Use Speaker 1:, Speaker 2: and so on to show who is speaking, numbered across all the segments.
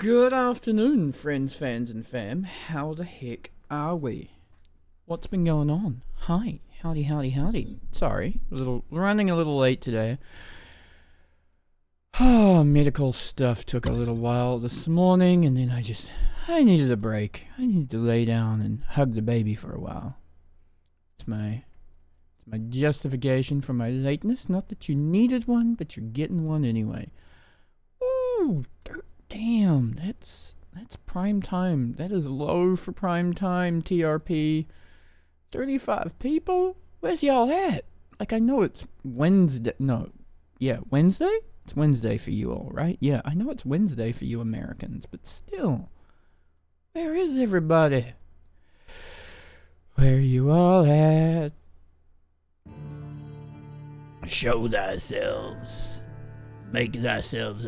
Speaker 1: Good afternoon, friends, fans, and fam. How the heck are we? What's been going on? Hi, howdy. Sorry, running a little late today. Medical stuff took a little while this morning, and then I needed a break. I needed to lay down and hug the baby for a while. It's my justification for my lateness. Not that you needed one, but you're getting one anyway. Ooh, damn, that's prime time. That is low for prime time, TRP. 35 people? Where's y'all at? Like, I know it's Wednesday. No, yeah, Wednesday? It's Wednesday for you all, right? Yeah, I know it's Wednesday for you Americans, but still. Where is everybody? Where you all at? Show thyselves. Make thyselves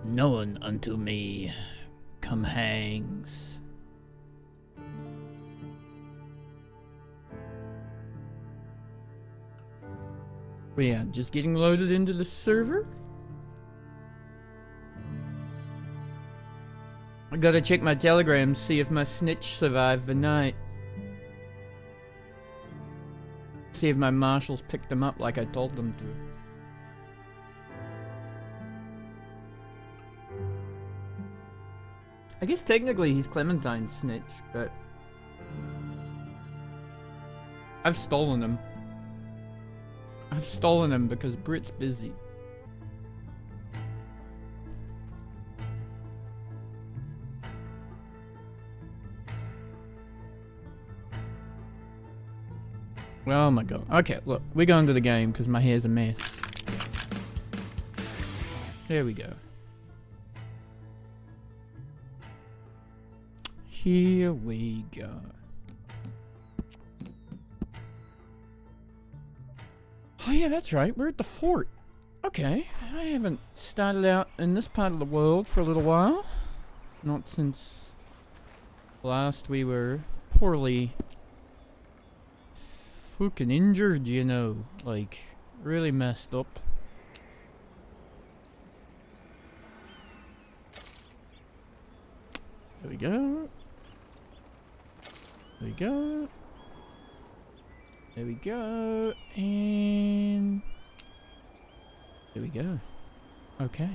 Speaker 1: known unto me. Come hangs. But yeah, just getting loaded into the server. I gotta check my telegrams, see if my snitch survived the night. See if my marshals picked them up like I told them to. I guess technically he's Clementine's snitch, but I've stolen him. I've stolen him because Brit's busy. Oh my god. Okay, look, we're going to the game because my hair's a mess. There we go. Here we go. Oh yeah, that's right, we're at the fort. Okay, I haven't started out in this part of the world for a little while. Not since last we were poorly fucking injured, you know. Like, really messed up. There we go. There we go. There we go. And there we go. Okay.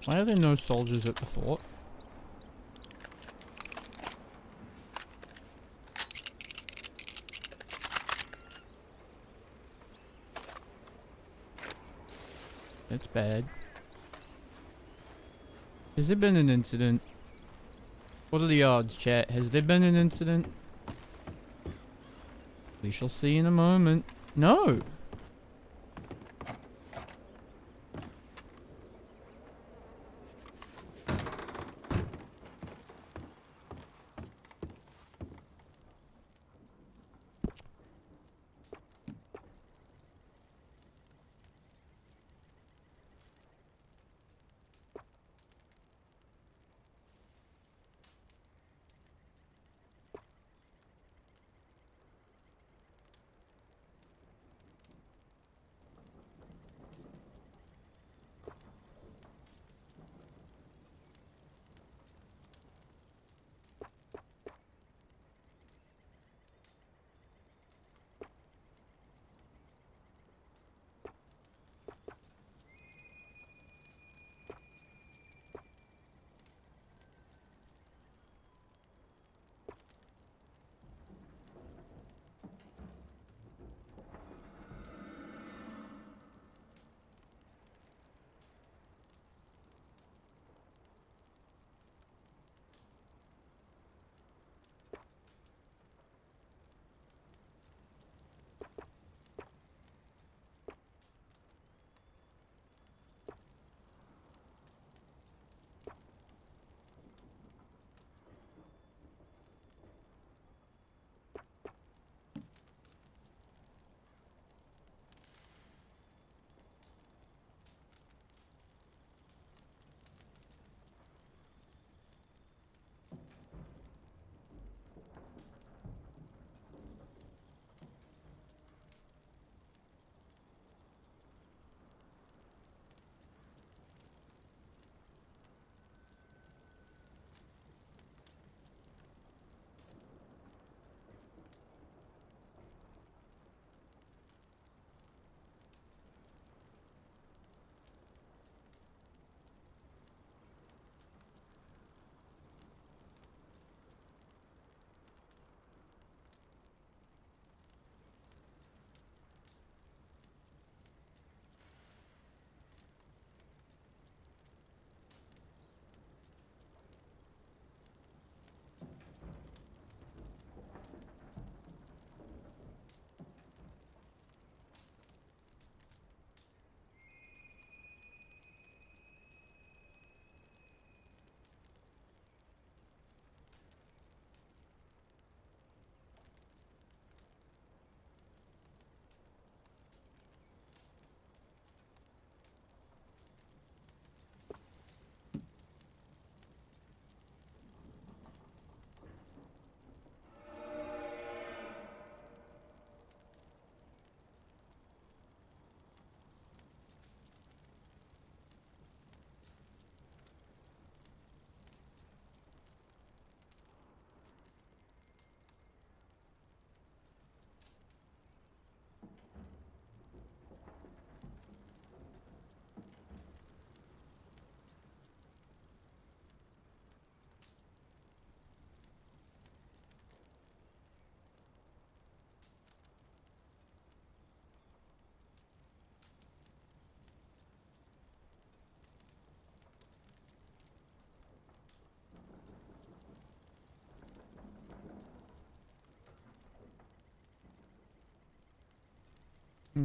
Speaker 1: Why are there no soldiers at the fort? That's bad. Has there been an incident? What are the odds, chat? Has there been an incident? We shall see in a moment. No!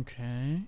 Speaker 1: Okay.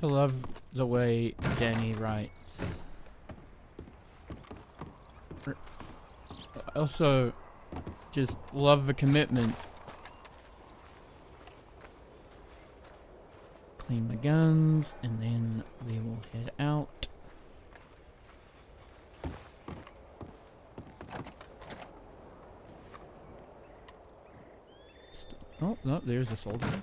Speaker 1: I love the way Danny writes. I also just love the commitment. Clean my guns, and then we will head out. Oh, no, there's a soldier.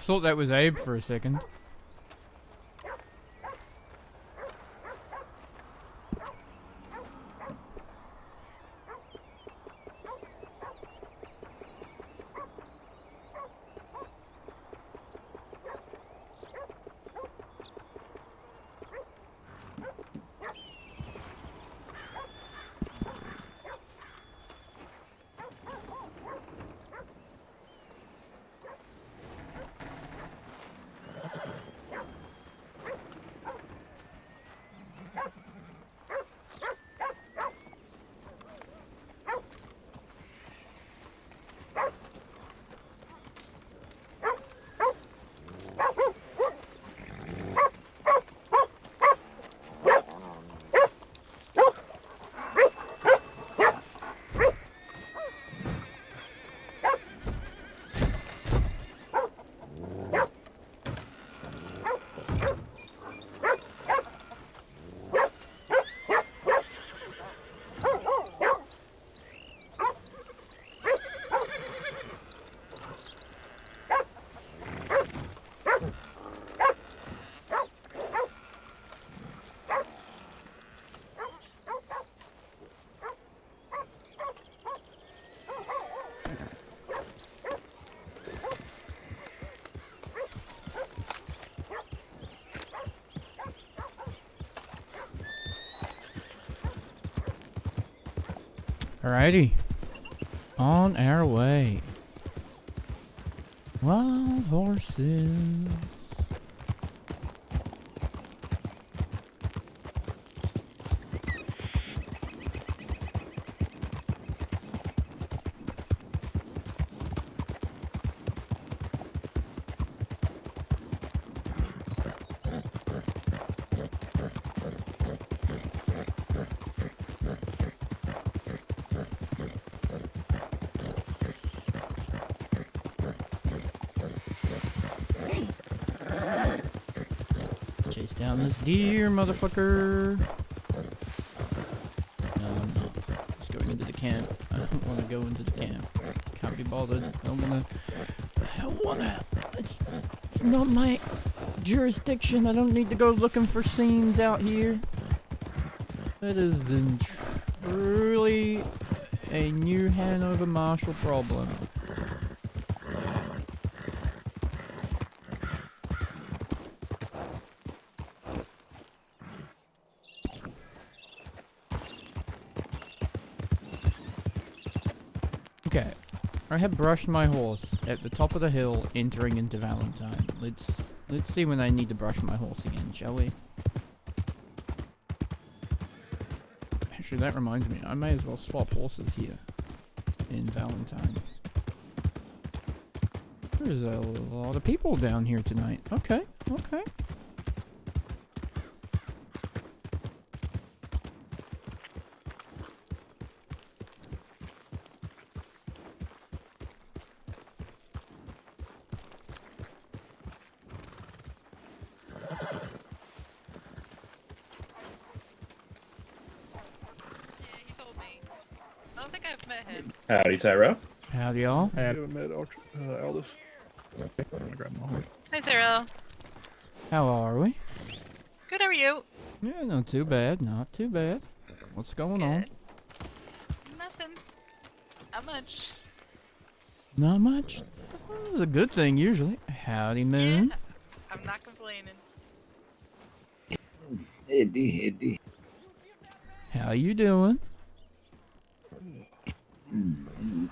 Speaker 1: I thought that was Abe for a second. Alrighty. On our way. Wild horses. Chase down this deer, motherfucker. No, I'm not. Just going into camp. I don't want to go into the camp. Can't be bothered. I don't wanna. It's not my jurisdiction. I don't need to go looking for scenes out here. That is truly a New Hanover Marshal problem. Okay, I have brushed my horse at the top of the hill entering into Valentine. Let's see when I need to brush my horse again, shall we? Actually, that reminds me, I may as well swap horses here in Valentine. There's a lot of people down here tonight. Okay, okay.
Speaker 2: Howdy, Tyrell.
Speaker 1: Howdy, y'all.
Speaker 2: I haven't met Aldous. I'm gonna grab my horse.
Speaker 3: Hi, Tyrell.
Speaker 1: How are we?
Speaker 3: Good, how are you?
Speaker 1: Yeah, not too bad, not too bad. What's going on?
Speaker 3: Nothing. Not much.
Speaker 1: Not much. This is a good thing usually. Howdy, Moon.
Speaker 3: Yeah, I'm not complaining.
Speaker 4: Eddie.
Speaker 1: How you doing?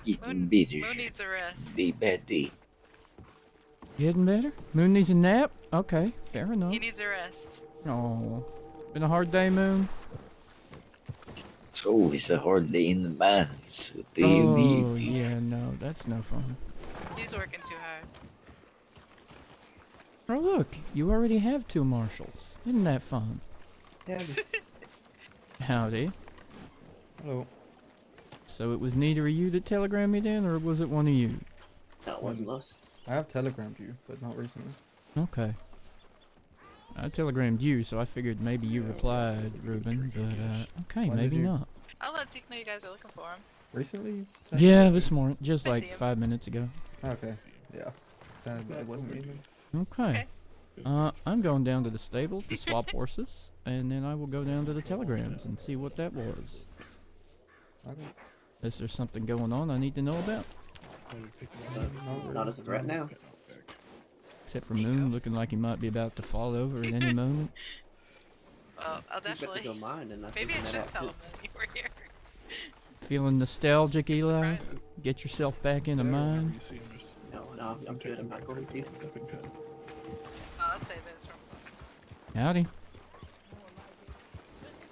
Speaker 4: Getting better.
Speaker 3: Moon needs a rest.
Speaker 4: Day by day.
Speaker 1: Getting better? Moon needs a nap? Okay, fair enough.
Speaker 3: He needs a rest.
Speaker 1: Oh, been a hard day, Moon?
Speaker 4: It's always a hard day in the mines. What do you
Speaker 1: Oh,
Speaker 4: need?
Speaker 1: yeah, no, that's no fun.
Speaker 3: He's working too hard.
Speaker 1: Oh, look, you already have 2 marshals. Isn't that fun? Howdy.
Speaker 5: Hello.
Speaker 1: So it was neither of you that telegrammed me then, or was it one of you?
Speaker 4: That wasn't us.
Speaker 5: I have telegrammed you, but not recently.
Speaker 1: Okay. I telegrammed you, so I figured maybe you replied, Ruben, but, okay,
Speaker 5: Why
Speaker 1: maybe
Speaker 5: did you?
Speaker 1: not.
Speaker 3: I'll let Zeke know you guys are looking for him.
Speaker 5: Recently?
Speaker 1: Yeah, this morning, just
Speaker 3: I
Speaker 1: like
Speaker 3: see him.
Speaker 1: 5 minutes ago.
Speaker 5: Okay. Yeah. It wasn't me then.
Speaker 1: Okay. I'm going down to the stable to swap horses, and then I will go down to the telegrams and see what that was.
Speaker 5: Okay.
Speaker 1: Is there something going on I need to know about?
Speaker 6: Not as of right now.
Speaker 1: Except for Moon looking like he might be about to fall over at any moment.
Speaker 3: Well, I'll
Speaker 6: He's about to
Speaker 3: definitely.
Speaker 6: go mine, and I
Speaker 3: Maybe I
Speaker 6: think
Speaker 3: should
Speaker 6: that
Speaker 3: tell him
Speaker 6: outfit.
Speaker 3: that you were here.
Speaker 1: Feeling nostalgic, Eli?
Speaker 3: Surprise.
Speaker 1: Get yourself back into mine.
Speaker 6: No, I'm good. I'm not going to.
Speaker 3: Oh, I'll say this from.
Speaker 1: Howdy.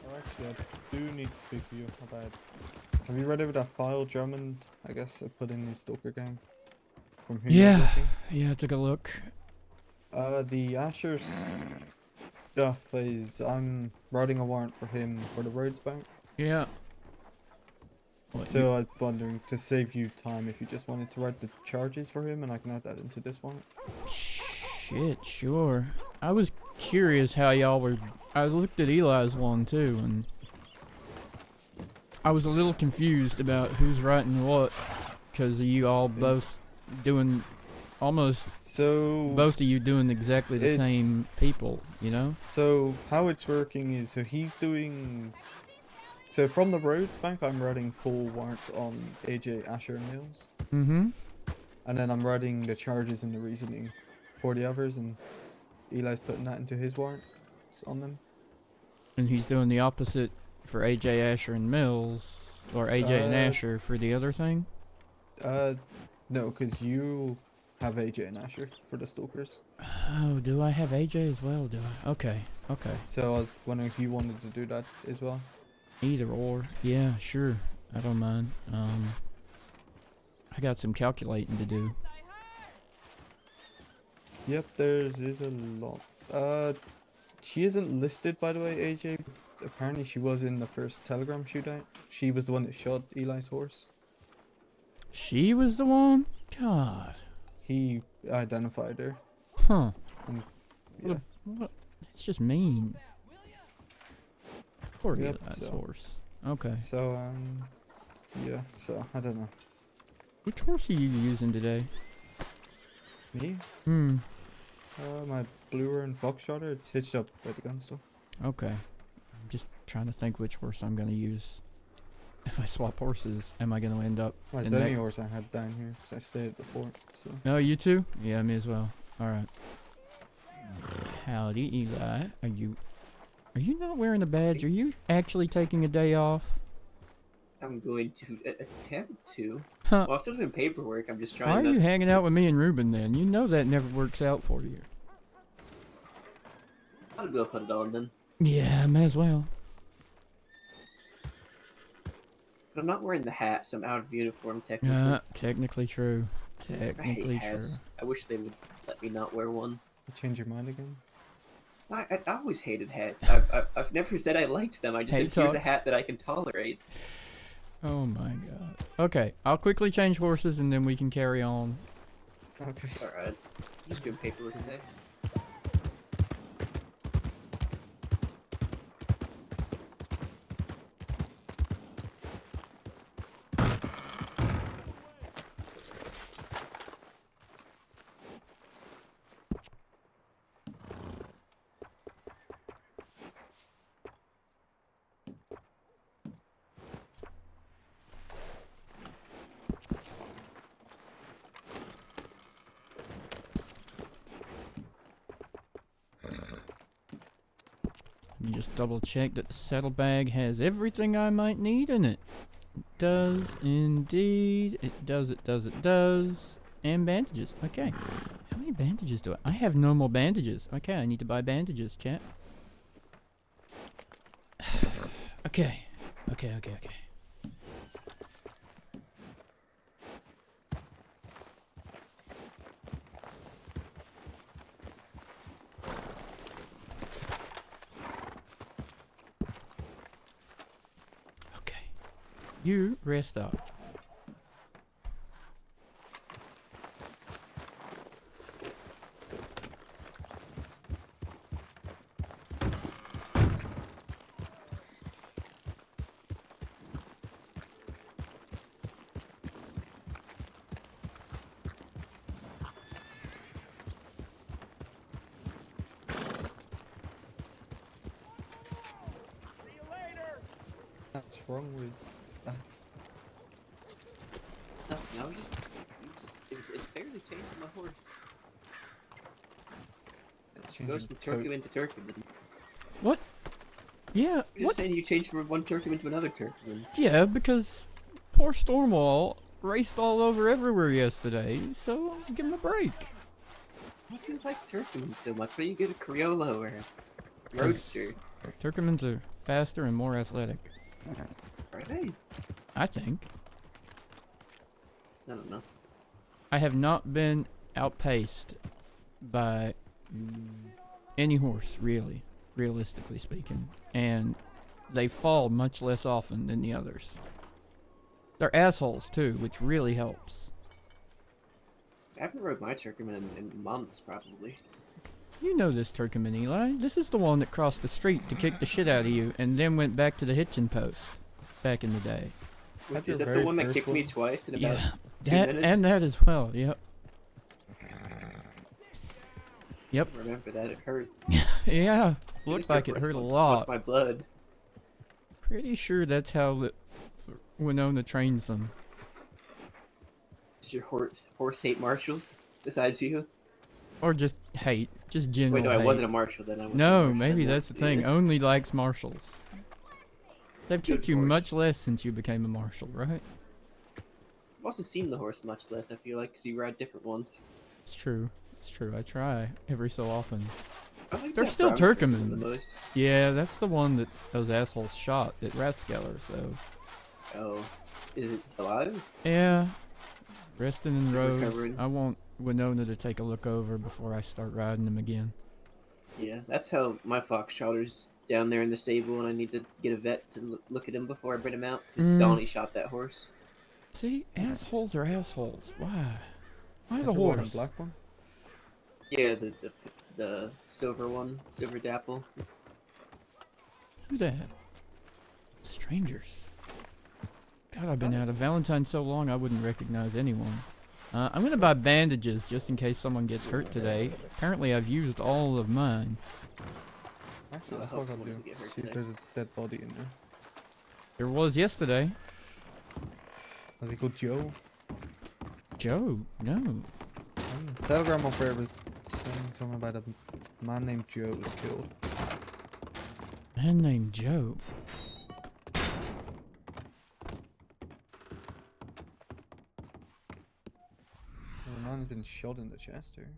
Speaker 5: Oh, actually, I do need to speak to you about. Have you read over that file Drummond, I guess, I put in the Stalker gang? From whom you're
Speaker 1: Yeah.
Speaker 5: working?
Speaker 1: Yeah, I took a look.
Speaker 5: The Asher stuff is I'm writing a warrant for him for the Rhodes Bank.
Speaker 1: Yeah. What,
Speaker 5: So I was wondering to save you time if you just wanted to write the charges for him, and I can add that into this warrant.
Speaker 1: Shit, sure. I was curious how y'all were. I looked at Eli's one too, and I was a little confused about who's writing what, because you all both doing almost
Speaker 5: So
Speaker 1: both of you doing exactly the
Speaker 5: It's-
Speaker 1: same people, you know?
Speaker 5: So how it's working is, so he's doing. So from the Rhodes Bank, I'm writing full warrants on AJ, Asher, and Mills,
Speaker 1: Mm-hmm.
Speaker 5: and then I'm writing the charges and the reasoning for the others, and Eli's putting that into his warrant on them.
Speaker 1: And he's doing the opposite for AJ, Asher, and Mills, or AJ and Asher for the other thing.
Speaker 5: No, because you have AJ and Asher for the Stalkers.
Speaker 1: Oh, do I have AJ as well? Do I? Okay, okay.
Speaker 5: So I was wondering if you wanted to do that as well.
Speaker 1: Either or. Yeah, sure. I don't mind. I got some calculating to do.
Speaker 5: Yep, there's a lot. She isn't listed, by the way, AJ. Apparently she was in the first Telegram shootout. She was the one that shot Eli's horse.
Speaker 1: She was the one? God.
Speaker 5: He identified her.
Speaker 1: Huh.
Speaker 5: Yeah.
Speaker 1: What? It's just mean. Poor
Speaker 5: Yep,
Speaker 1: Eli's
Speaker 5: so-
Speaker 1: horse. Okay.
Speaker 5: So, Yeah, so I don't know.
Speaker 1: Which horse are you using today?
Speaker 5: Me?
Speaker 1: Hmm.
Speaker 5: My bluer and foxtrotter, it's hitched up by the gun store.
Speaker 1: Okay. I'm just trying to think which horse I'm gonna use. If I swap horses, am I gonna end up
Speaker 5: Well, it's
Speaker 1: in
Speaker 5: the
Speaker 1: that?
Speaker 5: only horse I had down here, because I stayed at the fort, so.
Speaker 1: No, you too? Yeah, me as well. Alright. Howdy, Eli. Are you not wearing a badge? Are you actually taking a day off?
Speaker 6: I'm going to attempt to.
Speaker 1: Huh.
Speaker 6: Well, I'm still doing paperwork. I'm just
Speaker 1: Why
Speaker 6: trying
Speaker 1: are
Speaker 6: not
Speaker 1: you
Speaker 6: to.
Speaker 1: hanging out with me and Ruben then? You know that never works out for you.
Speaker 6: I'll go put it on then.
Speaker 1: Yeah, may as well.
Speaker 6: But I'm not wearing the hat, so I'm out of uniform technically.
Speaker 1: Technically true.
Speaker 6: I hate
Speaker 1: Technically true.
Speaker 6: hats. I wish they would let me not wear one.
Speaker 5: You change your mind again?
Speaker 6: I always hated hats. I've never said I liked them. I just
Speaker 1: Hate
Speaker 6: said here's a
Speaker 1: talks.
Speaker 6: hat that I can tolerate.
Speaker 1: Oh my god. Okay, I'll quickly change horses and then we can carry on.
Speaker 5: Okay.
Speaker 6: Alright. Just doing paperwork today.
Speaker 1: Let me just double check that the saddlebag has everything I might need in it. It does indeed. It does, it does, it does. And bandages. Okay. How many bandages do I have no more bandages. Okay, I need to buy bandages, chat. Okay. Okay. Okay. You rest up.
Speaker 5: What's wrong with that?
Speaker 6: Nothing. I was just it's barely changing my horse. It goes from Turkmen to Turkmen.
Speaker 1: What? Yeah,
Speaker 6: You're just saying you changed from one Turkmen to another Turkmen.
Speaker 1: Yeah, because poor Stormwall raced all over everywhere yesterday, so give him a break.
Speaker 6: Why do you like Turkmen so much? Why do you get a Criollo or a Roadster?
Speaker 1: Turkmens are faster and more athletic,
Speaker 6: Are they?
Speaker 1: I think.
Speaker 6: I don't know.
Speaker 1: I have not been outpaced by any horse, really, realistically speaking, and they fall much less often than the others. They're assholes too, which really helps.
Speaker 6: I haven't rode my Turkmen in months, probably.
Speaker 1: You know this Turkmen, Eli. This is the one that crossed the street to kick the shit out of you and then went back to the hitching post back in the day.
Speaker 5: That's
Speaker 6: Is
Speaker 5: your
Speaker 6: that the
Speaker 5: very
Speaker 6: one that
Speaker 5: first
Speaker 6: kicked me
Speaker 5: one?
Speaker 6: twice in about 2
Speaker 1: that,
Speaker 6: minutes?
Speaker 1: and that as well, yep. Yep.
Speaker 6: I remember that, it hurt.
Speaker 1: Yeah,
Speaker 6: You
Speaker 1: looked
Speaker 6: used your
Speaker 1: like it
Speaker 6: horse
Speaker 1: hurt a
Speaker 6: once-
Speaker 1: lot.
Speaker 6: once my blood.
Speaker 1: Pretty sure that's how Winona trains them.
Speaker 6: Is your horse hate marshals besides you?
Speaker 1: Or just hate. Just general
Speaker 6: Wait, no, I
Speaker 1: hate.
Speaker 6: wasn't a marshal then. I wasn't a
Speaker 1: No,
Speaker 6: marshal
Speaker 1: maybe
Speaker 6: then.
Speaker 1: that's the thing.
Speaker 6: Yeah.
Speaker 1: Only likes marshals. They've
Speaker 6: Good
Speaker 1: kicked you
Speaker 6: horse.
Speaker 1: much less since you became a marshal, right?
Speaker 6: I've also seen the horse much less, I feel like, because you ride different ones.
Speaker 1: It's true. It's true. I try every so often.
Speaker 6: I like
Speaker 1: They're
Speaker 6: that
Speaker 1: still
Speaker 6: brown Turkmen the
Speaker 1: Turkmens.
Speaker 6: most.
Speaker 1: Yeah, that's the one that those assholes shot at Rathskeller, so.
Speaker 6: Oh. Is it alive?
Speaker 1: Yeah. Resting in
Speaker 6: He's
Speaker 1: roads.
Speaker 6: recovering.
Speaker 1: I want Winona to take a look over before I start riding him again.
Speaker 6: Yeah, that's how my foxtrotter's down there in the stable, and I need to get a vet to look at him before I bring him out, because Donnie shot that horse.
Speaker 1: See, assholes are assholes. Why? Why is a
Speaker 5: That's your white and
Speaker 1: horse?
Speaker 5: black one?
Speaker 6: Yeah, the silver one, silver dapple.
Speaker 1: Who that? Strangers. God, I've been out of Valentine so long I wouldn't recognize anyone. I'm gonna buy bandages just in case someone gets hurt today. Apparently I've used all of mine.
Speaker 5: Actually,
Speaker 6: I
Speaker 5: that's
Speaker 6: hope
Speaker 5: what I'll
Speaker 6: someone
Speaker 5: do.
Speaker 6: doesn't get hurt
Speaker 5: See if
Speaker 6: today.
Speaker 5: there's a dead body in there.
Speaker 1: There was yesterday.
Speaker 5: Was he called Joe?
Speaker 1: Joe, no.
Speaker 5: Telegram up there was saying something about a man named Joe was killed.
Speaker 1: Man named Joe.
Speaker 5: Well, the man's been shot in the chest here.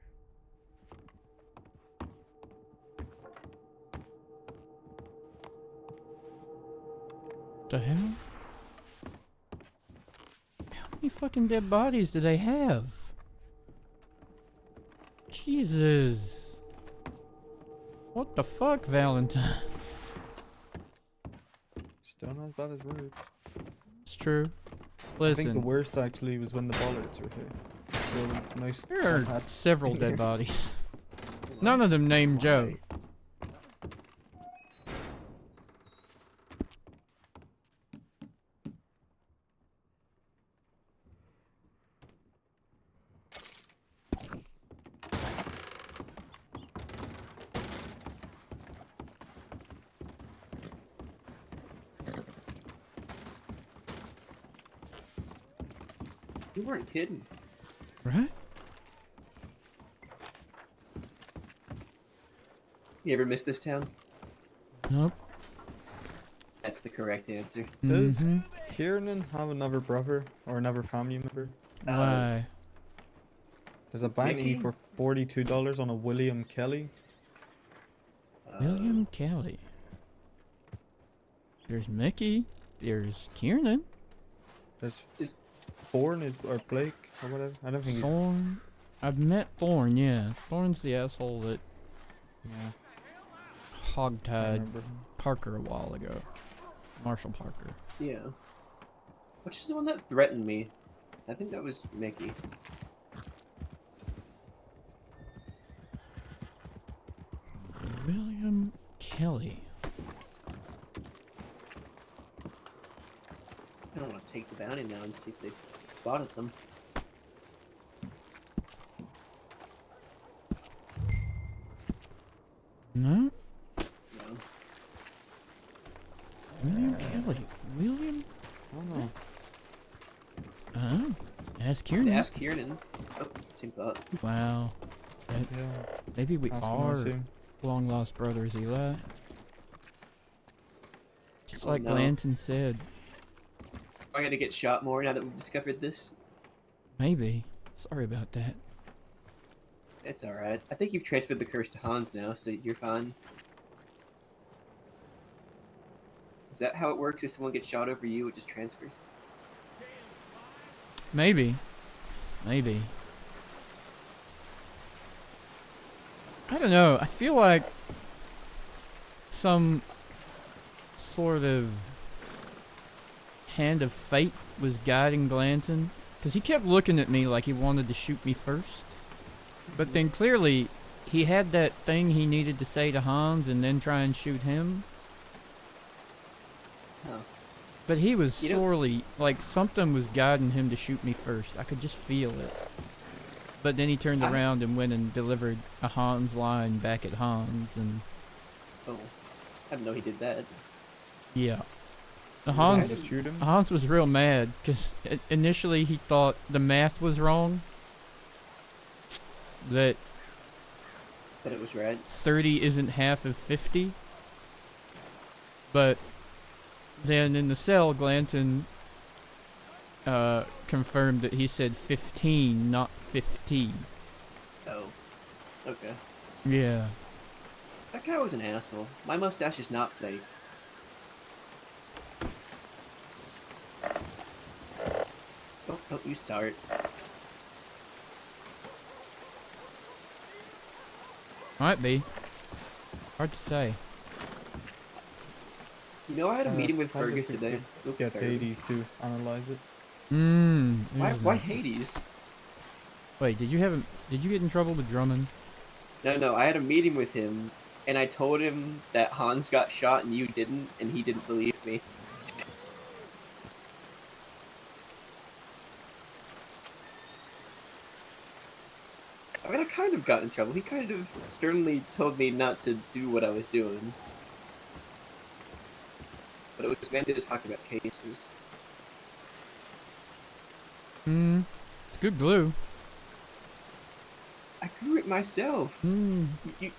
Speaker 1: The hell? How many fucking dead bodies do they have? Jesus. What the fuck, Valentine?
Speaker 5: Still not as bad as words.
Speaker 1: It's true.
Speaker 5: I think
Speaker 1: Listen,
Speaker 5: the worst actually was when the bollards were here. Still, most
Speaker 1: there are
Speaker 5: had
Speaker 1: several dead bodies. None of them named Joe.
Speaker 6: You weren't kidding.
Speaker 1: Right?
Speaker 6: You ever miss this town?
Speaker 1: Nope.
Speaker 6: That's the correct answer.
Speaker 5: Does
Speaker 1: Mhm.
Speaker 5: Kiernan have another brother or another family member?
Speaker 1: Why?
Speaker 5: There's a bounty
Speaker 6: Mickey?
Speaker 5: for $42 on a William Kelly.
Speaker 1: William Kelly. There's Mickey. There's Kiernan.
Speaker 5: There's
Speaker 6: Is-
Speaker 5: Thorn or Blake or whatever. I don't think he's.
Speaker 1: Thorn. I've met Thorn, yeah. Thorn's the asshole that
Speaker 5: Yeah, I
Speaker 1: hogtied
Speaker 5: remember him.
Speaker 1: Parker a while ago. Marshal Parker.
Speaker 6: Yeah. Which is the one that threatened me? I think that was Mickey.
Speaker 1: William Kelly.
Speaker 6: I don't want to take the bounty now and see if they spotted them.
Speaker 1: No?
Speaker 6: No.
Speaker 1: William Kelly. William?
Speaker 5: I don't know.
Speaker 1: Oh. Ask
Speaker 6: To
Speaker 1: Kiernan.
Speaker 6: ask Kiernan. Oh, same thought.
Speaker 1: Wow.
Speaker 5: Yeah.
Speaker 1: Maybe we
Speaker 5: ask him
Speaker 1: are
Speaker 5: also.
Speaker 1: long lost brothers, Eli. Just
Speaker 6: Oh,
Speaker 1: like
Speaker 6: no.
Speaker 1: Glanton said.
Speaker 6: I gotta get shot more now that we've discovered this.
Speaker 1: Maybe. Sorry about that.
Speaker 6: It's alright. I think you've transferred the curse to Hans now, so you're fine. Is that how it works? If someone gets shot over you, it just transfers?
Speaker 1: Maybe. Maybe. I don't know. I feel like some sort of hand of fate was guiding Glanton. Because he kept looking at me like he wanted to shoot me first. But then clearly he had that thing he needed to say to Hans and then try and shoot him.
Speaker 6: Oh.
Speaker 1: But he was
Speaker 6: You know-
Speaker 1: sorely, like something was guiding him to shoot me first. I could just feel it. But then he turned around and went and delivered a Hans line back at Hans, and
Speaker 6: Oh. I didn't know he did that.
Speaker 1: yeah. The
Speaker 5: You had to
Speaker 1: Hans,
Speaker 5: shoot him.
Speaker 1: Hans was real mad because initially he thought the math was wrong. That
Speaker 6: That it was right.
Speaker 1: 30 isn't half of 50. But then in the cell, Glanton confirmed that he said 15, not 50.
Speaker 6: Oh. Okay.
Speaker 1: Yeah.
Speaker 6: That guy was an asshole. My mustache is not fake. Don't you start.
Speaker 1: Might be. Hard to say.
Speaker 6: You know, I had a meeting with
Speaker 5: I wonder
Speaker 6: Fergus
Speaker 5: if we
Speaker 6: today.
Speaker 5: could
Speaker 6: Oops,
Speaker 5: Get
Speaker 6: sorry.
Speaker 5: Hades to analyze it.
Speaker 6: Why Hades?
Speaker 1: Wait, did you get in trouble with Drummond?
Speaker 6: No, I had a meeting with him, and I told him that Hans got shot and you didn't, and he didn't believe me. kind of got in trouble. He kind of sternly told me not to do what I was doing. But it was mainly just talking about cases.
Speaker 1: It's good glue.
Speaker 6: I grew it myself. You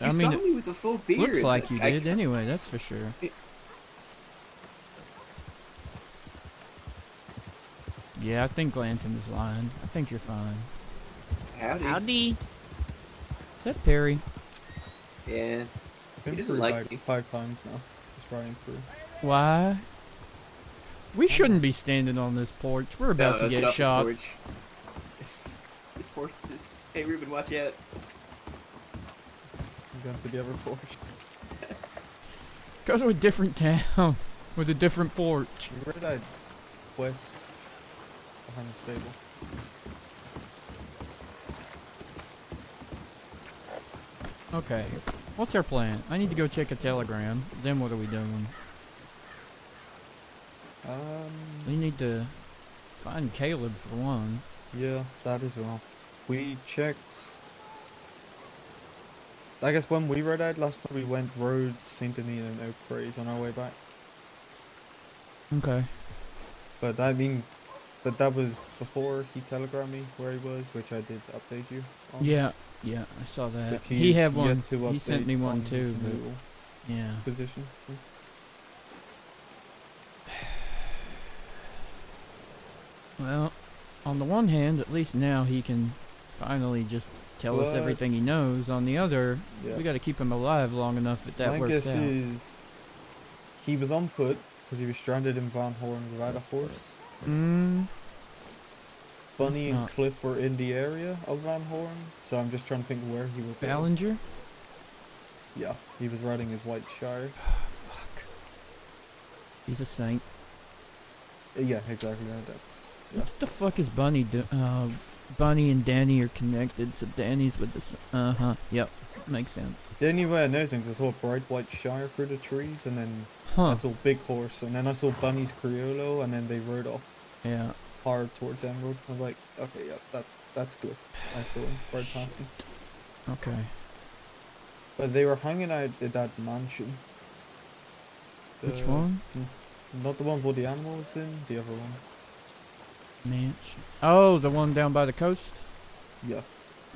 Speaker 1: I
Speaker 6: saw
Speaker 1: mean,
Speaker 6: me with a full beard.
Speaker 1: Looks like you
Speaker 6: I-
Speaker 1: did anyway, that's for sure. Yeah, I think Glanton is lying. I think you're fine.
Speaker 6: Howdy.
Speaker 1: Is that Perry?
Speaker 6: Yeah.
Speaker 5: Been
Speaker 6: doesn't
Speaker 5: through
Speaker 6: like
Speaker 5: like
Speaker 6: me.
Speaker 5: 5 times now. Just riding through.
Speaker 1: Why? We shouldn't be standing on this porch. We're about to
Speaker 6: let's
Speaker 1: get
Speaker 6: off this
Speaker 1: shot.
Speaker 6: porch. This porch is... Hey, Ruben, watch out.
Speaker 5: I'm going to the other porch.
Speaker 1: Go to a different town with a different porch.
Speaker 5: Where did I west behind the stable?
Speaker 1: Okay, what's our plan? I need to go check a telegram. Then what are we doing? We need to find Caleb for one.
Speaker 5: Yeah, that as well. We checked. I guess when we rode out last time, we went roads, Saint Denis and Oak Praise on our way back.
Speaker 1: Okay.
Speaker 5: But I mean, but that was before he telegrammed me where he was, which I did update you on.
Speaker 1: Yeah, I saw that.
Speaker 5: But
Speaker 1: He had
Speaker 5: yet
Speaker 1: one.
Speaker 5: to
Speaker 1: He sent
Speaker 5: update
Speaker 1: me one
Speaker 5: on his
Speaker 1: too. But
Speaker 5: new
Speaker 1: yeah.
Speaker 5: position.
Speaker 1: Well, on the one hand, at least now he can finally just tell us
Speaker 5: But-
Speaker 1: everything he knows. On the other,
Speaker 5: Yeah.
Speaker 1: we got to keep him alive long enough that that
Speaker 5: My
Speaker 1: works
Speaker 5: guess
Speaker 1: out.
Speaker 5: is he was on foot because he was stranded in Van Horn without a horse. Bunny and
Speaker 1: not-
Speaker 5: Cliff were in the area of Van Horn, so I'm just trying to think where he would go.
Speaker 1: Ballinger?
Speaker 5: Yeah, he was riding his white Shire.
Speaker 1: Fuck. He's a saint.
Speaker 5: Yeah, exactly. That's
Speaker 1: What the fuck is Bunny do? Bunny and Danny are connected, so Danny's with the. Yep, makes sense.
Speaker 5: the only way I know things. I saw a bright white Shire through the trees, and then I
Speaker 1: Huh?
Speaker 5: saw Big Horse, and then I saw Bunny's Criollo, and then they rode off
Speaker 1: Yeah.
Speaker 5: hard towards Emerald. I was like, okay, yeah, that's good. I saw him right past me.
Speaker 1: Okay.
Speaker 5: But they were hanging out at that mansion.
Speaker 1: Which
Speaker 5: The-
Speaker 1: one?
Speaker 5: Not the one where the animal was in, the other one.
Speaker 1: Mansion. Oh, the one down by the coast.
Speaker 5: Yeah.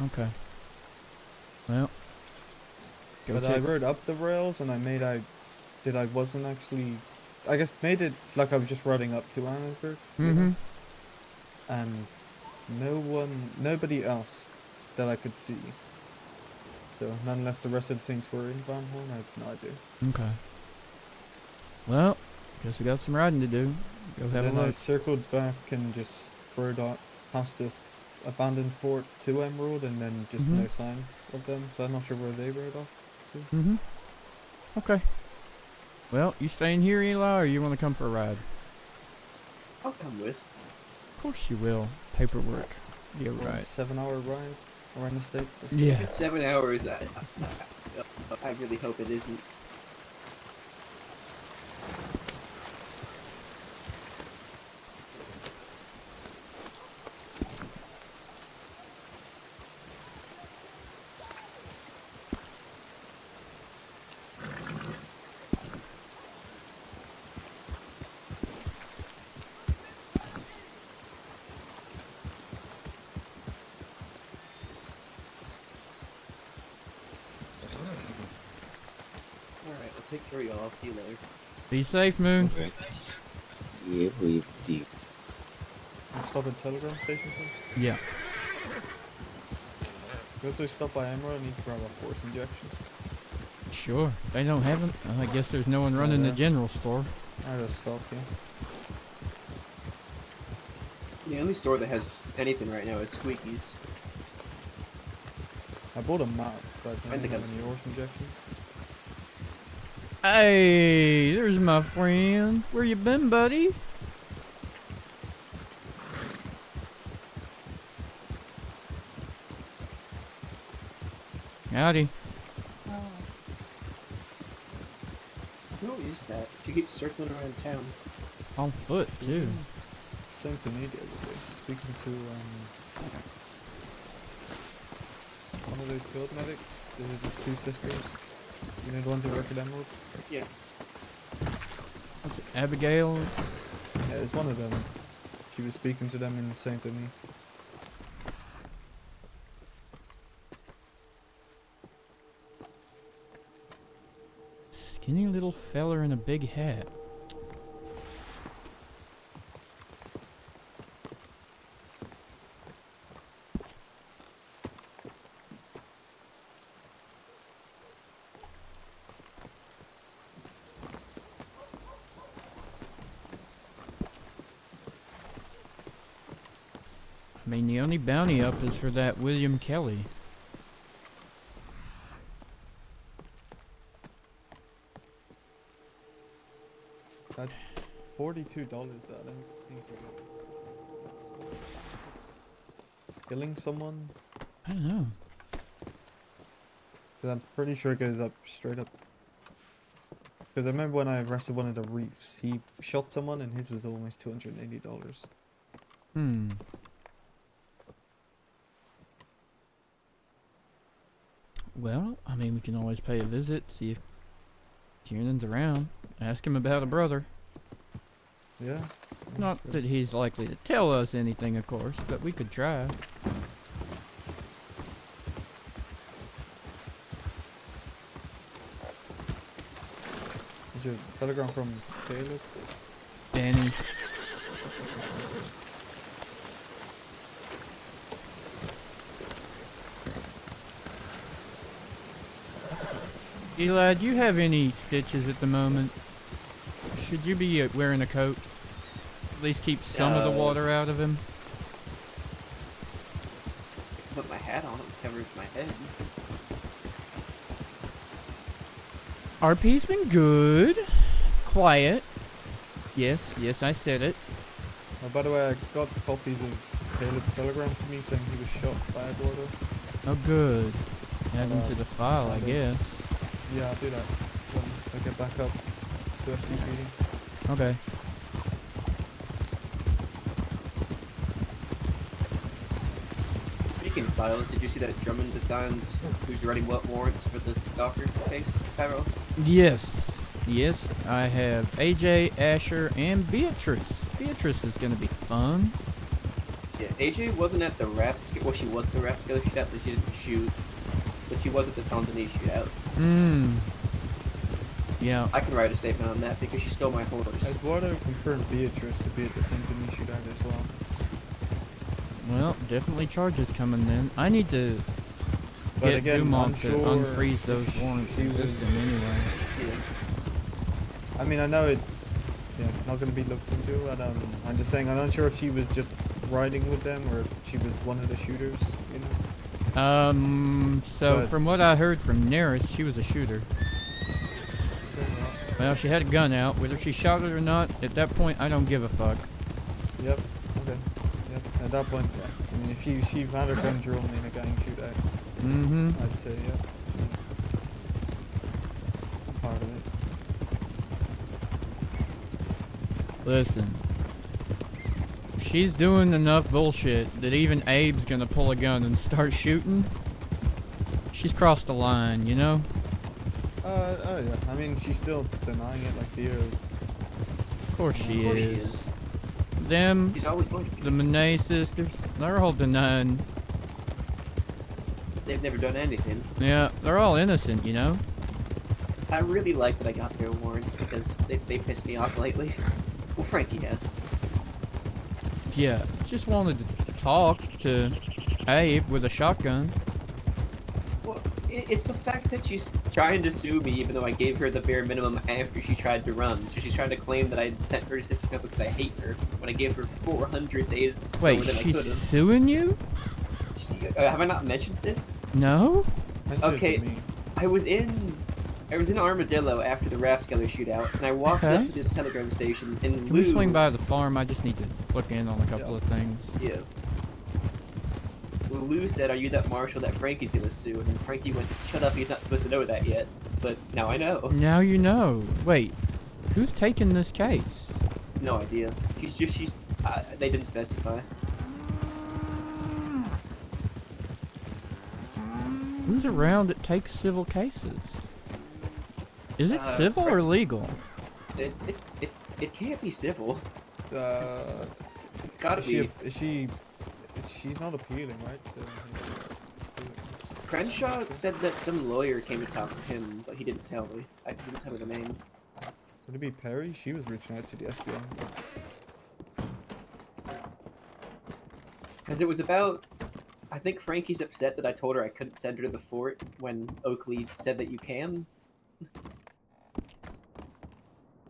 Speaker 1: Okay. Well. Go
Speaker 5: But I
Speaker 1: check.
Speaker 5: rode up the rails and I made out that I wasn't actually. I guess made it like I was just riding up to Annesburg. And nobody else that I could see. So, not unless the rest of the Saints were in Van Horn, I have no idea.
Speaker 1: Okay. Well, guess we got some riding to do. Go have a
Speaker 5: Then I
Speaker 1: look.
Speaker 5: circled back and just rode out past the abandoned fort to Emerald, and then just no sign of them. So I'm not sure where they rode off to.
Speaker 1: Okay. Well, you staying here, Eli, or you want to come for a ride?
Speaker 6: I'll come with.
Speaker 1: Of course you will. Paperwork. Yeah, right.
Speaker 5: 7-hour ride around the state.
Speaker 1: Yeah.
Speaker 6: If it's 7 hours, I really hope it isn't. Alright, I'll take care of y'all. I'll see you later.
Speaker 1: Be safe, Moon.
Speaker 4: Okay. Yeah, we do.
Speaker 5: Stop at Telegram Station first.
Speaker 1: Yeah.
Speaker 5: We also stop by Emerald and need to grab a force injection.
Speaker 1: Sure. They don't have them. I guess there's no one running the
Speaker 5: Yeah.
Speaker 1: general store.
Speaker 5: I just stopped here.
Speaker 6: The only store that has anything right now is Squeaky's.
Speaker 5: I bought a map, but I
Speaker 6: I
Speaker 5: don't
Speaker 6: think
Speaker 5: have
Speaker 6: that's-
Speaker 5: any horse injections.
Speaker 1: Hey, there's my friend. Where you been, buddy? Howdy.
Speaker 6: Who is that? She keeps circling around town.
Speaker 1: On foot, too.
Speaker 5: Same to me the other day. Speaking to one of those field medics, the two sisters. You know, the ones who work at Emerald?
Speaker 6: Yeah.
Speaker 1: What's it, Abigail?
Speaker 5: Yeah, it's one of them. She was speaking to them and saying to me.
Speaker 1: Skinny little feller in a big hat. I mean, the only bounty up is for that William Kelly.
Speaker 5: That's $42 that I don't think you get. Killing someone?
Speaker 1: I don't know.
Speaker 5: 'Cause I'm pretty sure it goes up straight up. Because I remember when I arrested one of the reefs, he shot someone and his was almost $280.
Speaker 1: Hmm. Well, I mean, we can always pay a visit, see if Tiernan's around. Ask him about a brother.
Speaker 5: Yeah.
Speaker 1: Not that he's likely to tell us anything, of course, but we could try.
Speaker 5: Is your telegram from Caleb?
Speaker 1: Danny. Eli, do you have any stitches at the moment? Should you be wearing a coat? At least keep some of the water out of him.
Speaker 6: Put my hat on, it covers my head.
Speaker 1: RP's been good. Quiet. Yes, yes, I said it.
Speaker 5: Oh, by the way, I got copies of Caleb's telegram to me saying he was shot by a daughter.
Speaker 1: Oh, good. Add them to the file, I guess.
Speaker 5: Yeah, I'll do that once I get back up to SCPD.
Speaker 1: Okay.
Speaker 6: Speaking of files, did you see that Drummond decides who's writing what warrants for the stalker case, Tyrell?
Speaker 1: Yes. Yes, I have AJ, Asher, and Beatrice. Beatrice is gonna be fun.
Speaker 6: Yeah, AJ wasn't at the raft. Well, she was at the raft together shootout, but she didn't shoot. But she was at the Saint Denis shootout.
Speaker 1: Hmm. Yeah.
Speaker 6: I can write a statement on that because she stole my horse.
Speaker 5: Eduardo confirmed Beatrice to be at the Saint Denis shootout as well.
Speaker 1: Well, definitely charges coming then. I need to
Speaker 5: But
Speaker 1: get
Speaker 5: again,
Speaker 1: Dumont
Speaker 5: I'm
Speaker 1: to
Speaker 5: sure
Speaker 1: unfreeze those
Speaker 5: if
Speaker 1: warrants
Speaker 5: she was-
Speaker 1: existing anyway.
Speaker 6: Yeah.
Speaker 5: I mean, I know it's not going to be looked into. I'm just saying, I'm not sure if she was just riding with them or if she was one of the shooters, you know?
Speaker 1: So
Speaker 5: But-
Speaker 1: from what I heard from Neris, she was a shooter. Well, she had a gun out. Whether she shot it or not, at that point, I don't give a fuck.
Speaker 5: Yep. Okay. Yep. At that point, yeah. I mean, if she had her gun drawn in a gang shootout,
Speaker 1: Mm-hmm.
Speaker 5: I'd say, yeah. She's part of it.
Speaker 1: Listen. She's doing enough bullshit that even Abe's gonna pull a gun and start shooting. She's crossed the line, you know?
Speaker 5: Oh yeah. I mean, she's still denying it like Theo.
Speaker 1: Of course she
Speaker 6: Of course
Speaker 1: is.
Speaker 6: she is.
Speaker 1: Them,
Speaker 6: She's always going to.
Speaker 1: the Monet sisters, they're all denying.
Speaker 6: They've never done anything.
Speaker 1: Yeah, they're all innocent, you know?
Speaker 6: I really like that I got their warrants because they pissed me off lately. Well, Frankie has.
Speaker 1: Yeah, just wanted to talk to Abe with a shotgun.
Speaker 6: Well, it's the fact that she's trying to sue me even though I gave her the bare minimum after she tried to run. So she's trying to claim that I sent her to Sister Cup because I hate her when I gave her 400 days
Speaker 1: Wait,
Speaker 6: more than I
Speaker 1: she's
Speaker 6: could have.
Speaker 1: suing you?
Speaker 6: Have I not mentioned this?
Speaker 1: No?
Speaker 5: That should've
Speaker 6: Okay.
Speaker 5: been me.
Speaker 6: I was in Armadillo after the Rathskeller shootout, and I walked
Speaker 1: Okay.
Speaker 6: up to the telegram station, and
Speaker 1: Can we swing by the farm? I just need to look in on a couple of things.
Speaker 6: Yeah. Well, Lou said, "Are you that Marshal that Frankie's gonna sue?" And then Frankie went, "Shut up, he's not supposed to know that yet." But now I know.
Speaker 1: Now you know. Wait, who's taking this case?
Speaker 6: No idea. They didn't specify.
Speaker 1: Who's around that takes civil cases? Is it civil or legal?
Speaker 6: It can't be civil. It's gotta be.
Speaker 5: She's not appealing, right? So,
Speaker 6: Crenshaw said that some lawyer came to talk to him, but he didn't tell me. He didn't tell me the name.
Speaker 5: would it be Perry? She was reaching out to the SDM.
Speaker 6: Because it was about... I think Frankie's upset that I told her I couldn't send her to the fort when Oakley said that you can.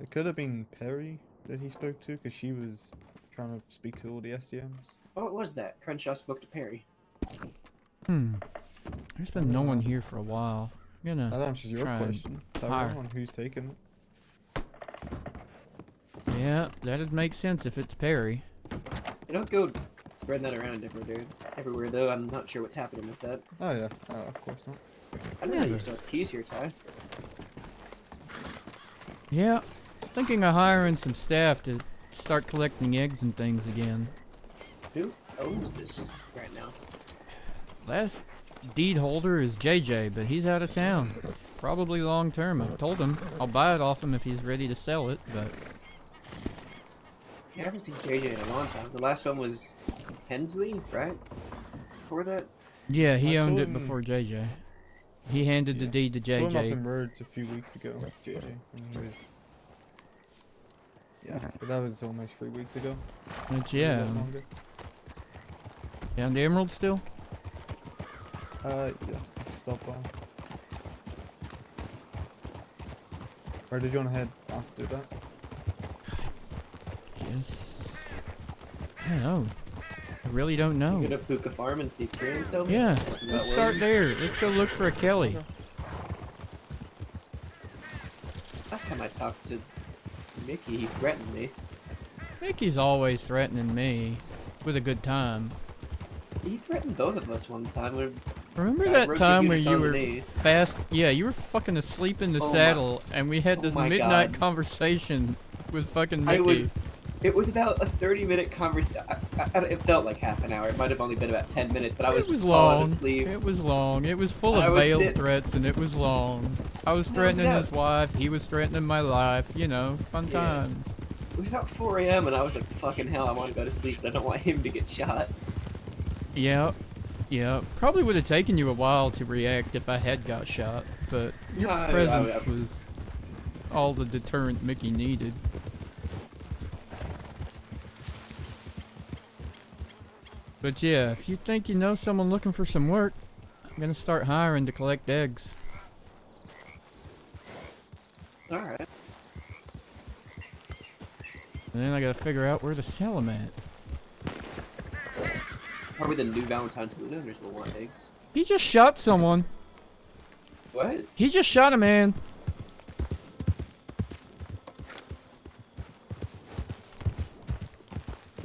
Speaker 5: It could have been Perry that he spoke to, because she was trying to speak to all the SDMs.
Speaker 6: Oh, it was that. Crenshaw spoke to Perry.
Speaker 1: There's been no one here for a while. I'm gonna
Speaker 5: That answers your
Speaker 1: try and
Speaker 5: question.
Speaker 1: hire.
Speaker 5: Tyrell on who's taking it.
Speaker 1: Yeah, that'd make sense if it's Perry.
Speaker 6: You don't go spreading that around everywhere, though. I'm not sure what's happening with that.
Speaker 5: Oh yeah, of course not.
Speaker 6: I didn't know you still have keys here, Ty.
Speaker 1: Yeah, thinking of hiring some staff to start collecting eggs and things again.
Speaker 6: Who owns this right now?
Speaker 1: Last deed holder is JJ, but he's out of town. Probably long term. I've told him I'll buy it off him if he's ready to sell it, but...
Speaker 6: Yeah, I haven't seen JJ in a long time. The last one was Hensley, right? Before that?
Speaker 1: Yeah, he
Speaker 5: I
Speaker 1: owned
Speaker 5: saw
Speaker 1: it
Speaker 5: him-
Speaker 1: before JJ. He handed the deed to
Speaker 5: Saw him up
Speaker 1: JJ.
Speaker 5: in Merge a few weeks ago, JJ, and he was... Yeah, but that was almost 3 weeks ago.
Speaker 1: Which,
Speaker 5: Maybe a
Speaker 1: yeah.
Speaker 5: bit longer.
Speaker 1: Down to Emerald still?
Speaker 5: Yeah, stop by. Where did you want to head after that?
Speaker 1: Yes. I don't know. I really don't know.
Speaker 6: You go to Puka Farm and see Kieran tell me?
Speaker 1: Yeah,
Speaker 6: Ask him about
Speaker 1: let's start
Speaker 6: William.
Speaker 1: there. Let's go look for a Kelly.
Speaker 6: Last time I talked to Mickey, he threatened me.
Speaker 1: Mickey's always threatening me with a good time.
Speaker 6: He threatened both of us one time.
Speaker 1: Remember
Speaker 6: I
Speaker 1: that
Speaker 6: rode
Speaker 1: time
Speaker 6: with
Speaker 1: where
Speaker 6: you to
Speaker 1: you were
Speaker 6: Saturday.
Speaker 1: fast? Yeah, you were fucking asleep in the
Speaker 6: Oh my-
Speaker 1: saddle, and we had this
Speaker 6: oh my
Speaker 1: midnight
Speaker 6: God.
Speaker 1: conversation with fucking Mickey.
Speaker 6: It was about a 30-minute conversation. It felt like half an hour. It might have only been about 10 minutes, but I was
Speaker 1: It was
Speaker 6: falling
Speaker 1: long.
Speaker 6: asleep.
Speaker 1: It was long. It was full
Speaker 6: I
Speaker 1: of
Speaker 6: was
Speaker 1: veiled
Speaker 6: sit-
Speaker 1: threats, and it was long. I was
Speaker 6: No, it was
Speaker 1: threatening
Speaker 6: about-
Speaker 1: his wife. He was threatening my life. You know, fun
Speaker 6: Yeah.
Speaker 1: times.
Speaker 6: It was about 4 a.m. and I was like, fucking hell, I want to go to sleep, but I don't want him to get shot.
Speaker 1: Yep. Yep. Probably would have taken you a while to react if I had got shot, but your
Speaker 6: I-
Speaker 1: presence was all the deterrent Mickey needed. But yeah, if you think you know someone looking for some work, I'm gonna start hiring to collect eggs.
Speaker 6: Alright.
Speaker 1: And then I gotta figure out where to sell them at.
Speaker 6: Probably the new Valentine's Loot owners will want eggs.
Speaker 1: He just shot someone.
Speaker 6: What?
Speaker 1: He just shot a man.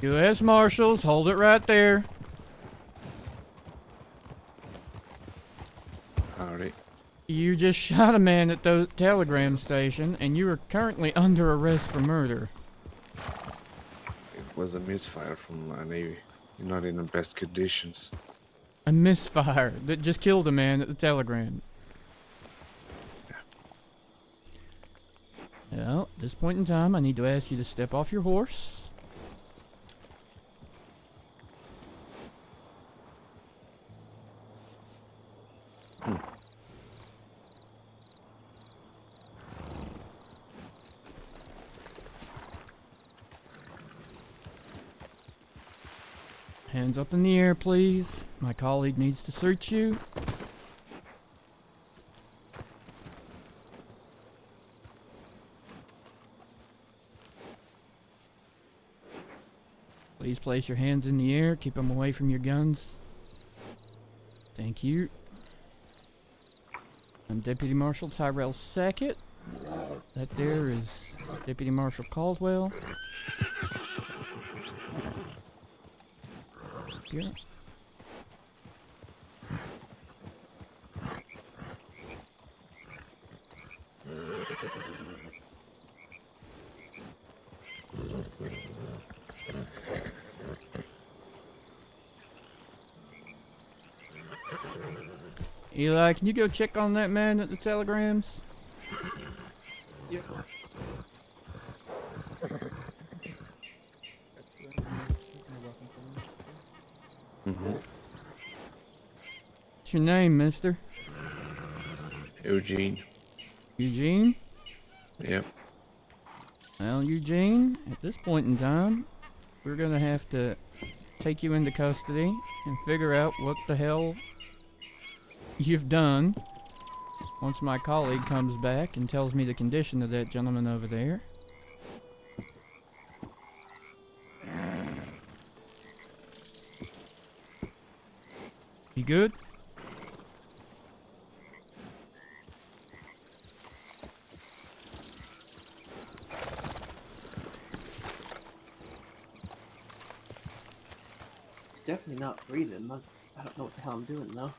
Speaker 1: U.S. Marshals, hold it right there.
Speaker 7: Howdy.
Speaker 1: You just shot a man at the telegram station, and you are currently under arrest for murder.
Speaker 7: It was a misfire from my navy. You're not in the best conditions.
Speaker 1: A misfire that just killed a man at the telegram. Well, at this point in time, I need to ask you to step off your horse. Hands up in the air, please. My colleague needs to search you. Please place your hands in the air. Keep them away from your guns. Thank you. I'm Deputy Marshal Tyrell Sackett. That there is Deputy Marshal Caldwell. Here. Eli, can you go check on that man at the telegrams?
Speaker 6: Yep.
Speaker 7: Mm-hmm.
Speaker 1: What's your name, mister?
Speaker 7: Eugene.
Speaker 1: Eugene?
Speaker 7: Yep.
Speaker 1: Well, Eugene, at this point in time, we're gonna have to take you into custody and figure out what the hell you've done. Once my colleague comes back and tells me the condition of that gentleman over there. You good?
Speaker 6: He's definitely not breathing. I don't know what the hell I'm doing though.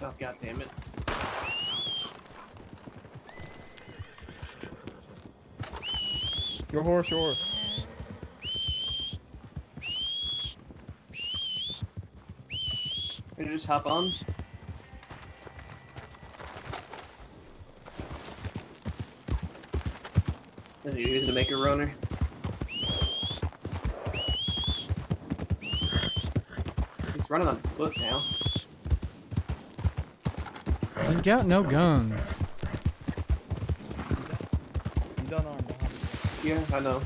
Speaker 6: Oh, god damn it.
Speaker 5: Your horse, your horse.
Speaker 6: Can you just hop on? Is he using to make a runner? He's running on foot now.
Speaker 1: He's got no guns.
Speaker 5: He's unarmed behind you.
Speaker 6: Yeah, I know.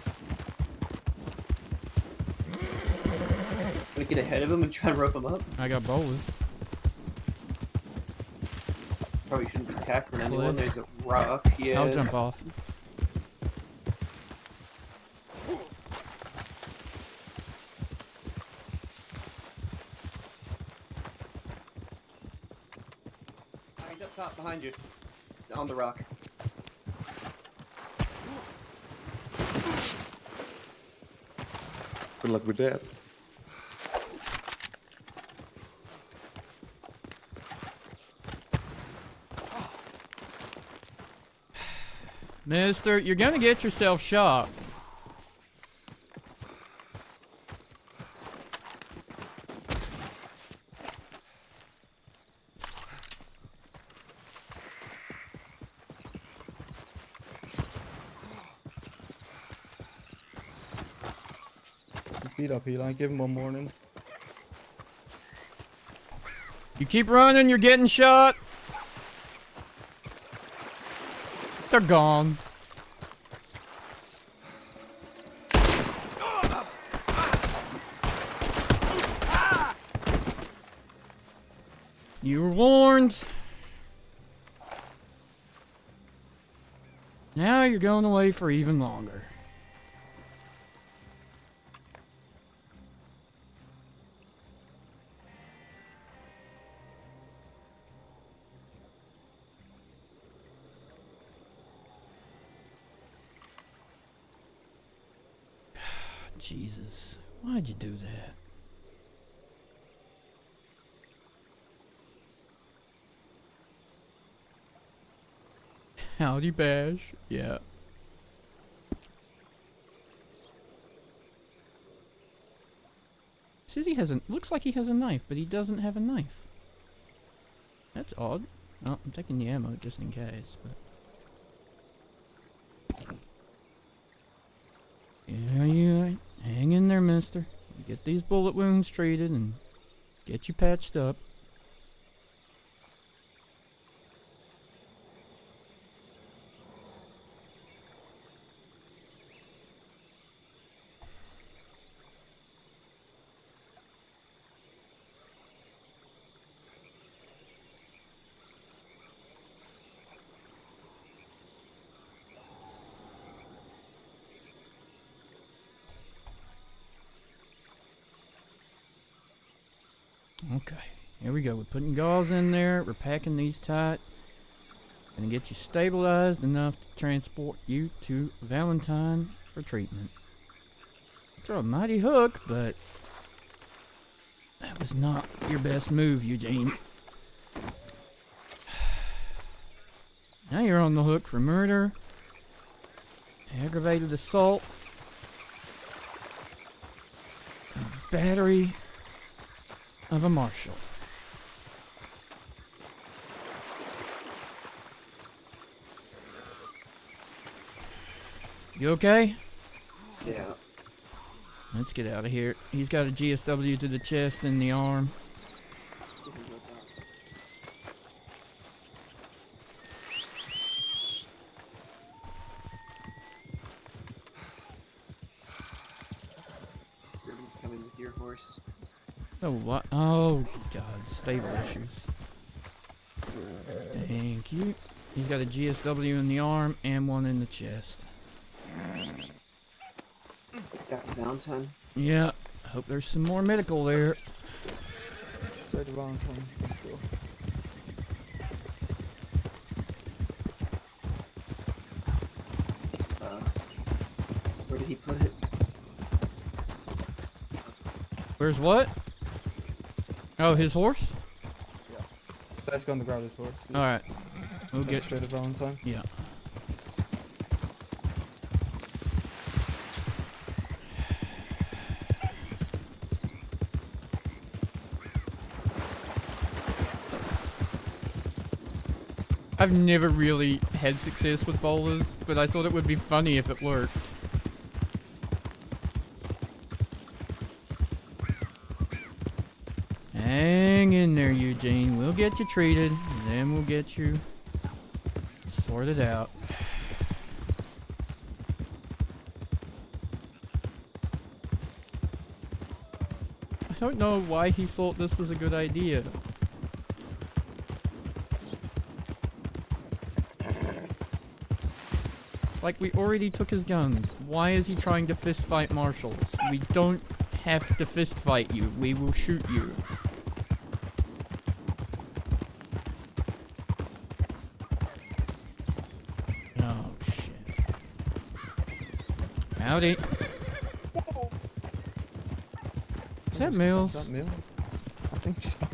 Speaker 6: Gonna get ahead of him and try and rope him up?
Speaker 1: I got bolas.
Speaker 6: Probably shouldn't be tackling anyone.
Speaker 1: Cliff.
Speaker 6: There's a rock. Yeah.
Speaker 1: I'll jump off.
Speaker 6: He's up top behind you. On the rock.
Speaker 7: Good luck with that.
Speaker 1: Mister, you're gonna get yourself shot.
Speaker 5: He's beat up, Eli. Give him one morning.
Speaker 1: You keep running, you're getting shot. They're gone. You were warned. Now you're going away for even longer. Jesus, why'd you do that? Howdy, Bash. Yeah. Says he has a. Looks like he has a knife, but he doesn't have a knife. That's odd. Oh, I'm taking the ammo just in case, but. Yeah, you hang in there, mister. You get these bullet wounds treated and get you patched up. Okay, here we go. We're putting gauze in there. We're packing these tight. Gonna get you stabilized enough to transport you to Valentine for treatment. Throw a mighty hook, but that was not your best move, Eugene. Now you're on the hook for murder, aggravated assault, and battery of a Marshal. You okay?
Speaker 6: Yeah.
Speaker 1: Let's get out of here. He's got a GSW to the chest and the arm.
Speaker 6: Urban's coming with your horse.
Speaker 1: Oh, what? Oh, God. Stable issues. Thank you. He's got a GSW in the arm and one in the chest.
Speaker 6: Got Valentine.
Speaker 1: Yeah. Hope there's some more medical there.
Speaker 5: Right around him. Let's go.
Speaker 6: Where did he put it?
Speaker 1: Where's what? Oh, his horse?
Speaker 5: Let's go on the ground his horse.
Speaker 1: Alright. We'll
Speaker 5: Get
Speaker 1: get...
Speaker 5: straight to Valentine.
Speaker 1: Yeah. I've never really had success with bowlers, but I thought it would be funny if it worked. Hang in there, Eugene. We'll get you treated, and then we'll get you sorted out. I don't know why he thought this was a good idea. Like, we already took his guns. Why is he trying to fist fight marshals? We don't have to fist fight you. We will shoot you. Oh, shit. Howdy. Is that Mills?
Speaker 5: Is that Mills? I think so.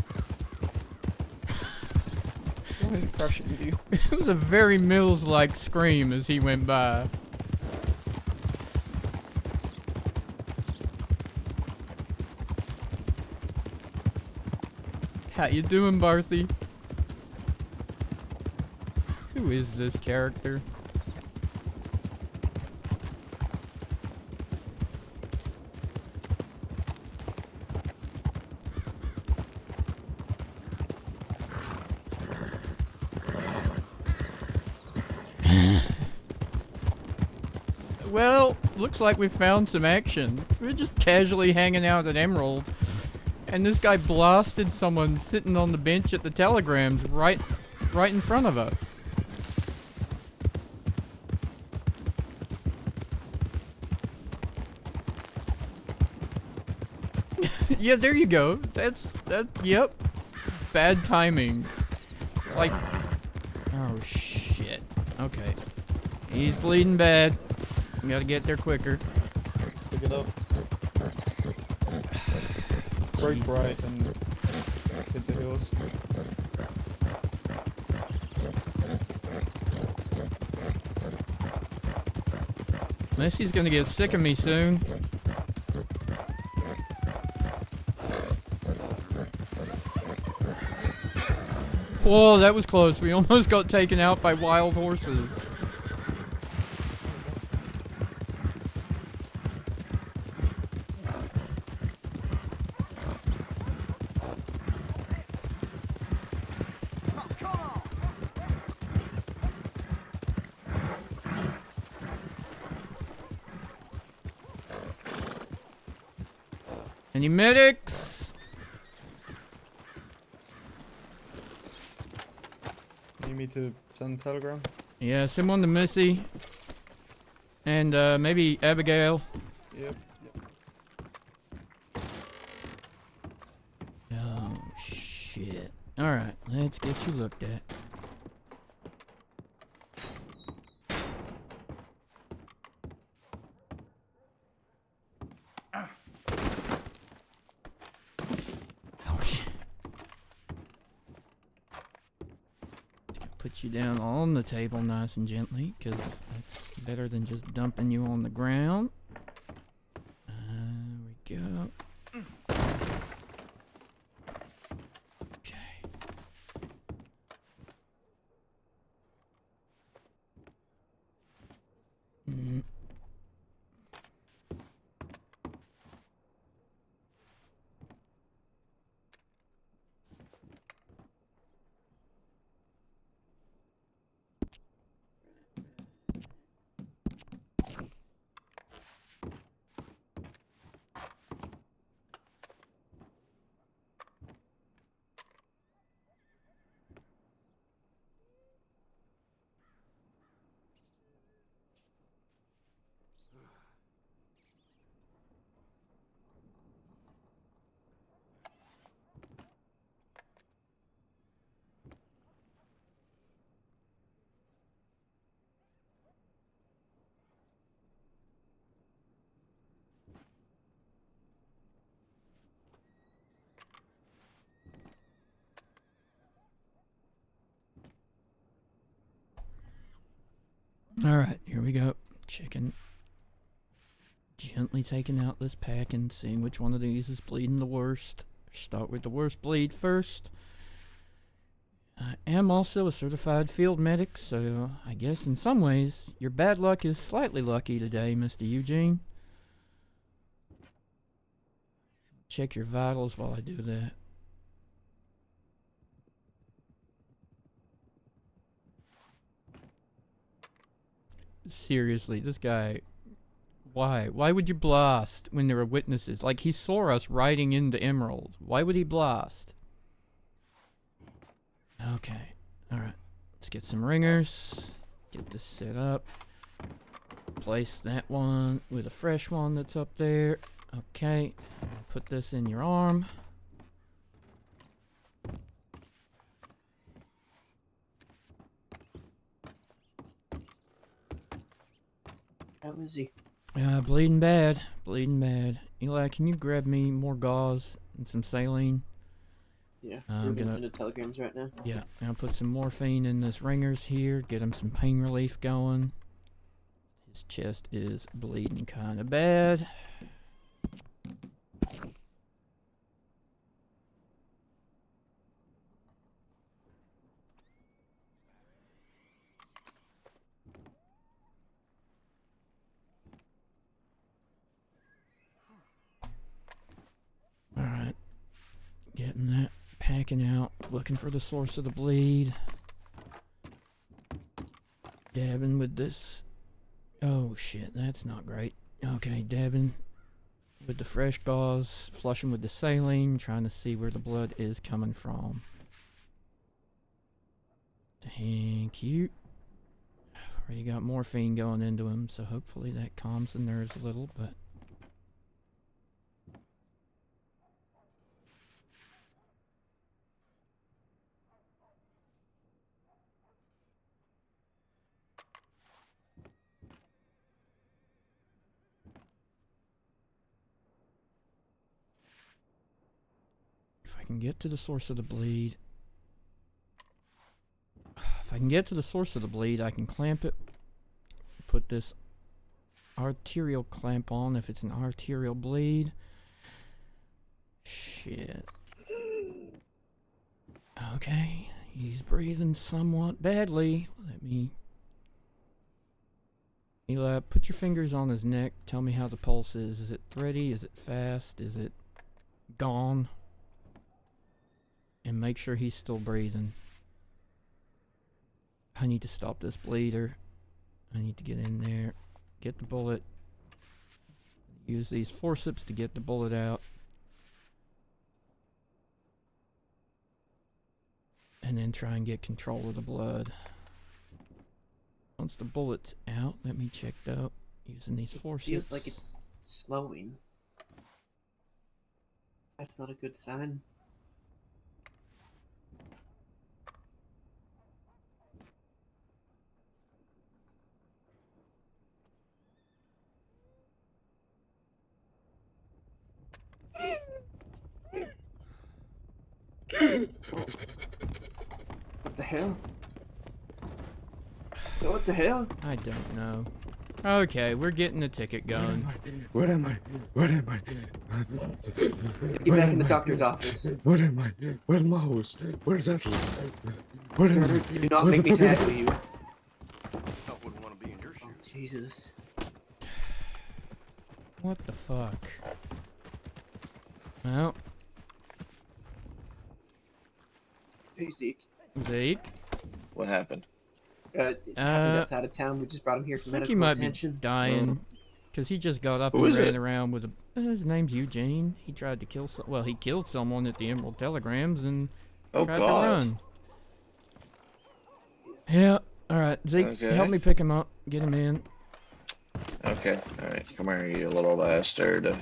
Speaker 5: Why is he crushing you?
Speaker 1: It was a very Mills-like scream as he went by. How you doing, Barthy? Who is this character? Well, looks like we found some action. We're just casually hanging out at Emerald, and this guy blasted someone sitting on the bench at the telegrams right in front of us. Yeah, there you go. Yep. Bad timing. Like, oh shit. Okay. He's bleeding bad. We gotta get there quicker.
Speaker 5: Pick it up. Break
Speaker 1: Jesus.
Speaker 5: right and hit the hills.
Speaker 1: Missy's gonna get sick of me soon. Whoa, that was close. We almost got taken out by wild horses. Any medics?
Speaker 5: Need me to send a telegram?
Speaker 1: Yeah, send one to Missy. And maybe Abigail.
Speaker 5: Yep.
Speaker 1: Oh, shit. Alright, let's get you looked at. Oh, shit. Put put you down on the table nice and gently, because that's better than just dumping you on the ground. There we go. Okay. Alright, here we go. Checking. Gently taking out this pack and seeing which one of these is bleeding the worst. Start with the worst bleed first. I am also a certified field medic, so I guess in some ways your bad luck is slightly lucky today, Mr. Eugene. Check your vitals while I do that. Seriously, this guy... Why? Why would you blast when there are witnesses? Like, he saw us riding into Emerald. Why would he blast? Okay. Alright. Let's get some ringers. Get this set up. Place that one with a fresh one that's up there. Okay. Put this in your arm.
Speaker 6: How is he?
Speaker 1: Bleeding bad. Bleeding bad. Eli, can you grab me more gauze and some saline?
Speaker 6: Yeah,
Speaker 1: I'm
Speaker 6: we're
Speaker 1: gonna
Speaker 6: sending telegrams right now.
Speaker 1: Yeah, I'll put some morphine in this ringers here. Get him some pain relief going. His chest is bleeding kind of bad. Alright. Getting that, packing out, looking for the source of the bleed. Dabbing with this. Oh shit, that's not great. Okay, dabbing with the fresh gauze, flushing with the saline, trying to see where the blood is coming from. Thank you. I've already got morphine going into him, so hopefully that calms the nerves a little, but... If I can get to the source of the bleed... If I can get to the source of the bleed, I can clamp it. Put this arterial clamp on if it's an arterial bleed. Shit. Okay, he's breathing somewhat badly. Let me... Eli, put your fingers on his neck. Tell me how the pulse is. Is it thready? Is it fast? Is it gone? And make sure he's still breathing. I need to stop this bleeder. I need to get in there, get the bullet, use these forceps to get the bullet out, and then try and get control of the blood. Once the bullet's out, let me check though, using these forceps.
Speaker 6: Feels like it's slowing. That's not a good sign. What the hell? What the hell?
Speaker 1: I don't know. Okay, we're getting the ticket going.
Speaker 7: What am I? What am I?
Speaker 6: Get back in the doctor's office.
Speaker 7: What am I? Where's my host? Where's Atlas? What am
Speaker 6: Sir,
Speaker 7: I?
Speaker 6: do not make me tackle you.
Speaker 8: I wouldn't want to be in your shoes.
Speaker 6: Oh, Jesus.
Speaker 1: What the fuck? Well,
Speaker 6: Hey, Zeke.
Speaker 1: Zeke?
Speaker 9: What happened?
Speaker 6: It's happened outside of town. We just brought him here
Speaker 1: I
Speaker 6: for
Speaker 1: think
Speaker 6: medical
Speaker 1: he might
Speaker 6: attention.
Speaker 1: be dying. Because he just got up
Speaker 9: Who
Speaker 1: and
Speaker 9: is
Speaker 1: ran
Speaker 9: it?
Speaker 1: around with a... his name's Eugene. He tried to kill well, he killed someone at the Emerald Telegrams and
Speaker 9: Oh
Speaker 1: tried
Speaker 9: God.
Speaker 1: to run. Yeah, alright. Zeke,
Speaker 9: Okay.
Speaker 1: help me pick him up. Get him in.
Speaker 9: Okay. All right. Come here, you little bastard.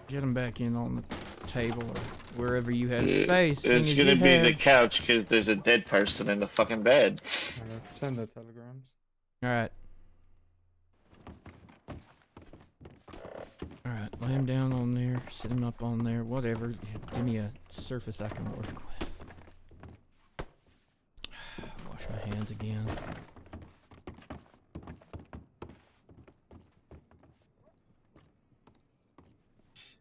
Speaker 1: Get him back in on the table or wherever you had
Speaker 9: It-
Speaker 1: space. seeing
Speaker 9: It's
Speaker 1: as
Speaker 9: gonna
Speaker 1: you
Speaker 9: be the
Speaker 1: have-
Speaker 9: couch because there's a dead person in the fucking bed.
Speaker 5: Send the telegrams.
Speaker 1: Alright. Alright, lay him down on there, sit him up on there, whatever. Give me a surface I can work with. Wash my hands again.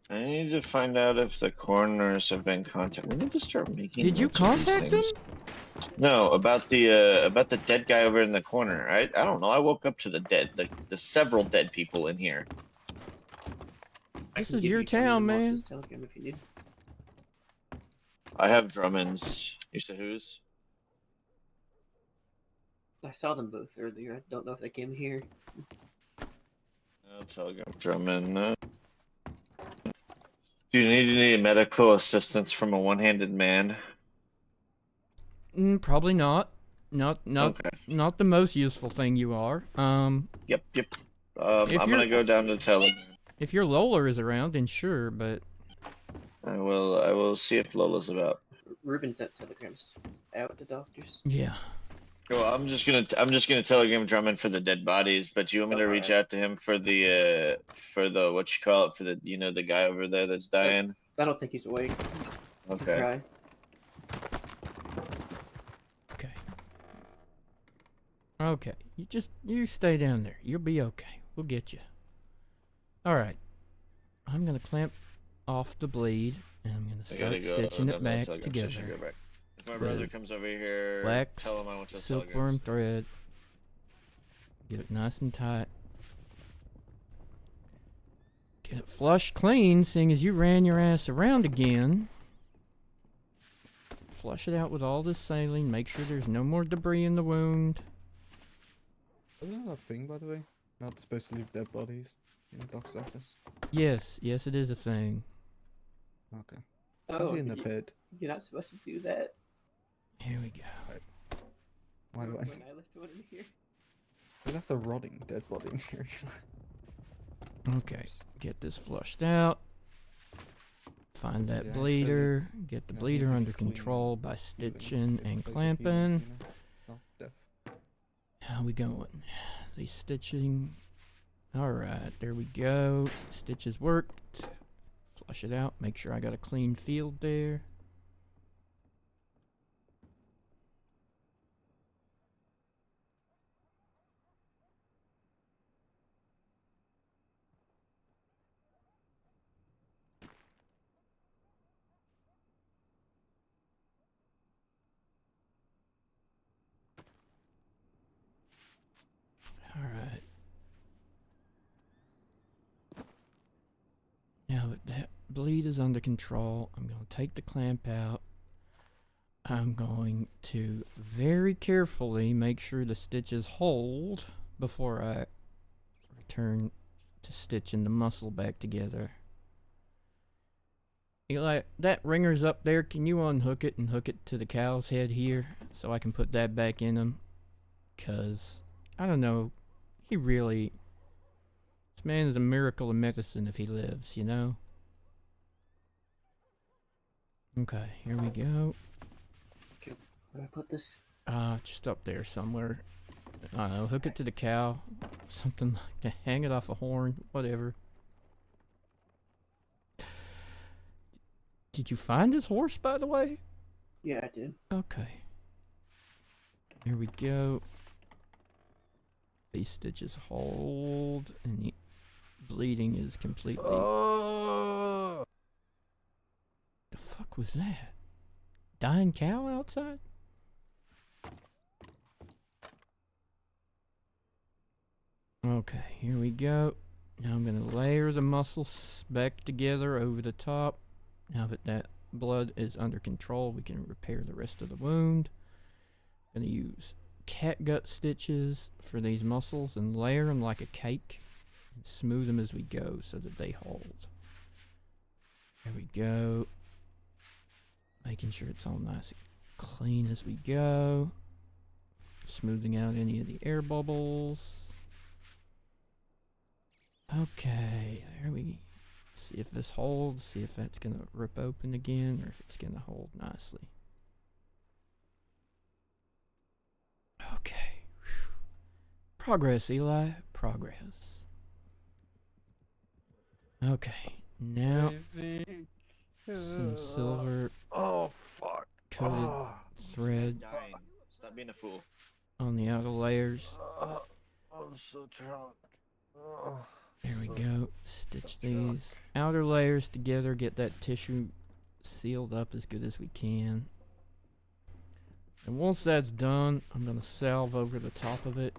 Speaker 9: I need to find out if the coroners have been contacted. We need to start making.
Speaker 1: Did you
Speaker 9: notes of these
Speaker 1: contact them?
Speaker 9: things. No, about the dead guy over in the corner. I don't know. I woke up to the several dead people in here.
Speaker 6: I
Speaker 1: This
Speaker 6: can
Speaker 1: is
Speaker 6: give
Speaker 1: your
Speaker 6: you Drummond
Speaker 1: town,
Speaker 6: and
Speaker 1: man.
Speaker 6: Marshall's telegram if you need.
Speaker 9: I have Drummond's. You said whose?
Speaker 6: I saw them both earlier. I don't know if they came here.
Speaker 9: I'll telegram Drummond. Do you need any medical assistance from a one-handed man?
Speaker 1: Probably not. Not
Speaker 9: Okay.
Speaker 1: not the most useful thing you are.
Speaker 9: Yep.
Speaker 1: If
Speaker 9: I'm gonna
Speaker 1: you're-
Speaker 9: go down to telegram.
Speaker 1: If your Lola is around, then sure, but
Speaker 9: I will see if Lola's about.
Speaker 6: Ruben sent telegrams out to doctors.
Speaker 1: yeah.
Speaker 9: Well, I'm just gonna telegram Drummond for the dead bodies, but you want me to reach out to him for the what you call it, for the the guy over there that's dying?
Speaker 6: I don't think he's awake.
Speaker 9: Okay.
Speaker 6: Try.
Speaker 1: Okay. Okay. You stay down there. You'll be okay. We'll get you. All right. I'm gonna clamp off the bleed, and I'm gonna
Speaker 9: I gotta
Speaker 1: start
Speaker 9: go.
Speaker 1: stitching it
Speaker 9: I'm
Speaker 1: back
Speaker 9: telegram station,
Speaker 1: together.
Speaker 9: go back. If my brother
Speaker 1: With
Speaker 9: comes over here,
Speaker 1: Wax,
Speaker 9: tell him I want to
Speaker 1: silkworm thread. Get it nice and tight. Get it flush clean, seeing as you ran your ass around again. Flush it out with all this saline. Make sure there's no more debris in the wound.
Speaker 5: Isn't that a thing, by the way? Not supposed to leave dead bodies in the doc's office.
Speaker 1: Yes, it is a thing.
Speaker 5: Okay.
Speaker 6: Oh,
Speaker 5: Especially in the pit.
Speaker 6: you're not supposed to do that.
Speaker 1: Here we go.
Speaker 5: Why do I?
Speaker 6: When I left one in here.
Speaker 5: We left a rotting dead body in here.
Speaker 1: Okay, get this flushed out. Find that
Speaker 5: Yeah,
Speaker 1: bleeder.
Speaker 5: it's-
Speaker 1: Get the
Speaker 5: yeah, it
Speaker 1: bleeder
Speaker 5: needs to be
Speaker 1: under
Speaker 5: clean,
Speaker 1: control by
Speaker 5: healing.
Speaker 1: stitching
Speaker 5: It's
Speaker 1: and
Speaker 5: a place of
Speaker 1: clamping.
Speaker 5: healing, you know? Not death.
Speaker 1: How we going? The stitching. Alright, there we go. Stitches worked. Flush it out. Make sure I got a clean field there. Alright. Now that that bleed is under control, I'm going to take the clamp out. I'm going to very carefully make sure the stitches hold before I return to stitching the muscle back together. Eli, that ringer's up there. Can you unhook it and hook it to the cow's head here so I can put that back in him? Because, I don't know, he really... This man is a miracle of medicine if he lives, you know? Okay, here we go.
Speaker 6: Where do I put this?
Speaker 1: Just up there somewhere. I don't know, hook it to the cow. Something like that. Hang it off a horn. Whatever. Did you find this horse, by the way?
Speaker 6: Yeah, I did.
Speaker 1: Okay. Here we go. These stitches hold, and the bleeding is completely...
Speaker 7: Oh!
Speaker 1: The fuck was that? Dying cow outside? Okay, here we go. Now I'm gonna layer the muscles back together over the top. Now that that blood is under control, we can repair the rest of the wound. Gonna use catgut stitches for these muscles and layer them like a cake and smooth them as we go so that they hold. There we go. Making sure it's all nice and clean as we go. Smoothing out any of the air bubbles. Okay, there we see if this holds, see if that's gonna rip open again or if it's gonna hold nicely. Okay. Whew. Progress, Eli. Progress. Okay. Now some silver
Speaker 7: Oh fuck.
Speaker 1: coated thread
Speaker 9: Dying. Stop being a fool.
Speaker 1: on the outer layers.
Speaker 7: I'm so drunk. Oh,
Speaker 1: There we go. Stitch these outer layers together. Get that tissue sealed up as good as we can. And once that's done, I'm going to salve over the top of it.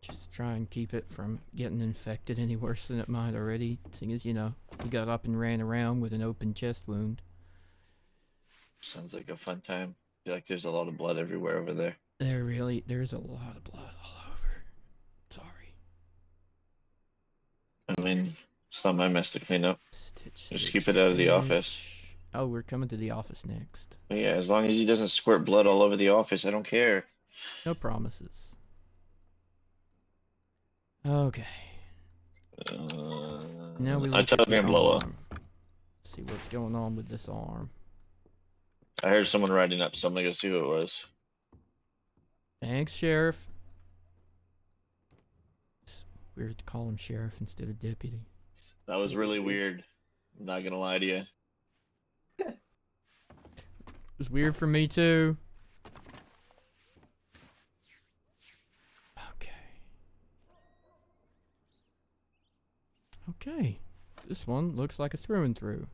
Speaker 1: Just to try and keep it from getting infected any worse than it might already. Seeing as, you know, he got up and ran around with an open chest wound.
Speaker 9: Sounds like a fun time. Feel like there's a lot of blood everywhere over there.
Speaker 1: There's a lot of blood all over. Sorry.
Speaker 9: I mean, it's not my mess to clean up.
Speaker 1: Stitch,
Speaker 9: Just
Speaker 1: stitch,
Speaker 9: keep it out of the
Speaker 1: stitch.
Speaker 9: office.
Speaker 1: Oh, we're coming to the office next.
Speaker 9: But yeah, as long as he doesn't squirt blood all over the office, I don't care.
Speaker 1: No promises. Okay. Now we
Speaker 9: I
Speaker 1: look
Speaker 9: tell
Speaker 1: at the
Speaker 9: him blow up.
Speaker 1: arm. See what's going on with this arm.
Speaker 9: I heard someone riding up, so I'm gonna go see who it was.
Speaker 1: Thanks, Sheriff. It's weird to call him Sheriff instead of Deputy.
Speaker 9: That was really weird. I'm not gonna lie to you.
Speaker 1: It was weird for me too. Okay. Okay. This one looks like a through and through.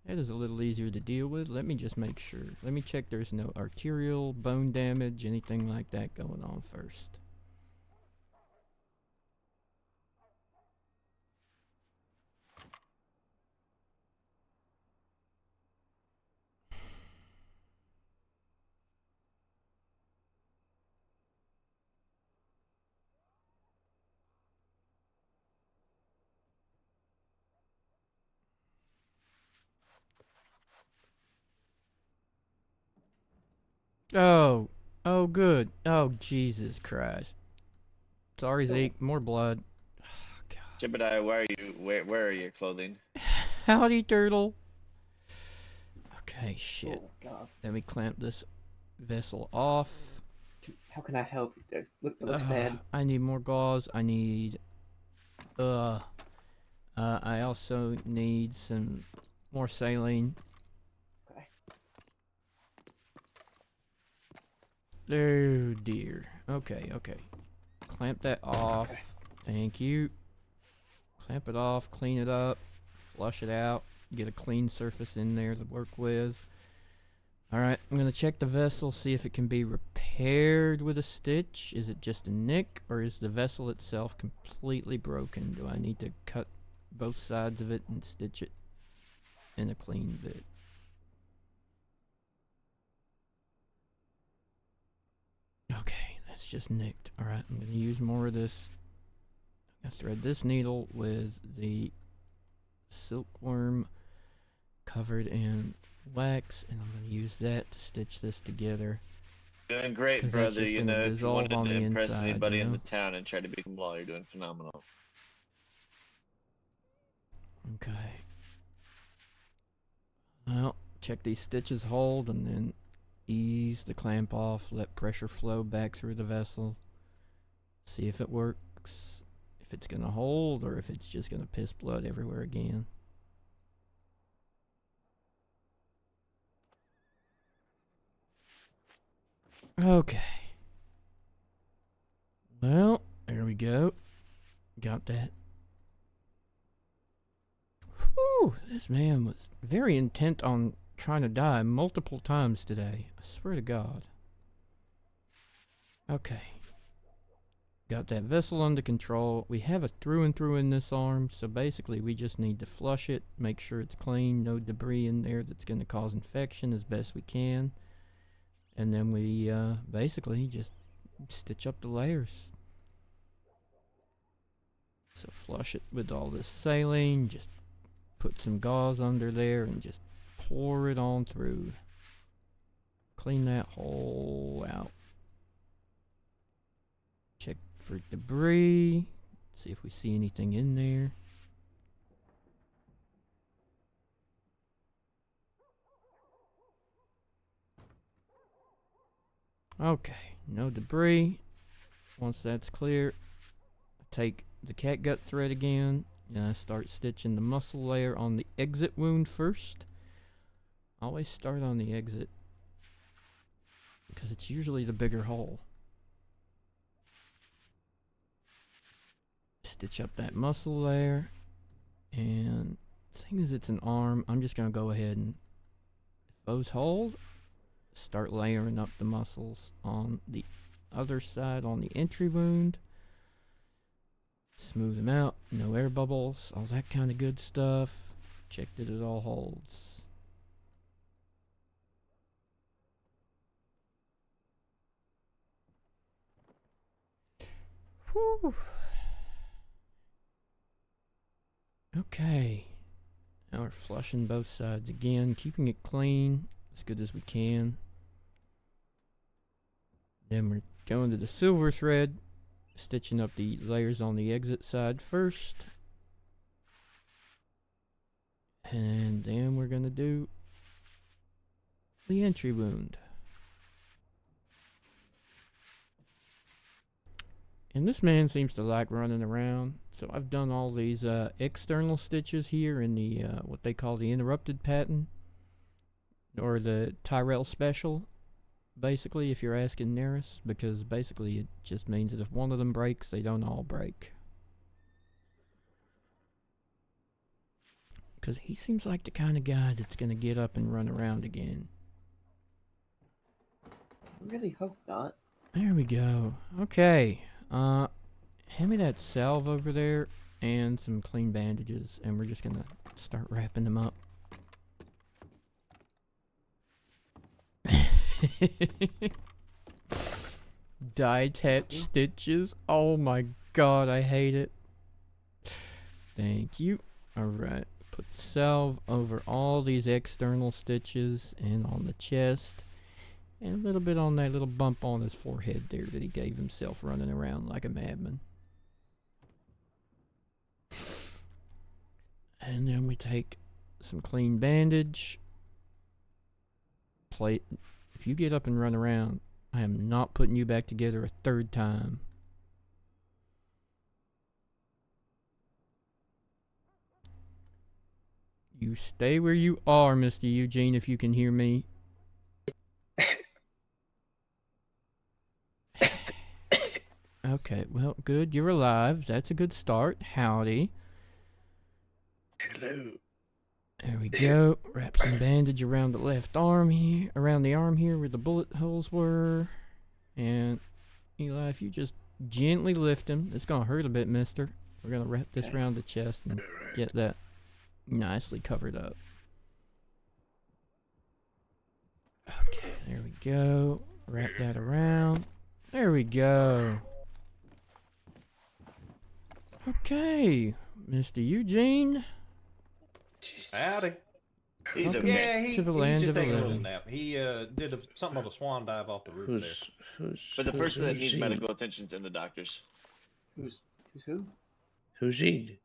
Speaker 1: That is a little easier to deal with. Let me just make sure. Let me check there's no arterial, bone damage, anything like that going on first. Oh. Oh, good. Oh, Jesus Christ. Sorry, Zeke. More blood. Oh, God.
Speaker 9: Jebediah, where are you? Where are your clothing?
Speaker 1: Howdy, turtle. Okay, shit.
Speaker 6: Oh god.
Speaker 1: Let me clamp this vessel off.
Speaker 6: How can I help? It looks bad.
Speaker 1: I need more gauze. I need... I also need some more saline.
Speaker 6: Okay.
Speaker 1: Oh, dear. Okay, okay. Clamp that off.
Speaker 6: Okay.
Speaker 1: Thank you. Clamp it off, clean it up, flush it out, get a clean surface in there to work with. Alright, I'm going to check the vessel, see if it can be repaired with a stitch. Is it just a nick, or is the vessel itself completely broken? Do I need to cut both sides of it and stitch it in a clean bit? Okay, that's just nicked. Alright, I'm going to use more of this. I'm going to thread this needle with the silkworm covered in wax, and I'm going to use that to stitch this together.
Speaker 9: Doing great,
Speaker 1: 'Cause that's
Speaker 9: brother.
Speaker 1: just
Speaker 9: You
Speaker 1: gonna
Speaker 9: know, if you
Speaker 1: dissolve
Speaker 9: wanted
Speaker 1: on
Speaker 9: to
Speaker 1: the
Speaker 9: impress
Speaker 1: inside,
Speaker 9: anybody
Speaker 1: you
Speaker 9: in
Speaker 1: know?
Speaker 9: the town and try to become law, you're doing phenomenal.
Speaker 1: Okay. Well, check these stitches hold and then ease the clamp off, let pressure flow back through the vessel. See if it works. If it's gonna hold or if it's just gonna piss blood everywhere again. Okay. Well, there we go. Got that. Whew, this man was very intent on trying to die multiple times today. I swear to God. Okay. Got that vessel under control. We have a through and through in this arm, so basically we just need to flush it, make sure it's clean, no debris in there that's going to cause infection as best we can. And then we basically just stitch up the layers. So flush it with all this saline, just put some gauze under there and just pour it on through. Clean that hole out. Check for debris. See if we see anything in there. Okay, no debris. Once that's clear, take the catgut thread again and I start stitching the muscle layer on the exit wound first. Always start on the exit because it's usually the bigger hole. Stitch up that muscle layer, and seeing as it's an arm, I'm just going to go ahead and, if those hold, start layering up the muscles on the other side on the entry wound. Smooth them out, no air bubbles, all that kind of good stuff. Check that it all holds. Whew. Okay, now we're flushing both sides again, keeping it clean as good as we can. Then we're going to the silver thread, stitching up the layers on the exit side first. And then we're going to do the entry wound. And this man seems to like running around, so I've done all these external stitches here in the what they call the interrupted pattern, or the Tyrell special, basically, if you're asking Neris, because basically it just means that if one of them breaks, they don't all break. Because he seems like the kind of guy that's going to get up and run around again.
Speaker 6: I really hope not.
Speaker 1: There we go. Okay. Hand me that salve over there and some clean bandages, and we're just gonna start wrapping them up. Die-attach stitches. Oh my god, I hate it. Thank you. Alright, put salve over all these external stitches and on the chest. And a little bit on that little bump on his forehead there that he gave himself running around like a madman. And then we take some clean bandage. If you get up and run around, I am not putting you back together a third time. You stay where you are, Mr. Eugene, if you can hear me. Okay, well, good. You're alive. That's a good start. Howdy.
Speaker 7: Hello.
Speaker 1: There we go. Wrap some bandage around the left arm here, around the arm here where the bullet holes were. And Eli, if you just gently lift him, it's gonna hurt a bit, mister. We're gonna wrap this around the chest and get that nicely covered up. Okay, there we go. Wrap that around. There we go. Okay, Mr. Eugene.
Speaker 10: Howdy.
Speaker 9: He's
Speaker 1: Welcome
Speaker 9: okay.
Speaker 1: to the
Speaker 10: He's
Speaker 1: land
Speaker 10: just
Speaker 1: of the
Speaker 10: taking a little
Speaker 1: living.
Speaker 10: nap. He did something of a swan dive off the roof there.
Speaker 9: But the person that needs
Speaker 7: he?
Speaker 9: medical attention is in the doctors.
Speaker 6: Who's who?
Speaker 7: Who's he?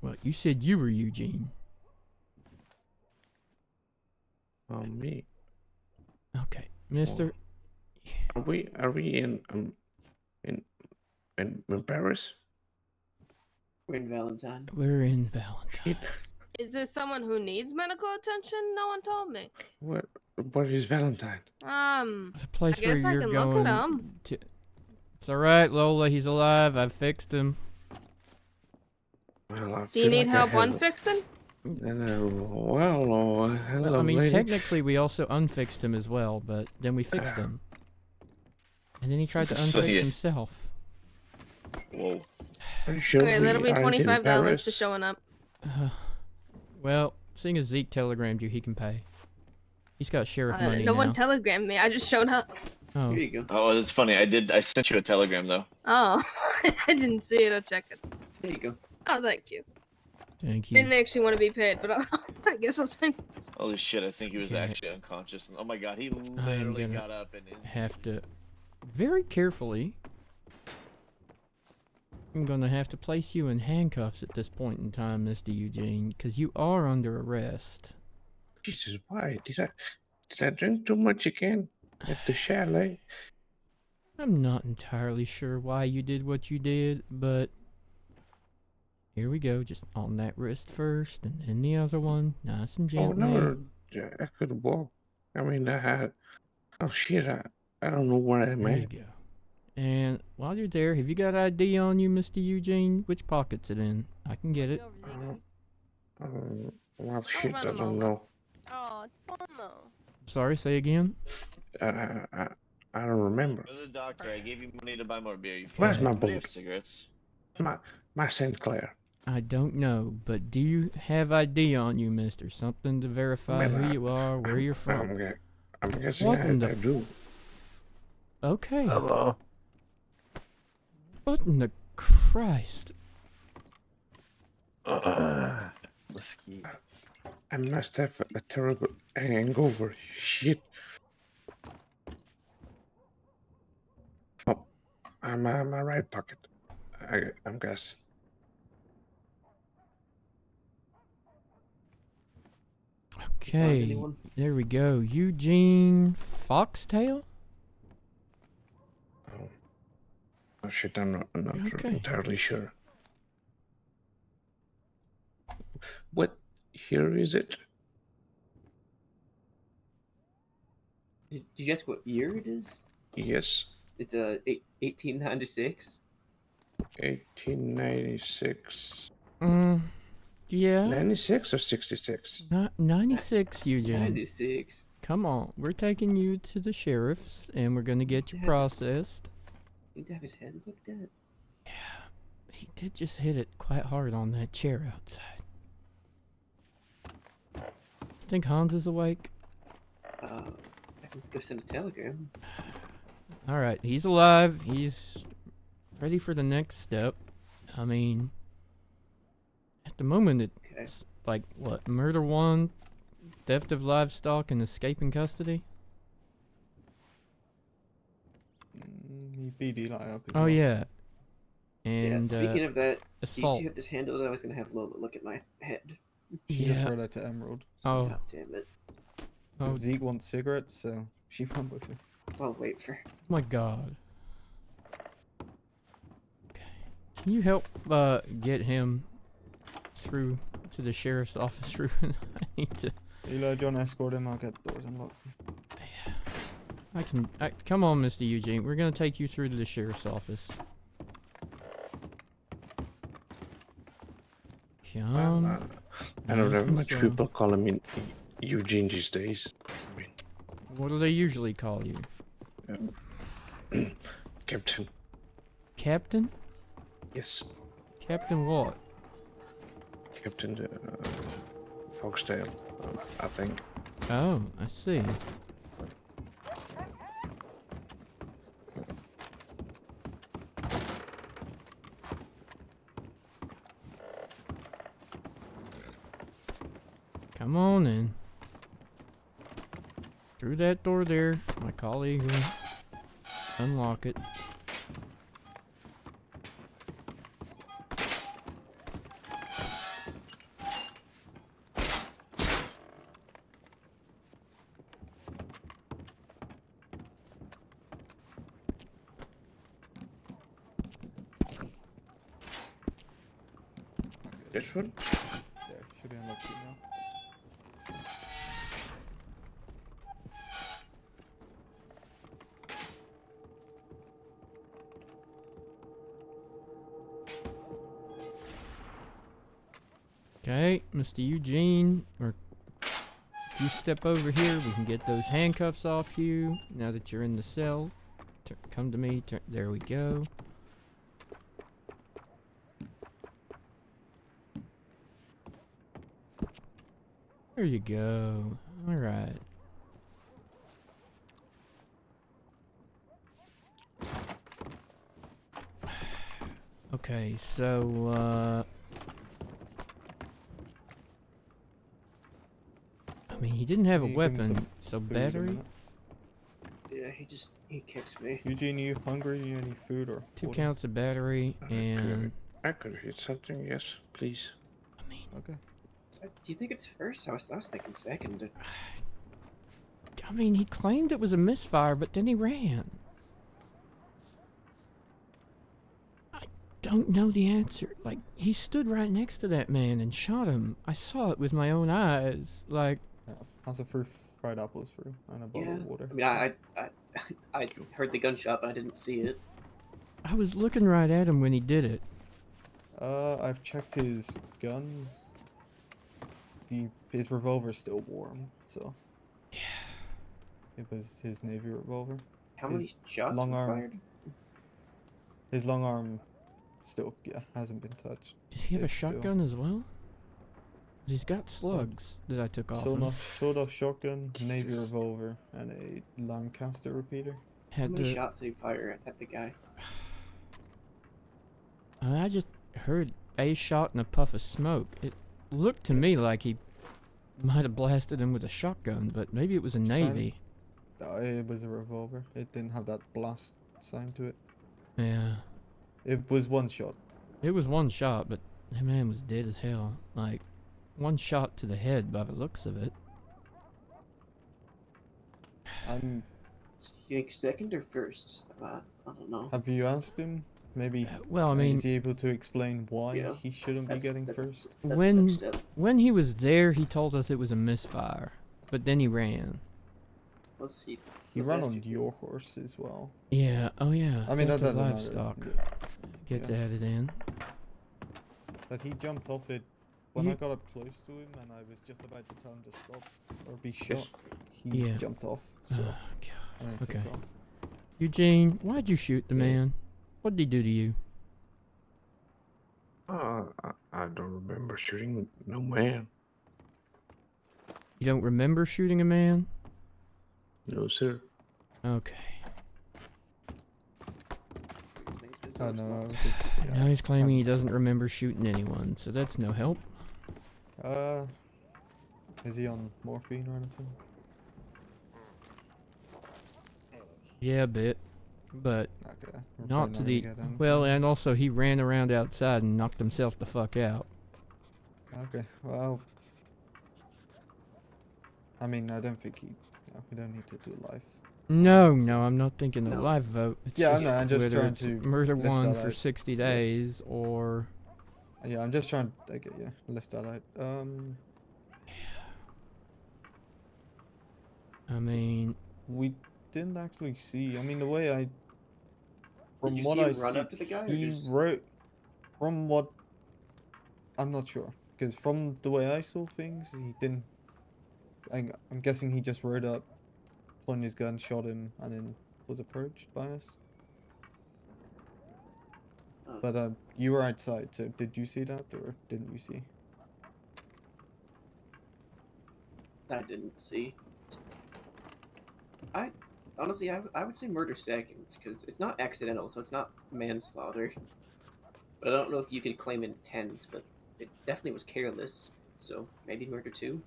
Speaker 1: Well, you said you were Eugene.
Speaker 7: Oh, me.
Speaker 1: Okay, mister.
Speaker 7: Are we in In Paris?
Speaker 6: We're in Valentine.
Speaker 1: We're in Valentine.
Speaker 7: Shit.
Speaker 11: Is there someone who needs medical attention? No one told me.
Speaker 7: What is Valentine?
Speaker 1: The place
Speaker 11: I guess
Speaker 1: where
Speaker 11: I
Speaker 1: you're
Speaker 11: can
Speaker 1: going.
Speaker 11: look at him.
Speaker 1: It's alright, Lola. He's alive. I fixed him.
Speaker 7: Well, I
Speaker 11: Do you
Speaker 7: feel
Speaker 11: need
Speaker 7: like I
Speaker 11: help
Speaker 7: have-
Speaker 11: unfixing?
Speaker 7: Well, hello,
Speaker 1: I mean,
Speaker 7: lady.
Speaker 1: technically, we also unfixed him as well, but then we fixed him. And then he tried to
Speaker 9: So,
Speaker 1: unfix
Speaker 9: yeah.
Speaker 1: himself.
Speaker 9: Whoa.
Speaker 7: Are you sure
Speaker 11: Okay,
Speaker 7: we
Speaker 11: that'll be
Speaker 7: aren't in
Speaker 11: $25 for
Speaker 7: Paris?
Speaker 11: showing up.
Speaker 1: Well, seeing as Zeke telegrammed you, he can pay. He's got sheriff money
Speaker 11: No
Speaker 1: now.
Speaker 11: one telegrammed me. I just showed up.
Speaker 1: Oh,
Speaker 6: Here you go.
Speaker 9: Oh, that's funny. I sent you a telegram though.
Speaker 11: Oh, I didn't see it. I'll check it.
Speaker 6: There you go.
Speaker 11: Oh, thank you.
Speaker 1: thank you.
Speaker 11: Didn't actually want to be paid, but I guess I'll take it.
Speaker 9: Holy shit! I think he was
Speaker 1: Okay.
Speaker 9: actually unconscious. And, oh my god, he
Speaker 1: I'm
Speaker 9: literally
Speaker 1: gonna
Speaker 9: got up and.
Speaker 1: have to very carefully. I'm gonna have to place you in handcuffs at this point in time, Mr. Eugene, because you are under arrest.
Speaker 7: Jesus, why? Did I drink too much again at the chalet?
Speaker 1: I'm not entirely sure why you did what you did, but here we go. Just on that wrist first, and then the other one, nice and
Speaker 7: Oh
Speaker 1: gently.
Speaker 7: no, I could walk. I mean, I had. Oh shit! I don't know where I'm
Speaker 1: There you
Speaker 7: at.
Speaker 1: go. And while you're there, have you got ID on you, Mr. Eugene? Which pocket's it in? I can get it.
Speaker 7: Well, shit,
Speaker 11: run
Speaker 7: I
Speaker 11: him
Speaker 7: don't
Speaker 11: over.
Speaker 7: know.
Speaker 11: Oh, it's fun though.
Speaker 1: Sorry, say again.
Speaker 7: I don't remember.
Speaker 9: For the doctor, I gave you money to buy more beer. You
Speaker 7: Where's
Speaker 9: fucking-
Speaker 7: my
Speaker 9: do you have
Speaker 7: boat?
Speaker 9: cigarettes?
Speaker 7: My St. Clair.
Speaker 1: I don't know, but do you have ID on you, mister? Something to verify
Speaker 7: Man,
Speaker 1: who you are, where you're from.
Speaker 7: I'm guessing
Speaker 1: What in the
Speaker 7: I do.
Speaker 1: Okay.
Speaker 2: Hello.
Speaker 1: What in the Christ?
Speaker 2: Whiskey.
Speaker 7: I must have a terrible hangover. Shit. Oh, my right pocket. I'm guessing.
Speaker 1: Okay,
Speaker 6: anyone?
Speaker 1: there we go. Eugene Foxtail?
Speaker 7: Oh shit, I'm not
Speaker 1: Okay.
Speaker 7: entirely sure. What year is it?
Speaker 6: Did you guess what year it is?
Speaker 7: Yes,
Speaker 6: It's 1896.
Speaker 7: 1896.
Speaker 1: Yeah.
Speaker 7: 96 or 66?
Speaker 1: 96, Eugene.
Speaker 6: 96.
Speaker 1: Come on, we're taking you to the sheriff's, and we're gonna get you
Speaker 6: Yes.
Speaker 1: processed.
Speaker 6: He'd have his head looked at.
Speaker 1: He did just hit it quite hard on that chair outside. Think Hans is awake?
Speaker 6: I can go send a telegram.
Speaker 1: Alright, he's alive. He's ready for the next step. I mean, at the moment,
Speaker 6: Okay.
Speaker 1: it's like, what, murder 1, theft of livestock, and escape in custody?
Speaker 5: He BD like up as
Speaker 1: Oh,
Speaker 5: well.
Speaker 1: yeah.
Speaker 6: Yeah,
Speaker 1: And,
Speaker 6: speaking of that, do
Speaker 1: assault.
Speaker 6: you have this handled? I was going to have Lola look at my head.
Speaker 5: She
Speaker 1: Yeah.
Speaker 5: just read that to Emerald.
Speaker 1: Oh,
Speaker 6: God damn it.
Speaker 1: oh
Speaker 5: Zeke wants cigarettes, so she went with you.
Speaker 6: I'll wait for.
Speaker 1: my god. Okay. Can you help, get him through to the sheriff's office room? I need to...
Speaker 5: Eli, do you want to escort him? I'll get the doors unlocked.
Speaker 1: Come on, Mr. Eugene. We're gonna take you through to the sheriff's office. Come.
Speaker 7: I don't
Speaker 1: nice
Speaker 7: have
Speaker 1: and
Speaker 7: much
Speaker 1: slow.
Speaker 7: people calling me Eugene these days. I
Speaker 1: What do they usually call you?
Speaker 7: mean, Captain.
Speaker 1: Captain?
Speaker 7: Yes,
Speaker 1: Captain what?
Speaker 7: Captain Foxtail, I think.
Speaker 1: Oh, I see. Come on in. Through that door there. My colleague will unlock it.
Speaker 7: This one?
Speaker 5: There, should be unlocked now.
Speaker 1: Okay, Mr. Eugene, or if you step over here, we can get those handcuffs off you. Now that you're in the cell, come to me. There we go. There you go. All right. Okay, so I mean, he didn't have a weapon, so battery.
Speaker 6: Yeah, he kicks me.
Speaker 5: Eugene, you hungry? You need any food or
Speaker 1: 2
Speaker 5: water?
Speaker 1: counts of battery and.
Speaker 7: I could hit something. Yes, please.
Speaker 1: I mean.
Speaker 5: Okay.
Speaker 6: Do you think it's first? I was thinking second.
Speaker 1: I mean, he claimed it was a misfire, but then he ran. I don't know the answer. Like, he stood right next to that man and shot him. I saw it with my own eyes. Like,
Speaker 5: Yeah, how's a fried apples through and a bottle of water.
Speaker 6: I mean, I heard the gunshot, but I didn't see it.
Speaker 1: I was looking right at him when he did it.
Speaker 5: I've checked his guns. His revolver's still warm, so.
Speaker 1: Yeah.
Speaker 5: It was his Navy revolver.
Speaker 6: How many shots were fired?
Speaker 5: His long arm still, hasn't been touched.
Speaker 1: Did he have a shotgun as well? He's got slugs that I took off him.
Speaker 5: Sawed-off shotgun, Navy revolver, and a Lancaster repeater.
Speaker 6: How many shots did he fire at the guy?
Speaker 1: I just heard a shot and a puff of smoke. It looked to me like he might have blasted him with a shotgun, but maybe it was a Navy.
Speaker 5: It was a revolver. It didn't have that blast sign to it.
Speaker 1: Yeah.
Speaker 5: It was one shot.
Speaker 1: It was one shot, but that man was dead as hell. Like, one shot to the head by the looks of it.
Speaker 6: Do you think second or first? I don't know.
Speaker 5: Have you asked him? Maybe.
Speaker 1: Well, I mean,
Speaker 5: is he able to explain why he shouldn't be getting first?
Speaker 1: When he was there, he told us it was a misfire, but then he ran.
Speaker 6: Let's see.
Speaker 5: He ran on your horse as well.
Speaker 1: Yeah. Oh yeah.
Speaker 5: I mean, that doesn't
Speaker 1: livestock. Gets added in.
Speaker 5: But he jumped off it when I got up close to him, and I was just about to tell him to stop or be shot. He jumped off. So.
Speaker 1: Oh God. Okay. Eugene, why'd you shoot the man? What did he do to you?
Speaker 7: I don't remember shooting no man.
Speaker 1: You don't remember shooting a man?
Speaker 7: No, sir.
Speaker 1: Okay.
Speaker 5: Oh, no,
Speaker 1: now he's claiming he doesn't remember shooting anyone, so that's no help.
Speaker 5: Is he on morphine or anything?
Speaker 1: Yeah, a bit. But
Speaker 5: okay.
Speaker 1: not to the well, and also he ran around outside and knocked himself the fuck out.
Speaker 5: Okay, well, I mean, I don't think we don't need to do life.
Speaker 1: No, I'm not thinking a live vote. It's
Speaker 5: I'm just
Speaker 1: whether
Speaker 5: trying
Speaker 1: it's
Speaker 5: to
Speaker 1: murder
Speaker 5: list
Speaker 1: one
Speaker 5: that
Speaker 1: for
Speaker 5: out.
Speaker 1: 60 days or.
Speaker 5: Yeah, I'm just trying to list that out.
Speaker 1: I mean,
Speaker 5: we didn't actually see. I mean, the way I. From
Speaker 6: Did you
Speaker 5: what
Speaker 6: see
Speaker 5: I
Speaker 6: him run
Speaker 5: see,
Speaker 6: up to the guy?
Speaker 5: he wrote. From what. I'm not sure, because from the way I saw things, he didn't. I'm guessing he just rode up, pointed his gun, shot him, and then was approached by us. But you were outside, so did you see that, or didn't you see?
Speaker 6: I didn't see. Honestly, I would say murder second, because it's not accidental, so it's not manslaughter. But I don't know if you could claim intent, but it definitely was careless. So maybe murder 2.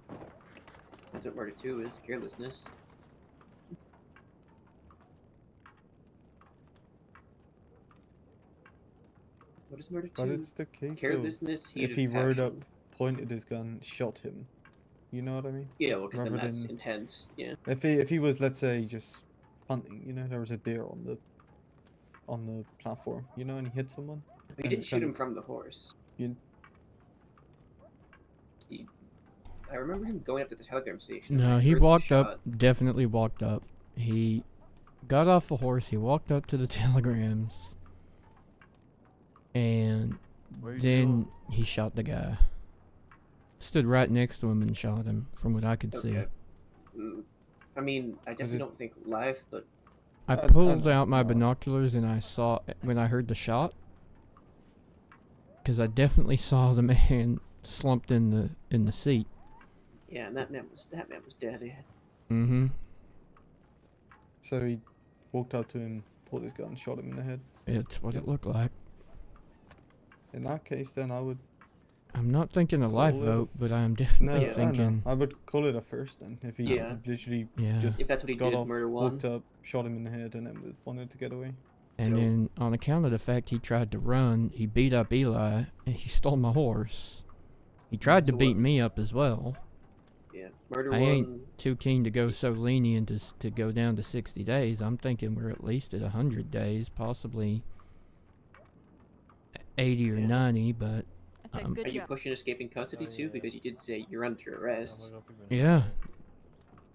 Speaker 6: That's what murder 2 is, carelessness. What is murder 2?
Speaker 5: But it's the case
Speaker 6: carelessness,
Speaker 5: of if he rode up, pointed his gun, shot him. You know what I mean?
Speaker 6: Yeah, well, because then that's intense. Yeah.
Speaker 5: If he was, let's say, just hunting, there was a deer on the platform, and he hit someone.
Speaker 6: He didn't shoot him from the horse. I remember him going up to the telegram station.
Speaker 1: No,
Speaker 6: I
Speaker 1: he
Speaker 6: heard the
Speaker 1: walked up.
Speaker 6: shot.
Speaker 1: Definitely walked up. He got off the horse. He walked up to the telegrams, and then he shot the guy. Stood right next to him and shot him, from what I could see.
Speaker 6: Okay. I mean, I definitely don't think live, but
Speaker 1: I pulled out my binoculars and I saw when I heard the shot, because I definitely saw the man slumped in the seat.
Speaker 6: yeah, and that man was dead. Yeah.
Speaker 1: Mm-hmm.
Speaker 5: So he walked up to him, pulled his gun, shot him in the head.
Speaker 1: It's what it looked like.
Speaker 5: In that case, then I would.
Speaker 1: I'm not thinking a life
Speaker 5: call it
Speaker 1: vote, but I'm definitely
Speaker 5: No,
Speaker 1: thinking.
Speaker 5: I would call it a first then. If he literally just
Speaker 6: If that's what he
Speaker 5: got
Speaker 6: did,
Speaker 5: off,
Speaker 6: murder one.
Speaker 5: walked up, shot him in the head, and then wanted to get away.
Speaker 1: And then, on account of the fact he tried to run, he beat up Eli, and he stole my horse. He tried to beat me up as well.
Speaker 6: Yeah, murder
Speaker 1: I
Speaker 6: one.
Speaker 1: ain't too keen to go so lenient as to go down to 60 days. I'm thinking we're at least at 100 days, possibly 80 or 90, but...
Speaker 6: Are you pushing escaping custody too? Because you did say you're under arrest.
Speaker 1: Yeah.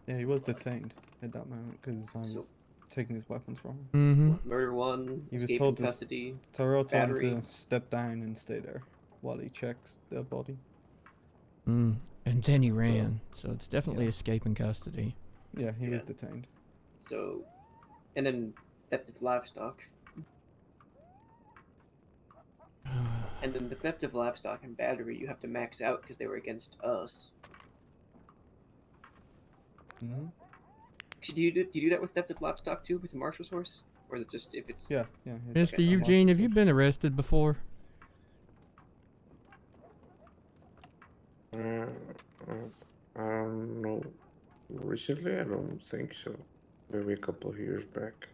Speaker 5: Yeah, he was detained at that moment because I was taking his weapons from him.
Speaker 1: Mm-hmm.
Speaker 6: Murder one,
Speaker 5: He was
Speaker 6: escaping
Speaker 5: told
Speaker 6: custody,
Speaker 5: Tyrell told
Speaker 6: battery.
Speaker 5: him to step down and stay there while he checks the body.
Speaker 1: And then he ran, so it's definitely escaping custody.
Speaker 5: Yeah, he was detained.
Speaker 6: So, and then theft of livestock. And then the theft of livestock and battery you have to max out because they were against us. Do you do that with theft of livestock too if it's a marshal's horse? Or is it just if it's...
Speaker 5: Yeah.
Speaker 1: Mr. Eugene, have you been arrested before?
Speaker 7: No. Recently, I don't think so. Maybe a couple of years back.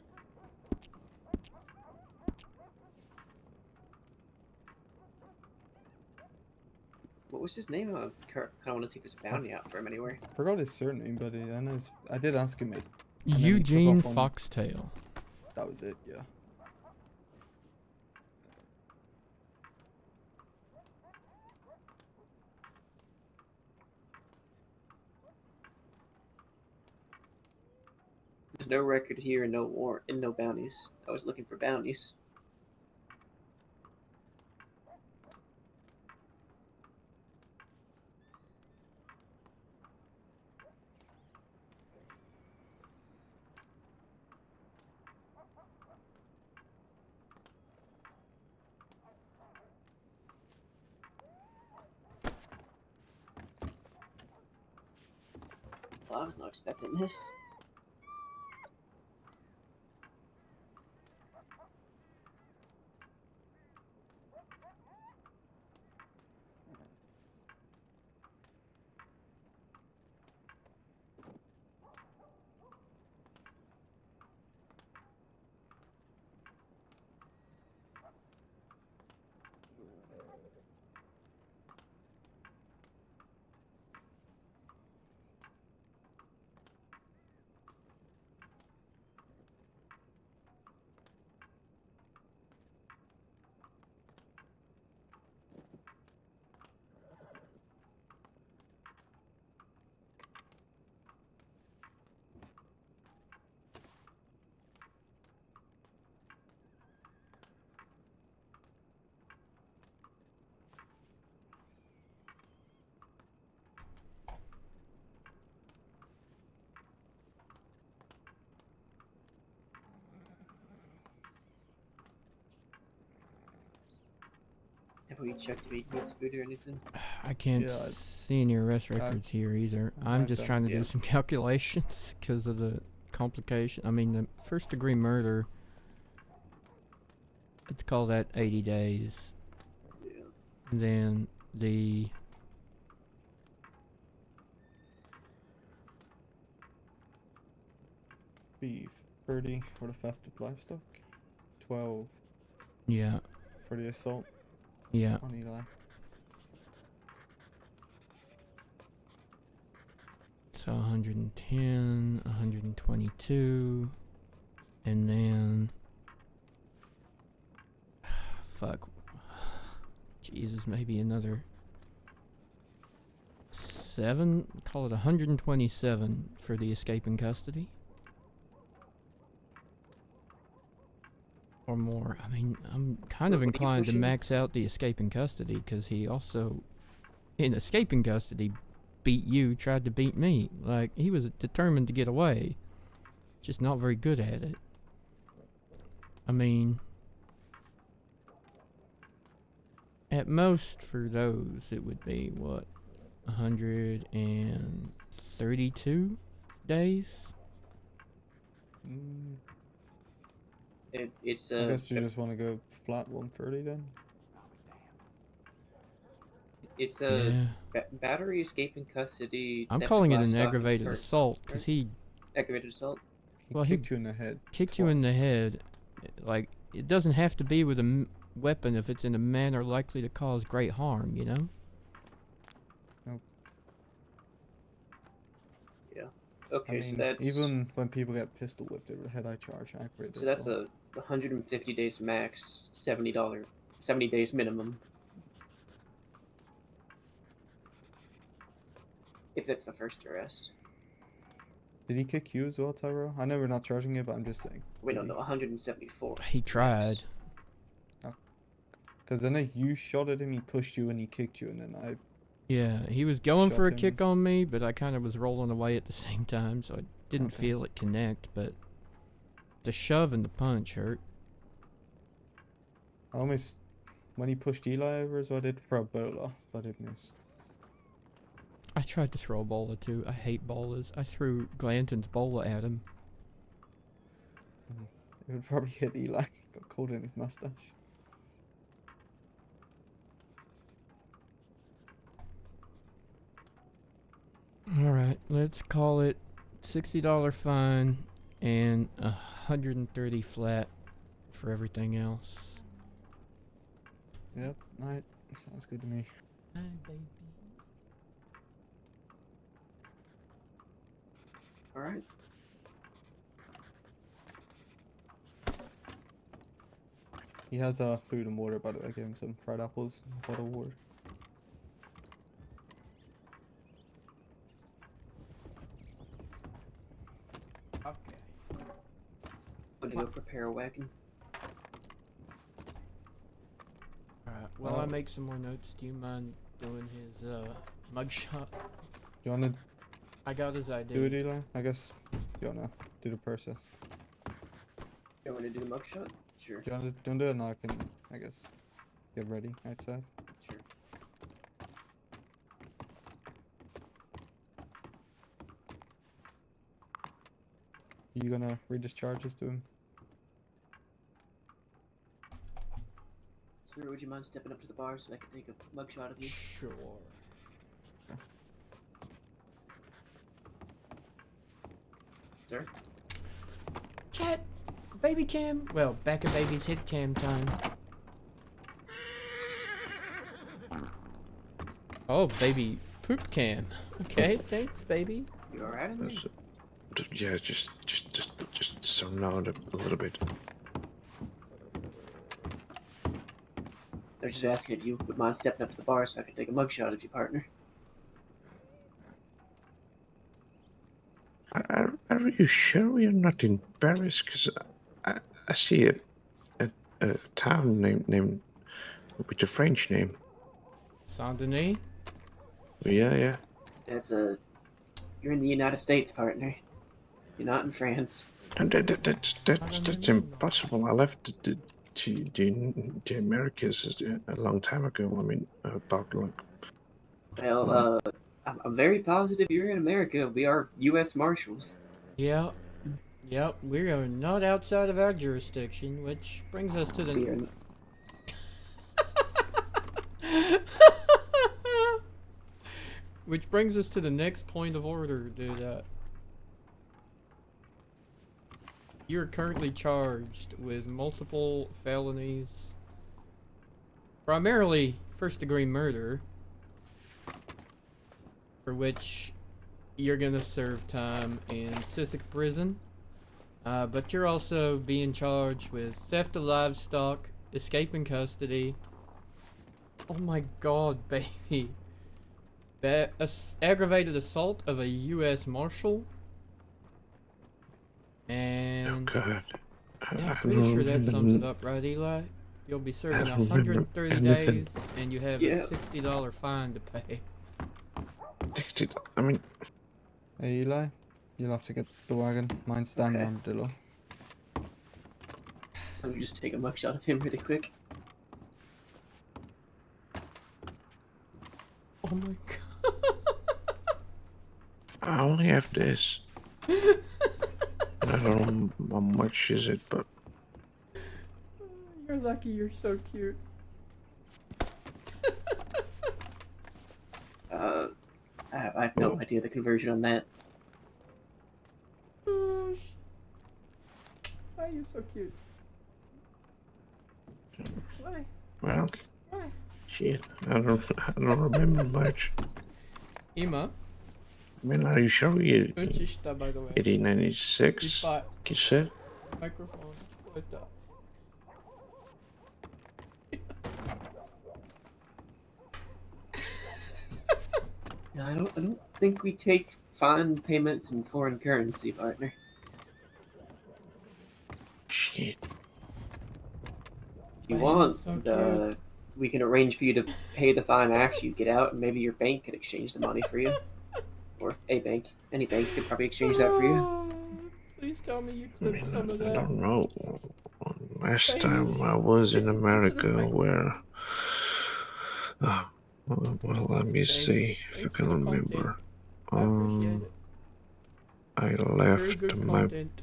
Speaker 6: What was his name? I kind of want to see if there's a bounty out for him anywhere.
Speaker 5: I forgot his surname, but I know I did ask him it.
Speaker 1: Eugene Foxtail.
Speaker 5: That was it, yeah.
Speaker 6: There's no record here and no warrant and no bounties. I was looking for bounties. Well, I was not expecting this. Have we checked if he needs food or anything?
Speaker 1: I can't see any arrest records here either. I'm just trying to do some calculations because of the complication. I mean, the first degree murder, let's call that 80 days.
Speaker 6: Yeah.
Speaker 1: Then the
Speaker 5: Beef 30 for the theft of livestock, 12
Speaker 1: yeah,
Speaker 5: for the assault
Speaker 1: yeah.
Speaker 5: on Eli.
Speaker 1: So 110, 122, and then fuck. Jesus, maybe another call it 127 for the escape in custody. Or more. I mean, I'm kind of
Speaker 6: What are you
Speaker 1: inclined to
Speaker 6: pushing?
Speaker 1: max out the escape in custody, because he also, in escape in custody, beat you, tried to beat me. Like, he was determined to get away, just not very good at it. I mean, at most for those, it would be, what, 132 days?
Speaker 6: It's
Speaker 5: I guess you just want to go flat 130 then.
Speaker 6: It's
Speaker 1: Yeah.
Speaker 6: battery, escape in custody.
Speaker 1: I'm
Speaker 6: theft of
Speaker 1: calling it an
Speaker 6: livestock, and
Speaker 1: aggravated
Speaker 6: first-
Speaker 1: assault, because he
Speaker 6: Aggravated assault.
Speaker 5: He
Speaker 1: Well,
Speaker 5: kicked you in the head.
Speaker 1: kicked you in the
Speaker 5: twice.
Speaker 1: head. Like, it doesn't have to be with a weapon if it's in a manner likely to cause great harm, you know?
Speaker 6: Yeah. Okay,
Speaker 5: I
Speaker 6: so
Speaker 5: mean,
Speaker 6: that's
Speaker 5: even when people get pistol whipped over the head, I charge aggravated
Speaker 6: so that's
Speaker 5: assault.
Speaker 6: a 150 days max, $70 days minimum. If that's the first arrest.
Speaker 5: Did he kick you as well, Tyrell? I know we're not charging you, but I'm just saying.
Speaker 6: We
Speaker 5: Did
Speaker 6: don't
Speaker 5: he?
Speaker 6: know, 174.
Speaker 1: He tried.
Speaker 5: Because I know you shot at him, he pushed you, and he kicked you, and then I...
Speaker 1: Yeah, he was going for a
Speaker 5: Shot him.
Speaker 1: kick on me, but I kind of was rolling away at the same time, so I didn't
Speaker 5: Okay.
Speaker 1: feel it connect, but the shove and the punch hurt.
Speaker 5: I almost... When he pushed Eli over as well, I did throw a bola, but I did miss.
Speaker 1: I tried to throw a bola too. I hate bolas. I threw Glanton's bola at him.
Speaker 5: It would probably hit Eli. Got caught in his mustache.
Speaker 1: Alright, let's call it $60 fine and 130 flat for everything else.
Speaker 5: Yep, alright. Sounds good to me.
Speaker 1: Hi, baby.
Speaker 6: Alright.
Speaker 5: He has food and water, by the way. I gave him some fried apples and a bottle of water.
Speaker 1: Okay.
Speaker 6: I'm gonna go prepare a wagon.
Speaker 1: Alright, while I make some more notes, do you mind doing his mugshot?
Speaker 5: You wanna
Speaker 1: I got his ID.
Speaker 5: do it, Eli? I guess you wanna do the process.
Speaker 6: You want to do the mugshot? Sure.
Speaker 5: Do you wanna do it, and I can, I guess, get ready outside?
Speaker 6: Sure.
Speaker 5: You gonna read his charges to him?
Speaker 6: Sir, would you mind stepping up to the bar so I can take a mugshot of you?
Speaker 1: Sure.
Speaker 6: Sir?
Speaker 1: Chat! Baby cam! Well, back of baby's hit cam time. Oh, baby poop cam. Okay, thanks, baby.
Speaker 6: You alright in there?
Speaker 7: Yeah, just zoom out a little bit.
Speaker 6: I was just asking if you would mind stepping up to the bar so I could take a mugshot of you, partner.
Speaker 7: Are you sure you're not in Paris? Because I see a town named with a French name.
Speaker 1: Saint Denis?
Speaker 7: Yeah.
Speaker 6: That's you're in the United States, partner. You're not in France.
Speaker 7: And that's impossible. I left the Americas a long time ago. I mean, about like.
Speaker 6: Well, I'm very positive you're in America. We are U.S. Marshals.
Speaker 1: Yeah. Yep, we are not outside of our jurisdiction, which brings us to the...
Speaker 6: We are
Speaker 1: Which brings us to the next point of order, dude. You're currently charged with multiple felonies. Primarily first-degree murder, for which you're gonna serve time in Sisek prison. But you're also being charged with theft of livestock, escape in custody. Oh my god, baby. aggravated assault of a U.S. Marshal.
Speaker 7: Oh
Speaker 1: And
Speaker 7: God.
Speaker 1: yeah,
Speaker 7: I
Speaker 1: I'm pretty
Speaker 7: don't
Speaker 1: sure that
Speaker 7: remember
Speaker 1: sums it up, right, Eli? You'll be
Speaker 7: I
Speaker 1: serving
Speaker 7: don't remember
Speaker 1: 130
Speaker 7: anything.
Speaker 1: days, and you have a
Speaker 6: Yeah.
Speaker 1: $60 fine to pay.
Speaker 7: I mean,
Speaker 5: Hey, Eli, you'll have to get the wagon. Mine's standing
Speaker 6: Okay.
Speaker 5: on Dillo.
Speaker 6: Let me just take a mugshot of him really quick.
Speaker 1: Oh my god.
Speaker 7: I only have this. I don't know how much is it, but
Speaker 1: You're lucky you're so cute.
Speaker 6: I have no idea the conversion on that.
Speaker 1: Gosh. Why are you so cute? Why?
Speaker 7: well,
Speaker 1: Why?
Speaker 7: shit. I don't remember much.
Speaker 1: Ima,
Speaker 7: I mean, are you sure you
Speaker 1: Uchishita, by the way.
Speaker 7: 1896?
Speaker 1: Ipa,
Speaker 7: You said?
Speaker 1: microphone. What the?
Speaker 6: No, I don't think we take fine payments in foreign currency, partner.
Speaker 7: Shit.
Speaker 6: If you
Speaker 1: Why are you
Speaker 6: want,
Speaker 1: so
Speaker 6: we can arrange for you to pay the fine after you get out, and maybe your bank could exchange the money for you. Or a bank. Any bank could probably exchange that for you.
Speaker 1: Oh, please tell me you
Speaker 7: I
Speaker 1: clipped
Speaker 7: mean,
Speaker 1: some of
Speaker 7: I
Speaker 1: that.
Speaker 7: don't know. Last
Speaker 1: Baby.
Speaker 7: time I was in
Speaker 1: Into the
Speaker 7: America,
Speaker 1: microphone.
Speaker 7: where. Well, let me see if I
Speaker 1: Thanks
Speaker 7: can
Speaker 1: for the
Speaker 7: remember.
Speaker 1: content. I appreciate it.
Speaker 7: I
Speaker 1: Very
Speaker 7: left
Speaker 1: good
Speaker 7: my
Speaker 1: content.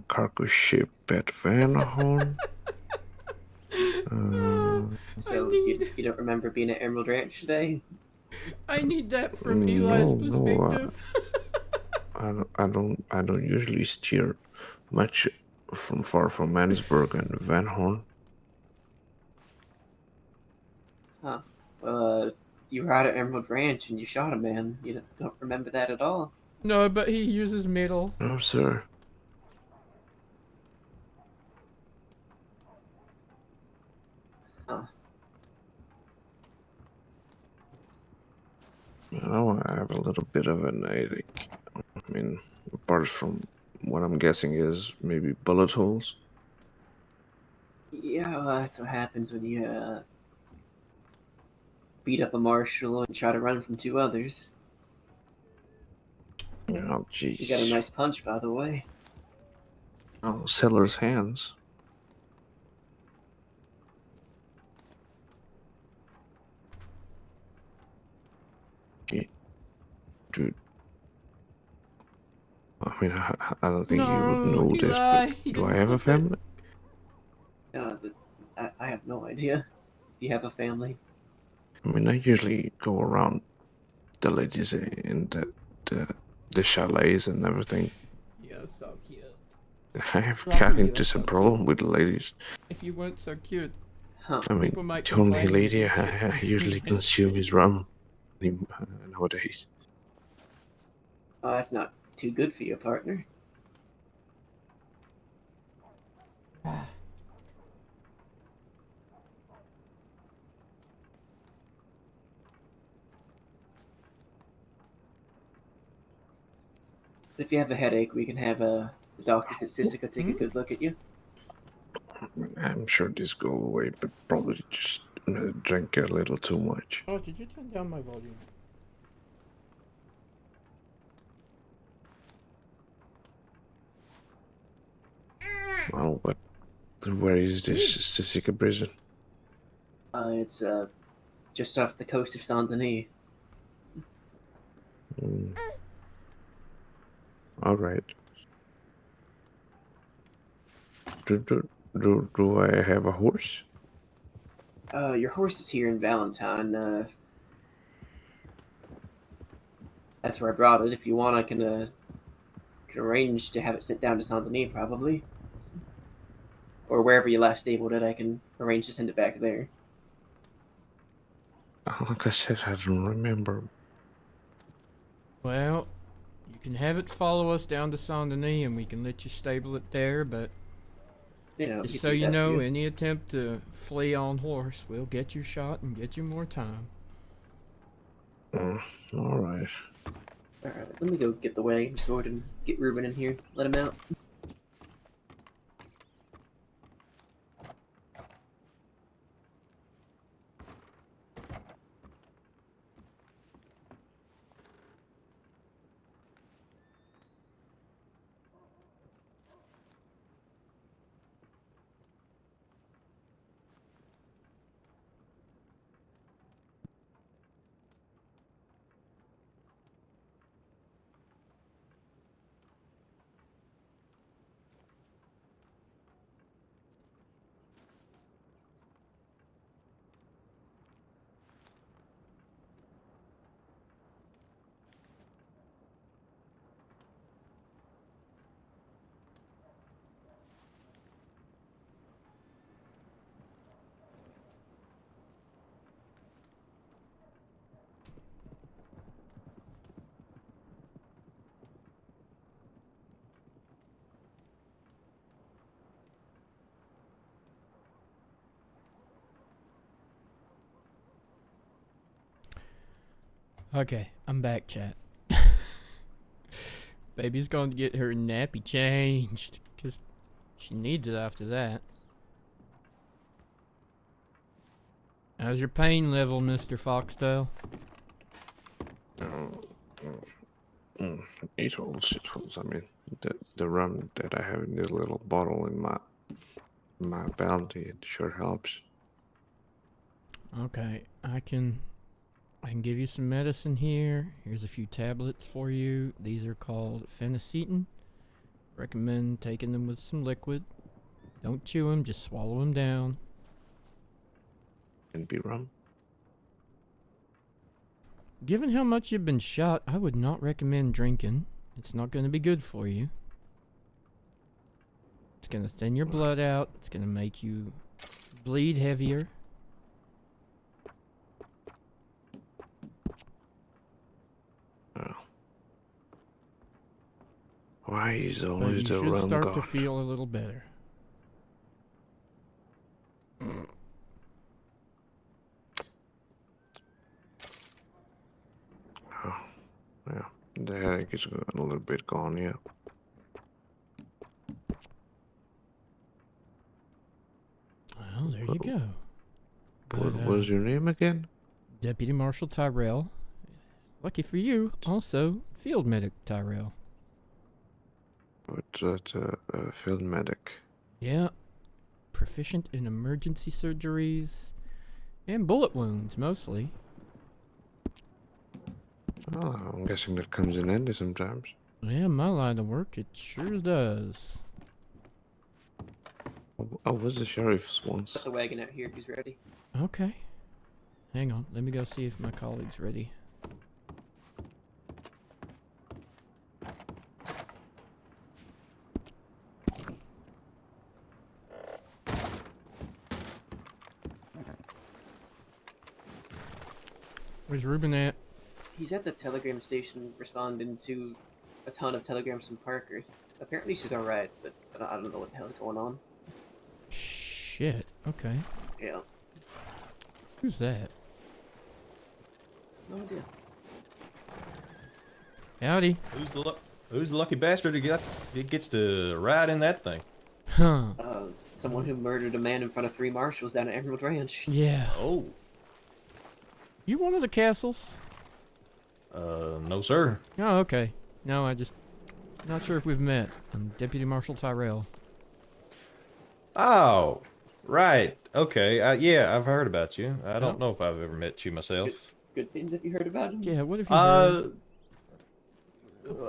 Speaker 7: cargo ship at Van Horn.
Speaker 6: So you don't remember being at Emerald Ranch today?
Speaker 1: I need that from Eli's
Speaker 7: No,
Speaker 1: perspective.
Speaker 7: I don't usually steer much from far from Mansburg and Van Horn.
Speaker 6: Huh. Well, you were out at Emerald Ranch and you shot a man. You don't remember that at all?
Speaker 1: No, but he uses metal.
Speaker 7: No, sir.
Speaker 6: Huh.
Speaker 7: You know, I have a little bit of an headache. I mean, apart from what I'm guessing is maybe bullet holes.
Speaker 6: Yeah, well, that's what happens when you beat up a marshal and try to run from two others.
Speaker 7: Oh,
Speaker 6: You got a
Speaker 7: jeez.
Speaker 6: nice punch, by the way.
Speaker 7: Oh, seller's hands. Dude. I mean, I don't think you would
Speaker 1: No,
Speaker 7: know this,
Speaker 1: Eli,
Speaker 7: but
Speaker 1: he
Speaker 7: do I
Speaker 1: didn't
Speaker 7: have a
Speaker 1: clip it.
Speaker 7: family?
Speaker 6: I have no idea. You have a family?
Speaker 7: I mean, I usually go around the ladies in the chalets and everything.
Speaker 1: You're so cute.
Speaker 7: I have
Speaker 1: Lucky
Speaker 7: gotten
Speaker 1: you're
Speaker 7: into
Speaker 1: so
Speaker 7: some
Speaker 1: cute.
Speaker 7: problem with the ladies.
Speaker 1: If you weren't so cute,
Speaker 6: Huh.
Speaker 7: I mean,
Speaker 1: people might
Speaker 7: the only
Speaker 1: complain
Speaker 7: lady
Speaker 1: you
Speaker 7: I usually consume is rum nowadays.
Speaker 6: Oh, that's not too good for your partner. If you have a headache, we can have the doctors at Sisica take a good look at you.
Speaker 7: I'm sure this go away, but probably just drink a little too much.
Speaker 1: Oh, did you turn down my volume?
Speaker 7: Well, but where is this Sisica prison?
Speaker 6: It's just off the coast of Saint Denis.
Speaker 7: All right. Do I have a horse?
Speaker 6: Your horse is here in Valentine. That's where I brought it. If you want, I can arrange to have it sent down to Saint Denis, probably. Or wherever you last stabled it, I can arrange to send it back there.
Speaker 7: Like I said, I don't remember.
Speaker 1: Well, you can have it follow us down to Saint Denis and we can let you stable it there, but
Speaker 6: Yeah,
Speaker 1: just so you know, any attempt to flee on horse will get you shot and get you more time.
Speaker 7: All right.
Speaker 6: Alright, let me go get the wagon sword and get Ruben in here. Let him out.
Speaker 1: Okay, I'm back, chat. Baby's going to get her nappy changed, because she needs it after that. How's your pain level, Mr. Foxtail?
Speaker 7: It holds. I mean, the rum that I have in this little bottle in my bounty, it sure helps.
Speaker 1: Okay, I can give you some medicine here. Here's a few tablets for you. These are called phenacetin. Recommend taking them with some liquid. Don't chew them, just swallow them down.
Speaker 7: And be rum.
Speaker 1: Given how much you've been shot, I would not recommend drinking. It's not going to be good for you. It's going to thin your blood out. It's going to make you bleed heavier.
Speaker 7: Oh. Why is
Speaker 1: But
Speaker 7: always
Speaker 1: you
Speaker 7: the
Speaker 1: should
Speaker 7: rum
Speaker 1: start
Speaker 7: gone?
Speaker 1: to feel a little better.
Speaker 7: Oh, yeah. The headache is a little bit gone, yeah.
Speaker 1: Well, there you go.
Speaker 7: What
Speaker 1: But,
Speaker 7: was your name again?
Speaker 1: Deputy Marshal Tyrell. Lucky for you, also Field Medic Tyrell.
Speaker 7: What's that, field medic?
Speaker 1: Yeah. Proficient in emergency surgeries and bullet wounds, mostly.
Speaker 7: Oh, I'm guessing that comes in handy sometimes.
Speaker 1: Yeah, my line of work, it sure does.
Speaker 7: I was the sheriff's once.
Speaker 6: Put the wagon out here if he's ready.
Speaker 1: Okay. Hang on, let me go see if my colleague's ready. Where's Ruben at?
Speaker 6: He's at the telegram station responding to a ton of telegrams from Parker. Apparently she's alright, but I don't know what the hell's going on.
Speaker 1: Shit, okay.
Speaker 6: Yeah.
Speaker 1: Who's that?
Speaker 6: No idea.
Speaker 1: Howdy.
Speaker 10: Who's the lucky bastard who gets to ride in that thing?
Speaker 1: Huh.
Speaker 6: Someone who murdered a man in front of 3 marshals down at Emerald Ranch.
Speaker 1: Yeah.
Speaker 10: Oh.
Speaker 1: You one of the castles?
Speaker 10: No sir.
Speaker 1: Oh, okay. No, I just... Not sure if we've met. I'm Deputy Marshal Tyrell.
Speaker 10: Oh, right. Okay. Yeah, I've heard about you. I don't know if I've ever met you myself.
Speaker 6: Good things have you heard about him?
Speaker 1: Yeah, what have you heard?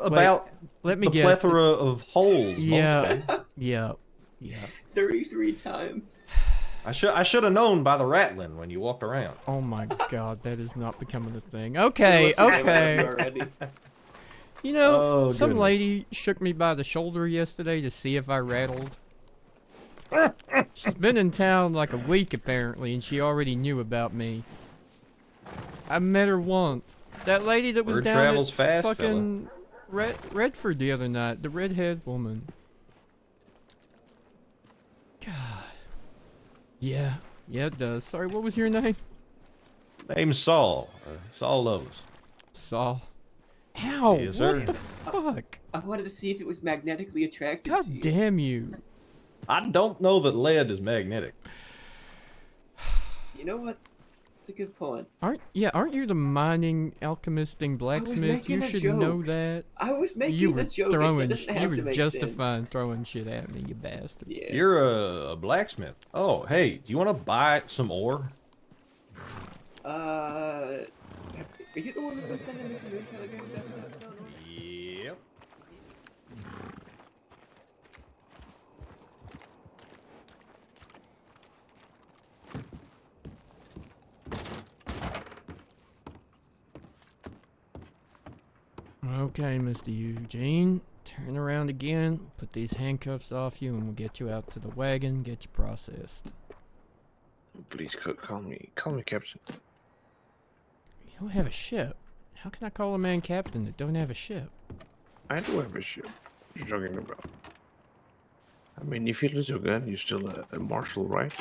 Speaker 10: About
Speaker 1: let me
Speaker 10: the
Speaker 1: guess.
Speaker 10: plethora of holes.
Speaker 1: Yeah.
Speaker 10: Mostly.
Speaker 1: Yeah.
Speaker 6: 33 times.
Speaker 10: I should have known by the rattling when you walked around.
Speaker 1: Oh my god, that is not becoming a thing. Okay, okay. You know, some lady shook me by the shoulder yesterday to see if I rattled. She's been in town like a week apparently, and she already knew about me. I met her once. That lady that was
Speaker 10: Word
Speaker 1: down
Speaker 10: travels
Speaker 1: at
Speaker 10: fast,
Speaker 1: fucking Redford the other night, the redhead woman. God. Yeah, it does. Sorry, what was your name?
Speaker 10: Name's Saul. Saul Lowe's.
Speaker 1: saw. Ow!
Speaker 10: Yes,
Speaker 1: What
Speaker 10: sir.
Speaker 1: the fuck?
Speaker 6: I wanted to see if it was magnetically attracted
Speaker 1: God
Speaker 6: to you.
Speaker 1: damn you!
Speaker 10: I don't know that lead is magnetic.
Speaker 6: You know what? It's a good point.
Speaker 1: Aren't you the mining alchemist thing blacksmith? You
Speaker 6: making a
Speaker 1: should
Speaker 6: joke.
Speaker 1: know that.
Speaker 6: I was making
Speaker 1: You
Speaker 6: a
Speaker 1: were
Speaker 6: joke.
Speaker 1: throwing.
Speaker 6: It doesn't
Speaker 1: You
Speaker 6: have
Speaker 1: were
Speaker 6: to make
Speaker 1: justifying throwing shit at me, you bastard.
Speaker 6: Yeah.
Speaker 10: You're a blacksmith. Oh, hey, do you want to buy some ore?
Speaker 6: Are you the one that's been sending Mr. Moon telegrams asking about selling ore?
Speaker 10: Yep.
Speaker 1: Okay, Mr. Eugene. Turn around again. Put these handcuffs off you, and we'll get you out to the wagon. Get you processed.
Speaker 7: Please call me captain.
Speaker 1: You don't have a ship. How can I call a man captain that don't have a ship?
Speaker 7: I do have a ship. What are you talking about? I mean, if you lose your gun, you're still a marshal, right?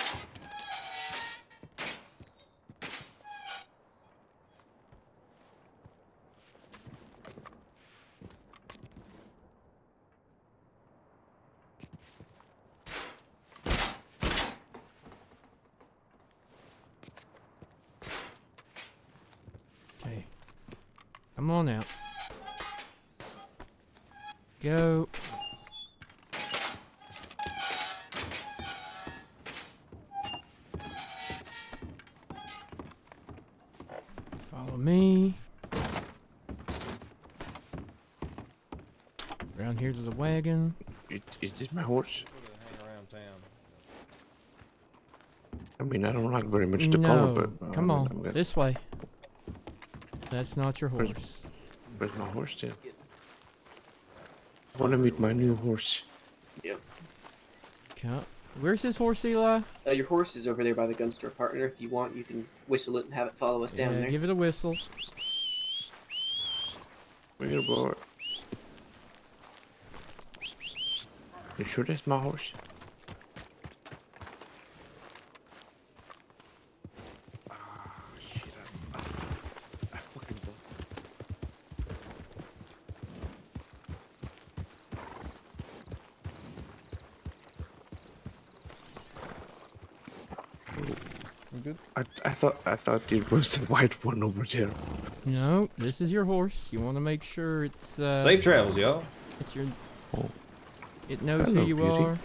Speaker 1: Okay. Come on out. Go. Follow me. Around here to the wagon.
Speaker 7: Is this my horse?
Speaker 10: Hang around town.
Speaker 7: I mean, I don't like very much the color, but
Speaker 1: come on,
Speaker 7: I'm
Speaker 1: this way. That's not your horse.
Speaker 7: Where's my horse then? I want to meet my new horse.
Speaker 6: Yep.
Speaker 1: Okay. Where's his horse, Eli?
Speaker 6: Your horse is over there by the gun store, partner. If you want, you can whistle it and have it follow us down
Speaker 1: Yeah,
Speaker 6: there.
Speaker 1: give it a whistle.
Speaker 7: Where you boy? You sure that's my horse? Shit, I fucking don't.
Speaker 5: We good?
Speaker 7: I thought it was the white one over there.
Speaker 1: No, this is your horse. You want to make sure it's
Speaker 10: Safe travels, y'all.
Speaker 1: it's your.
Speaker 7: Oh.
Speaker 1: It knows
Speaker 7: Hello,
Speaker 1: who you
Speaker 7: beauty.
Speaker 1: are.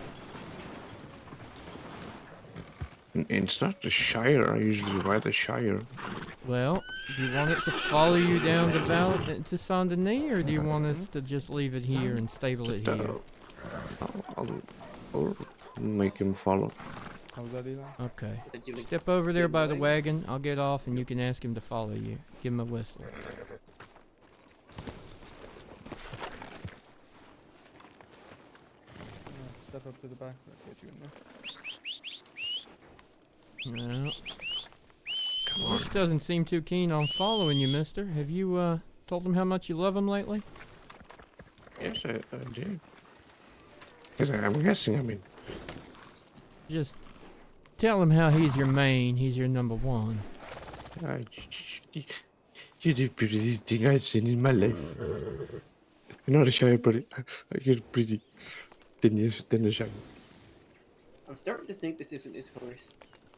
Speaker 7: And it's not the Shire. I usually ride the Shire.
Speaker 1: Well, do you want it to follow you down to Saint Denis, or do you want us to just leave it here and stable it here?
Speaker 7: I'll make him follow.
Speaker 5: How's that, Eli?
Speaker 1: Okay.
Speaker 6: Do you
Speaker 1: Step over there
Speaker 6: get in the
Speaker 1: by the
Speaker 6: way?
Speaker 1: wagon. I'll get off, and you can ask him to follow you. Give him a whistle.
Speaker 5: Step up to the back. I'll get you in there.
Speaker 1: No. Horse doesn't seem too keen on following you, mister. Have you told him how much you love him lately?
Speaker 7: Yes, I did. Because I'm guessing, I mean...
Speaker 1: Just tell him how he's your main, he's your number one.
Speaker 7: You're the prettiest thing I've seen in my life. You're not a Shire, but you're pretty. Than a Shire.
Speaker 6: I'm starting to think this isn't his horse.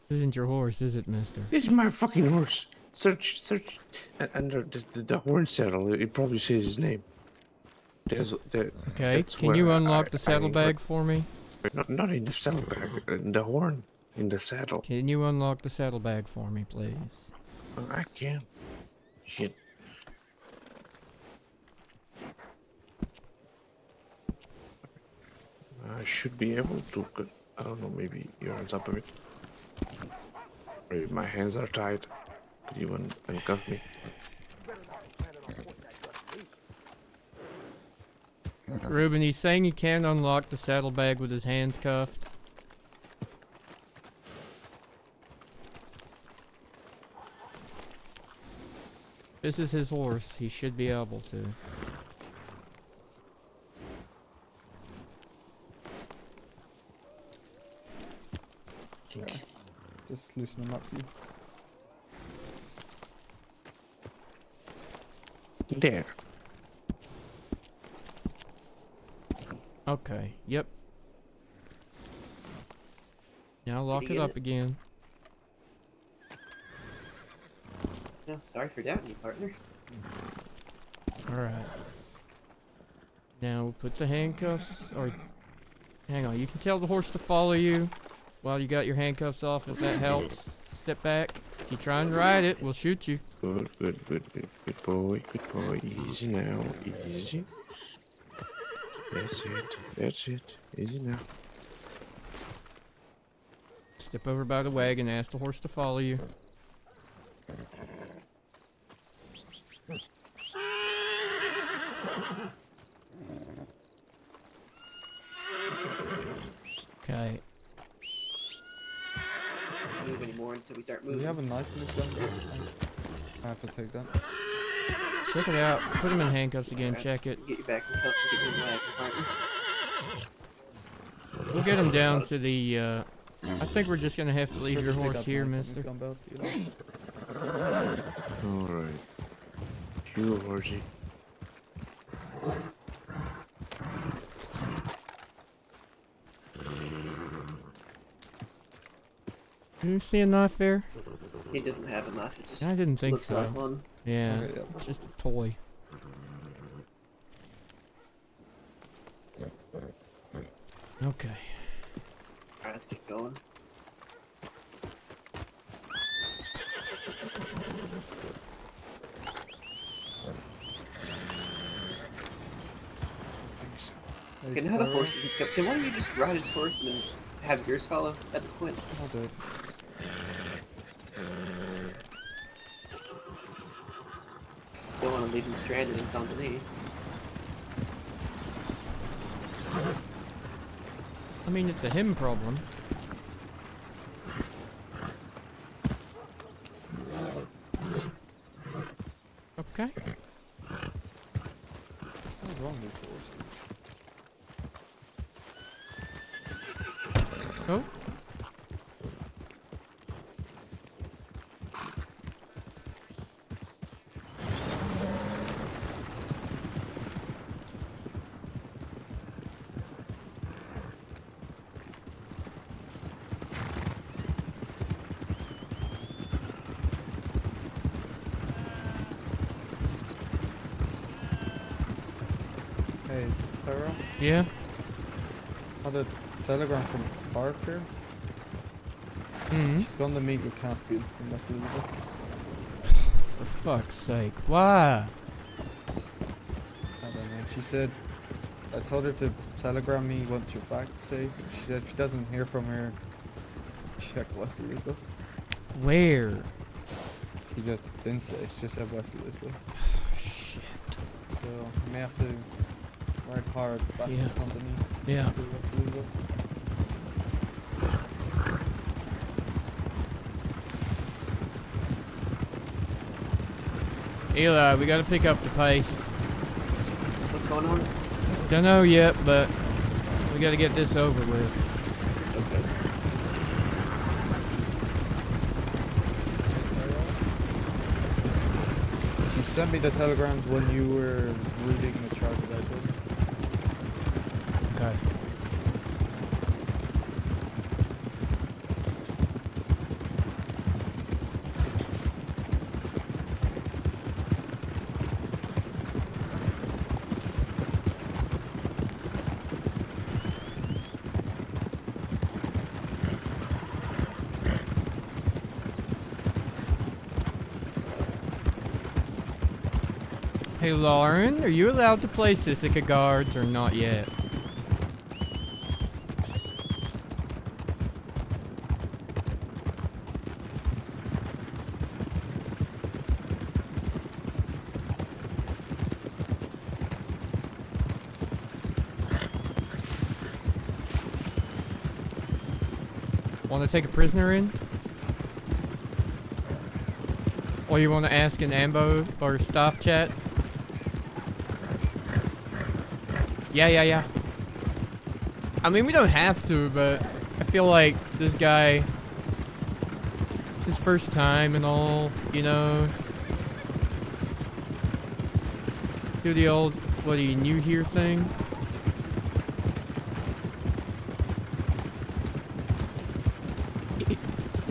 Speaker 1: This isn't your horse, is it, mister?
Speaker 7: This is my fucking horse. Search under the horn saddle. It probably says his name.
Speaker 1: Okay,
Speaker 7: that's
Speaker 1: can you
Speaker 7: where
Speaker 1: unlock the saddlebag for me?
Speaker 7: Not in the saddlebag, in the horn, in the saddle.
Speaker 1: Can you unlock the saddlebag for me, please?
Speaker 7: I can. Shit. I should be able to. I don't know. Maybe you're on top of it. Maybe my hands are tied. Could you uncuff me?
Speaker 1: Ruben, he's saying he can't unlock the saddlebag with his hands cuffed. This is his horse. He should be able to.
Speaker 5: Just loosen him up, you.
Speaker 7: There.
Speaker 1: Okay. Yep. Now lock
Speaker 6: Did you
Speaker 1: it
Speaker 6: get
Speaker 1: up
Speaker 6: it?
Speaker 1: again.
Speaker 6: No, sorry for doubting you, partner.
Speaker 1: Alright. Now we'll put the handcuffs, or hang on, you can tell the horse to follow you while you got your handcuffs off if that helps. Step back. If you try and ride it, we'll shoot you.
Speaker 7: Good, good, good, good, good boy, good boy. Easy now, easy. That's it, that's it. Easy now.
Speaker 1: Step over by the wagon, ask the horse to follow you. Okay.
Speaker 6: Don't move anymore until we start
Speaker 5: Does
Speaker 6: moving.
Speaker 5: he have a knife in his gun? I have to take that.
Speaker 1: Check it out. Put him in handcuffs again.
Speaker 6: Alright,
Speaker 1: Check it.
Speaker 6: Get you back in cuffs and get you in the wagon, partner.
Speaker 1: We'll get him down to the, I think we're just gonna have to leave
Speaker 5: Sure
Speaker 1: your
Speaker 5: to take
Speaker 1: horse
Speaker 5: that
Speaker 1: here,
Speaker 5: knife from his
Speaker 1: mister.
Speaker 5: gun belt, you know?
Speaker 7: Alright. You horsey.
Speaker 1: Do you see a knife there?
Speaker 6: He doesn't have a knife. It just
Speaker 1: I didn't think
Speaker 6: looks
Speaker 1: so.
Speaker 6: like one.
Speaker 1: Yeah,
Speaker 5: Okay, yeah.
Speaker 1: it's just a toy. Okay.
Speaker 6: Alright, let's keep going. Okay, now the horse is... Can one of you just ride his horse and then have yours follow at this point?
Speaker 5: I'll do it.
Speaker 6: Don't want to leave him stranded in something.
Speaker 1: I mean, it's a him problem. Okay.
Speaker 5: What's wrong with this horse?
Speaker 1: Oh.
Speaker 5: Hey, Tyrell?
Speaker 1: Yeah?
Speaker 5: Had a telegram from Parker.
Speaker 1: Mm-hmm.
Speaker 5: She's gone to meet with Caspian in West Elizabeth.
Speaker 1: For fuck's sake. Why?
Speaker 5: I don't know. She said, I told her to telegram me once you're back safe. She said if she doesn't hear from her, check West Elizabeth.
Speaker 1: Where?
Speaker 5: She just didn't say, she just said West Elizabeth.
Speaker 1: Shit.
Speaker 5: So, I may have to ride hard back
Speaker 1: Yeah.
Speaker 5: to something
Speaker 1: Yeah.
Speaker 5: to West Elizabeth.
Speaker 1: Eli, we gotta pick up the pace.
Speaker 6: What's going on?
Speaker 1: Don't know yet, but we gotta get this over with.
Speaker 6: Okay.
Speaker 5: She sent me the telegrams when you were reading the chart that I told you.
Speaker 1: Okay. Hey Lauren, are you allowed to play Sisika guards or not yet? Want to take a prisoner in? Or you want to ask an ambo or staff chat? Yeah. I mean, we don't have to, but I feel like this guy, it's his first time and all, you know. do the old, what are you, new here thing?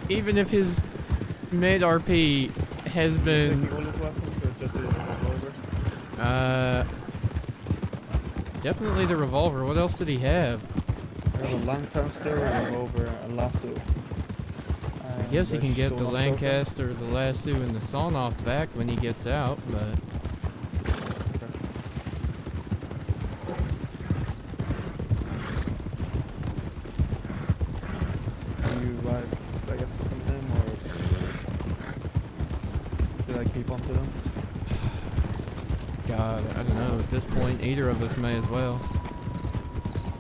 Speaker 1: Even if his mid RP has been...
Speaker 5: Taking all his weapons or just his revolver?
Speaker 1: Definitely the revolver. What else did he have?
Speaker 5: I have a Lancaster, a revolver, a lasso.
Speaker 1: I guess he can get the Lancaster, the lasso, and the sawn-off back when he gets out, but...
Speaker 5: I guess from him, or should I keep on to them?
Speaker 1: God, I don't know. At this point, either of us may as well.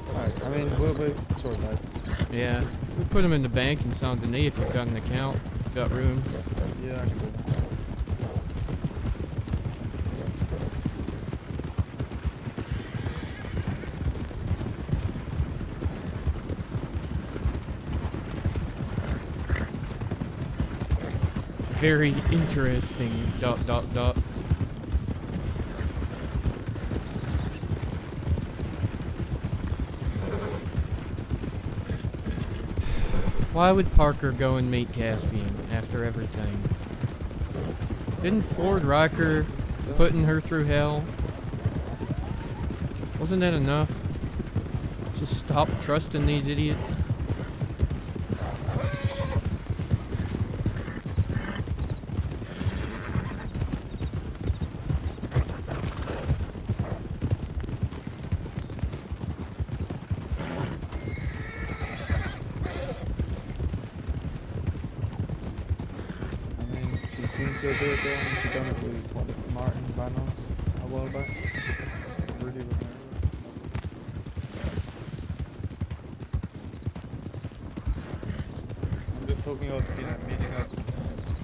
Speaker 5: Alright, I mean, we'll sort that.
Speaker 1: Yeah, we put him in the bank in Saint Denis if you've got an account. Got room.
Speaker 5: Yeah, I can do that.
Speaker 1: Very interesting. ... Why would Parker go and meet Caspian after everything? Didn't Ford Riker putting her through hell? Wasn't that enough? Just stop trusting these idiots.
Speaker 5: To do it there, and she done it with what, Martin Vanos a while back. Really remember. I'm just talking about, you know, meeting up,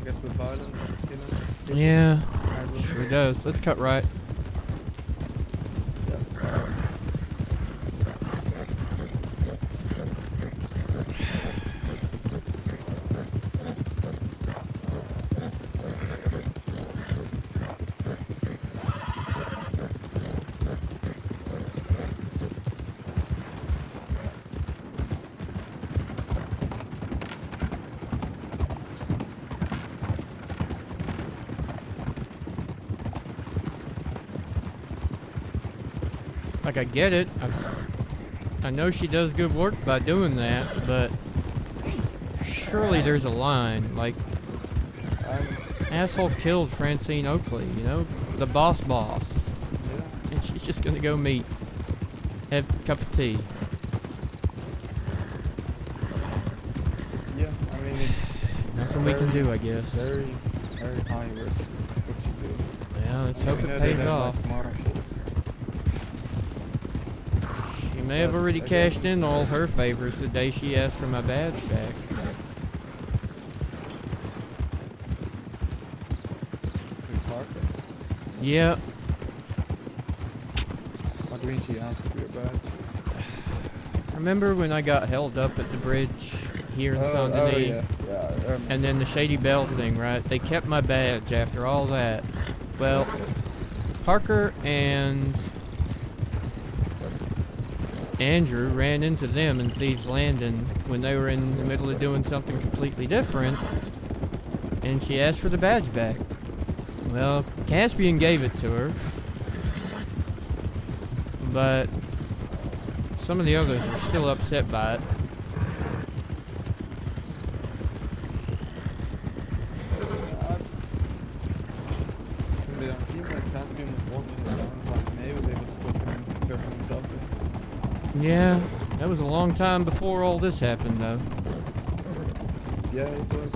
Speaker 5: I guess, with violence, you know?
Speaker 1: Yeah, sure does. Let's cut right.
Speaker 5: Yeah, let's go.
Speaker 1: Like, I get it. I know she does good work by doing that, but surely there's a line. Like, asshole killed Francine Oakley, you know? The boss. And she's just gonna go meet. Have a cup of tea.
Speaker 5: Yeah, I mean, it's...
Speaker 1: Nothing we can do, I guess.
Speaker 5: Very, very high risk what you do.
Speaker 1: Yeah, let's hope it pays off.
Speaker 5: Like Marshal.
Speaker 1: She may have already cashed in all her favors the day she asked for my badge back. Yep.
Speaker 5: What do you mean she asked for your badge?
Speaker 1: Remember when I got held up at the bridge here in Saint Denis?
Speaker 5: Yeah.
Speaker 1: And then the Shady Bell thing, right? They kept my badge after all that. Well, Parker and Andrew ran into them in Thieves Landing when they were in the middle of doing something completely different, and she asked for the badge back. Well, Caspian gave it to her, but some of the others are still upset by it.
Speaker 5: It seems like Caspian was walking around like May was able to talk him into covering himself in.
Speaker 1: Yeah, that was a long time before all this happened, though.
Speaker 5: Yeah, it was.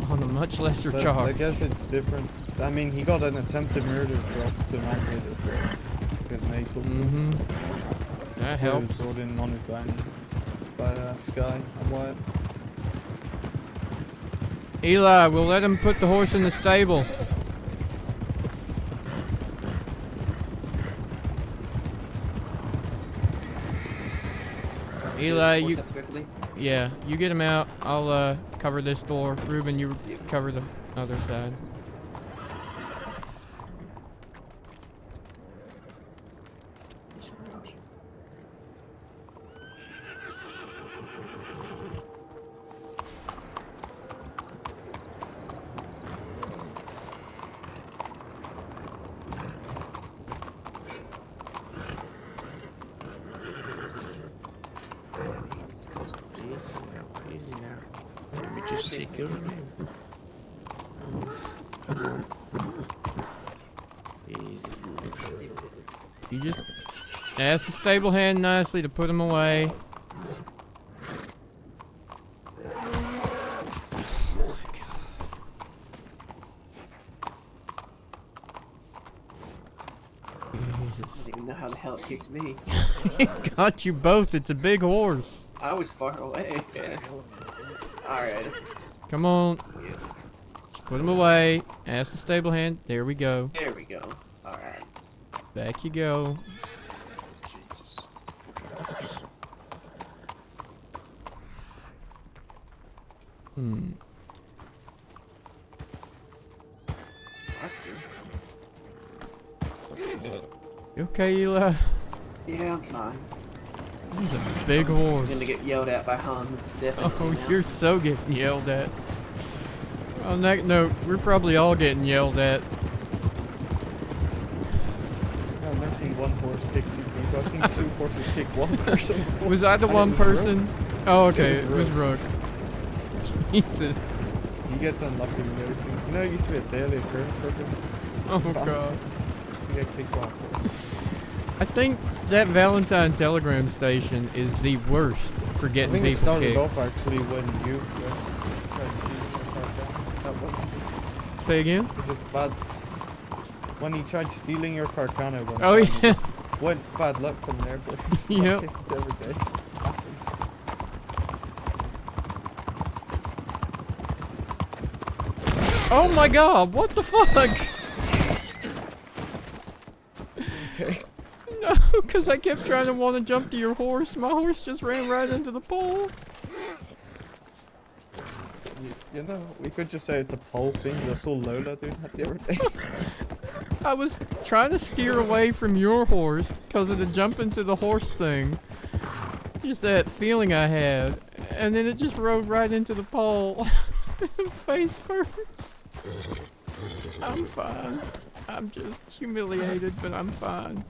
Speaker 1: On a much lesser
Speaker 5: But
Speaker 1: charge.
Speaker 5: I guess it's different. I mean, he got an attempted murder dropped to Manhattan, so because May took him.
Speaker 1: That
Speaker 5: He was
Speaker 1: helps.
Speaker 5: brought in on his bang by Sky and Wyatt.
Speaker 1: Eli, we'll let him put the horse in the stable. Eli, you... Yeah, you get him out. I'll cover this door. Ruben, you cover the other side.
Speaker 7: Take your name. Easy.
Speaker 1: You just ask the stable hand nicely to put him away.
Speaker 6: I don't even know how the hell it kicked me.
Speaker 1: It got you both. It's a big horse.
Speaker 6: I was far away. Yeah. Alright.
Speaker 1: Come on. Just put him away. Ask the stable hand. There we go.
Speaker 6: There we go. Alright.
Speaker 1: Back you go.
Speaker 7: Jesus.
Speaker 6: That's good.
Speaker 1: You okay, Eli?
Speaker 6: Yeah, I'm fine.
Speaker 1: He's a big horse.
Speaker 6: I'm gonna get yelled at by Hans, definitely.
Speaker 1: Oh,
Speaker 6: now.
Speaker 1: you're so getting yelled at. On that note, we're probably all getting yelled at.
Speaker 5: I've never seen one horse kick two people. I've seen two horses kick one person before.
Speaker 1: Was I the
Speaker 5: And it
Speaker 1: one
Speaker 5: was
Speaker 1: person?
Speaker 5: Rook.
Speaker 1: Oh, okay,
Speaker 5: It
Speaker 1: it
Speaker 5: was
Speaker 1: was Rook. Jesus.
Speaker 5: He gets unlucky with those things. You know, it used to be a daily occurrence for him.
Speaker 1: Oh, God.
Speaker 5: You get kicked off.
Speaker 1: I think that Valentine telegram station is the worst for
Speaker 5: I
Speaker 1: getting
Speaker 5: think it
Speaker 1: people
Speaker 5: started
Speaker 1: kicked.
Speaker 5: off actually when you tried to steal your car down. That was
Speaker 1: Say again?
Speaker 5: it was bad. When he tried stealing your Carcano one
Speaker 1: Oh,
Speaker 5: time, it
Speaker 1: yeah.
Speaker 5: just went bad luck from there, but
Speaker 1: Yep.
Speaker 5: it's every day.
Speaker 1: Oh my God, what the fuck?
Speaker 5: Okay.
Speaker 1: No, because I kept trying to want to jump to your horse. My horse just ran right into the pole.
Speaker 5: You know, we could just say it's a pole thing. I saw Lola doing that the other day.
Speaker 1: I was trying to steer away from your horse because of the jump into the horse thing. Just that feeling I had. And then it just rode right into the pole. Face first. I'm fine. I'm just humiliated, but I'm fine.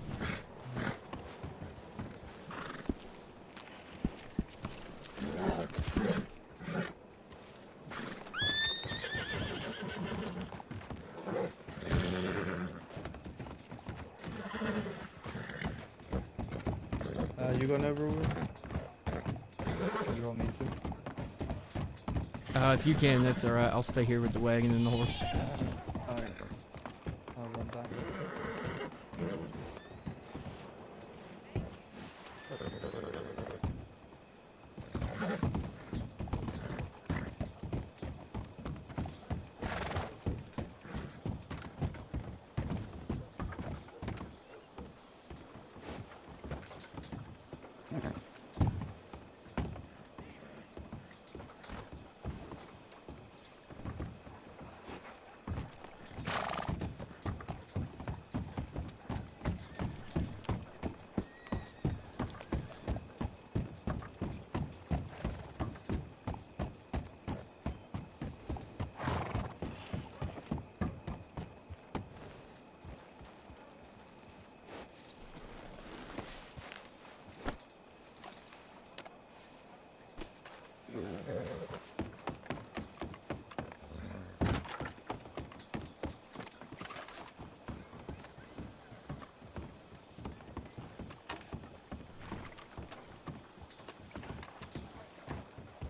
Speaker 5: You going over with? Or you want me to?
Speaker 1: If you can, that's alright. I'll stay here with the wagon and the horse.
Speaker 5: Alright. I'll run down.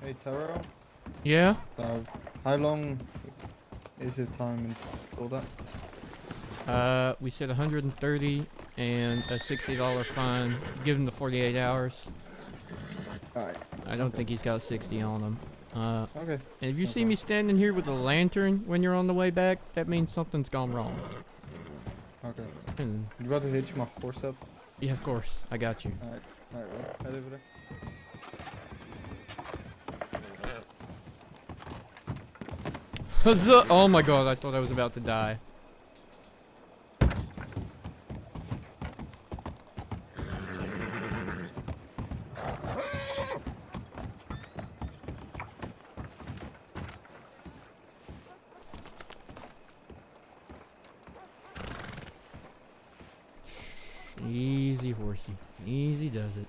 Speaker 5: Hey Tyrell,
Speaker 1: Yeah?
Speaker 5: so how long is his time in filled up?
Speaker 1: We said 130 and a $60 fine. Give him the 48 hours.
Speaker 5: Alright.
Speaker 1: I don't think he's got 60 on him.
Speaker 5: Okay.
Speaker 1: And if you see
Speaker 5: Okay.
Speaker 1: me standing here with a lantern when you're on the way back, that means something's gone wrong.
Speaker 5: Okay.
Speaker 1: Hmm.
Speaker 5: You about to hitch my horse up?
Speaker 1: Yeah, of course. I got you.
Speaker 5: Alright. Alright, well, head over there.
Speaker 1: Huzzah! Oh my God, I thought I was about to die. Easy, horsey. Easy does it.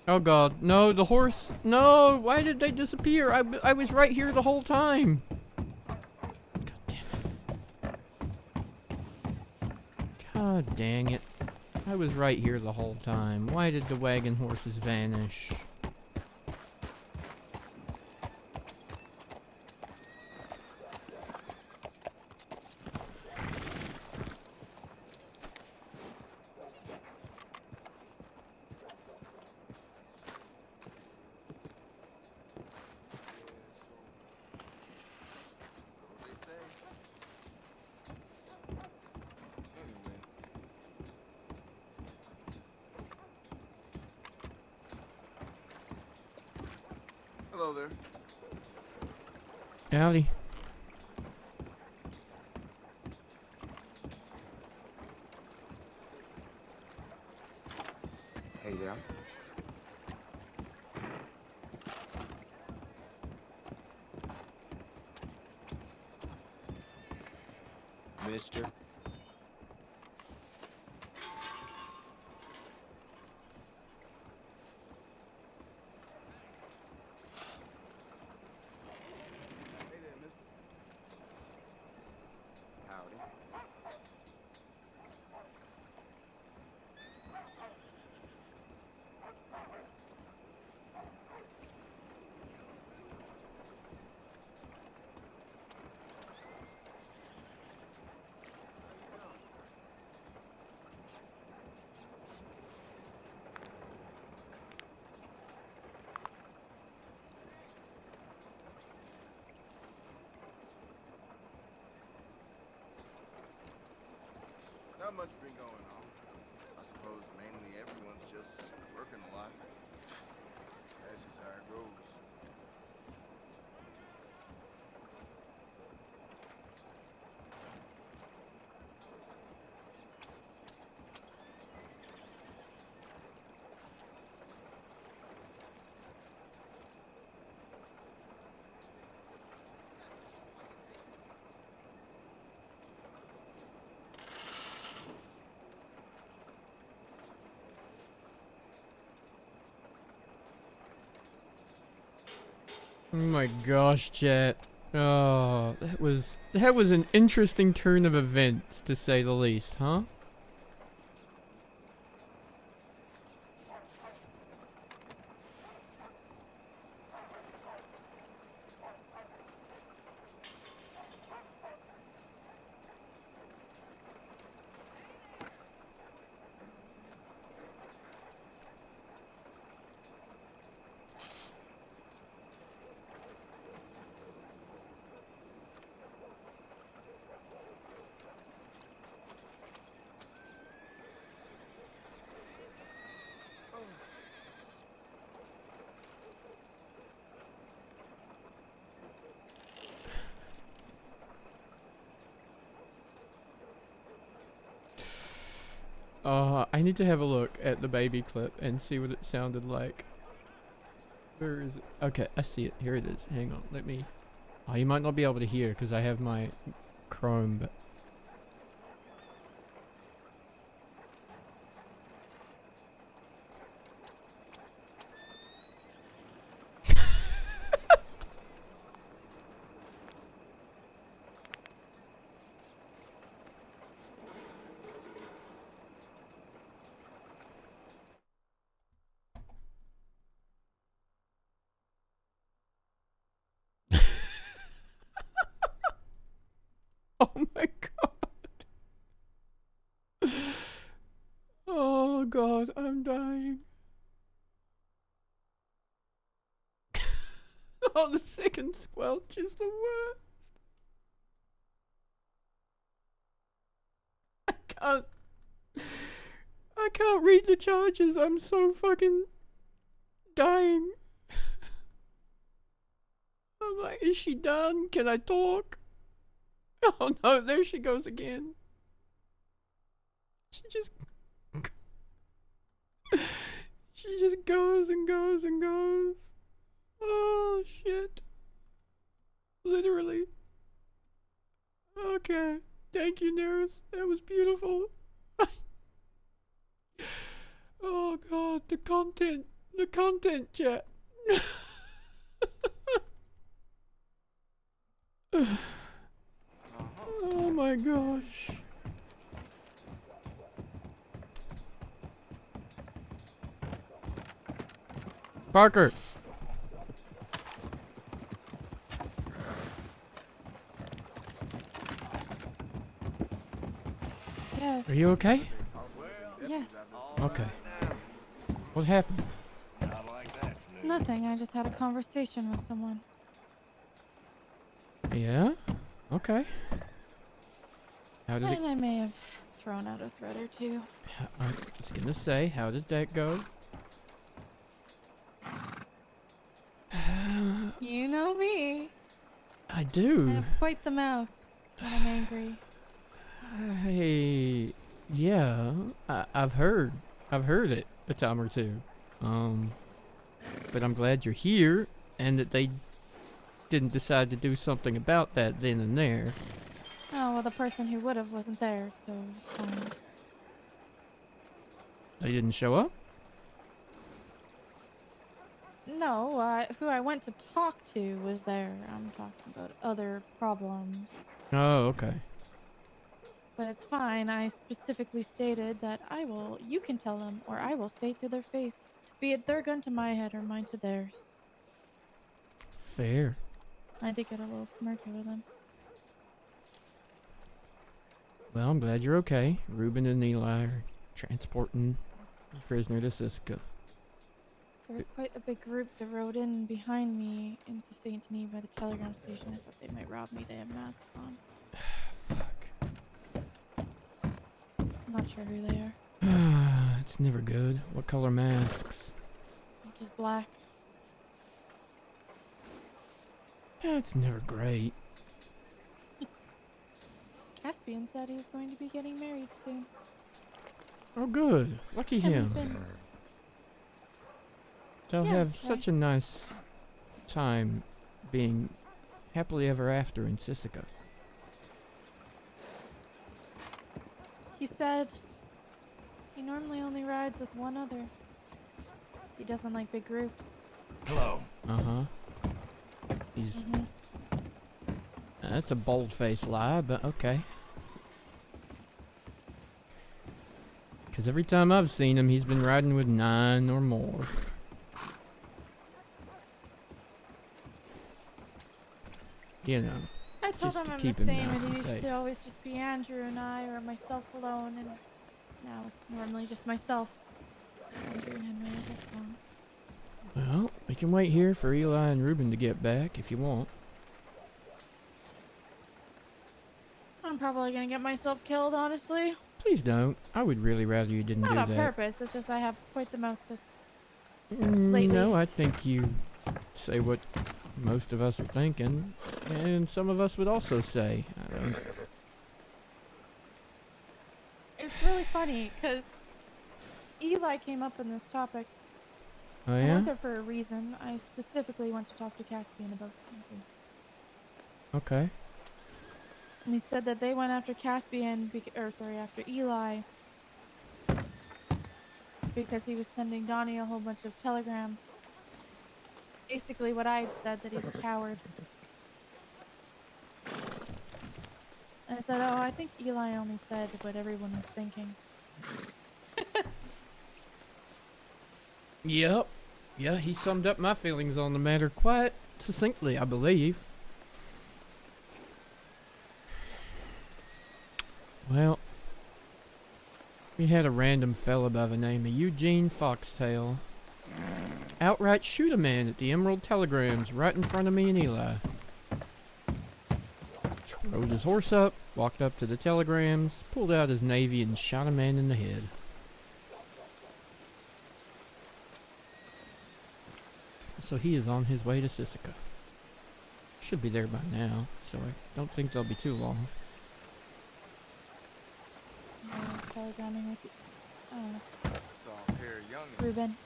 Speaker 1: Oh god, no, the horse, no, why did they disappear? I was right here the whole time. God damn it. God dang it. I was right here the whole time. Why did the wagon horses vanish?
Speaker 8: Hello there.
Speaker 1: Howdy.
Speaker 8: Hey there. Mister. Hey there, mister. Howdy. Not much been going on. I suppose mainly everyone's just working a lot. That's just how it goes.
Speaker 1: Oh my gosh, chat. Oh, that was an interesting turn of events, to say the least, huh? I need to have a look at the baby clip and see what it sounded like. Where is it? Okay, I see it. Here it is. Hang on, let me... Oh, you might not be able to hear because I have my Chrome, but... God, I'm dying. Oh, the second squelch is the worst. I can't read the charges. I'm so fucking dying. I'm like, is she done? Can I talk? Oh no, there she goes again. She just goes and goes and goes. Oh shit. Literally. Okay. Thank you, Neris. That was beautiful. Oh god, the content chat. Oh my gosh. Parker.
Speaker 12: Yes.
Speaker 1: Are you okay?
Speaker 12: Yes.
Speaker 1: Okay. What happened?
Speaker 12: Nothing. I just had a conversation with someone.
Speaker 1: Yeah? Okay. How did it...
Speaker 12: And I may have thrown out a threat or two.
Speaker 1: I was gonna say, how did that go?
Speaker 12: You know me.
Speaker 1: I do.
Speaker 12: I have quite the mouth when I'm angry.
Speaker 1: Hey, yeah, I've heard it a time or two. But I'm glad you're here and that they didn't decide to do something about that then and there.
Speaker 12: Oh, well, the person who would have wasn't there, so it's fine.
Speaker 1: They didn't show up?
Speaker 12: No, who I went to talk to was there. I'm talking about other problems.
Speaker 1: Oh, okay.
Speaker 12: But it's fine. I specifically stated that you can tell them, or I will say to their face, be it their gun to my head or mine to theirs.
Speaker 1: Fair.
Speaker 12: I did get a little smirk out of them.
Speaker 1: Well, I'm glad you're okay. Ruben and Eli are transporting the prisoner to Siska.
Speaker 12: There was quite a big group that rode in behind me into St. Denis by the telegram station. I thought they might rob me. They have masks on.
Speaker 1: Fuck.
Speaker 12: I'm not sure who they are.
Speaker 1: It's never good. What color masks?
Speaker 12: Just black.
Speaker 1: Yeah, it's never great.
Speaker 12: Caspian said he's going to be getting married soon.
Speaker 1: Oh, good. Lucky him. They'll have such a nice time being happily ever after in Sissica.
Speaker 12: He said he normally only rides with one other. He doesn't like big groups.
Speaker 8: Hello.
Speaker 1: Uh-huh. He's... That's a bold-faced lie, but okay. Because every time I've seen him, he's been riding with 9 or more. You know,
Speaker 12: I told
Speaker 1: just
Speaker 12: him
Speaker 1: to
Speaker 12: I'm
Speaker 1: keep
Speaker 12: the
Speaker 1: him
Speaker 12: same,
Speaker 1: nice
Speaker 12: and
Speaker 1: and
Speaker 12: it used
Speaker 1: safe.
Speaker 12: to always just be Andrew and I, or myself alone, and now it's normally just myself. Andrew and Henry, that's gone.
Speaker 1: Well, we can wait here for Eli and Ruben to get back if you want.
Speaker 12: I'm probably gonna get myself killed, honestly.
Speaker 1: Please don't. I would really rather you didn't do
Speaker 12: Not
Speaker 1: that.
Speaker 12: on purpose, it's just I have quite the mouth this lately.
Speaker 1: No, I think you say what most of us are thinking, and some of us would also say. I think.
Speaker 12: It's really funny, because Eli came up in this topic.
Speaker 1: Oh
Speaker 12: I
Speaker 1: yeah?
Speaker 12: went there for a reason. I specifically went to talk to Caspian about something.
Speaker 1: Okay.
Speaker 12: And he said that they went after Caspian, after Eli, because he was sending Donnie a whole bunch of telegrams. Basically what I said, that he's a coward. And I said, oh, I think Eli only said what everyone was thinking.
Speaker 1: Yep. Yeah, he summed up my feelings on the matter quite succinctly, I believe. Well, We had a random fella by the name of Eugene Foxtail outright shoot a man at the Emerald Telegrams right in front of me and Eli. Rode his horse up, walked up to the telegrams, pulled out his navy, and shot a man in the head. So he is on his way to Sisika. Should be there by now, so I don't think they'll be too long.
Speaker 12: Telegramming with
Speaker 8: Saw a pair of youngins.
Speaker 12: Ruben.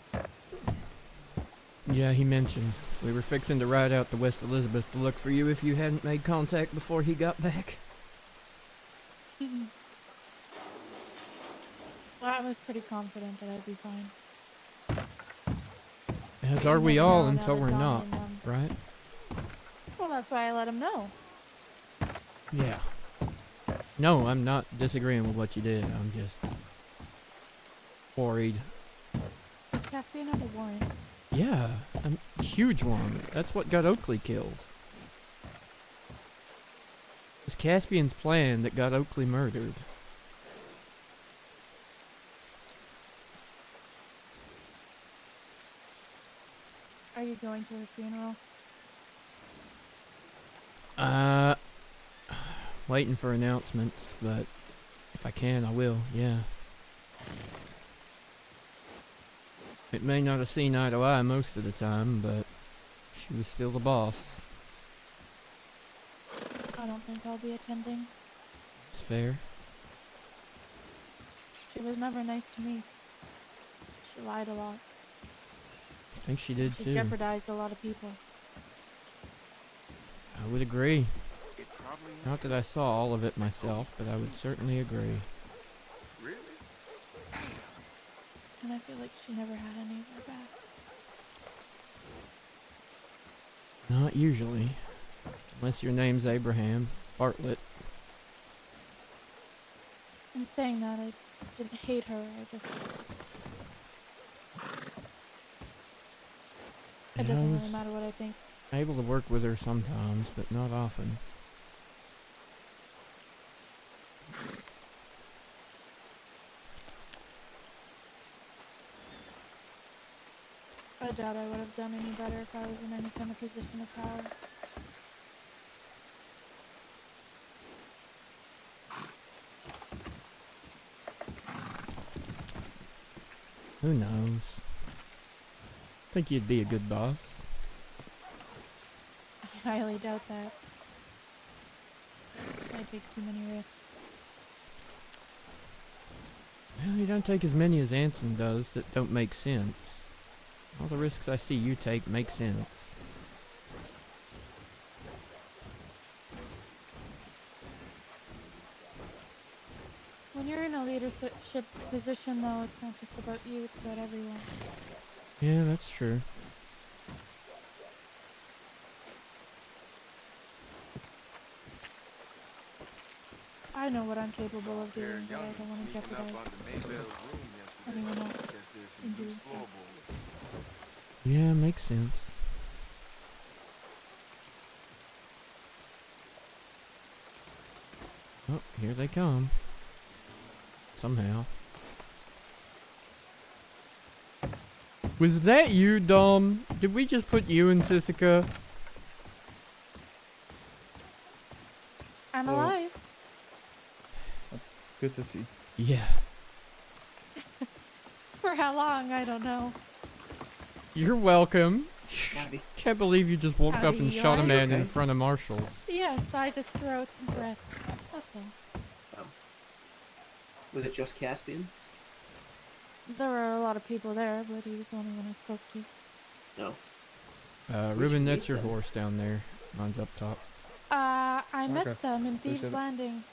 Speaker 1: Yeah, he mentioned. We were fixing to ride out to West Elizabeth to look for you if you hadn't made contact before he got back.
Speaker 12: Well, I was pretty confident that I'd be fine.
Speaker 1: As are we all until we're not, right?
Speaker 12: Well, that's why I let him know.
Speaker 1: Yeah. No, I'm not disagreeing with what you did. I'm just worried.
Speaker 12: Does Caspian have a warrant?
Speaker 1: Yeah, a huge one. That's what got Oakley killed. It was Caspian's plan that got Oakley murdered.
Speaker 12: Are you going to her funeral?
Speaker 1: Waiting for announcements, but if I can, I will, yeah. It may not have seen eye to eye most of the time, but she was still the boss.
Speaker 12: I don't think I'll be attending.
Speaker 1: It's fair.
Speaker 12: She was never nice to me. She lied a lot.
Speaker 1: I think she did
Speaker 12: She
Speaker 1: too.
Speaker 12: jeopardized a lot of people.
Speaker 1: I would agree. Not that I saw all of it myself, but I would certainly agree.
Speaker 8: Really?
Speaker 12: And I feel like she never had any of her backs.
Speaker 1: Not usually. Unless your name's Abraham Bartlett.
Speaker 12: In saying that, I didn't hate her. It doesn't really matter what I think.
Speaker 1: I'm able to work with her sometimes, but not often.
Speaker 12: I doubt I would have done any better if I was in any kind of position of power.
Speaker 1: Who knows? I think you'd be a good boss.
Speaker 12: I highly doubt that. I take too many risks.
Speaker 1: Well, you don't take as many as Anson does that don't make sense. All the risks I see you take make sense.
Speaker 12: When you're in a leadership position, though, it's not just about you, it's about everyone.
Speaker 1: Yeah, that's true.
Speaker 12: I know what I'm capable of doing, but I don't want to jeopardize anyone else in doing so.
Speaker 1: Yeah, makes sense. Oh, here they come. Somehow. Was that you, Dom? Did we just put you in Sisika?
Speaker 12: I'm alive.
Speaker 5: That's good to see.
Speaker 1: Yeah.
Speaker 12: For how long, I don't know.
Speaker 1: You're welcome.
Speaker 6: Howdy.
Speaker 1: Can't believe you just walked up and
Speaker 12: Howdy,
Speaker 1: shot a
Speaker 12: Eli.
Speaker 1: man in
Speaker 6: Okay.
Speaker 1: front of Marshall's.
Speaker 12: Yes, I just threw out some threats. That's all.
Speaker 6: Was it just Caspian?
Speaker 12: There were a lot of people there, but he was the only one I spoke to.
Speaker 6: No.
Speaker 1: Ruben, that's
Speaker 6: meet
Speaker 1: your
Speaker 6: them?
Speaker 1: horse down there. Mine's up top.
Speaker 12: I
Speaker 5: Okay.
Speaker 12: met them in
Speaker 5: Appreciate
Speaker 12: Thieves'
Speaker 5: it.
Speaker 12: Landing.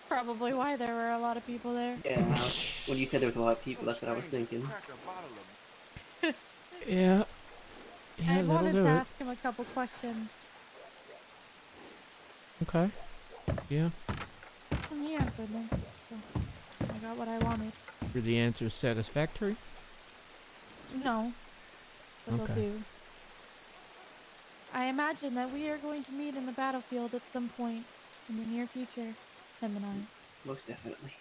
Speaker 12: Probably why there were a lot of people there.
Speaker 6: Yeah. When you said there was a lot of people, that's what I was thinking.
Speaker 1: Yeah. Yeah,
Speaker 12: I
Speaker 1: that'll
Speaker 12: wanted
Speaker 1: do
Speaker 12: to
Speaker 1: it.
Speaker 12: ask him a couple questions,
Speaker 1: Okay. Yeah.
Speaker 12: and he answered me, so I got what I wanted.
Speaker 1: Were the answers satisfactory?
Speaker 12: No, but they'll
Speaker 1: Okay.
Speaker 12: do. I imagine that we are going to meet in the battlefield at some point in the near future, him and I.
Speaker 6: Most definitely.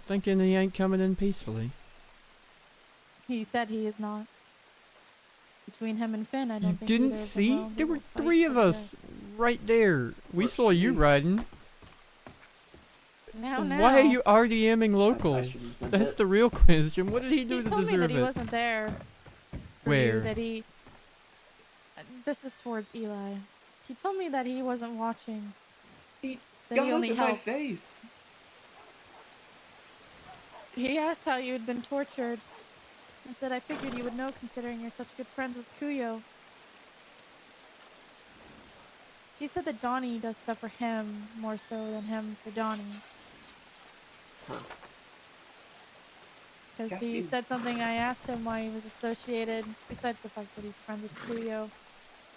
Speaker 1: Thinking he ain't coming in peacefully.
Speaker 12: He said he is not. Between him and Finn, I don't
Speaker 1: You
Speaker 12: think
Speaker 1: didn't
Speaker 12: either of them
Speaker 1: see?
Speaker 12: will. They
Speaker 1: There were
Speaker 12: will fight
Speaker 1: 3
Speaker 12: to
Speaker 1: of
Speaker 12: the
Speaker 1: us right there. We saw you riding.
Speaker 12: death. Now.
Speaker 1: Why are you RDMing locals?
Speaker 6: shouldn't
Speaker 1: That's
Speaker 6: have.
Speaker 1: the real question. What did he do
Speaker 12: He
Speaker 1: to
Speaker 12: told me that
Speaker 1: deserve
Speaker 12: he
Speaker 1: it?
Speaker 12: wasn't there. For
Speaker 1: Where?
Speaker 12: You, that he. This is towards Eli. He told me that he wasn't watching.
Speaker 6: He
Speaker 12: That
Speaker 6: got
Speaker 12: he
Speaker 6: up
Speaker 12: only
Speaker 6: in my
Speaker 12: helped.
Speaker 6: face.
Speaker 12: He asked how you had been tortured. I said I figured you would know considering you're such good friends with Kuyo. He said that Donnie does stuff for him more so than him for Donnie.
Speaker 6: Huh.
Speaker 12: Because he said something, I asked him why he was associated, besides the fact that he's friends with Kuyo. And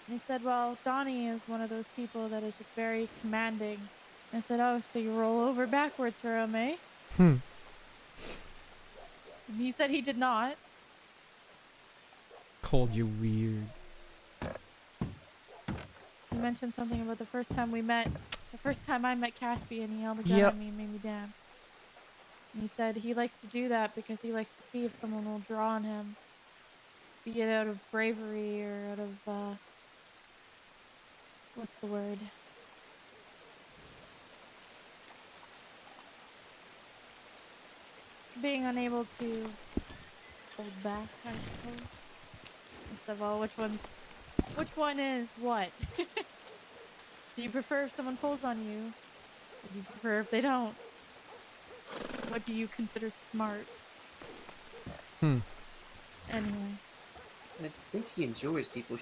Speaker 12: he said, well, Donnie is one of those people that is just very commanding. And I said, oh, so you roll over backwards for him, eh?
Speaker 1: Hmm.
Speaker 12: And he said he did not.
Speaker 1: Called you weird.
Speaker 12: He mentioned something about the first time we met. The first time I met Caspi and he held a gun at me and made me dance. And he said he likes to do that because he likes to see if someone will draw on him. Be it out of bravery or out of, what's the word? Being unable to hold back, I suppose. I said, well, which one is what? Do you prefer if someone pulls on you? Or do you prefer if they don't? What do you consider smart?
Speaker 1: Hmm.
Speaker 12: Anyway.
Speaker 6: I think he enjoys people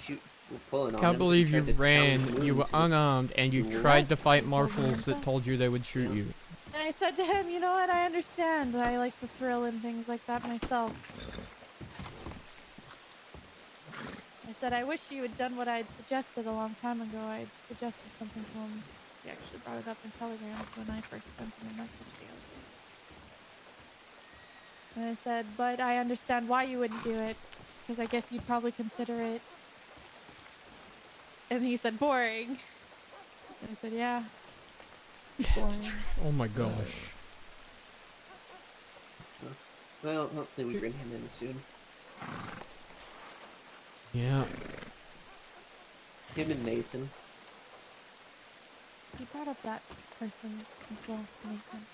Speaker 6: pulling on him.
Speaker 1: Can't believe you
Speaker 6: Tried to challenge
Speaker 1: ran,
Speaker 6: Moon
Speaker 1: you were
Speaker 6: to-
Speaker 1: unarmed, and you
Speaker 6: to
Speaker 1: tried to
Speaker 6: what?
Speaker 1: fight
Speaker 12: He told me
Speaker 1: marshals that
Speaker 12: himself.
Speaker 1: told you they would shoot you.
Speaker 12: And I said to him, you know what, I understand. I like the thrill and things like that myself. I said, I wish you had done what I'd suggested a long time ago. I'd suggested something to him. He actually brought it up in telegrams when I first sent him a message the other day. And I said, but I understand why you wouldn't do it. Because I guess you'd probably consider it. And he said, boring. And I said, yeah. Boring.
Speaker 1: Oh my gosh.
Speaker 6: Well, hopefully we bring him in soon.
Speaker 1: Yeah.
Speaker 6: Him and Nathan.
Speaker 12: He brought up that person as well, Nathan.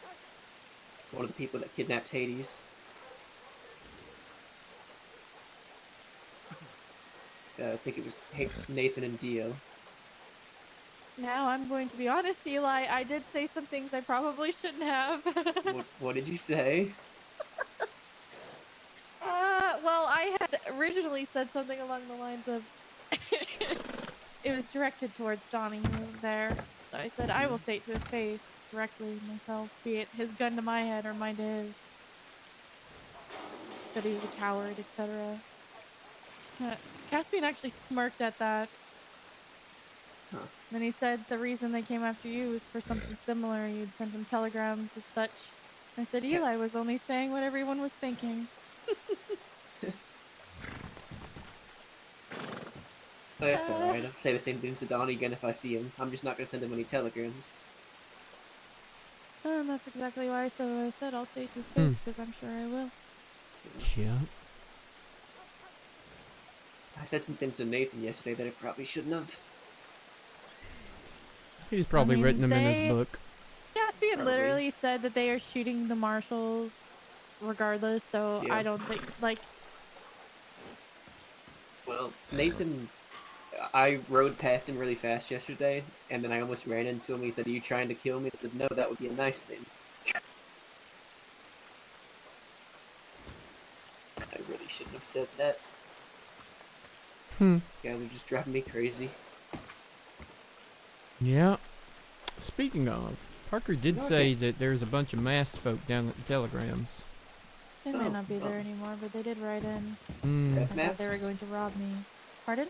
Speaker 6: It's one of the people that kidnapped Hades. I think it was Nathan and Dio.
Speaker 12: Now I'm going to be honest, Eli. I did say some things I probably shouldn't have.
Speaker 6: What did you say?
Speaker 12: Well, I had originally said something along the lines of it was directed towards Donnie. He wasn't there. So I said, I will say it to his face directly myself, be it his gun to my head or mine to his. That he was a coward, etc. Caspian actually smirked at that.
Speaker 6: Huh.
Speaker 12: Then he said the reason they came after you was for something similar. You'd sent them telegrams as such. I said Eli was only saying what everyone was thinking.
Speaker 6: Oh, that's alright. I'll say the same things to Donnie again if I see him. I'm just not gonna send him any telegrams.
Speaker 12: And that's exactly why I said I'll say it to his face, because I'm sure I will.
Speaker 1: Yeah.
Speaker 6: I said some things to Nathan yesterday that I probably shouldn't have.
Speaker 1: He's probably written them in his book.
Speaker 12: Caspian literally said that they are shooting the marshals regardless, so
Speaker 6: Yeah.
Speaker 12: I don't think, like...
Speaker 6: Well, Nathan... I rode past him really fast yesterday, and then I almost ran into him. He said, are you trying to kill me? I said, no, that would be a nice thing. I really shouldn't have said that. Guy was just driving me crazy.
Speaker 1: Yeah. Speaking of, Parker did say that there's a bunch of masked folk down at the telegrams.
Speaker 12: They may not be there anymore, but they did write in.
Speaker 6: Red
Speaker 12: I thought they were
Speaker 6: masks?
Speaker 12: going to rob me. Pardon?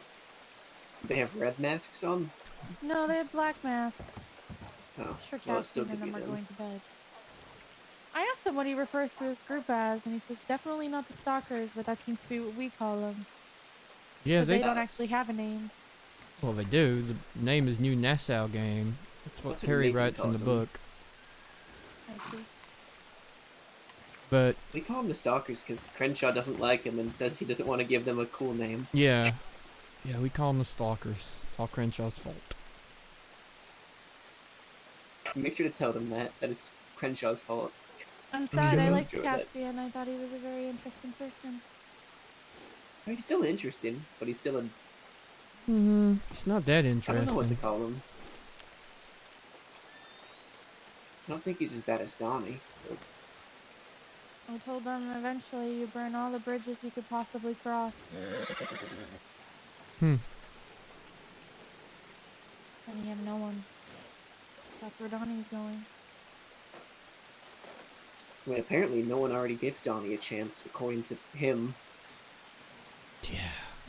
Speaker 6: They have red masks on?
Speaker 12: No, they had black masks.
Speaker 6: Oh,
Speaker 12: Sure,
Speaker 6: well, it still
Speaker 12: Caspian and
Speaker 6: could be
Speaker 12: them are
Speaker 6: them.
Speaker 12: going to bed. I asked him what he refers to his group as, and he says definitely not the stalkers, but that seems to be what we call them.
Speaker 1: Yeah,
Speaker 12: so they don't actually have a name.
Speaker 1: Well, they do. The name is New Nassau Gang. That's what Perry
Speaker 6: Nathan
Speaker 1: writes in the
Speaker 6: calls them.
Speaker 1: book.
Speaker 12: I see.
Speaker 1: But
Speaker 6: We call them the Stalkers because Crenshaw doesn't like them and says he doesn't want to give them a cool name.
Speaker 1: yeah, we call them the Stalkers. It's all Crenshaw's fault.
Speaker 6: Make sure to tell them that it's Crenshaw's fault.
Speaker 12: I'm sad. I
Speaker 6: Sure.
Speaker 12: liked
Speaker 6: Enjoy that.
Speaker 12: Caspian. I thought he was a very interesting person.
Speaker 6: He's still interesting, but he's still a...
Speaker 1: It's not that
Speaker 6: I
Speaker 1: interesting.
Speaker 6: don't know what to call him. I don't think he's as bad as Donnie. But...
Speaker 12: I told them eventually you burn all the bridges you could possibly cross. And you have no one. That's where Donnie's going.
Speaker 6: I mean, apparently no one already gives Donnie a chance, according to him.
Speaker 1: Yeah.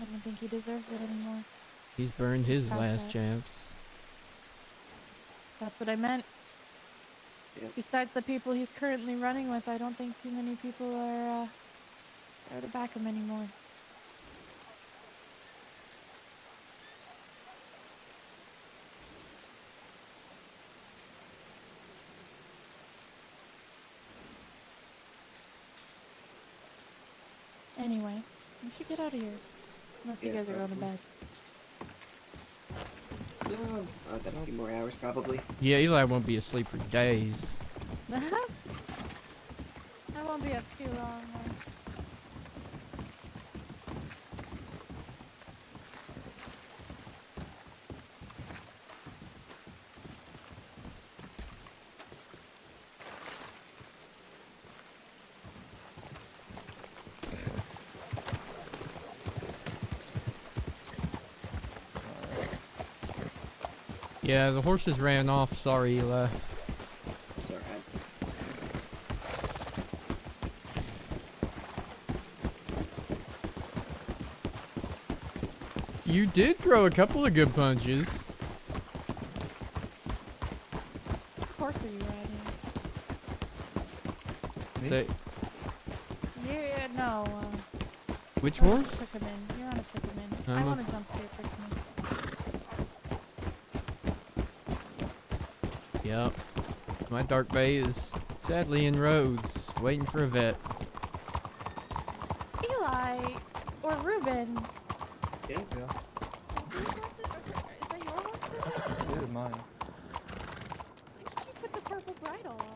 Speaker 12: I don't think he deserves it anymore.
Speaker 1: He's burned his
Speaker 12: Past
Speaker 1: last
Speaker 12: that.
Speaker 1: chance.
Speaker 12: That's what I meant.
Speaker 6: Yeah.
Speaker 12: Besides the people he's currently running with, I don't think too many people are to back him anymore. Anyway, we should get out of here. Unless you
Speaker 6: Yeah,
Speaker 12: guys are going to bed.
Speaker 6: No, I've got a few more hours probably.
Speaker 1: Yeah, Eli won't be asleep for days.
Speaker 12: I won't be up too long.
Speaker 1: Yeah, the horses ran off. Sorry, Eli.
Speaker 6: It's alright.
Speaker 1: You did throw a couple of good punches.
Speaker 12: Of course are you riding?
Speaker 1: Say,
Speaker 12: Yeah, no.
Speaker 1: which
Speaker 12: you're on a
Speaker 1: horse?
Speaker 12: Pickerman. You're on a Pickerman. I
Speaker 1: I'm a-
Speaker 12: want to jump to your Pickerman.
Speaker 1: Yep. My Dark Bay is sadly in Rhodes, waiting for a vet.
Speaker 12: Eli or Ruben.
Speaker 6: Yeah.
Speaker 5: Yeah.
Speaker 12: Is that your horse?
Speaker 5: This is mine.
Speaker 12: Why did you put the purple bridle on?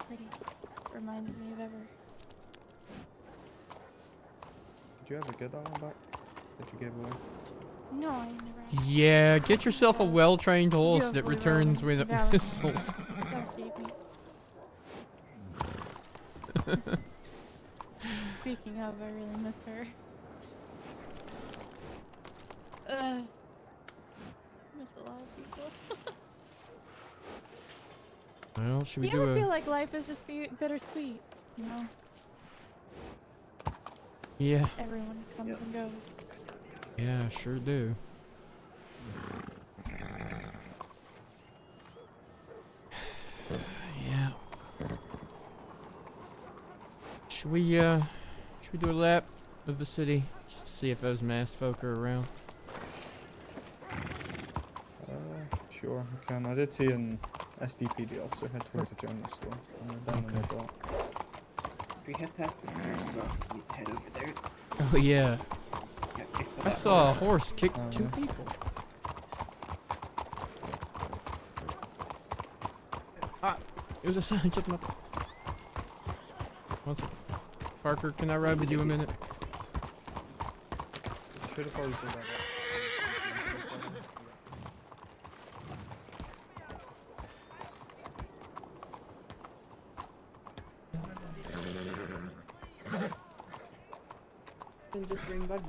Speaker 12: Pretty. Reminds me of ever.
Speaker 5: Did you ever get that one back? That you gave away?
Speaker 12: No, I never.
Speaker 1: Yeah, get yourself a well-trained horse that
Speaker 12: Beautifully
Speaker 1: returns
Speaker 12: rolling.
Speaker 1: with
Speaker 12: Valid.
Speaker 1: missiles.
Speaker 12: Don't keep me. Speaking of, I really miss her. Miss a lot of people.
Speaker 1: Well, should we
Speaker 12: You
Speaker 1: do
Speaker 12: ever
Speaker 1: a...
Speaker 12: feel like life is just bittersweet? You know,
Speaker 1: Yeah,
Speaker 12: everyone comes and goes.
Speaker 1: yeah, sure do. Yeah. Should we do a lap of the city just to see if those masked folk are around?
Speaker 5: Sure, I can. I did see an SDPD officer head towards the general store. And then
Speaker 1: Okay.
Speaker 5: I thought,
Speaker 6: If we head past the nurse's office, we need to head over there.
Speaker 1: Oh yeah,
Speaker 6: Got kicked by
Speaker 1: I
Speaker 6: that
Speaker 1: saw a
Speaker 6: horse.
Speaker 1: horse kick
Speaker 5: Oh,
Speaker 1: two
Speaker 5: yeah.
Speaker 1: people. Ah, it was a sign. Check him up. One second. Parker, can I ride with you a minute?
Speaker 5: should have probably pulled that up.
Speaker 6: And just bring buggy.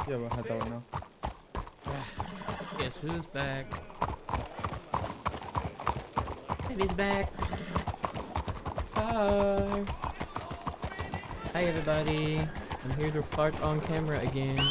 Speaker 5: Yeah, we'll head that one now.
Speaker 1: Guess who's back? Baby's back. Hi. Hi everybody. I'm here to fart on camera again.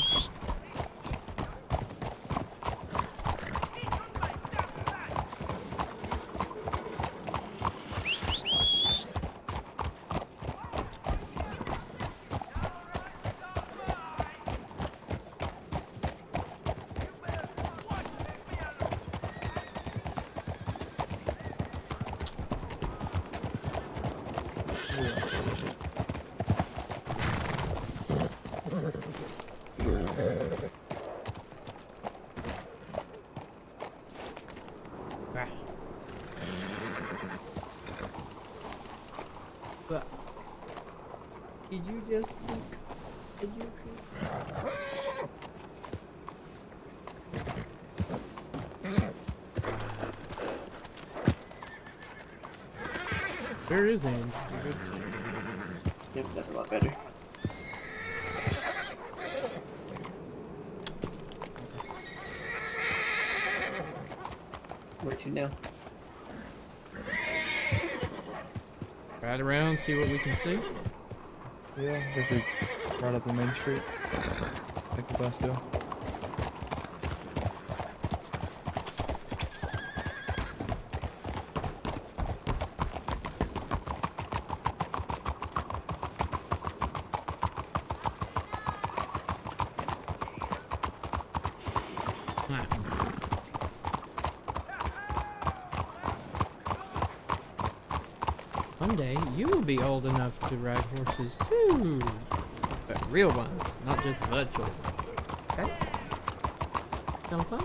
Speaker 1: But did you just think? Did you think? Where is Ange?
Speaker 6: Yep, that's a lot better. Where to now?
Speaker 1: Ride around, see what we can see.
Speaker 5: Yeah, if we right up the main street. Take the bus there.
Speaker 1: One day, you will be old enough to ride horses too. But real ones, not just virtual. Okay? Sound fun?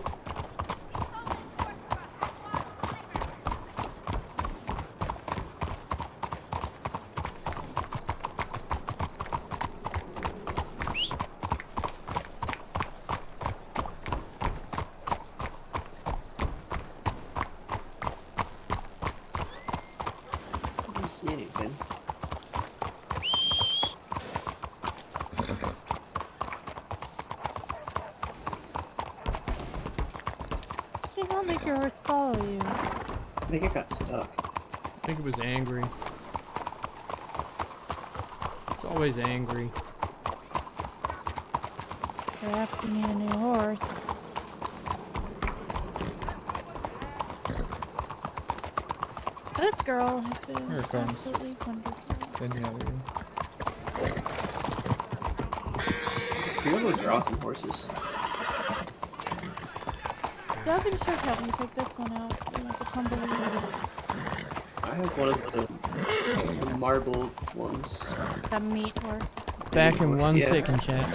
Speaker 6: I don't see anything.
Speaker 12: Should not make your horse follow you.
Speaker 6: I think it got stuck.
Speaker 1: I think it was angry. It's always angry.
Speaker 12: Perhaps you need a new horse. This girl has been
Speaker 5: Here it comes.
Speaker 12: absolutely wonderful.
Speaker 5: Then yeah,
Speaker 6: Criollos are awesome horses.
Speaker 12: Doug should help me pick this one out. You want the tumbleweed.
Speaker 6: I have one of the marble ones.
Speaker 12: The meat horse.
Speaker 1: Back in
Speaker 6: Horse,
Speaker 1: 1
Speaker 6: yeah.
Speaker 1: second, chat.
Speaker 6: I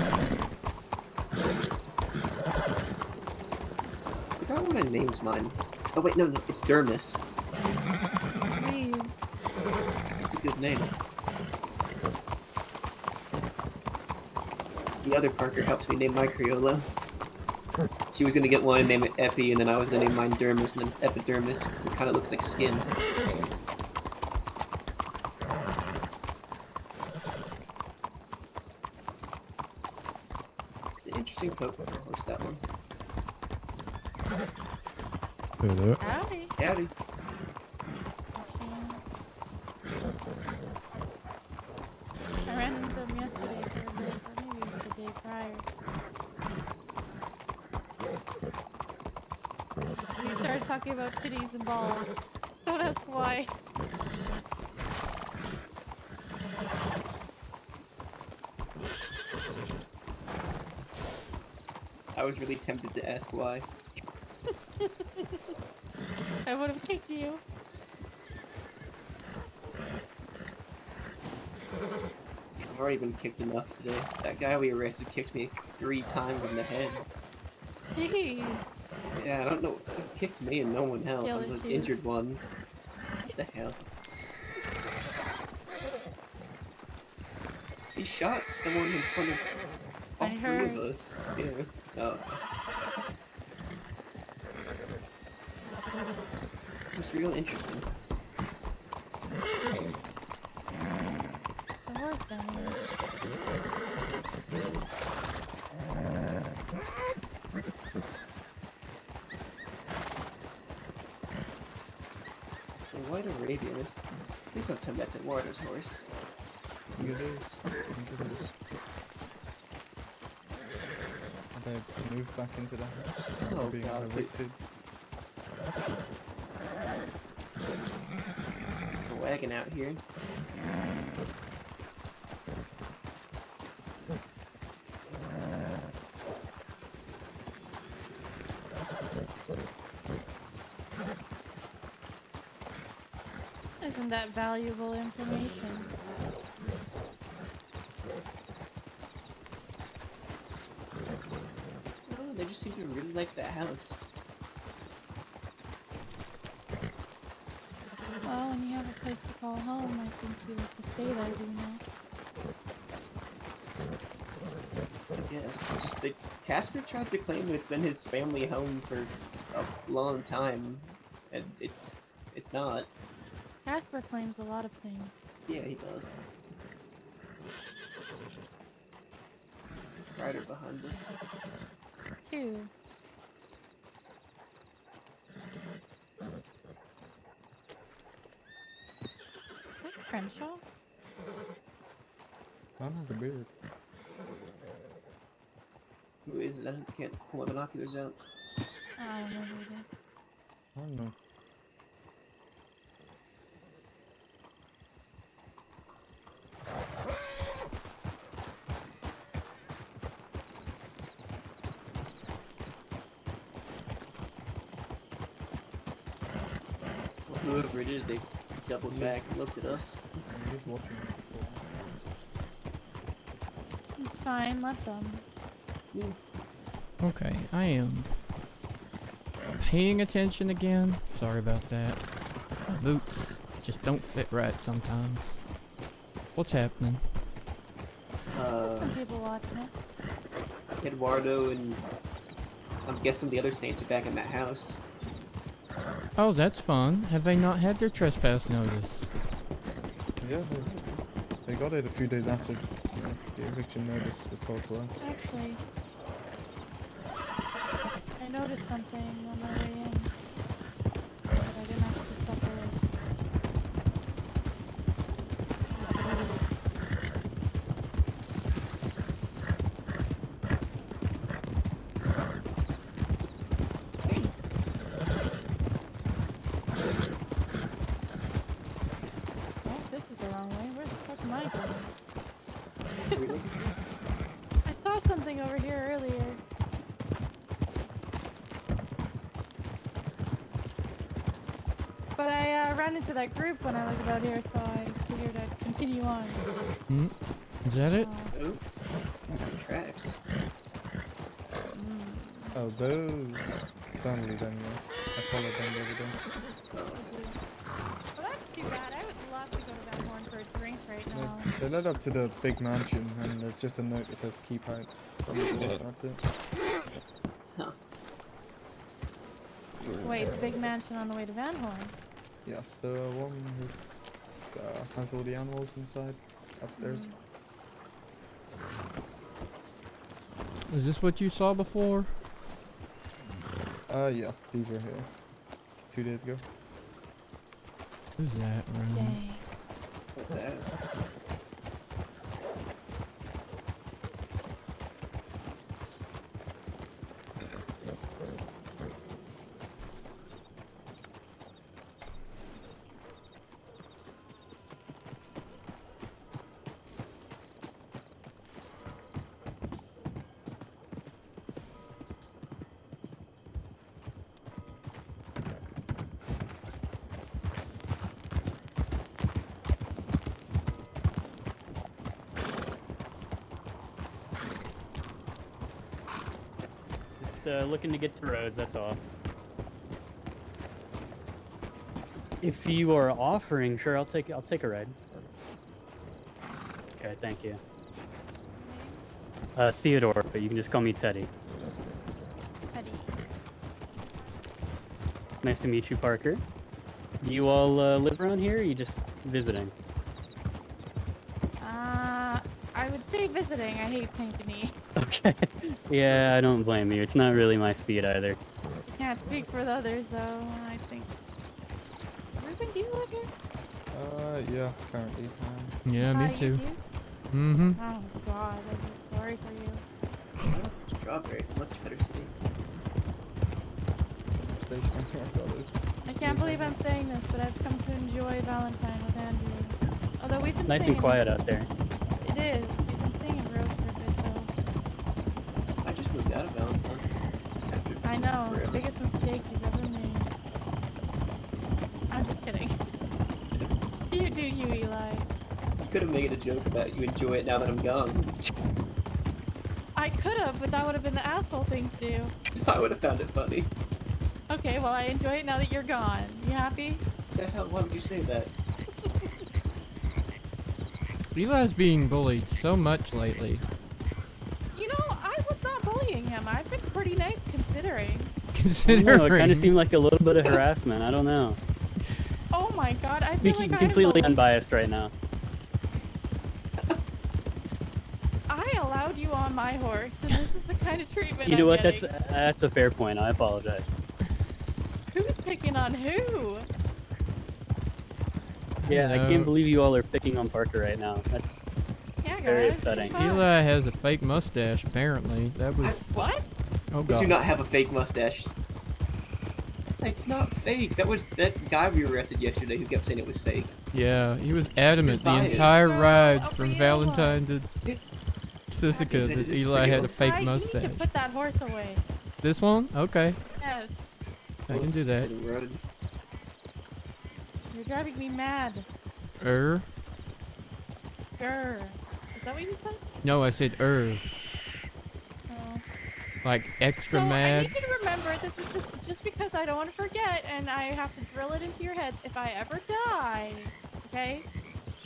Speaker 6: forgot what I named mine. Oh wait, no, it's Dermis.
Speaker 12: Weed.
Speaker 6: That's a good name. The other Parker helped me name my Criollo. She was gonna get one and name it Epi, and then I was gonna name mine Dermis, and then it's Epidermis, because it kind of looks like skin. It's an interesting poke for a horse, that one.
Speaker 5: Hello.
Speaker 12: Howdy.
Speaker 6: Howdy.
Speaker 12: I ran into him yesterday for a bit, or maybe it was the day prior. We started talking about titties and balls. Don't ask why.
Speaker 6: I was really tempted to ask why.
Speaker 12: I would have kicked you.
Speaker 6: I've already been kicked enough today. That guy we arrested kicked me 3 times in the head.
Speaker 12: Jeez.
Speaker 6: Yeah, I don't know. He kicked me and no one else. I'm
Speaker 12: Jealous
Speaker 6: the
Speaker 12: you.
Speaker 6: injured one. What the hell? He shot someone in front of all
Speaker 12: I
Speaker 6: 3
Speaker 12: heard.
Speaker 6: of us. Yeah. Oh. It's real interesting.
Speaker 12: The horse down here.
Speaker 6: behaviors. Please don't tell me that's Eduardo's horse.
Speaker 5: I think it is. I think it is. They moved back into the house.
Speaker 6: Oh,
Speaker 5: being
Speaker 6: God,
Speaker 5: evicted.
Speaker 6: There's a wagon out here.
Speaker 12: Isn't that valuable information?
Speaker 6: No, they just seem to really like the house.
Speaker 12: Well, when you have a place to call home, I think you like to stay there, do you know?
Speaker 6: I guess. It's just that Casper tried to claim that it's been his family home for a long time, and it's not.
Speaker 12: Casper claims a lot of things.
Speaker 6: Yeah, he does. Rider behind us.
Speaker 12: 2. Is that Crenshaw?
Speaker 5: Man has a beard.
Speaker 6: Who is it? I can't pull my binoculars out.
Speaker 12: I don't know who it is.
Speaker 5: I don't know.
Speaker 6: Whoever it is, they doubled back and looked at us.
Speaker 5: I'm just watching it.
Speaker 12: It's fine, let them.
Speaker 1: Okay, I am paying attention again. Sorry about that. My boots just don't fit right sometimes. What's happening?
Speaker 12: Some people watching it.
Speaker 6: Eduardo and I'm guessing the other saints are back in that house.
Speaker 1: Oh, that's fun. Have they not had their trespass notice?
Speaker 5: Yeah, they got it a few days after the eviction notice was told to us.
Speaker 12: Actually, I noticed something on my way in, but I didn't actually stop there. Oh, this is the wrong way. Where the fuck am I going? I saw something over here earlier. But I ran into that group when I was about here, so I figured I'd continue on.
Speaker 1: Is that it?
Speaker 6: Oh, some tracks.
Speaker 5: Oh, those don't lead anywhere. I followed them the other day.
Speaker 12: Well, that's too bad. I would love to go to Van Horn for a drink right now.
Speaker 5: They led up to the big mansion, and there's just a note that says keep out. That's it.
Speaker 6: Huh.
Speaker 12: Wait, the big mansion on the way to Van Horn?
Speaker 5: Yeah, the one that has all the animals inside, upstairs.
Speaker 1: Is this what you saw before?
Speaker 5: Yeah, these were here 2 days ago.
Speaker 1: Who's that room?
Speaker 12: Dang.
Speaker 6: What the ass?
Speaker 13: Looking to get to roads, that's all. If you are offering, sure, I'll take a ride. Okay, thank you. Theodore, but you can just call me Teddy.
Speaker 12: Teddy.
Speaker 13: Nice to meet you, Parker. Do you all live around here, or are you just visiting?
Speaker 12: I would say visiting. I hate Saint Denis.
Speaker 13: Okay. Yeah, I don't blame you. It's not really my speed either.
Speaker 12: Can't speak for the others, though. I think. Ruben, do you live here?
Speaker 5: Yeah, currently.
Speaker 1: Yeah, me
Speaker 12: You
Speaker 1: too.
Speaker 12: do?
Speaker 1: Mm-hmm.
Speaker 12: Oh God, I'm so sorry for you.
Speaker 6: Strawberry, it's a much better state.
Speaker 12: I can't believe I'm saying this, but I've come to enjoy Valentine with Andrew. Although we've been
Speaker 13: It's nice
Speaker 12: singing.
Speaker 13: and quiet out there.
Speaker 12: It is. We've been singing real stupid, so.
Speaker 6: I just moved out of Valentine.
Speaker 12: I know.
Speaker 6: Forever.
Speaker 12: Biggest mistake you've ever made. I'm just kidding. You do, you, Eli.
Speaker 6: You could have made a joke about you enjoy it now that I'm gone.
Speaker 12: I could have, but that would have been the asshole thing to do.
Speaker 6: I would have found it funny.
Speaker 12: Okay, well I enjoy it now that you're gone. You happy?
Speaker 6: The hell? Why would you say that?
Speaker 1: Eli's being bullied so much lately.
Speaker 12: You know, I was not bullying him. I've been pretty nice considering.
Speaker 1: Considering.
Speaker 13: No, it kind of seemed like a little bit of harassment. I don't know.
Speaker 12: Oh my God, I feel like
Speaker 13: Completely unbiased right now.
Speaker 12: I allowed you on my horse, and this is the kind of treatment
Speaker 13: You know
Speaker 12: I'm
Speaker 13: what?
Speaker 12: getting.
Speaker 13: That's a fair point. I apologize.
Speaker 12: Who's picking on who?
Speaker 13: Yeah, I can't believe you all are picking on Parker right now. That's very upsetting.
Speaker 1: Eli has a fake mustache, apparently. That was...
Speaker 12: What?
Speaker 1: Oh,
Speaker 6: I
Speaker 1: God.
Speaker 6: do not have a fake mustache. It's not fake. That was that guy we arrested yesterday who kept saying it was fake.
Speaker 1: Yeah, he was adamant the
Speaker 6: biased.
Speaker 1: entire ride from Valentine to Sisika that Eli had a fake
Speaker 12: You need
Speaker 1: mustache.
Speaker 12: to put that horse away.
Speaker 1: This one? Okay.
Speaker 12: Yes.
Speaker 1: I can do that.
Speaker 12: You're driving me mad.
Speaker 1: Grr.
Speaker 12: Is that what you said?
Speaker 1: No, I said
Speaker 12: Oh.
Speaker 1: like extra
Speaker 12: So I
Speaker 1: mad.
Speaker 12: need you to remember, this is just because I don't want to forget, and I have to drill it into your heads. If I ever die, okay?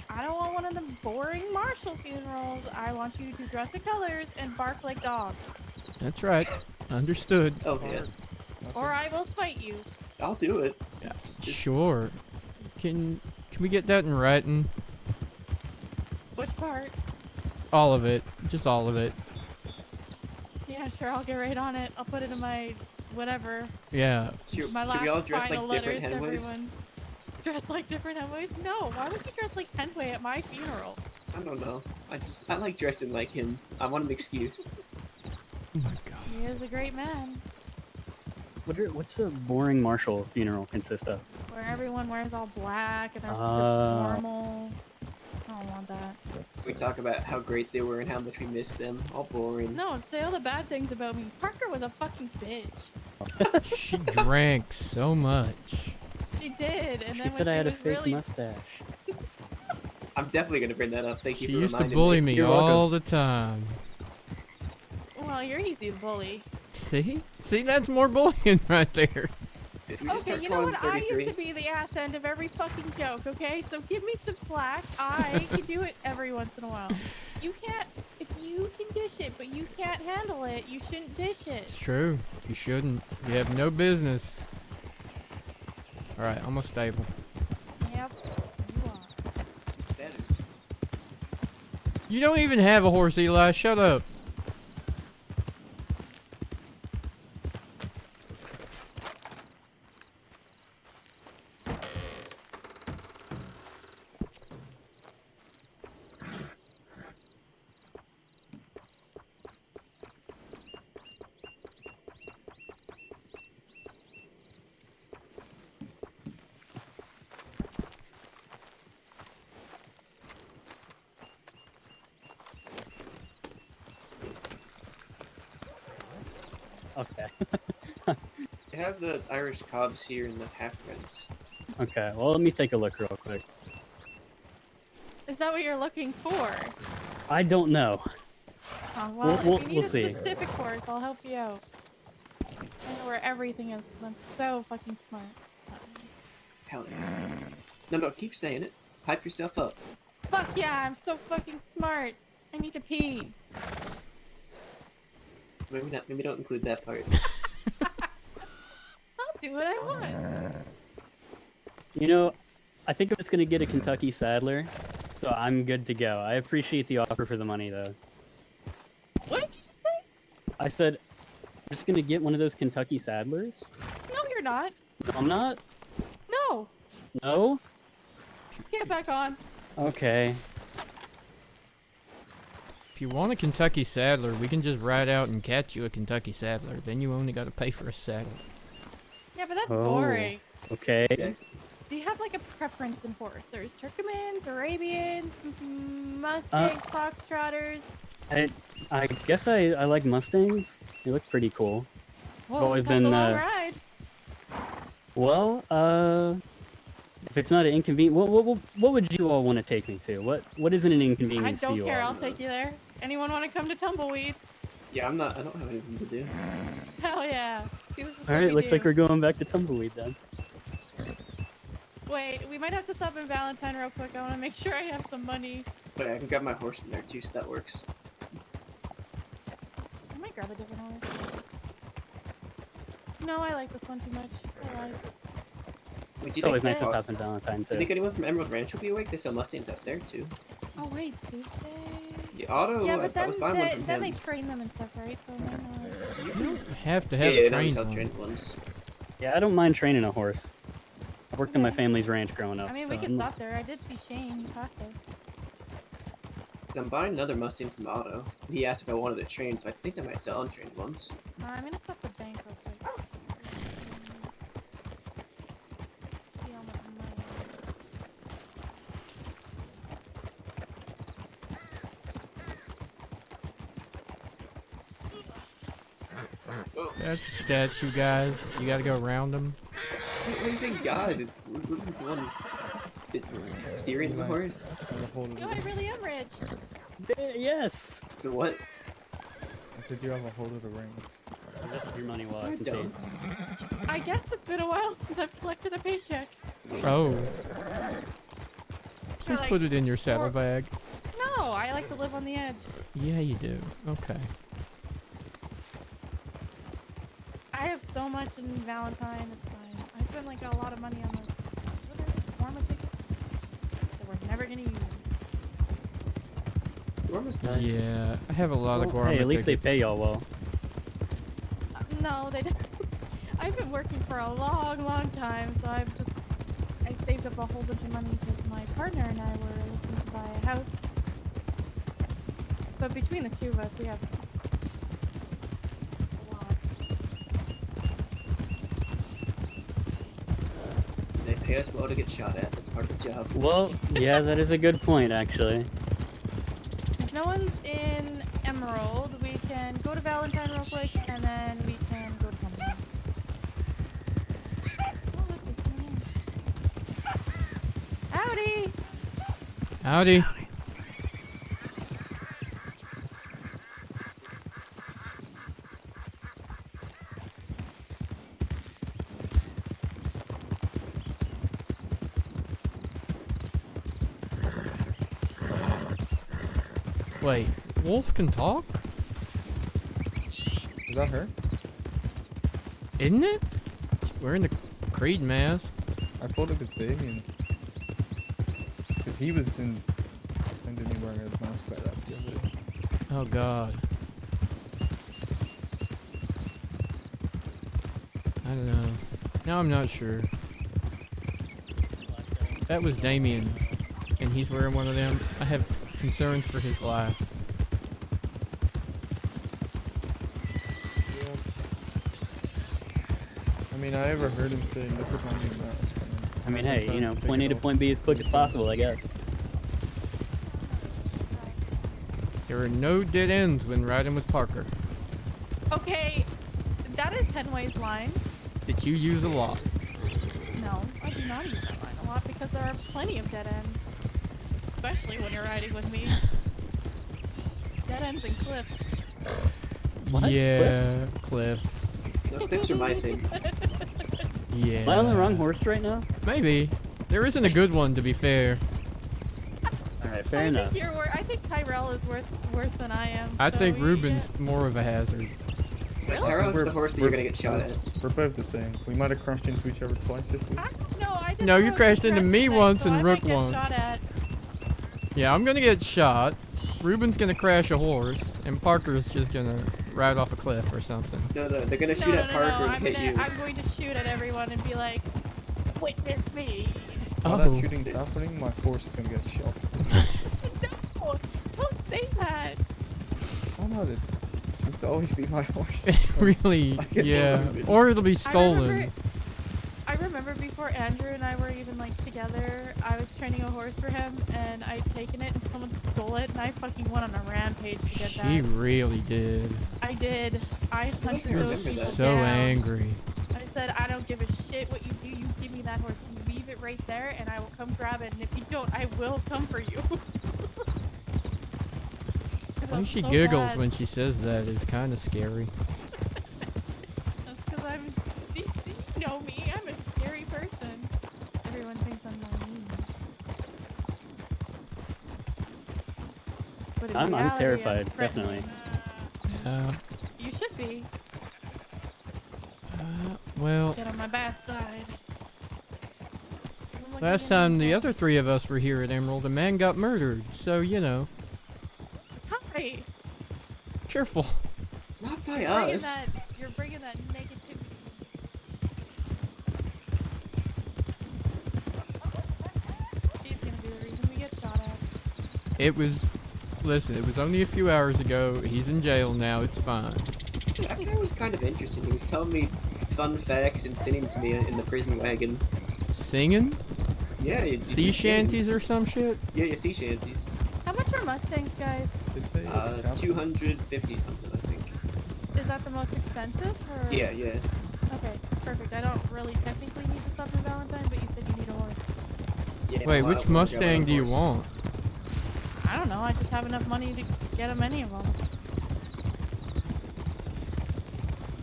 Speaker 12: I don't want one of the boring Marshal funerals. I want you to dress the colors and bark like dogs.
Speaker 1: That's right. Understood.
Speaker 6: Oh yeah.
Speaker 12: Or I will spite you.
Speaker 6: I'll do it.
Speaker 1: Yeah. Sure. Can we get that in writing?
Speaker 12: Which part?
Speaker 1: All of it. Just all of it.
Speaker 12: Yeah, sure, I'll get right on it. I'll put it in my whatever.
Speaker 1: Yeah.
Speaker 12: My last
Speaker 6: we all dress
Speaker 12: final
Speaker 6: like
Speaker 12: letters
Speaker 6: different
Speaker 12: to
Speaker 6: Henways?
Speaker 12: everyone. Dress like different Henways? No, why would you dress like Henway at my funeral?
Speaker 6: I don't know. I like dressing like him. I want an excuse.
Speaker 1: Oh my God.
Speaker 12: He is a great man.
Speaker 13: What's a boring Marshal funeral consist of?
Speaker 12: Where everyone wears all black and they're super formal. I don't want that.
Speaker 6: We talk about how great they were and how much we miss them. All boring.
Speaker 12: No, say all the bad things about me. Parker was a fucking bitch.
Speaker 1: She drank so much.
Speaker 12: She did, and
Speaker 13: She
Speaker 12: then
Speaker 13: said
Speaker 12: when
Speaker 13: I had a
Speaker 12: was
Speaker 13: fake
Speaker 12: really...
Speaker 13: mustache.
Speaker 6: I'm definitely gonna bring that up. Thank you
Speaker 1: She
Speaker 6: for
Speaker 1: used to
Speaker 6: reminding
Speaker 1: bully
Speaker 6: me.
Speaker 1: me all the time.
Speaker 12: Well, you're easy to bully.
Speaker 1: See? See, that's more bullying right there.
Speaker 12: Okay, you know what? I used to be the ass end of every fucking joke, okay? So give me some slack. I can do it every once in a while. You can't, if you can dish it, but you can't handle it, you shouldn't dish it.
Speaker 1: It's true. You shouldn't. You have no business. Alright, almost stable.
Speaker 12: Yep, you are.
Speaker 1: You don't even have a horse, Eli. Shut up.
Speaker 13: Okay.
Speaker 6: I have the Irish cobs here and the half-breds.
Speaker 13: Okay, well, let me take a look real quick.
Speaker 12: Is that what you're looking for?
Speaker 13: I don't know.
Speaker 12: Oh, well,
Speaker 13: We'll
Speaker 12: if you need a
Speaker 13: see.
Speaker 12: specific horse, I'll help you out. I know where everything is, 'cause I'm so fucking smart.
Speaker 6: Hell yeah. No, keep saying it. Hype yourself up.
Speaker 12: Fuck yeah, I'm so fucking smart. I need to pee.
Speaker 6: Maybe not. Maybe don't include that part.
Speaker 12: I'll do what I want.
Speaker 13: You know, I think I'm just gonna get a Kentucky Saddler, so I'm good to go. I appreciate the offer for the money, though.
Speaker 12: What did you just say?
Speaker 13: I said, I'm just gonna get one of those Kentucky Saddlers.
Speaker 12: No, you're not.
Speaker 13: No, I'm not.
Speaker 12: No.
Speaker 13: No?
Speaker 12: Get back on.
Speaker 13: Okay.
Speaker 1: If you want a Kentucky Saddler, we can just ride out and catch you a Kentucky Saddler. Then you only got to pay for a saddle.
Speaker 12: Yeah, but that's
Speaker 13: Oh.
Speaker 12: boring.
Speaker 13: Okay.
Speaker 12: Do you have like a preference in horse? There's Turkmens, Arabians, Mustangs, Foxtrotters.
Speaker 13: I guess I like Mustangs. They look pretty cool.
Speaker 12: Whoa,
Speaker 13: I've always
Speaker 12: that's
Speaker 13: been
Speaker 12: a long ride.
Speaker 13: well, if it's not an inconvenience, what would you all want to take me to? What isn't an
Speaker 12: I
Speaker 13: inconvenience to
Speaker 12: don't
Speaker 13: you
Speaker 12: care.
Speaker 13: all?
Speaker 12: I'll take you there. Anyone want to come to Tumbleweed?
Speaker 6: Yeah, I don't have anything to do.
Speaker 12: Hell yeah. See, this is
Speaker 13: All
Speaker 12: what
Speaker 13: right,
Speaker 12: we
Speaker 13: looks
Speaker 12: do.
Speaker 13: like we're going back to Tumbleweed then.
Speaker 12: Wait, we might have to stop in Valentine real quick. I want to make sure I have some money.
Speaker 6: But I can grab my horse from there too, so that works.
Speaker 12: I might grab a different horse. No, I like this one too much. I like.
Speaker 6: Wait,
Speaker 13: It's always nice to stop in Valentine
Speaker 6: Do you
Speaker 13: too.
Speaker 6: think anyone from Emerald Ranch will be awake? They sell Mustangs out there too.
Speaker 12: Oh wait, do they?
Speaker 6: Yeah, Otto.
Speaker 12: Yeah,
Speaker 6: I
Speaker 12: but then
Speaker 6: was buying one from
Speaker 12: then
Speaker 6: him.
Speaker 12: they train them and stuff, right? So maybe not.
Speaker 1: You don't have to have
Speaker 6: Yeah,
Speaker 1: a
Speaker 6: they
Speaker 1: trained
Speaker 6: sell
Speaker 1: one.
Speaker 6: trained ones.
Speaker 13: Yeah, I don't mind training a horse. I worked on my family's ranch growing up.
Speaker 12: I mean,
Speaker 13: so
Speaker 12: we could
Speaker 13: I'm-
Speaker 12: stop there. I did see Shane pass us.
Speaker 6: I'm buying another Mustang from Otto. He asked if I wanted it trained, so I think I might sell untrained ones.
Speaker 12: I'm gonna stop the bank real quick. See how much money
Speaker 1: That's a statue, guys. You gotta go around them.
Speaker 6: What are you saying, God? It's Ruben's the one steering the horse.
Speaker 12: Yo, I really am rich.
Speaker 13: Yes.
Speaker 6: So what?
Speaker 5: Did you have a hold of the rings?
Speaker 13: Invest your money while I
Speaker 6: I
Speaker 13: can see it.
Speaker 12: I guess it's been a while since I've collected a paycheck.
Speaker 1: Oh. Just
Speaker 12: like
Speaker 1: put it in your saddlebag.
Speaker 12: No, I like to live on the edge.
Speaker 1: Yeah, you do. Okay.
Speaker 12: I have so much in Valentine, it's fine. I spend like a lot of money on those. What are they? Warma tickets? That we're never gonna use.
Speaker 6: Warma's nice.
Speaker 1: Yeah, I have a lot of Gorma
Speaker 13: Hey, at least they
Speaker 1: tickets.
Speaker 13: pay y'all well.
Speaker 12: No, they don't. I've been working for a long, long time, so I saved up a whole bunch of money because my partner and I were looking to buy a house. But between the two of us, we have a lot.
Speaker 6: They pay us well to get shot at. That's part of the job.
Speaker 13: Well, yeah, that is a good point actually.
Speaker 12: If no one's in Emerald, we can go to Valentine real quick, and then we can go to Tumbleweed. Oh, look, there's someone in. Howdy!
Speaker 1: Howdy. Wait, Wolf can talk?
Speaker 5: Is that her?
Speaker 1: Isn't it? Wearing the Creed mask.
Speaker 5: I thought it was Damien. Because he was in. And then he wearing a mask like that the other day.
Speaker 1: Oh god. I don't know. Now I'm not sure. That was Damien, and he's wearing one of them. I have concerns for his life.
Speaker 5: Yeah. I mean, I ever heard him say, look at my new mask.
Speaker 13: I mean, hey, you know, point A to point B as quick as possible, I guess.
Speaker 1: There are no dead ends when riding with Parker.
Speaker 12: Okay, that is Henway's line.
Speaker 1: That you use a lot.
Speaker 12: No, I do not use that line a lot because there are plenty of dead ends. Especially when you're riding with me. Dead ends and cliffs.
Speaker 13: What?
Speaker 1: Yeah, cliffs.
Speaker 6: No, cliffs are my thing.
Speaker 1: Yeah.
Speaker 13: Am I on the wrong horse right now?
Speaker 1: Maybe. There isn't a good one, to be fair.
Speaker 13: Alright, fair enough.
Speaker 12: I think Tyrell is worse than I am.
Speaker 1: I
Speaker 12: so
Speaker 1: think
Speaker 12: we
Speaker 1: Ruben's more of a hazard.
Speaker 6: Tyrell's the horse that you're gonna get shot at.
Speaker 5: We're both the same. We might have crashed into each other twice this week.
Speaker 1: No, you crashed into me once and Rook
Speaker 12: get
Speaker 1: once.
Speaker 12: shot at.
Speaker 1: Yeah, I'm gonna get shot. Ruben's gonna crash a horse, and Parker's just gonna ride off a cliff or something.
Speaker 6: No, they're gonna shoot at Parker and hit you.
Speaker 12: I'm going to shoot at everyone and be like, witness me.
Speaker 5: While that shooting's happening, my horse is gonna get shot.
Speaker 12: No! Don't say that!
Speaker 5: Oh no, that seems to always be my horse.
Speaker 1: Really? Yeah. Or it'll be stolen.
Speaker 12: I remember before Andrew and I were even like together, I was training a horse for him and I'd taken it and someone stole it and I fucking went on a rampage to get that.
Speaker 1: She really did.
Speaker 12: I did. I hunted those people
Speaker 1: So
Speaker 12: down.
Speaker 1: angry.
Speaker 12: I said, I don't give a shit what you do, you give me that horse. You leave it right there and I will come grab it, and if you don't, I will come for you.
Speaker 1: The way she giggles when she says that is kind of scary.
Speaker 12: That's because I'm... Do you know me? I'm a scary person. Everyone thinks I'm naive. But in
Speaker 13: I'm
Speaker 12: reality,
Speaker 13: terrified,
Speaker 12: I'm
Speaker 13: definitely.
Speaker 12: You should be.
Speaker 1: Well,
Speaker 12: Get on my bad side.
Speaker 1: last time the other three of us were here at Emerald, a man got murdered, so you know.
Speaker 12: Hi.
Speaker 6: Careful. Not by us.
Speaker 12: You're bringing that negativity. She's gonna be the reason we get shot at.
Speaker 1: It was, listen, it was only a few hours ago. He's in jail now. It's fine.
Speaker 6: That guy was kind of interesting. He was telling me fun facts and singing to me in the prison wagon.
Speaker 1: Singing?
Speaker 6: Yeah.
Speaker 1: Sea shanties or some shit?
Speaker 6: Yeah, sea shanties.
Speaker 12: How much are Mustangs, guys?
Speaker 6: 250 something, I think.
Speaker 12: Is that the most expensive? Or?
Speaker 6: Yeah.
Speaker 12: Okay, perfect. I don't really technically need the stuff for Valentine, but you said you need a horse.
Speaker 6: Yeah,
Speaker 1: Wait, which Mustang do you want?
Speaker 12: I don't know. I just have enough money to get him any of them.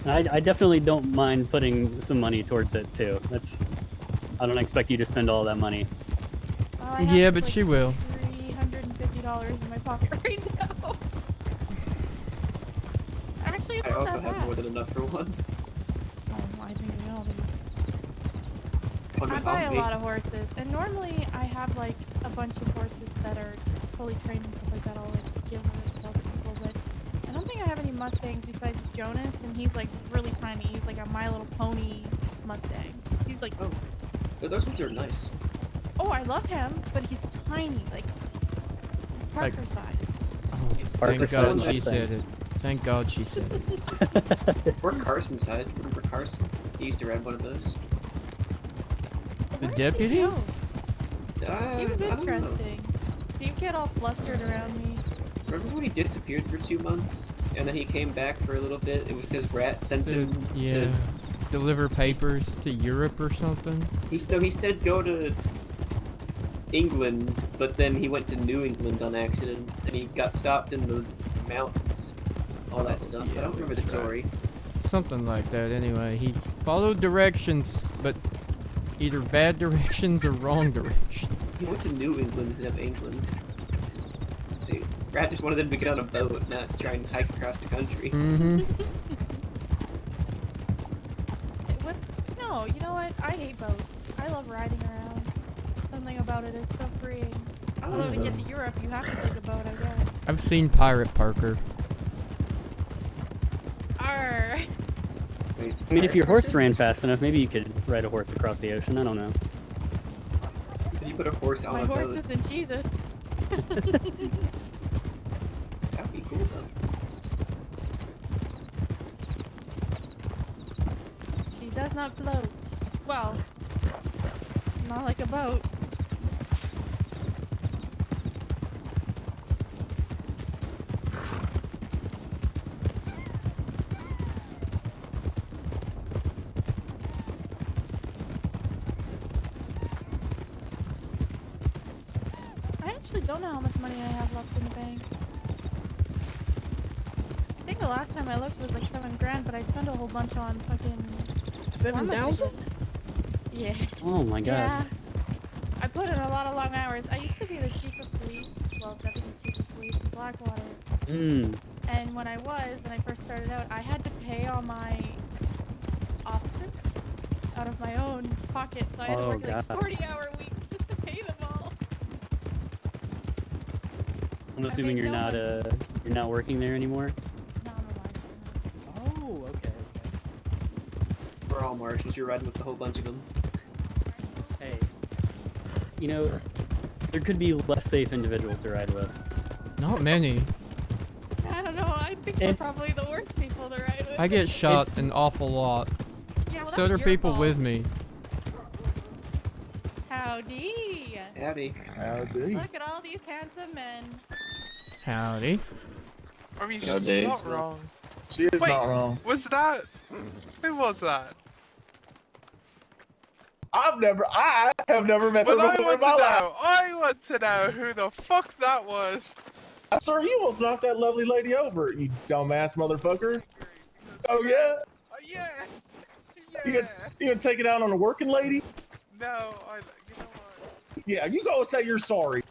Speaker 13: I definitely don't mind putting some money towards it too. I don't expect you to spend all that money.
Speaker 1: Yeah, but she will.
Speaker 12: $350 in my pocket right now. Actually, it's
Speaker 6: I
Speaker 12: not
Speaker 6: also
Speaker 12: that
Speaker 6: have
Speaker 12: bad.
Speaker 6: more than enough for one.
Speaker 12: I think we all do.
Speaker 6: On
Speaker 12: I
Speaker 6: the
Speaker 12: buy a
Speaker 6: Humvee.
Speaker 12: lot of horses, and normally I have like a bunch of horses that are fully trained and stuff like that. I'll like give or sell to people, but I don't think I have any Mustangs besides Jonas, and he's like really tiny. He's like a My Little Pony Mustang. He's like,
Speaker 6: oh, those ones are nice.
Speaker 12: Oh, I love him, but he's tiny, like Parker size.
Speaker 1: Oh, thank God she said it. Thank God she said it.
Speaker 6: Or Carson sized. Remember Carson? He used to ride one of those.
Speaker 1: The deputy?
Speaker 12: He was
Speaker 6: I don't know.
Speaker 12: interesting. He'd get all flustered around me.
Speaker 6: Remember when he disappeared for 2 months? And then he came back for a little bit? It was because Rat sent him to...
Speaker 1: Deliver papers to Europe or something?
Speaker 6: He said go to England, but then he went to New England on accident, and he got stopped in the mountains. All that stuff. I don't remember the story.
Speaker 1: Something like that anyway. He followed directions, but either bad directions or wrong directions.
Speaker 6: He went to New England instead of England. Rat just wanted them to get on a boat, not try and hike across the country.
Speaker 1: Mm-hmm.
Speaker 12: No, you know what? I hate boats. I love riding around. Something about it is so freeing. Although to get to Europe, you have to take a boat, I guess.
Speaker 1: I've seen Pirate Parker.
Speaker 12: Arr.
Speaker 13: I mean, if your horse ran fast enough, maybe you could ride a horse across the ocean. I don't know.
Speaker 6: You put a horse on
Speaker 12: My
Speaker 6: a
Speaker 12: horse
Speaker 6: boat.
Speaker 12: isn't Jesus.
Speaker 6: That'd be cool though.
Speaker 12: She does not float. Well, not like a boat. I actually don't know how much money I have left in the bank. I think the last time I looked was like $7,000, but I spent a whole bunch on fucking
Speaker 13: 7,000?
Speaker 12: Yeah.
Speaker 13: Oh my god.
Speaker 12: Yeah. I put in a lot of long hours. I used to be the chief of police, well, deputy chief of police in Blackwater. And when I was, when I first started out, I had to pay all my officers out of my own pocket, so I had to work like 40-hour weeks just to pay them all.
Speaker 13: I'm assuming you're not working there anymore.
Speaker 12: No, I'm a
Speaker 13: Oh, okay.
Speaker 6: We're all marshals. You're riding with a whole bunch of them.
Speaker 13: Hey. you know, there could be less safe individuals to ride with.
Speaker 1: Not many.
Speaker 12: I don't know. I think we're probably the worst people to ride with.
Speaker 1: I get shot an awful lot.
Speaker 12: Yeah, well,
Speaker 1: So do
Speaker 12: that's your
Speaker 1: people
Speaker 12: fault.
Speaker 1: with me.
Speaker 12: Howdy.
Speaker 6: Howdy.
Speaker 2: Howdy.
Speaker 12: Look at all these handsome men.
Speaker 1: Howdy.
Speaker 14: I mean, she's
Speaker 9: Howdy.
Speaker 14: not wrong.
Speaker 2: She is
Speaker 14: Wait,
Speaker 2: not wrong.
Speaker 14: Was that? Who was that?
Speaker 2: I have never met her
Speaker 14: Well,
Speaker 2: before in my life.
Speaker 14: I want to know who the fuck that was.
Speaker 2: Sir, you almost knocked that lovely lady over, you dumbass motherfucker. Oh yeah?
Speaker 14: Yeah.
Speaker 2: You gonna take it out on a working lady?
Speaker 14: No, you know what?
Speaker 2: Yeah, you go and say you're sorry.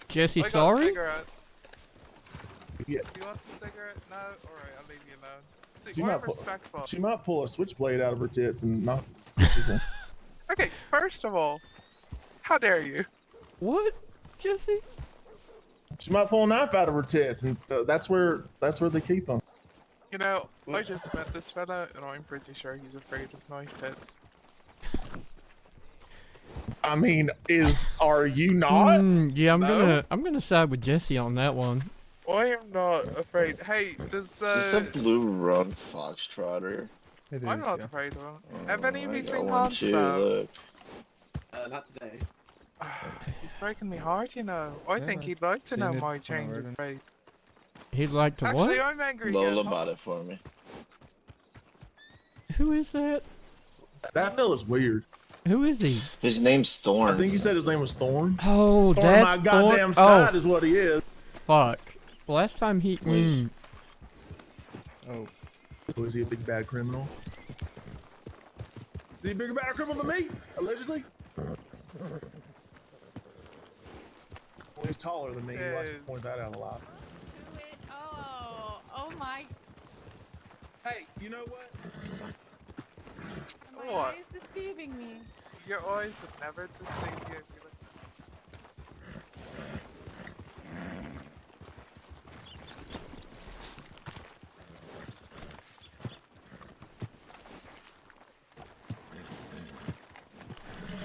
Speaker 1: Jesse,
Speaker 14: I got a
Speaker 1: sorry?
Speaker 14: cigarette.
Speaker 2: Yeah.
Speaker 14: Do you want a cigarette? No? Alright, I'll leave you alone. See, I'm respectful.
Speaker 2: She might pull a switchblade out of her tits and knock bitches in.
Speaker 14: Okay, first of all, how dare you?
Speaker 1: What, Jesse?
Speaker 2: She might pull a knife out of her tits, and that's where they keep them.
Speaker 14: You know, I just met this fella, and I'm pretty sure he's afraid of knife tits.
Speaker 2: I mean, are you not?
Speaker 1: Yeah,
Speaker 14: No?
Speaker 1: I'm gonna side with Jesse on that one.
Speaker 14: I am not afraid. Hey, does
Speaker 9: Is this a blue run foxtrotter?
Speaker 14: I'm not afraid of him. Have any of
Speaker 9: I
Speaker 14: you
Speaker 9: got
Speaker 14: seen
Speaker 9: one
Speaker 14: Hans
Speaker 9: too,
Speaker 14: about?
Speaker 9: look.
Speaker 6: Not today.
Speaker 14: He's breaking me heart, you know. I
Speaker 5: Yeah,
Speaker 14: think
Speaker 5: I've
Speaker 14: he'd like to know
Speaker 5: seen it
Speaker 14: my
Speaker 5: when I
Speaker 14: change
Speaker 5: read
Speaker 14: of
Speaker 5: it.
Speaker 14: faith.
Speaker 1: He'd like to
Speaker 14: Actually,
Speaker 1: what?
Speaker 14: I'm angry
Speaker 9: Lola
Speaker 14: again.
Speaker 9: bought it for me.
Speaker 1: Who is that?
Speaker 2: That fella's weird.
Speaker 1: Who is he?
Speaker 9: His name's Thorn.
Speaker 2: I think you said his name was Thorn.
Speaker 1: Oh,
Speaker 2: Thorn
Speaker 1: that's
Speaker 2: my goddamn side is what he is.
Speaker 1: Fuck. Last time he.
Speaker 2: Oh, is he a big bad criminal? Is he a bigger bad criminal than me? Allegedly. Well, he's taller than me. He likes to point that out a lot.
Speaker 12: Oh my.
Speaker 2: Hey, you know what?
Speaker 12: My
Speaker 14: What?
Speaker 12: eyes deceiving me.
Speaker 14: Your eyes have never deceived you.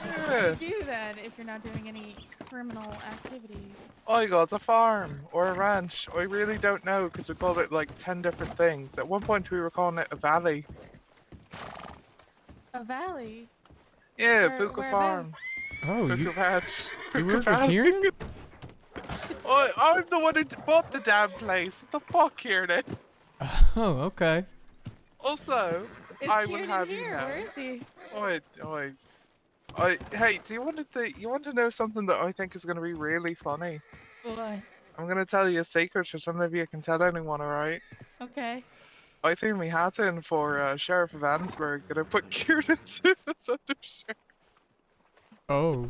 Speaker 12: What do you do then if you're not doing any criminal activities?
Speaker 14: I got a farm or a ranch. I really don't know because we called it like 10 different things. At one point we were calling it a valley.
Speaker 12: A valley?
Speaker 14: Yeah,
Speaker 12: Where-
Speaker 14: Buka
Speaker 12: whereabouts?
Speaker 14: Farm.
Speaker 1: Oh,
Speaker 14: Buka
Speaker 1: you
Speaker 14: Ranch.
Speaker 1: you
Speaker 14: Buka
Speaker 1: work with
Speaker 14: Valley.
Speaker 1: Kieran?
Speaker 14: I'm the one who bought the damn place. What the fuck, Kieran?
Speaker 1: Oh, okay.
Speaker 14: Also,
Speaker 12: Is
Speaker 14: I would
Speaker 12: Kieran
Speaker 14: have
Speaker 12: here?
Speaker 14: you know.
Speaker 12: Where is he?
Speaker 14: Hey, do you want to know something that I think is going to be really funny?
Speaker 12: What?
Speaker 14: I'm going to tell you a secret so none of you can tell anyone, alright?
Speaker 12: Okay.
Speaker 14: I threw my hat in for Sheriff of Ansburg and I put Kieran's in as undersheriff.
Speaker 1: Oh.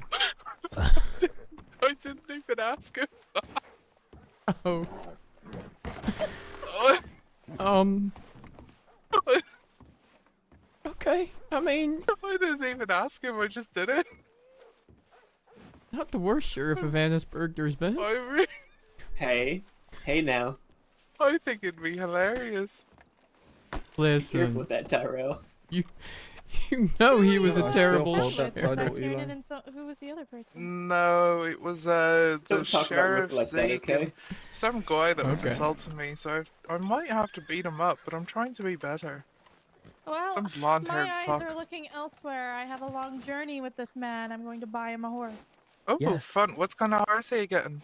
Speaker 14: I didn't even ask him.
Speaker 1: Oh.
Speaker 14: Oh.
Speaker 1: Okay. I mean,
Speaker 14: I didn't even ask him. I just did it.
Speaker 1: not the worst sheriff of Annisburg there's been.
Speaker 6: Hey now.
Speaker 14: I think it'd be hilarious.
Speaker 6: Be
Speaker 1: Listen.
Speaker 6: careful with that, Tyrell.
Speaker 1: You know he was
Speaker 5: I
Speaker 1: a
Speaker 5: still
Speaker 1: terrible
Speaker 5: hold that
Speaker 1: sheriff.
Speaker 5: title,
Speaker 12: Kieran
Speaker 5: Eli.
Speaker 12: and who was the other person?
Speaker 14: No, it was the
Speaker 6: Don't talk about
Speaker 14: sheriff
Speaker 6: Rick like that,
Speaker 14: Zeke
Speaker 6: okay?
Speaker 14: and some guy that was
Speaker 1: Okay.
Speaker 14: insulting me. So I might have to beat him up, but I'm trying to be better.
Speaker 12: Well,
Speaker 14: Some blonde-haired
Speaker 12: my eyes
Speaker 14: fuck.
Speaker 12: are looking elsewhere. I have a long journey with this man. I'm going to buy him a horse.
Speaker 14: Oh,
Speaker 13: Yes.
Speaker 14: fun! What kind of horse are you getting?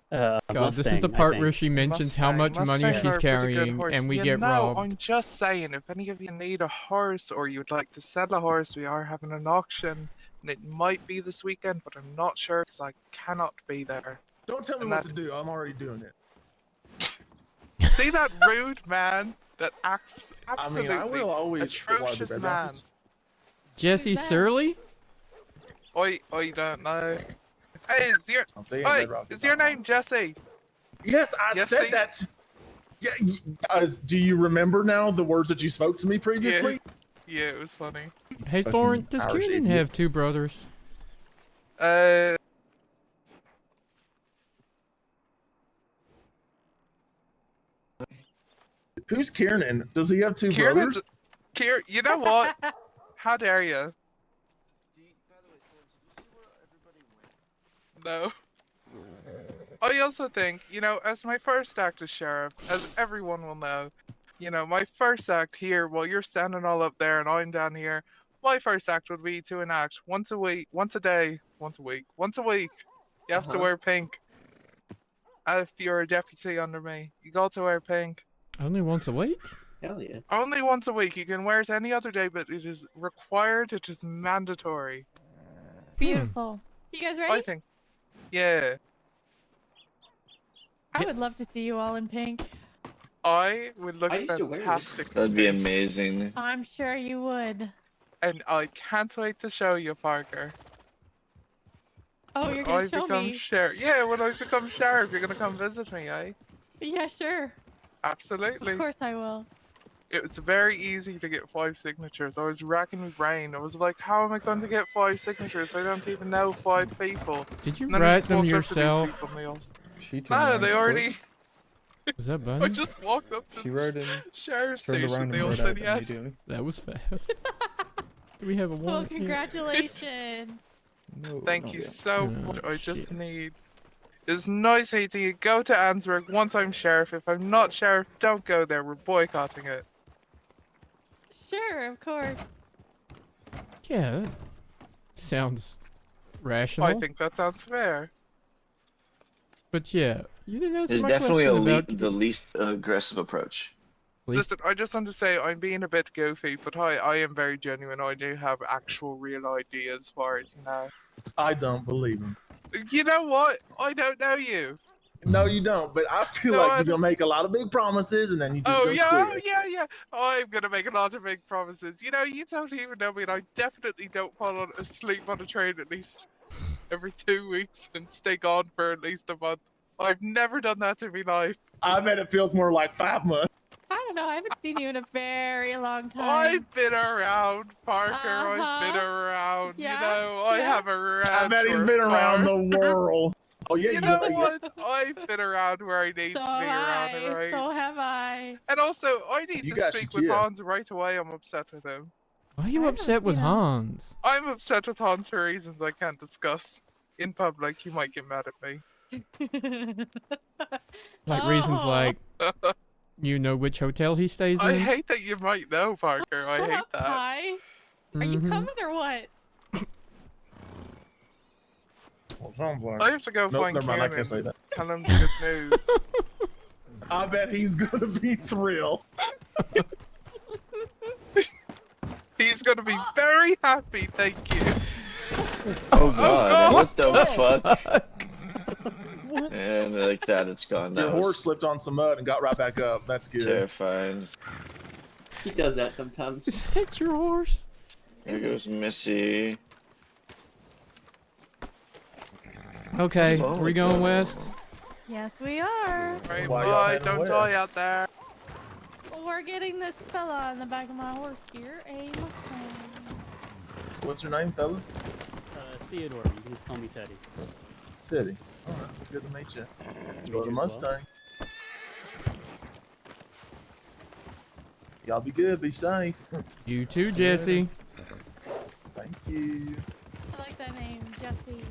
Speaker 1: God, this is
Speaker 13: Mustang,
Speaker 1: the
Speaker 13: I
Speaker 1: part
Speaker 13: think.
Speaker 1: where she mentions how much money
Speaker 14: Mustangs are
Speaker 1: she's
Speaker 14: a pretty good
Speaker 1: carrying,
Speaker 14: horse.
Speaker 1: and we
Speaker 14: You
Speaker 1: get
Speaker 14: know,
Speaker 1: robbed.
Speaker 14: I'm just saying, if any of you need a horse or you'd like to sell a horse, we are having an auction, and it might be this weekend, but I'm not sure because I cannot be there.
Speaker 2: Don't tell me
Speaker 14: And
Speaker 2: what
Speaker 14: that-
Speaker 2: to do. I'm already doing it.
Speaker 14: See that rude man? That acts
Speaker 2: I
Speaker 14: absolutely
Speaker 2: mean, I will always provide the
Speaker 14: atrocious
Speaker 2: bed
Speaker 14: man.
Speaker 2: rockets.
Speaker 1: Jesse
Speaker 12: Who's that?
Speaker 1: Surly?
Speaker 14: I don't know. Hey,
Speaker 2: I'm staying bed rockets.
Speaker 14: is your name Jesse?
Speaker 2: Yes, I
Speaker 14: Yes,
Speaker 2: said
Speaker 14: see?
Speaker 2: that. Yeah. Do you remember now the words that you spoke to me previously?
Speaker 14: Yeah, it was funny.
Speaker 1: Hey,
Speaker 2: Fucking
Speaker 1: Thorn, does
Speaker 2: Irish
Speaker 1: Kieran
Speaker 2: idiot.
Speaker 1: have two brothers?
Speaker 2: Who's Kieran? Does he have two
Speaker 14: Kieran's-
Speaker 2: brothers?
Speaker 14: You know what? How dare you? No. I also think, you know, as my first act as sheriff, as everyone will know, you know, my first act here, while you're standing all up there and I'm down here, my first act would be to enact once a week, once a day, once a week, once a week. You have to wear pink. If you're a deputy under me, you got to wear pink.
Speaker 1: Only once a week?
Speaker 6: Hell yeah.
Speaker 14: Only once a week. You can wear it any other day, but it is required. It is mandatory.
Speaker 12: Beautiful. You guys ready?
Speaker 14: I think. Yeah.
Speaker 12: I would love to see you all in pink.
Speaker 14: I would look
Speaker 6: I used to wear it.
Speaker 14: fantastic.
Speaker 9: That'd be amazing.
Speaker 12: I'm sure you would.
Speaker 14: And I can't wait to show you, Parker.
Speaker 12: Oh, you're gonna show me?
Speaker 14: Sheriff. Yeah, when I become sheriff, you're gonna come visit me, eh?
Speaker 12: Yeah, sure.
Speaker 14: Absolutely.
Speaker 12: Of course I will.
Speaker 14: It's very easy to get 5 signatures. I was racking my brain. I was like, how am I going to get 5 signatures? I don't even know 5 people.
Speaker 1: Did you
Speaker 14: And then I
Speaker 1: write
Speaker 14: just
Speaker 1: them
Speaker 14: walked up to these
Speaker 1: yourself?
Speaker 14: people and they all
Speaker 5: She turned
Speaker 14: No,
Speaker 5: around
Speaker 14: they
Speaker 5: and
Speaker 14: already.
Speaker 1: Was that
Speaker 14: I
Speaker 1: Bunny?
Speaker 14: just walked up to
Speaker 5: She wrote in,
Speaker 14: sheriff's
Speaker 5: turned
Speaker 14: station.
Speaker 5: around
Speaker 14: They
Speaker 5: and
Speaker 14: all
Speaker 5: wrote
Speaker 14: said
Speaker 5: out
Speaker 14: yes.
Speaker 5: immediately.
Speaker 1: That was fast. Do we have a
Speaker 12: Well,
Speaker 1: warrant here?
Speaker 12: congratulations.
Speaker 5: No,
Speaker 14: Thank
Speaker 5: not
Speaker 14: you
Speaker 5: yet.
Speaker 14: so
Speaker 1: Oh,
Speaker 14: much. I just
Speaker 1: shit.
Speaker 14: need. It's nice meeting you. Go to Ansburg once I'm sheriff. If I'm not sheriff, don't go there. We're boycotting it.
Speaker 12: Sure, of course.
Speaker 1: Yeah, that sounds rational.
Speaker 14: I think that sounds fair.
Speaker 1: But yeah, you didn't answer
Speaker 9: It's
Speaker 1: my
Speaker 9: definitely
Speaker 1: question about
Speaker 9: the least aggressive approach.
Speaker 14: Listen, I just want to say I'm being a bit goofy, but I am very genuine. I do have actual real ideas as far as, you know.
Speaker 2: I don't believe him.
Speaker 14: You know what? I don't know you.
Speaker 2: No, you don't. But I feel
Speaker 14: No,
Speaker 2: like
Speaker 14: I
Speaker 2: you're gonna make a lot of big promises and then you just
Speaker 14: Oh
Speaker 2: gonna
Speaker 14: yeah,
Speaker 2: quit.
Speaker 14: oh yeah, yeah. I'm gonna make a lot of big promises. You know, you don't even know me, and I definitely don't fall asleep on a train at least every 2 weeks and stay gone for at least a month. I've never done that in my life.
Speaker 2: I bet it feels more like 5 months.
Speaker 12: I don't know. I haven't seen you in a very long time.
Speaker 14: I've been around, Parker. I've been
Speaker 12: Uh-huh.
Speaker 14: around.
Speaker 12: Yeah,
Speaker 14: You know, I
Speaker 12: yeah.
Speaker 14: have a ranch.
Speaker 2: I bet he's
Speaker 14: or
Speaker 2: been around
Speaker 14: farm.
Speaker 2: the world. Oh yeah,
Speaker 14: You know what? I've been around where I need
Speaker 12: So
Speaker 14: to be around,
Speaker 12: have I.
Speaker 14: right?
Speaker 12: So have I.
Speaker 14: And also, I need
Speaker 2: You
Speaker 14: to
Speaker 2: got
Speaker 14: speak
Speaker 2: your
Speaker 14: with
Speaker 2: kid.
Speaker 14: Hans right away. I'm upset with him.
Speaker 1: Why are you upset with Hans?
Speaker 14: I'm upset with Hans for reasons I can't discuss in public. He might get mad at me.
Speaker 1: Like reasons
Speaker 12: Oh.
Speaker 1: like you know which hotel he stays in?
Speaker 14: I hate that you might know, Parker. I
Speaker 12: Shut
Speaker 14: hate
Speaker 12: up,
Speaker 14: that.
Speaker 12: Ty. Are you
Speaker 1: Mhm.
Speaker 12: coming or what?
Speaker 14: I have to go
Speaker 2: Nope,
Speaker 14: find
Speaker 2: never mind, I
Speaker 14: Kieran
Speaker 2: can't say
Speaker 14: and
Speaker 2: that.
Speaker 14: tell him the good news.
Speaker 2: I bet he's gonna be thrilled.
Speaker 14: He's gonna be very happy, thank you.
Speaker 9: Oh god, what the
Speaker 1: fuck?
Speaker 9: And like that, it's gone.
Speaker 2: Your
Speaker 9: That
Speaker 2: horse
Speaker 9: was
Speaker 2: slipped on some mud and got right back up. That's good.
Speaker 9: terrifying.
Speaker 6: He does that sometimes.
Speaker 1: Is that your horse?
Speaker 9: There goes Missy.
Speaker 1: Okay,
Speaker 9: Oh,
Speaker 1: are we going
Speaker 9: God.
Speaker 1: west?
Speaker 12: Yes, we are.
Speaker 14: Right,
Speaker 2: Why y'all
Speaker 14: bye.
Speaker 2: heading
Speaker 14: Don't
Speaker 2: west?
Speaker 14: die out there.
Speaker 12: We're getting this fella on the back of my horse here, a Mustang.
Speaker 2: What's your name, fella?
Speaker 13: Theodore. You can just call me Teddy.
Speaker 2: Teddy. All right, good to meet you.
Speaker 13: meet
Speaker 2: Go
Speaker 13: you
Speaker 2: to
Speaker 13: as
Speaker 2: Mustang. Y'all be good. Be safe.
Speaker 1: You too, Jesse.
Speaker 2: Thank you.
Speaker 12: I like that name, Jesse.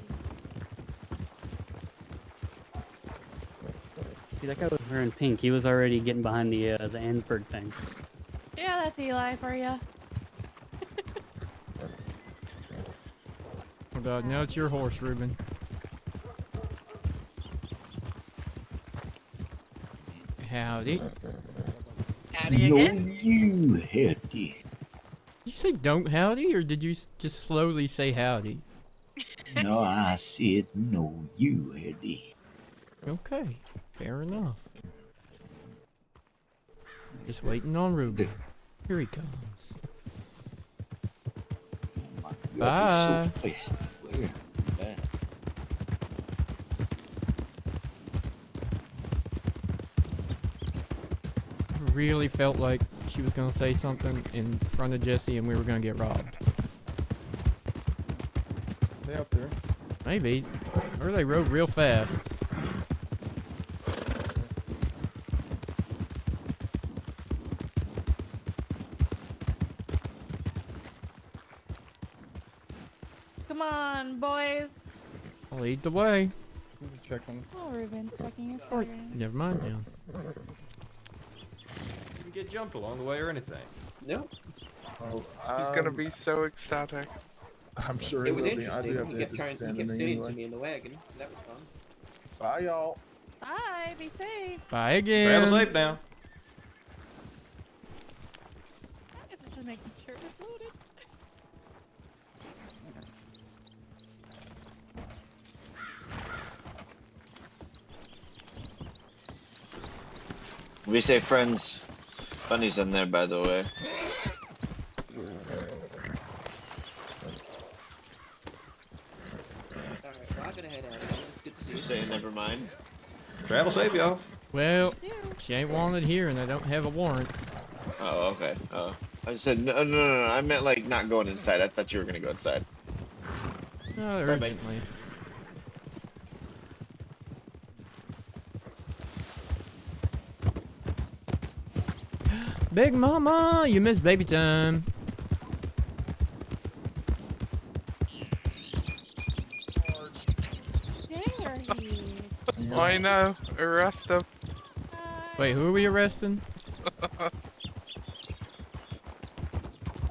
Speaker 13: See, that guy was wearing pink. He was already getting behind the Ansburg thing.
Speaker 12: Yeah, that's Eli for you.
Speaker 1: Oh god, now it's your horse, Ruben. Howdy.
Speaker 3: Howdy
Speaker 4: No,
Speaker 3: again.
Speaker 4: you howdy.
Speaker 1: Did you say don't howdy, or did you just slowly say howdy?
Speaker 4: No, I said no, you howdy.
Speaker 1: Okay, fair enough. Just waiting on Ruben. Here he comes. Bye.
Speaker 4: So fast. Where? Bye.
Speaker 1: Really felt like she was gonna say something in front of Jesse and we were gonna get robbed.
Speaker 5: They up there.
Speaker 1: Maybe. Or they rode real fast.
Speaker 12: Come on, boys.
Speaker 1: Well, Lead the way.
Speaker 5: Just checking.
Speaker 12: Oh, Ruben's checking his
Speaker 1: Or,
Speaker 12: phone.
Speaker 1: never mind now.
Speaker 10: You can get jumped along the way or anything.
Speaker 6: Nope.
Speaker 2: Oh,
Speaker 14: He's gonna be so ecstatic.
Speaker 2: I'm sure
Speaker 6: It was
Speaker 2: will be. I
Speaker 6: interesting.
Speaker 2: do have
Speaker 6: He
Speaker 2: to
Speaker 6: kept
Speaker 2: hit
Speaker 6: trying.
Speaker 2: this
Speaker 6: He
Speaker 2: sand
Speaker 6: kept
Speaker 2: thing
Speaker 6: sitting
Speaker 2: anyway.
Speaker 6: to me in the wagon. So that was fun.
Speaker 2: Bye, y'all.
Speaker 12: Bye. Be safe.
Speaker 1: Bye again.
Speaker 10: Travel safe now.
Speaker 12: I'm just making sure it's loaded.
Speaker 9: We say friends. Bunny's in there, by the way.
Speaker 6: Alright, well, I gotta head out. It's good to see you.
Speaker 9: Just saying, never mind.
Speaker 10: Travel safe, y'all.
Speaker 1: Well, she ain't wanted here, and I don't have a warrant.
Speaker 9: Oh, okay. Oh, I said no. I meant like not going inside. I thought you were gonna go inside.
Speaker 1: Not urgently. Big Mama, you missed baby time.
Speaker 12: There he.
Speaker 14: I know. Arrest him.
Speaker 1: Wait, who are we arresting?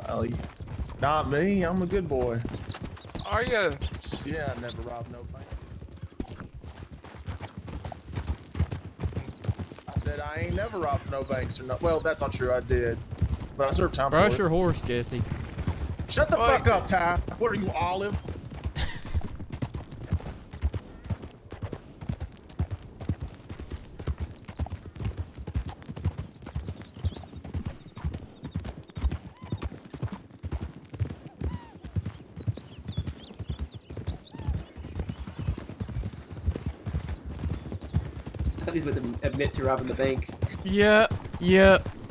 Speaker 2: Oh, not me. I'm a good boy.
Speaker 14: Are you?
Speaker 2: Yeah, I never robbed no bank. I said I ain't never robbed no banks or no. Well, that's not true. I did, but I served time for
Speaker 1: Brush
Speaker 2: it.
Speaker 1: your horse, Jesse.
Speaker 2: Shut the fuck up, Ty. What are you, Olive?
Speaker 6: I thought he was going to admit to robbing the bank.
Speaker 1: Yeah,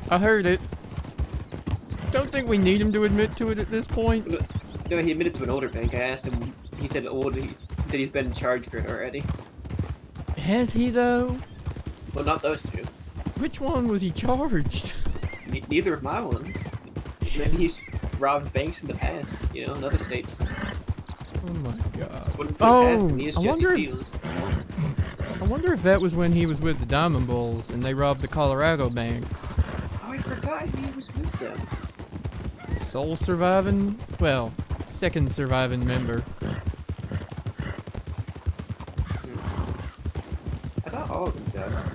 Speaker 1: I heard it. Don't think we need him to admit to it at this point.
Speaker 6: No, he admitted to an older bank. I asked him. He said old. He said he's been in charge for it already.
Speaker 1: Has he though?
Speaker 6: Well, not those two.
Speaker 1: Which one was he charged?
Speaker 6: Neither of my ones. Maybe he's robbed banks in the past. You know, in other states.
Speaker 1: Oh my god.
Speaker 6: Wouldn't put it past him. He is
Speaker 1: I
Speaker 6: Jesse
Speaker 1: wonder
Speaker 6: Steels.
Speaker 1: I wonder if that was when he was with the Diamond Bulls and they robbed the Colorado banks.
Speaker 6: Oh, I forgot he was with them.
Speaker 1: Sole surviving, well, second surviving member.
Speaker 6: I thought all of them died.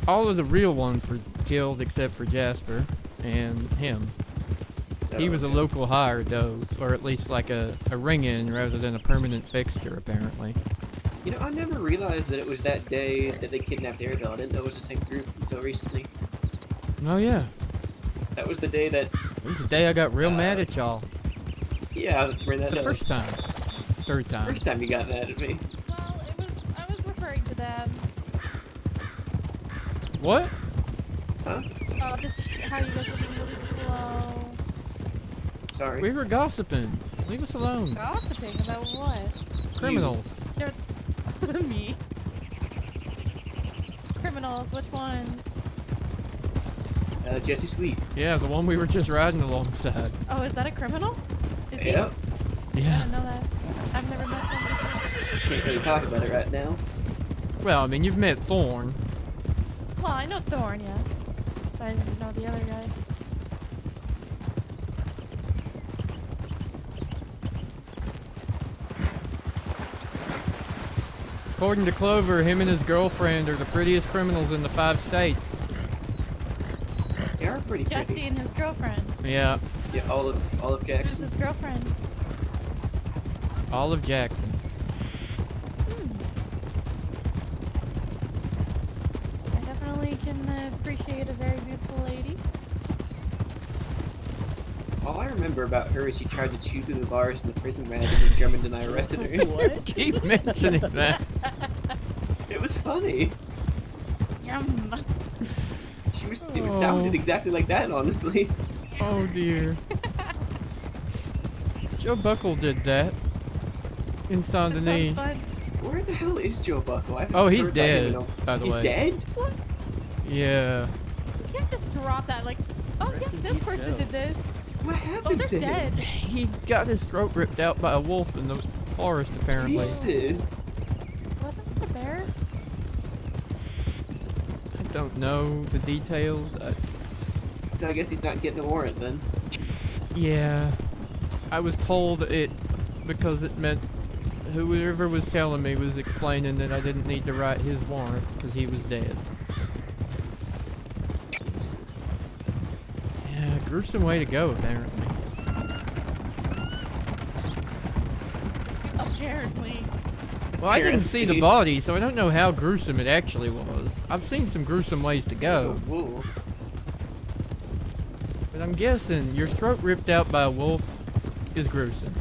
Speaker 1: All of the real ones were killed except for Jasper and him. He was a local hire though, or at least like a ring-in rather than a permanent fixture apparently.
Speaker 6: You know, I never realized that it was that day that they kidnapped Tyrell. I didn't know it was the same group until recently.
Speaker 1: Oh yeah.
Speaker 6: That was the day that...
Speaker 1: It was the day I got real mad at y'all.
Speaker 6: Yeah, I was bringing that
Speaker 1: The
Speaker 6: up.
Speaker 1: first time. Third time.
Speaker 6: First time you got mad at me.
Speaker 12: Well, I was referring to them.
Speaker 1: What?
Speaker 6: Huh?
Speaker 12: Oh, just how you guys were being really slow.
Speaker 6: Sorry.
Speaker 1: We were gossiping. Leave us alone.
Speaker 12: Gossiping about what?
Speaker 1: Criminals.
Speaker 12: Sure. Me. Criminals, which ones?
Speaker 6: Jesse Sweet.
Speaker 1: Yeah, the one we were just riding alongside.
Speaker 12: Oh, is that a criminal? Is he?
Speaker 6: Yep.
Speaker 12: I
Speaker 1: Yeah.
Speaker 12: didn't know that. I've never met him before.
Speaker 6: Can't really talk about it right now.
Speaker 1: Well, I mean, you've met Thorn.
Speaker 12: Well, I know Thorn, yeah. But I didn't know the other guy.
Speaker 1: According to Clover, him and his girlfriend are the prettiest criminals in the 5 states.
Speaker 6: They are pretty
Speaker 12: Jesse
Speaker 6: pretty.
Speaker 12: and his girlfriend.
Speaker 1: Yeah,
Speaker 6: Yeah, Olive
Speaker 12: Who's
Speaker 6: Jackson.
Speaker 12: his girlfriend?
Speaker 1: Olive Jackson.
Speaker 12: I definitely can appreciate a very beautiful lady.
Speaker 6: All I remember about her is she tried to chew through the bars in the prison rag and then Drummond and I arrested her.
Speaker 12: What?
Speaker 1: Keep mentioning that.
Speaker 6: It was funny.
Speaker 12: Yum.
Speaker 6: It sounded exactly like that, honestly.
Speaker 1: Oh dear. Joe Buckle did that. In Saint Denis.
Speaker 6: Where the hell is Joe Buckle? I haven't
Speaker 1: Oh, he's
Speaker 6: heard about him in
Speaker 1: dead,
Speaker 6: a-
Speaker 1: by the way.
Speaker 6: He's dead? What?
Speaker 1: Yeah.
Speaker 12: You can't just drop that like, oh yeah, this person did this.
Speaker 6: What
Speaker 12: Oh,
Speaker 6: happened
Speaker 12: they're
Speaker 6: to him?
Speaker 12: dead.
Speaker 1: He got his throat ripped out by a wolf in the forest, apparently.
Speaker 6: Jesus.
Speaker 12: Wasn't it a bear?
Speaker 1: I don't know the details.
Speaker 6: So I guess he's not getting a warrant then.
Speaker 1: Yeah. I was told it because it meant whoever was telling me was explaining that I didn't need to write his warrant because he was dead.
Speaker 6: Jesus.
Speaker 1: Yeah, gruesome way to go, apparently.
Speaker 12: Apparently.
Speaker 1: Well, I didn't see the body, so I don't know how gruesome it actually was. I've seen some gruesome ways to go.
Speaker 6: There's a wolf.
Speaker 1: But I'm guessing your throat ripped out by a wolf is gruesome.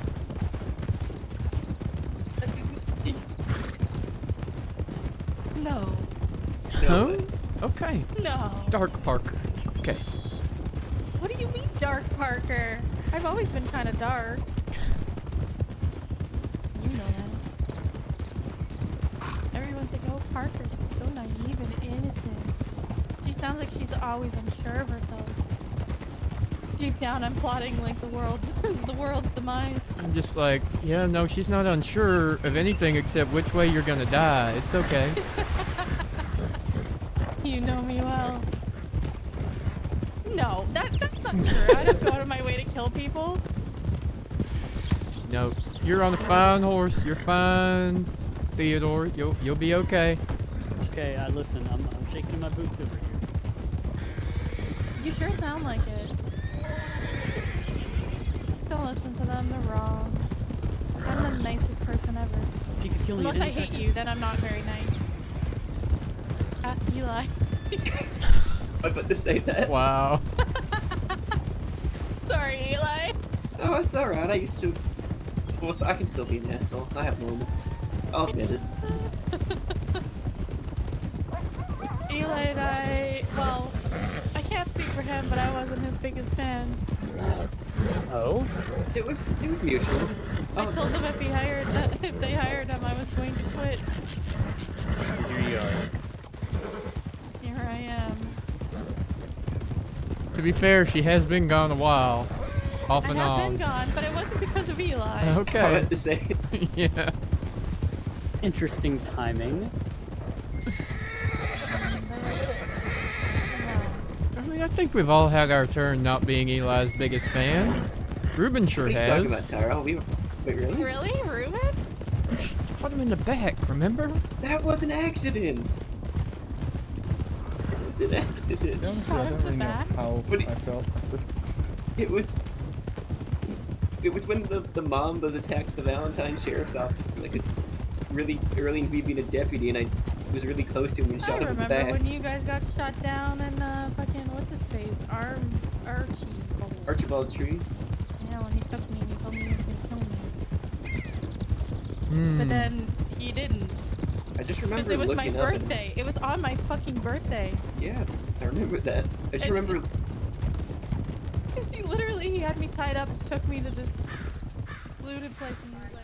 Speaker 12: No.
Speaker 1: No? Okay.
Speaker 12: No.
Speaker 1: Dark Parker. Okay.
Speaker 12: What do you mean, dark Parker? I've always been kind of dark. You know that. Everyone's like, oh, Parker's so naive and innocent. She sounds like she's always unsure of herself. Deep down, I'm plotting like the world's demise.
Speaker 1: I'm just like, yeah, no, she's not unsure of anything except which way you're gonna die. It's okay.
Speaker 12: You know me well. No, that's not true. I don't go out of my way to kill people.
Speaker 1: No, you're on a fine horse. You're fine, Theodore. You'll be okay.
Speaker 13: Okay, listen, I'm shaking my boots over here.
Speaker 12: You sure sound like it. Don't listen to them, they're wrong. I'm the nicest person ever.
Speaker 13: She could kill me.
Speaker 12: Unless I hate you, then I'm not very nice. Ask Eli.
Speaker 6: I about to say that.
Speaker 1: Wow.
Speaker 12: Sorry, Eli.
Speaker 6: Oh, it's alright. I used to. Well, I can still be an asshole. I have moments. I'll admit it.
Speaker 12: Eli and I, well, I can't speak for him, but I wasn't his biggest fan.
Speaker 13: Oh?
Speaker 6: It was mutual.
Speaker 12: I told him if they hired him, I was going to quit.
Speaker 13: Here you are.
Speaker 12: Here I am.
Speaker 1: To be fair, she has been gone a while. Off and
Speaker 12: I have
Speaker 1: on.
Speaker 12: been gone, but it wasn't because of Eli.
Speaker 1: Okay.
Speaker 6: I had to say.
Speaker 1: Yeah.
Speaker 13: Interesting timing.
Speaker 1: I mean, I think we've all had our turn not being Eli's biggest fan. Ruben sure
Speaker 6: What are you
Speaker 1: has.
Speaker 6: talking about, Tyrell? Wait, really?
Speaker 12: Really? Ruben?
Speaker 1: Put him in the back, remember?
Speaker 6: That was an accident. It was an accident.
Speaker 5: Honestly, I don't really know how I felt.
Speaker 6: It was when the mom was attacked the Valentine Sheriff's Office, like really early in me being a deputy, and I was really close to him and shot him in the
Speaker 12: I
Speaker 6: back.
Speaker 12: remember when you guys got shot down and fucking what's his face?
Speaker 6: Archibald Tree.
Speaker 12: Yeah, when he took me, he told me he was gonna kill me.
Speaker 1: Hmm.
Speaker 12: But then he didn't.
Speaker 6: I just
Speaker 12: Because
Speaker 6: remember
Speaker 12: it was my
Speaker 6: looking up and-
Speaker 12: birthday. It was on my fucking birthday.
Speaker 6: Yeah, I remember that. I just remember.
Speaker 12: He had me tied up, took me to this secluded place, and he was like,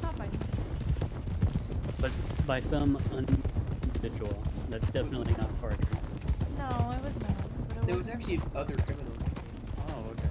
Speaker 12: not by me.
Speaker 13: But by some individual. That's definitely not Parker.
Speaker 12: No, it was not. But
Speaker 6: There was actually other criminals.
Speaker 13: Oh, okay.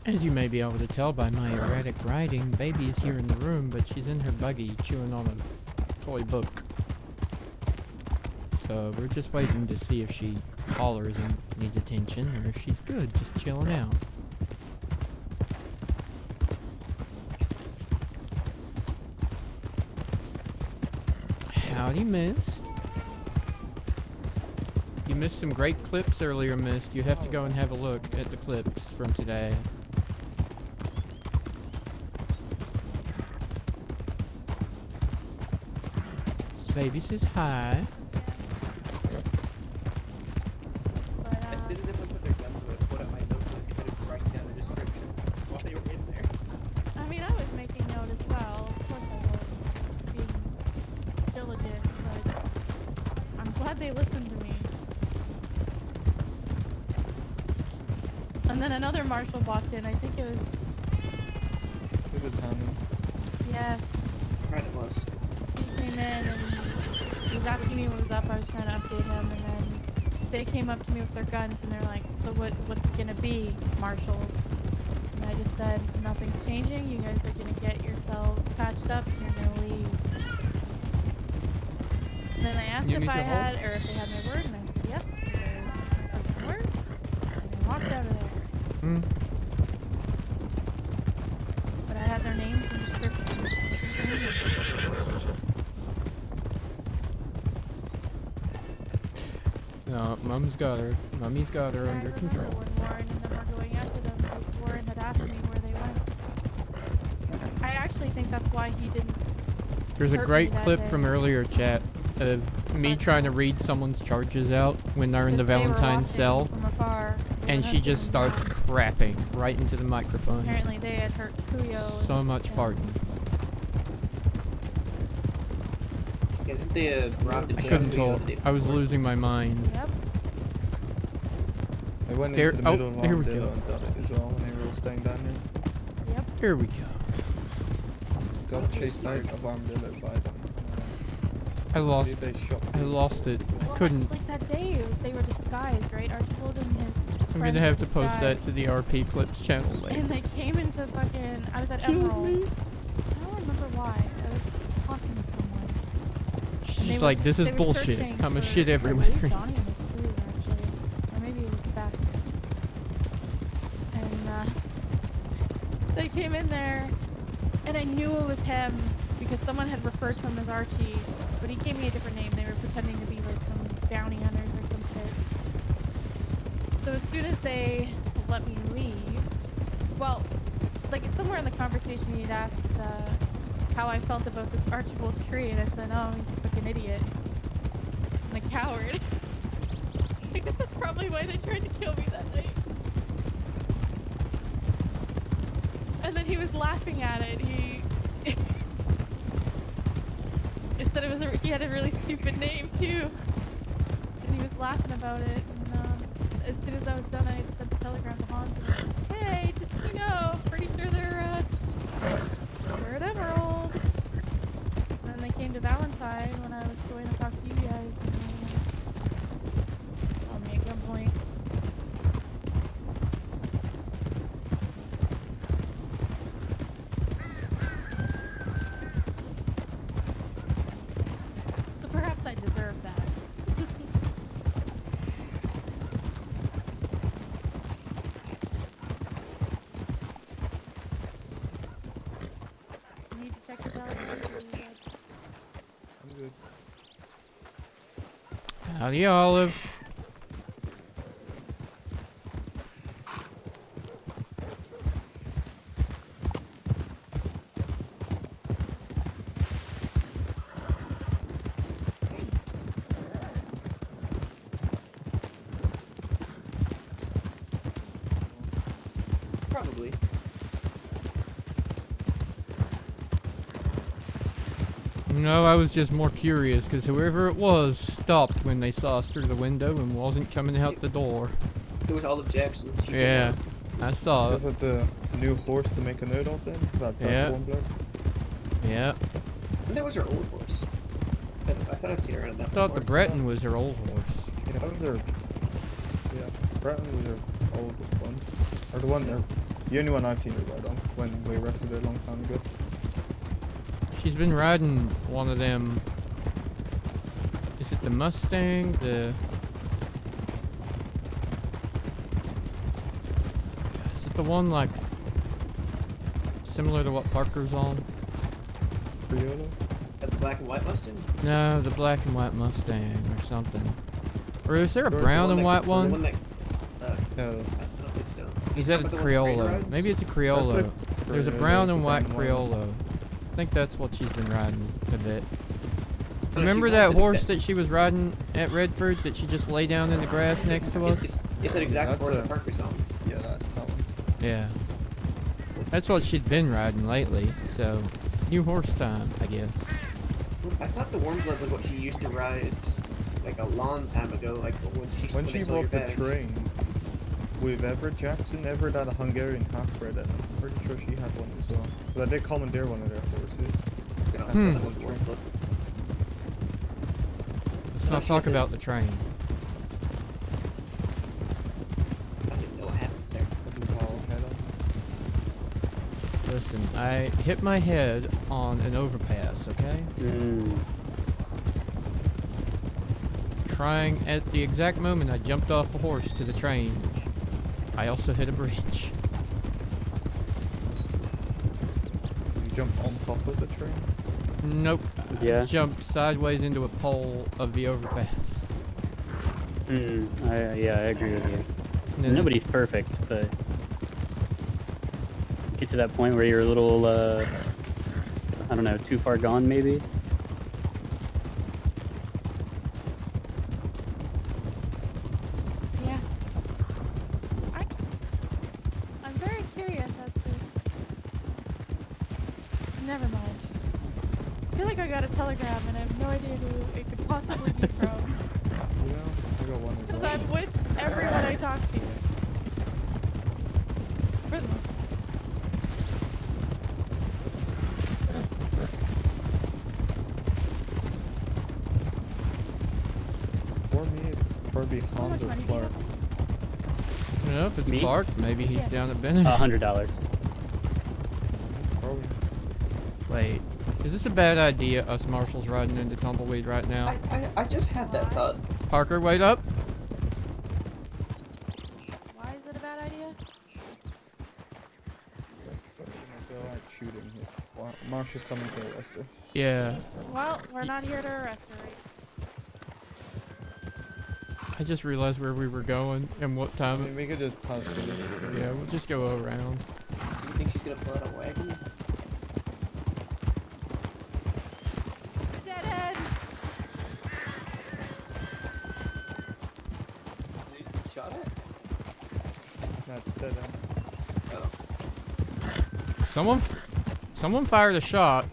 Speaker 1: As you may be able to tell by my erratic writing, Baby is here in the room, but she's in her buggy chewing on a toy book. So we're just waiting to see if she hollers and needs attention, or if she's good, just chilling out. Howdy, miss. You missed some great clips earlier, Mist. You have to go and have a look at the clips from today. Baby says hi.
Speaker 6: As soon as everyone put their guns away, I pulled out my notebook and started writing down the descriptions while they were in there.
Speaker 12: I mean, I was making note as well. Of course I was. Being diligent, but I'm glad they listened to me. And then another marshal walked in. I think it was...
Speaker 5: It was Hammond.
Speaker 12: Yes.
Speaker 6: Right, it was.
Speaker 12: He came in and he was asking me what was up. I was trying to update him, and then they came up to me with their guns and they're like, "So what's it gonna be, marshals?" And I just said, "Nothing's changing. You guys are gonna get yourselves patched up and you're gonna leave." And then I asked if I had, or if they had my word, and I said yes. There's my word, and they walked out of there.
Speaker 1: Hmm.
Speaker 12: But I had their names and descriptions.
Speaker 1: No, Mummy's got her under control.
Speaker 12: When Warren and them were going after them because Warren had asked me where they went. I actually think that's why he didn't.
Speaker 1: There's a
Speaker 12: hurt
Speaker 1: great
Speaker 12: me that
Speaker 1: clip
Speaker 12: day.
Speaker 1: from earlier, chat, of me trying to read someone's charges out when they're in the
Speaker 12: Because they were
Speaker 1: Valentine's
Speaker 12: watching
Speaker 1: cell,
Speaker 12: from afar. They
Speaker 1: and
Speaker 12: were
Speaker 1: she just
Speaker 12: hustling
Speaker 1: starts
Speaker 12: them.
Speaker 1: crapping right into the microphone.
Speaker 12: Apparently they had hurt Kuyo.
Speaker 1: So much farting.
Speaker 6: Yeah, I think they robbed and
Speaker 1: I
Speaker 6: shot
Speaker 1: couldn't
Speaker 6: Kuyo
Speaker 1: tell.
Speaker 6: the day
Speaker 1: I was
Speaker 6: before.
Speaker 1: losing my mind.
Speaker 12: Yep.
Speaker 5: I went
Speaker 1: There-
Speaker 5: into the middle of
Speaker 1: here we
Speaker 5: Armadillo
Speaker 1: go.
Speaker 5: and got it as well when they were all staying down there.
Speaker 12: Yep.
Speaker 1: Here we go.
Speaker 5: Got chased out of Armadillo by them.
Speaker 1: I lost.
Speaker 5: They shot
Speaker 1: I
Speaker 5: me.
Speaker 1: lost it. I
Speaker 12: Well,
Speaker 1: couldn't.
Speaker 12: Like that day, they were disguised, right? Archibald and his
Speaker 1: I'm
Speaker 12: friends
Speaker 1: gonna have
Speaker 12: were
Speaker 1: to post that
Speaker 12: disguised.
Speaker 1: to the RP Clips channel later.
Speaker 12: And they came into fucking. I was at
Speaker 1: Killed
Speaker 12: Emerald.
Speaker 1: me.
Speaker 12: I don't remember why. I was talking to someone. And
Speaker 1: She's
Speaker 12: they
Speaker 1: like, "This is
Speaker 12: they were
Speaker 1: bullshit.
Speaker 12: searching
Speaker 1: I'm a
Speaker 12: for-
Speaker 1: shit
Speaker 12: I
Speaker 1: everywhere."
Speaker 12: believe Donnie was too, actually. Or maybe it was the bastards. And they came in there, and I knew it was him because someone had referred to him as Archie, but he gave me a different name. They were pretending to be like some bounty hunters or some shit. So as soon as they let me leave, well, like somewhere in the conversation he'd asked how I felt about this Archibald tree, and I said, "Oh, he's a fucking idiot and a coward." I guess that's probably why they tried to kill me that night. And then he was laughing at it. He said he had a really stupid name too, and he was laughing about it. And as soon as I was done, I sent a telegram to Hans and I said, "Hey, just so you know, pretty sure they're at Emerald." And then they came to Valentine when I was going to talk to you guys. And they told me at gunpoint. So perhaps I deserve that. You need to check your belly.
Speaker 5: I'm good.
Speaker 1: Howdy, Olive.
Speaker 6: Probably.
Speaker 1: No, I was just more curious because whoever it was stopped when they saw us through the window and wasn't coming out the door.
Speaker 6: It was Olive Jackson. She came
Speaker 1: Yeah,
Speaker 6: out.
Speaker 1: I saw it.
Speaker 5: Is that a new horse to make a note of then? That
Speaker 1: Yeah.
Speaker 5: one bloke?
Speaker 1: Yeah.
Speaker 6: And that was her old horse. I thought I'd seen her around that
Speaker 1: I thought the
Speaker 6: before.
Speaker 1: Breton was her old horse.
Speaker 5: Yeah, that was her. Yeah, Breton was her oldest one. Or the one, the only one I've seen her ride on when we arrested her a long time ago.
Speaker 1: She's been riding one of them. Is it the Mustang? Is it the one like similar to what Parker's on?
Speaker 5: Criollo?
Speaker 6: The black and white Mustang?
Speaker 1: No, the black and white Mustang or something. Or is there a
Speaker 5: Or the
Speaker 1: brown and white
Speaker 6: The
Speaker 1: one?
Speaker 6: one that,
Speaker 5: No.
Speaker 6: I don't think so.
Speaker 1: Is that a
Speaker 6: But the one with
Speaker 1: Criollo?
Speaker 6: roads?
Speaker 1: Maybe it's a
Speaker 5: That's
Speaker 1: Criollo.
Speaker 5: a
Speaker 1: There's a
Speaker 5: Criollo,
Speaker 1: brown
Speaker 5: it's
Speaker 1: and
Speaker 5: the
Speaker 1: white
Speaker 5: brown and white
Speaker 1: Criollo. I think that's what she's been riding a bit.
Speaker 6: No,
Speaker 1: Remember
Speaker 6: she
Speaker 1: that
Speaker 6: rides it
Speaker 1: horse
Speaker 6: exact-
Speaker 1: that she was riding at Redford that she just lay down in the grass next to us?
Speaker 6: It's an exact
Speaker 5: That's
Speaker 6: horse
Speaker 5: a-
Speaker 6: that Parker's on.
Speaker 5: Yeah, that's that one.
Speaker 1: Yeah. That's what she'd been riding lately, so new horse time, I guess.
Speaker 6: I thought the warm blood was what she used to ride like a long time ago, like when
Speaker 5: When
Speaker 6: they
Speaker 5: she
Speaker 6: stole your
Speaker 5: bought the
Speaker 6: badge.
Speaker 5: train with Everett Jackson, Everett had a Hungarian half-bred, and I'm pretty sure she had one as well. Because I did commandeer one of their horses.
Speaker 6: No,
Speaker 1: Hmm.
Speaker 6: that was warm blood.
Speaker 1: Let's not talk about the train.
Speaker 6: I didn't know what happened there.
Speaker 1: Listen, I hit my head on an overpass, okay? Trying at the exact moment I jumped off a horse to the train, I also hit a bridge.
Speaker 5: You jumped on top of the train?
Speaker 1: Nope.
Speaker 13: Yeah.
Speaker 1: I jumped sideways into a pole of the overpass.
Speaker 13: Yeah, I agree with you.
Speaker 1: And then-
Speaker 13: Nobody's perfect, but get to that point where you're a little, I don't know, too far gone maybe.
Speaker 12: Yeah. I'm very curious as to. Never mind. I feel like I got a telegram and I have no idea who it could possibly be from.
Speaker 5: Yeah, I got one as
Speaker 12: Because
Speaker 5: well.
Speaker 12: I'm with everyone I talk to. For the most part.
Speaker 5: For me, it'd probably be
Speaker 12: How much
Speaker 5: Hans or
Speaker 12: money do you
Speaker 5: Clark.
Speaker 1: You know, if it's
Speaker 13: Me?
Speaker 1: Clark, maybe he's
Speaker 12: Yeah.
Speaker 1: down at Bennett.
Speaker 13: $100.
Speaker 5: Probably.
Speaker 1: Wait, is this a bad idea, us Marshals riding into Tumbleweed right now?
Speaker 6: I just had that thought.
Speaker 1: Parker, wait up.
Speaker 12: Why is it a bad idea?
Speaker 5: I feel like shooting if Marsh is coming to arrest her.
Speaker 1: Yeah,
Speaker 12: Well, we're not here to arrest her, right?
Speaker 1: I just realized where we were going and what
Speaker 5: I
Speaker 1: time.
Speaker 5: mean, we could just pass through.
Speaker 1: Yeah, we'll just go around.
Speaker 6: Do you think she's gonna pull out a wagon?
Speaker 12: Dead end!
Speaker 6: Shot it?
Speaker 5: That's dead end.
Speaker 6: Oh.
Speaker 1: Someone fired a shot.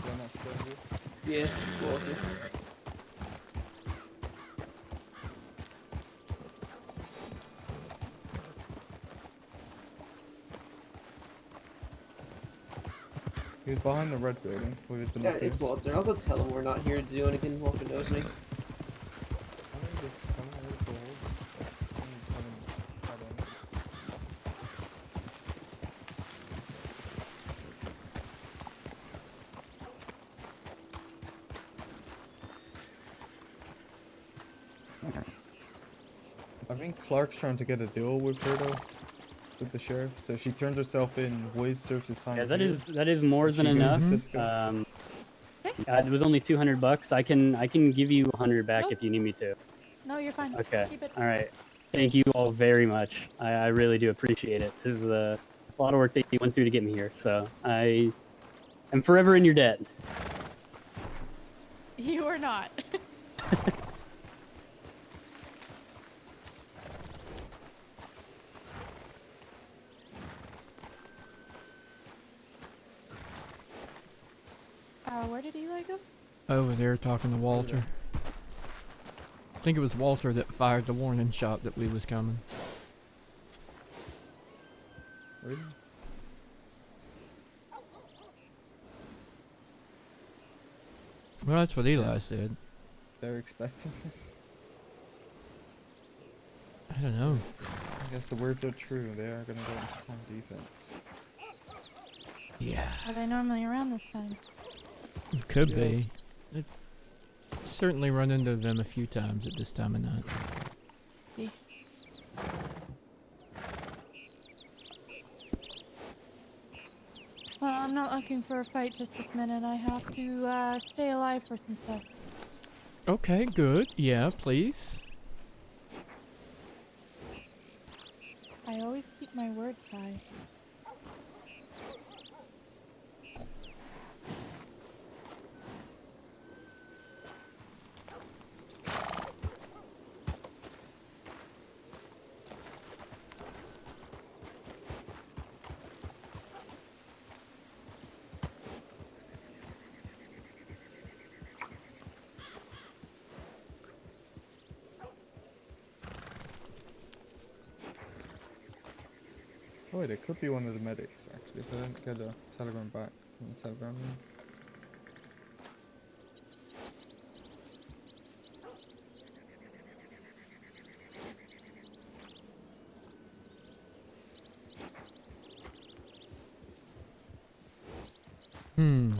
Speaker 5: They're not still here.
Speaker 6: Yeah, Walter.
Speaker 5: He was behind the red building with his
Speaker 6: Yeah,
Speaker 5: binoculars.
Speaker 6: it's Walter. I'll go tell him we're not here to do anything. Walter knows me.
Speaker 5: I think Clark's trying to get a deal with her though, with the sheriff. So she turned herself in. Wiz serves his time.
Speaker 13: Yeah, that
Speaker 5: here.
Speaker 13: is more
Speaker 5: She
Speaker 13: than
Speaker 5: goes to
Speaker 13: enough.
Speaker 5: Cisco.
Speaker 13: It was only $200. I can give you 100 back
Speaker 12: Nope.
Speaker 13: if you need me to.
Speaker 12: No, you're fine.
Speaker 13: Okay.
Speaker 12: Keep it.
Speaker 13: All right. Thank you all very much. I really do appreciate it. This is a lot of work that you went through to get me here. So I am forever in your debt.
Speaker 12: You are not. Where did Eli go?
Speaker 1: Over there talking to Walter. I think it was Walter that fired the warning shot that we was coming.
Speaker 5: Really?
Speaker 1: Well, that's what Eli said.
Speaker 5: They're expecting.
Speaker 1: I don't know.
Speaker 5: I guess the words are true. They are gonna go into time defense.
Speaker 1: Yeah.
Speaker 12: Are they normally around this time?
Speaker 1: Could be. I've certainly run into them a few times at this time of night.
Speaker 12: See. Well, I'm not looking for a fight just this minute. I have to stay alive for some stuff.
Speaker 1: Okay, good. Yeah, please.
Speaker 12: I always keep my word, Kai.
Speaker 5: Oh wait, it could be one of the medics actually, if I didn't get a telegram back from the telegram room.
Speaker 1: Hmm.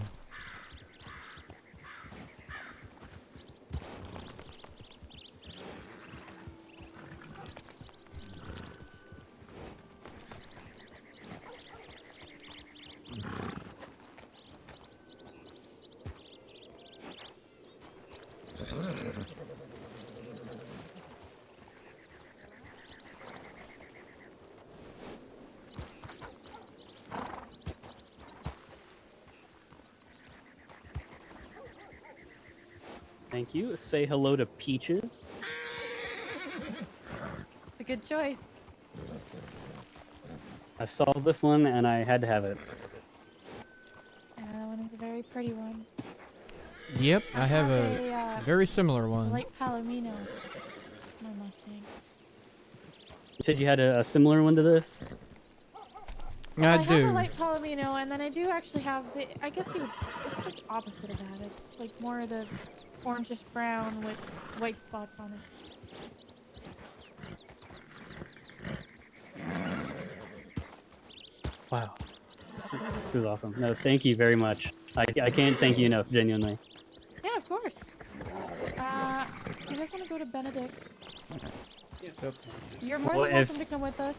Speaker 13: Thank you. Say hello to Peaches.
Speaker 12: It's a good choice.
Speaker 13: I saw this one and I had to have it.
Speaker 12: Yeah, that one is a very pretty one.
Speaker 1: Yep, I have
Speaker 12: a
Speaker 1: a very similar one.
Speaker 12: light palomino. My Mustang.
Speaker 13: You said you had a similar one to this?
Speaker 12: Well, I have
Speaker 1: do.
Speaker 12: a light palomino, and then I do actually have the. I guess you would. It's like opposite of that. It's like more of the orangish brown with white spots on it.
Speaker 13: Wow. This is awesome. No, thank you very much. I can't thank you enough, genuinely.
Speaker 12: Yeah, of course. Do you guys want to go to Benedict?
Speaker 5: Yep.
Speaker 12: You're more
Speaker 13: Well,
Speaker 12: than welcome to come with us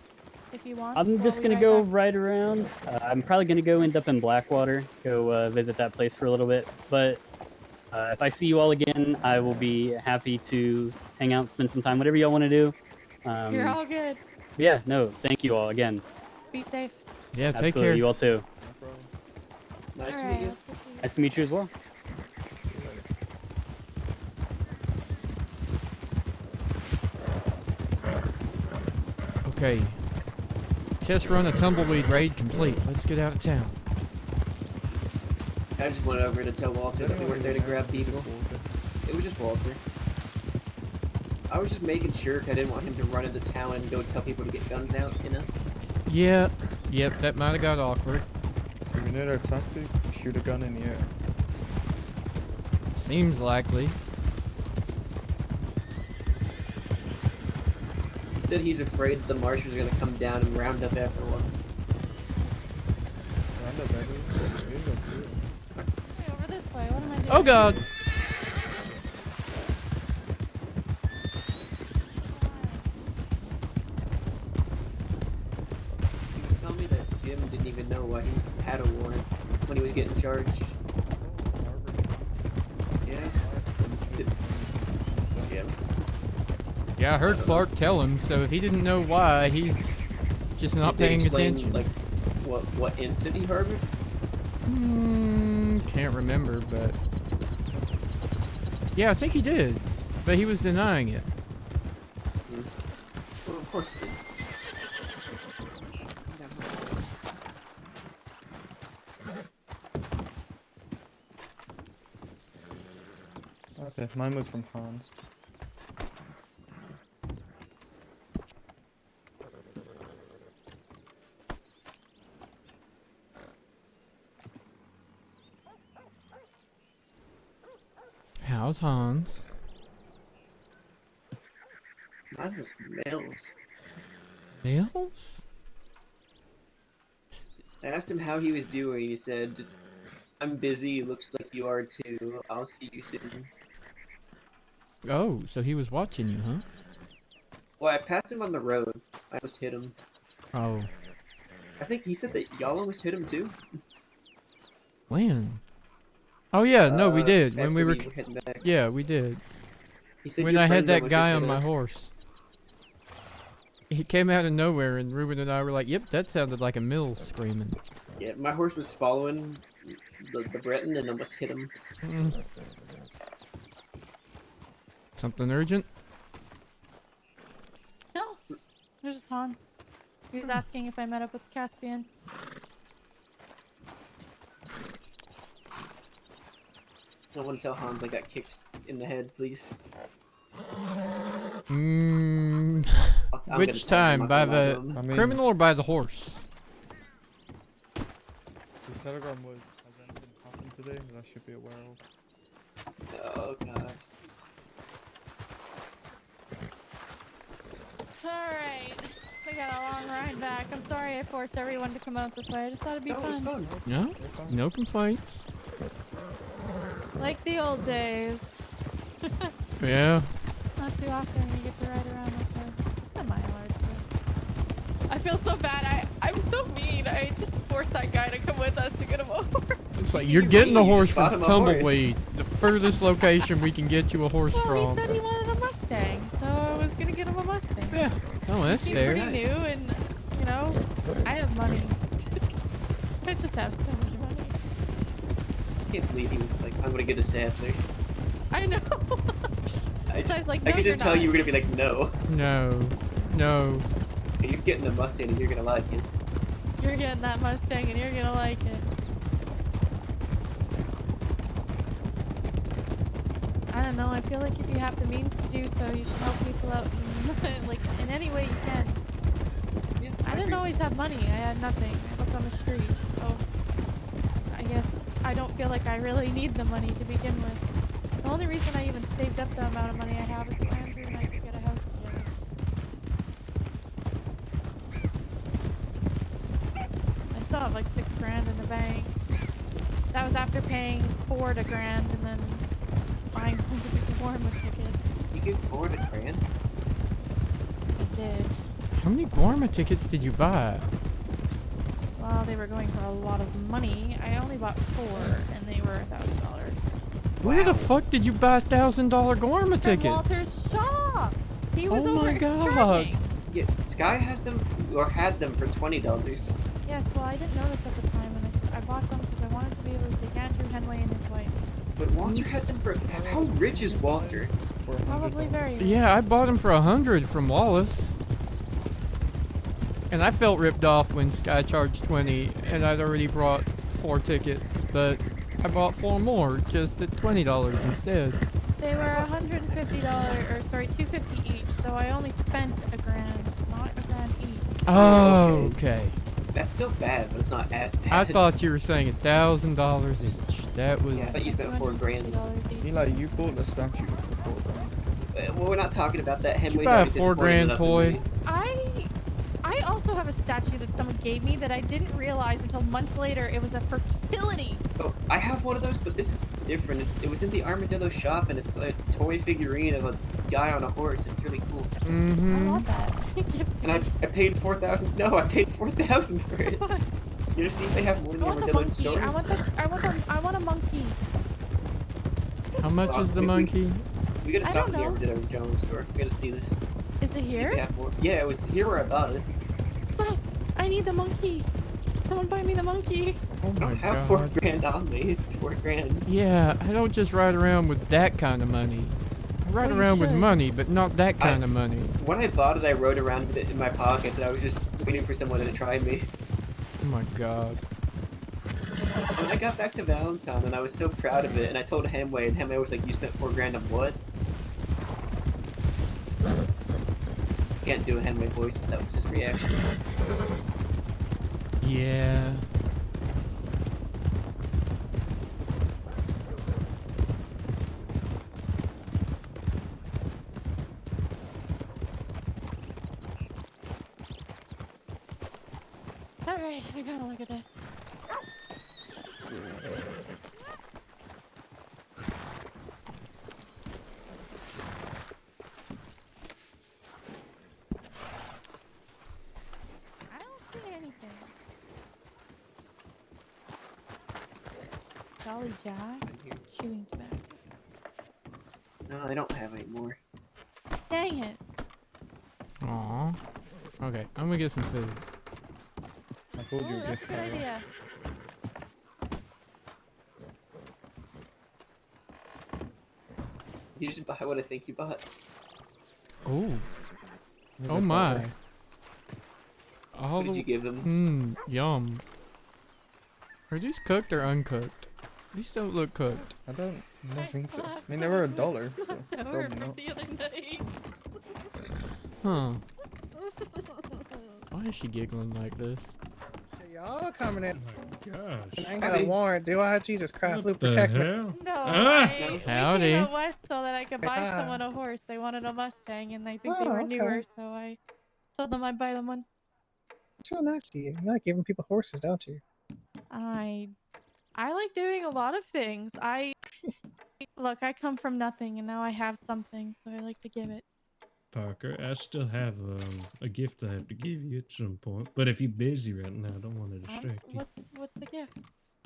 Speaker 12: if you want.
Speaker 13: I'm
Speaker 12: while
Speaker 13: just
Speaker 12: we
Speaker 13: gonna
Speaker 12: ride
Speaker 13: go
Speaker 12: back.
Speaker 13: right around. I'm probably gonna go end up in Blackwater, go visit that place for a little bit. But if I see you all again, I will be happy to hang out, spend some time, whatever y'all want to do.
Speaker 12: You're all good.
Speaker 13: Yeah, no, thank you all again.
Speaker 12: Be safe.
Speaker 1: Yeah, take
Speaker 13: Absolutely,
Speaker 1: care.
Speaker 13: you all too.
Speaker 6: Nice to
Speaker 12: All
Speaker 6: meet
Speaker 12: right,
Speaker 6: you.
Speaker 12: I'll see you.
Speaker 13: Nice to meet you as well.
Speaker 1: Okay. Test run a tumbleweed raid complete. Let's get out of town.
Speaker 6: I just went over to tell Walter that we weren't there to grab people. It was just Walter. I was just making sure 'cause I didn't want him to run into town and go tell people to get guns out, you know?
Speaker 1: Yeah. Yep, that might have got awkward.
Speaker 5: So we need our tactic, shoot a gun in the air.
Speaker 1: Seems likely.
Speaker 6: He said he's afraid the Marshals are gonna come down and round up everyone.
Speaker 5: Round up everyone? We got two.
Speaker 12: Hey, over this way. What am I doing?
Speaker 1: Oh god.
Speaker 6: He was telling me that Jim didn't even know why he had a warrant when he was getting charged. Yeah. Jim.
Speaker 1: Yeah, I heard Clark tell him, so if he didn't know why, he's just not
Speaker 6: Did they
Speaker 1: paying
Speaker 6: explain,
Speaker 1: attention.
Speaker 6: like, what incident he harbored?
Speaker 1: Can't remember, but... Yeah, I think he did. But he was denying it.
Speaker 6: Well, of course he did.
Speaker 5: Okay, mine was from Hans.
Speaker 1: How's Hans?
Speaker 6: Mine was Mills.
Speaker 1: Mills?
Speaker 6: I asked him how he was doing. He said I'm busy. Looks like you are too. I'll see you soon.
Speaker 1: Oh, so he was watching you, huh?
Speaker 6: Well, I passed him on the road. I almost hit him.
Speaker 1: Oh.
Speaker 6: I think he said that y'all almost hit him too.
Speaker 1: When? Oh yeah, no, we did. When we
Speaker 6: after
Speaker 1: were,
Speaker 6: we were heading back.
Speaker 1: yeah, we did.
Speaker 6: He said
Speaker 1: When
Speaker 6: your
Speaker 1: I had
Speaker 6: friends
Speaker 1: that
Speaker 6: almost
Speaker 1: guy
Speaker 6: just
Speaker 1: on
Speaker 6: hit
Speaker 1: my
Speaker 6: us.
Speaker 1: horse. He came out of nowhere, and Ruben and I were like, "Yep, that sounded like a mill screaming."
Speaker 6: Yeah, my horse was following the Breton and almost hit him.
Speaker 1: Mm. Something urgent?
Speaker 12: No, there's just Hans. He was asking if I met up with Caspian.
Speaker 6: I want to tell Hans I got kicked in the head, please.
Speaker 1: Mm,
Speaker 6: I'm
Speaker 1: which
Speaker 6: gonna tell him,
Speaker 1: time?
Speaker 6: I'm
Speaker 1: By
Speaker 6: not gonna
Speaker 1: the
Speaker 6: lie to him.
Speaker 1: criminal or by the horse?
Speaker 5: The telegram was, has anything happened today that I should be aware of?
Speaker 6: Oh god.
Speaker 12: Alright, we got a long ride back. I'm sorry I forced everyone to come out this way. I just thought it'd be
Speaker 6: No, it was fun.
Speaker 1: No, no complaints.
Speaker 12: Like the old days.
Speaker 1: Yeah.
Speaker 12: Not too often you get to ride around like a semi-large too. I feel so bad. I'm so mean. I just forced that guy to come with us to get him a horse.
Speaker 1: It's like you're getting the horse
Speaker 6: bought
Speaker 1: from
Speaker 6: him a horse.
Speaker 1: Tumbleweed, the furthest location we can get you a horse
Speaker 12: Well,
Speaker 1: from.
Speaker 12: he said he wanted a Mustang, so I was gonna get him a Mustang.
Speaker 1: Yeah. Oh, that's
Speaker 12: He's
Speaker 1: fair.
Speaker 12: pretty new, and you know, I have money. I just have so much money.
Speaker 6: I can't believe he was like, I'm gonna get a Saddler.
Speaker 12: I know.
Speaker 6: I
Speaker 12: was like,
Speaker 6: I
Speaker 12: no,
Speaker 6: could just
Speaker 12: you're
Speaker 6: tell
Speaker 12: not.
Speaker 6: you were gonna be like, no.
Speaker 1: No. No.
Speaker 6: You're getting a Mustang and you're gonna like it.
Speaker 12: You're getting that Mustang, and you're gonna like it. I don't know. I feel like if you have the means to do so, you should help people out in, like in any way you can.
Speaker 6: Yeah,
Speaker 12: I didn't always have money. I had nothing. I lived on the street, so I guess I don't feel like I really need the money to begin with. The only reason I even saved up the amount of money I have is so Andrew and I could get a house together. I still have like $6,000 in the bank. That was after paying Ford $1,000 and then buying Warma tickets.
Speaker 6: You could afford a grand?
Speaker 12: I did.
Speaker 1: How many Guarma tickets did you buy?
Speaker 12: Well, they were going for a lot of money. I only bought 4, and they were $1,000.
Speaker 1: Where the fuck did you buy $1,000 Guarma
Speaker 12: From
Speaker 1: tickets?
Speaker 12: Walter's shop. He was
Speaker 1: Oh
Speaker 12: over
Speaker 1: my God.
Speaker 12: charging.
Speaker 6: Yeah, Sky has them, or had them for $20.
Speaker 12: Yes, well, I didn't notice at the time, and I bought them because I wanted to be able to take Andrew Henway and his wife.
Speaker 6: But Walter had them for, how rich is Walter?
Speaker 12: Probably very rich.
Speaker 1: Yeah, I bought them for $100 from Wallace. And I felt ripped off when Sky charged 20, and I'd already brought 4 tickets, but I bought 4 more just at $20 instead.
Speaker 12: They were $150, or sorry, $250 each. So I only spent $1,000, not $1,000 each.
Speaker 1: Oh, okay.
Speaker 6: That's still bad, but it's not as bad.
Speaker 1: I thought you were saying $1,000 each. That was.
Speaker 6: Yeah, I thought you spent $4,000.
Speaker 5: Eli, you bought a statue for $4,000.
Speaker 6: Well, we're not talking about that.
Speaker 1: Did you
Speaker 6: Henway's
Speaker 1: buy a
Speaker 6: already disappointed
Speaker 1: $4,000
Speaker 6: enough in
Speaker 1: toy?
Speaker 6: me.
Speaker 12: I also have a statue that someone gave me that I didn't realize until months later it was a fertility.
Speaker 6: Oh, I have one of those, but this is different. It was in the Armadillo shop, and it's a toy figurine of a guy on a horse. It's really cool.
Speaker 1: Mm-hmm.
Speaker 12: I want that.
Speaker 6: And I paid 4,000. No, I paid 4,000 for it. You know, see if they have more in
Speaker 12: I
Speaker 6: the
Speaker 12: want the
Speaker 6: Armadillo
Speaker 12: monkey.
Speaker 6: store.
Speaker 12: I want a monkey.
Speaker 1: How much is the monkey?
Speaker 6: We gotta
Speaker 12: I
Speaker 6: stop at
Speaker 12: don't
Speaker 6: the
Speaker 12: know.
Speaker 6: Armadillo Jones store. We gotta see this.
Speaker 12: Is it
Speaker 6: See if
Speaker 12: here?
Speaker 6: they have more. Yeah, it was here where I bought it.
Speaker 12: Ah, I need the monkey. Someone buy me the monkey.
Speaker 1: Oh
Speaker 6: I
Speaker 1: my
Speaker 6: don't have
Speaker 1: god.
Speaker 6: $4,000 on me. It's $4,000.
Speaker 1: Yeah, I don't just ride around with that kind of money. I ride
Speaker 12: Well, you
Speaker 1: around with
Speaker 12: should.
Speaker 1: money, but not that kind of money.
Speaker 6: When I bought it, I rode around with it in my pocket, and I was just waiting for someone to try me.
Speaker 1: Oh my god.
Speaker 6: When I got back to Valentine, and I was so proud of it, and I told Hemway, and Hemway was like, "You spent $4,000 on what?" Can't do a Hemway voice, but that was his reaction.
Speaker 1: Yeah.
Speaker 12: Alright, I gotta look at this. Golly Jack. Chewing tobacco.
Speaker 6: No, I don't have any more.
Speaker 12: Dang it.
Speaker 1: Aw. Okay, I'm gonna get some food.
Speaker 5: I told you
Speaker 12: Oh,
Speaker 5: a
Speaker 12: that's a
Speaker 5: gift,
Speaker 12: good
Speaker 5: Tyrell.
Speaker 12: idea.
Speaker 6: You just buy what I think you bought.
Speaker 1: Oh.
Speaker 5: Here's
Speaker 1: Oh
Speaker 5: a
Speaker 1: my.
Speaker 5: butter.
Speaker 6: What did you give them?
Speaker 1: Yum. Are these cooked or uncooked? These don't look cooked.
Speaker 5: I don't think so. I
Speaker 12: Slapped
Speaker 5: mean, they were
Speaker 12: some
Speaker 5: $1, so
Speaker 12: leftover
Speaker 5: probably
Speaker 12: from
Speaker 5: not.
Speaker 12: the other night.
Speaker 1: Huh. Why is she giggling like this?
Speaker 15: Y'all coming in.
Speaker 16: Gosh.
Speaker 15: I ain't got a warrant, do I? Jesus Christ, Luke, protect me.
Speaker 12: No,
Speaker 1: Ah!
Speaker 12: we
Speaker 1: Howdy.
Speaker 12: came out west so that I could buy
Speaker 15: Ah.
Speaker 12: someone a horse. They wanted a Mustang, and I think they
Speaker 15: Oh,
Speaker 12: were
Speaker 15: okay.
Speaker 12: newer, so I told them I'd buy them one.
Speaker 15: It's real nice of you. You like giving people horses, don't you?
Speaker 12: I like doing a lot of things. Look, I come from nothing, and now I have something, so I like to give it.
Speaker 16: Parker, I still have a gift I have to give you at some point. But if you're busy right now, I don't want to distract you.
Speaker 12: What's the gift?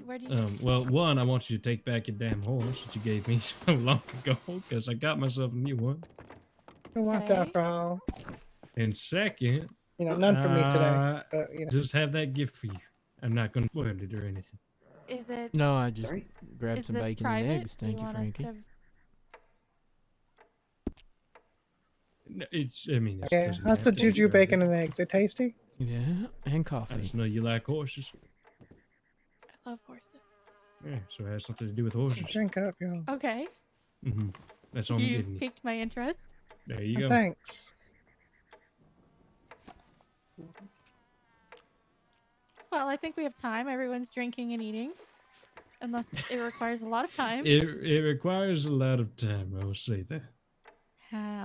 Speaker 12: Where do you?
Speaker 16: Well, one, I want you to take back your damn horse that you gave me so long ago, because I got myself a new one.
Speaker 15: Who wants after all?
Speaker 16: And second,
Speaker 15: You know, none for me today. But, you know.
Speaker 16: just have that gift for you. I'm not going to spoil it or anything.
Speaker 12: Is it?
Speaker 1: No, I just grabbed
Speaker 12: Is
Speaker 1: some
Speaker 12: this
Speaker 1: bacon
Speaker 12: private?
Speaker 1: and eggs.
Speaker 12: Do you
Speaker 1: Thank you,
Speaker 12: want us
Speaker 1: Frankie.
Speaker 12: to-
Speaker 16: No, I mean, it's
Speaker 15: Okay,
Speaker 16: doesn't
Speaker 15: how's
Speaker 16: have
Speaker 15: the
Speaker 16: to be
Speaker 15: juju
Speaker 16: private.
Speaker 15: bacon and eggs? They tasty?
Speaker 1: Yeah, and
Speaker 16: I
Speaker 1: coffee.
Speaker 16: just know you like horses.
Speaker 12: I love horses.
Speaker 16: Yeah, so it has something to do with horses.
Speaker 15: Drink up, y'all.
Speaker 12: Okay.
Speaker 16: That's all I'm
Speaker 12: You
Speaker 16: giving you.
Speaker 12: piqued my interest.
Speaker 16: There you go.
Speaker 15: Thanks.
Speaker 12: Well, I think we have time. Everyone's drinking and eating. Unless it requires a lot of time.
Speaker 16: It requires a lot of time, I will say that.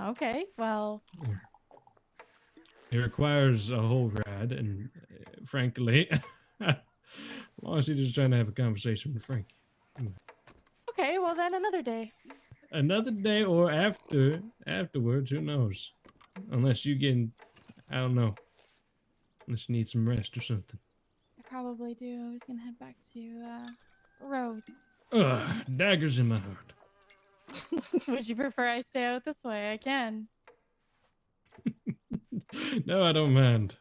Speaker 12: Okay, well,
Speaker 16: It requires a whole ride, and frankly, I'm honestly just trying to have a conversation with Frank.
Speaker 12: okay, well then another day.
Speaker 16: Another day or afterwards, who knows? Unless you get, I don't know. Unless you need some rest or something.
Speaker 12: I probably do. I was gonna head back to Rhodes.
Speaker 16: Ugh, daggers in my heart.
Speaker 12: Would you prefer I stay out this way? I can.
Speaker 16: No, I don't mind.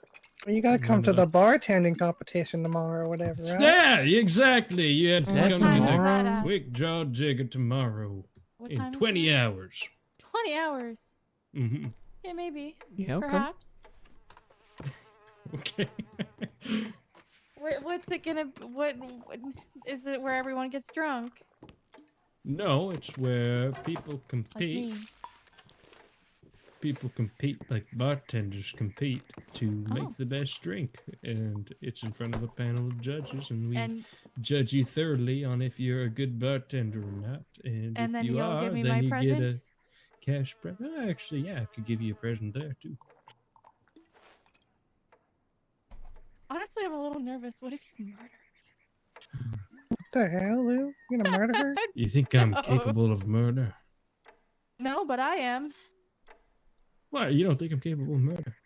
Speaker 15: Well, you gotta come to the bartending competition tomorrow or whatever, right?
Speaker 16: Yeah, exactly. You had to
Speaker 15: What
Speaker 16: come
Speaker 15: time
Speaker 16: to
Speaker 15: is
Speaker 16: the
Speaker 15: that at?
Speaker 16: quick draw jigger tomorrow
Speaker 12: What
Speaker 16: in
Speaker 12: time is
Speaker 16: 20 hours.
Speaker 12: 20 hours.
Speaker 16: Mm-hmm.
Speaker 12: Yeah, maybe.
Speaker 16: Yeah, okay.
Speaker 12: Perhaps.
Speaker 16: Okay.
Speaker 12: What's it gonna? What is it? Where everyone gets drunk?
Speaker 16: No, it's where people
Speaker 12: Like
Speaker 16: compete.
Speaker 12: me.
Speaker 16: People compete, like bartenders compete to
Speaker 12: Oh.
Speaker 16: make the best drink, and it's in front of a panel of judges, and we
Speaker 12: And-
Speaker 16: judge you thoroughly on if you're a good bartender or not. And
Speaker 12: And
Speaker 16: if
Speaker 12: then
Speaker 16: you
Speaker 12: you'll
Speaker 16: are,
Speaker 12: give me
Speaker 16: then
Speaker 12: my
Speaker 16: you
Speaker 12: present?
Speaker 16: get a cash present. Oh, actually, yeah, I could give you a present there too.
Speaker 12: Honestly, I'm a little nervous. What if you murder?
Speaker 15: What the hell, Lou? You gonna murder her?
Speaker 16: You think I'm
Speaker 12: No.
Speaker 16: capable of murder?
Speaker 12: No, but I am.
Speaker 16: What? You don't think I'm capable of murder?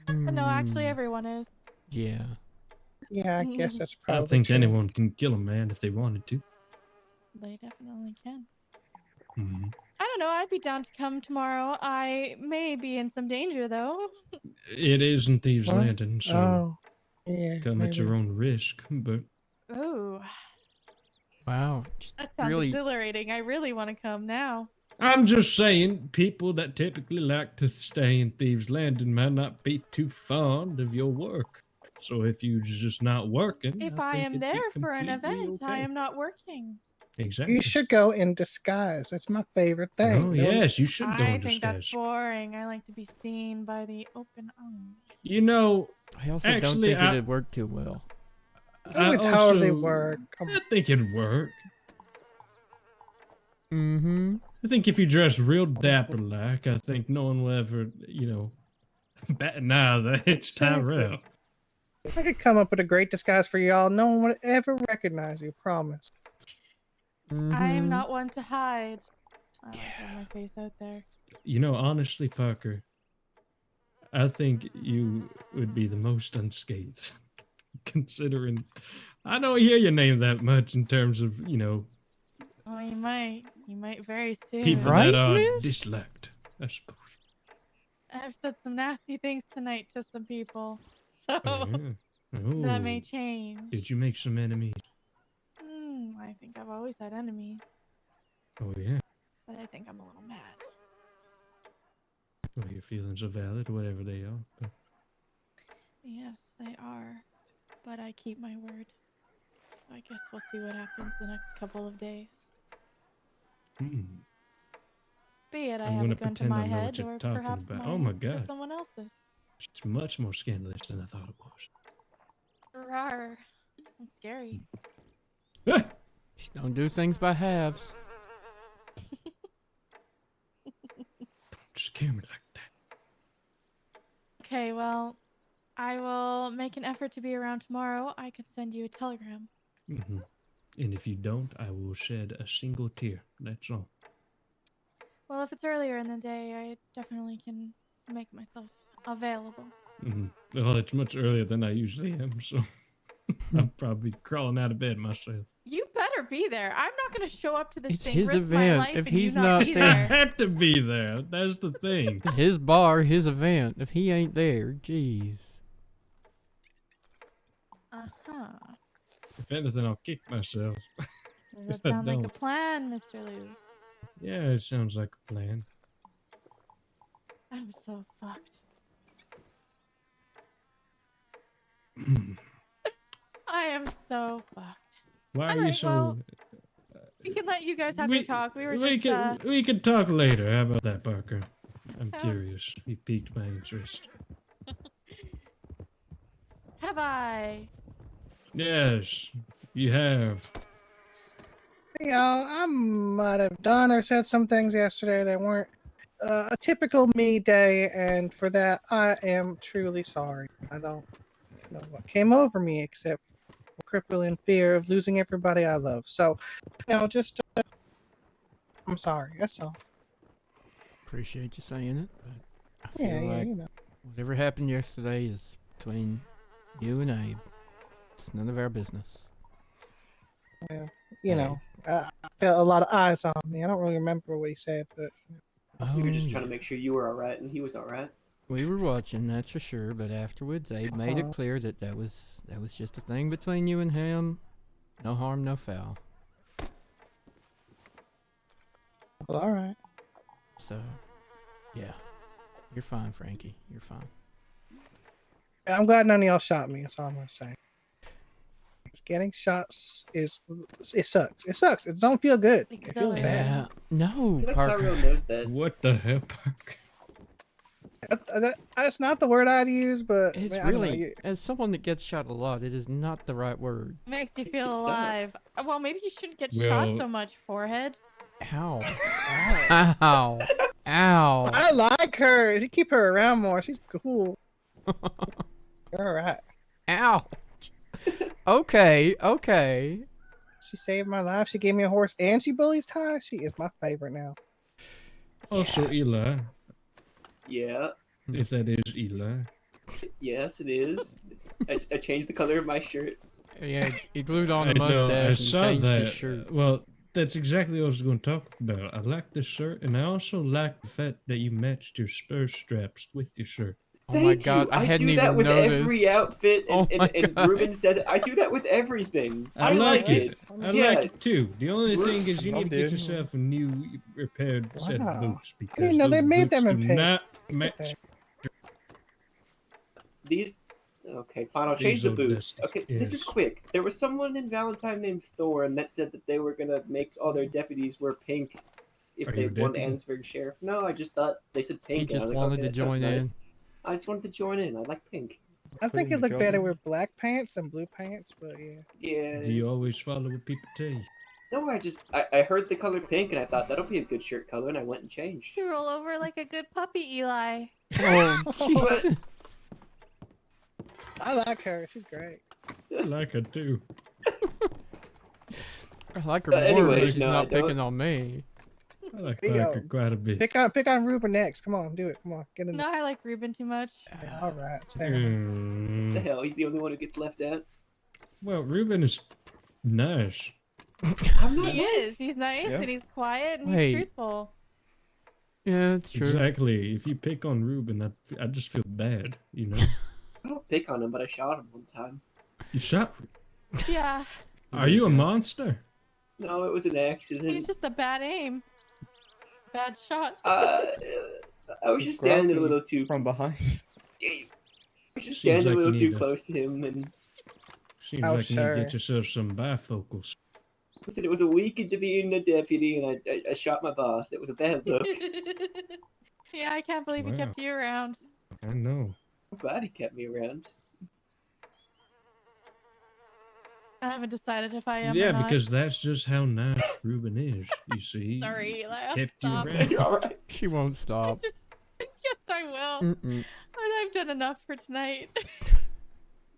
Speaker 12: No, actually, everyone is.
Speaker 1: Yeah.
Speaker 15: Yeah, I guess that's
Speaker 16: I
Speaker 15: probably
Speaker 16: think
Speaker 15: true.
Speaker 16: anyone can kill a man if they wanted to.
Speaker 12: They definitely can.
Speaker 16: Mhm.
Speaker 12: I don't know. I'd be down to come tomorrow. I may be in some danger, though.
Speaker 16: It isn't Thieves'
Speaker 15: What?
Speaker 16: Landing, so
Speaker 15: Oh, yeah.
Speaker 16: come at your
Speaker 15: maybe.
Speaker 16: own risk. But
Speaker 12: Ooh,
Speaker 1: Wow. Just
Speaker 12: that sounds
Speaker 1: really.
Speaker 12: exhilarating. I really want to come now.
Speaker 16: I'm just saying, people that typically like to stay in Thieves' Landing might not be too fond of your work. So if you're just not working,
Speaker 12: If
Speaker 16: I
Speaker 12: I
Speaker 16: think
Speaker 12: am
Speaker 16: it'd be
Speaker 12: there for an
Speaker 16: completely
Speaker 12: event, I
Speaker 16: okay.
Speaker 12: am not working.
Speaker 16: Exactly.
Speaker 15: You should go in disguise. That's my favorite thing.
Speaker 16: Oh,
Speaker 15: Don't-
Speaker 16: yes, you should go
Speaker 12: I
Speaker 16: in
Speaker 12: think that's
Speaker 16: disguise.
Speaker 12: boring. I like to be seen by the open arms.
Speaker 16: You know,
Speaker 1: I also don't
Speaker 16: actually,
Speaker 1: think it'd work too well.
Speaker 15: It would totally work.
Speaker 16: I think it'd work.
Speaker 1: Mm-hmm.
Speaker 16: I think if you dress real dapper like, I think no one will ever, bat an eye that it's
Speaker 15: Exactly.
Speaker 16: Tyrell.
Speaker 15: If I could come up with a great disguise for y'all, no one would ever recognize you, promise.
Speaker 12: I
Speaker 1: Mm-hmm.
Speaker 12: am not one to hide. I like to have my face out there.
Speaker 16: Honestly, Parker, I think you would be the most unscathed, considering I don't hear your name that much in terms of,
Speaker 12: Oh, you might very soon.
Speaker 16: people that are disliked, I suppose.
Speaker 12: I've said some nasty things tonight to some people, so
Speaker 16: Oh, yeah.
Speaker 12: that may
Speaker 16: Oh.
Speaker 12: change.
Speaker 16: Did you make some enemies?
Speaker 12: I think I've always had enemies,
Speaker 16: Oh, yeah.
Speaker 12: but I think I'm a little mad.
Speaker 16: Well, your feelings are valid, whatever they are. But...
Speaker 12: Yes, they are, but I keep my word. So I guess we'll see what happens the next couple of days. Be it I
Speaker 16: I'm
Speaker 12: have
Speaker 16: gonna
Speaker 12: a gun to
Speaker 16: pretend
Speaker 12: my
Speaker 16: I know
Speaker 12: head,
Speaker 16: what you're
Speaker 12: or
Speaker 16: talking
Speaker 12: perhaps
Speaker 16: about.
Speaker 12: mine
Speaker 16: Oh my
Speaker 12: is to
Speaker 16: God.
Speaker 12: someone else's.
Speaker 16: It's much more scandalous than I thought it was.
Speaker 12: Rawr. I'm scary.
Speaker 1: Don't do things by halves.
Speaker 16: Don't scare me like that.
Speaker 12: Okay, well, I will make an effort to be around tomorrow. I could send you a telegram.
Speaker 16: Mm-hmm. And if you don't, I will shed a single tear. That's all.
Speaker 12: Well, if it's earlier in the day, I definitely can make myself available.
Speaker 16: Mm-hmm. Well, it's much earlier than I usually am, so I'm probably crawling out of bed myself.
Speaker 12: You better be there. I'm not going to show up to this
Speaker 1: It's
Speaker 12: thing,
Speaker 1: his
Speaker 12: risk my
Speaker 1: event.
Speaker 12: life,
Speaker 1: If
Speaker 12: and you
Speaker 1: he's
Speaker 12: not
Speaker 1: not
Speaker 12: be
Speaker 1: there-
Speaker 16: I
Speaker 12: there.
Speaker 16: have to be there. That's the thing.
Speaker 1: His bar, his event. If he ain't there, jeez.
Speaker 12: Uh-huh.
Speaker 16: If anything, I'll kick myself.
Speaker 12: Does
Speaker 16: If
Speaker 12: that
Speaker 16: I
Speaker 12: sound like a
Speaker 16: don't.
Speaker 12: plan, Mr. Liu?
Speaker 16: Yeah, it sounds like a plan.
Speaker 12: I'm so fucked. I am so fucked.
Speaker 16: Why are you
Speaker 12: Alright,
Speaker 16: so...
Speaker 12: well, we can let you guys have your talk. We were just,
Speaker 16: we can talk later. How about that, Parker? I'm
Speaker 12: Sounds-
Speaker 16: curious. You piqued my interest.
Speaker 12: Have I?
Speaker 16: Yes, you have.
Speaker 15: You know, I might have done or said some things yesterday that weren't a typical me day, and for that, I am truly sorry. I don't know what came over me except for crippling fear of losing everybody I love. So, just I'm sorry. That's all.
Speaker 1: Appreciate you saying it, but I
Speaker 15: Yeah,
Speaker 1: feel
Speaker 15: yeah,
Speaker 1: like whatever happened yesterday is between you and Abe. It's none of our business.
Speaker 15: Well, I felt a lot of eyes on me. I don't really remember what he said, but
Speaker 6: We were just trying to make sure you were alright and he was alright.
Speaker 1: We were watching, that's for sure. But afterwards, Abe made it clear that that was just a thing between you and him. No harm, no foul.
Speaker 15: well, all right.
Speaker 1: So, yeah, you're fine, Frankie. You're fine.
Speaker 15: I'm glad none of y'all shot me. That's all I'm gonna say. Getting shots it sucks. It sucks. It don't feel good. It feels bad.
Speaker 1: No,
Speaker 6: I feel like
Speaker 1: Parker.
Speaker 6: Tyrell knows that.
Speaker 16: What the hell, Parker?
Speaker 15: That's not the word I'd use, but
Speaker 1: It's
Speaker 15: I don't know,
Speaker 1: really, as someone that gets shot a lot, it is not the right word.
Speaker 12: Makes you feel
Speaker 6: It
Speaker 12: alive.
Speaker 6: sucks.
Speaker 12: Well, maybe you shouldn't get
Speaker 1: Well-
Speaker 12: shot so much, forehead.
Speaker 1: Ow. Ow. Ow.
Speaker 15: I like her. You keep her around more. She's cool. You're all right.
Speaker 1: Ow. Okay.
Speaker 15: She saved my life. She gave me a horse, and she bullies Ty. She is my favorite now.
Speaker 16: Also, Eli.
Speaker 6: Yeah.
Speaker 16: If that is Eli.
Speaker 6: Yes, it is. I changed the color of my shirt.
Speaker 1: Yeah, he glued on
Speaker 16: I
Speaker 1: the
Speaker 16: know,
Speaker 1: mustache
Speaker 16: I
Speaker 1: and
Speaker 16: saw
Speaker 1: changed
Speaker 16: that.
Speaker 1: his shirt.
Speaker 16: Well, that's exactly what I was going to talk about. I like this shirt, and I also like the fact that you matched your spur straps with your shirt.
Speaker 1: Oh my God, I hadn't
Speaker 6: do that
Speaker 1: even
Speaker 6: with
Speaker 1: noticed.
Speaker 6: every outfit,
Speaker 1: Oh my
Speaker 6: and
Speaker 1: God.
Speaker 6: Ruben says it. I do that with everything.
Speaker 16: I like it. I
Speaker 6: Yeah.
Speaker 16: like it too. The only thing is you
Speaker 5: Love
Speaker 16: need to get
Speaker 5: it.
Speaker 16: yourself a new repaired set of
Speaker 15: Wow.
Speaker 16: boots
Speaker 15: I
Speaker 16: because
Speaker 15: didn't know they
Speaker 16: those
Speaker 15: made
Speaker 16: boots
Speaker 15: them in
Speaker 16: do
Speaker 15: pink.
Speaker 16: not
Speaker 15: Look
Speaker 16: match.
Speaker 15: at
Speaker 6: These. Okay, fine. I'll
Speaker 16: These
Speaker 6: change the
Speaker 16: are
Speaker 6: boots.
Speaker 16: dusty,
Speaker 6: Okay, this is
Speaker 16: yes.
Speaker 6: quick. There was someone in Valentine named Thorn that said that they were gonna make all their deputies wear pink if
Speaker 16: Are
Speaker 6: they
Speaker 16: you a
Speaker 6: won
Speaker 16: deputy?
Speaker 6: Ansburg Sheriff. No, I just thought they said pink.
Speaker 1: He
Speaker 6: and I
Speaker 1: just
Speaker 6: was like,
Speaker 1: wanted
Speaker 6: okay,
Speaker 1: to
Speaker 6: that sounds
Speaker 1: join in.
Speaker 6: nice. I just wanted to join in. I like pink.
Speaker 15: I think it
Speaker 5: Putting the
Speaker 15: looked
Speaker 5: job
Speaker 15: better
Speaker 5: in.
Speaker 15: with black pants and blue pants, but yeah.
Speaker 6: Yeah.
Speaker 16: Do you always follow what people tell you?
Speaker 6: No, I heard the color pink and I thought that'll be a good shirt color and I went and changed.
Speaker 12: You roll over like a good puppy, Eli.
Speaker 1: Oh, jeez.
Speaker 15: I like her. She's great.
Speaker 16: I like her too.
Speaker 1: I like her more,
Speaker 6: anyways,
Speaker 1: but she's
Speaker 6: no, I
Speaker 1: not picking
Speaker 6: don't.
Speaker 1: on me.
Speaker 16: I like
Speaker 15: Yo,
Speaker 16: Parker quite a bit.
Speaker 15: Pick on Ruben next. Come on, do it. Come on, get in
Speaker 12: No, I like Ruben too much.
Speaker 15: there. All right, it's fair.
Speaker 6: What the
Speaker 16: Mm,
Speaker 6: hell? He's the only one who gets left out.
Speaker 16: Well, Ruben is nice.
Speaker 6: I'm not
Speaker 12: He
Speaker 6: nice.
Speaker 12: is. He's nice
Speaker 16: Yeah.
Speaker 12: and he's quiet and
Speaker 1: Wait.
Speaker 12: he's truthful.
Speaker 1: Yeah, it's true.
Speaker 16: Exactly. If you pick on Ruben, I just feel bad, you know?
Speaker 6: I don't pick on him, but I shot him one time.
Speaker 16: You shot.
Speaker 12: Yeah.
Speaker 16: Are you a monster?
Speaker 6: No, it was an accident.
Speaker 12: He's just a bad aim. Bad shot.
Speaker 6: I was just standing a little too
Speaker 5: from behind.
Speaker 6: I was just
Speaker 16: Seems
Speaker 6: standing a
Speaker 16: like you
Speaker 6: little too
Speaker 16: need to-
Speaker 6: close to him, and
Speaker 16: Seems
Speaker 15: Oh,
Speaker 16: like you need to
Speaker 15: sure.
Speaker 16: get yourself some bifocals.
Speaker 6: listen, it was a week into being a deputy, and I shot my boss. It was a bad look.
Speaker 12: Yeah, I can't believe he
Speaker 16: Wow.
Speaker 12: kept you around.
Speaker 16: I know.
Speaker 6: I'm glad he kept me around.
Speaker 12: I haven't decided if I am or
Speaker 16: Yeah,
Speaker 12: not.
Speaker 16: because that's just how nice Ruben is. You see,
Speaker 12: Sorry, Eli, I'll
Speaker 16: kept you
Speaker 12: stop.
Speaker 16: around.
Speaker 6: You're all right.
Speaker 1: She won't stop.
Speaker 12: Yes, I will.
Speaker 1: Mm-mm.
Speaker 12: I've done enough for tonight.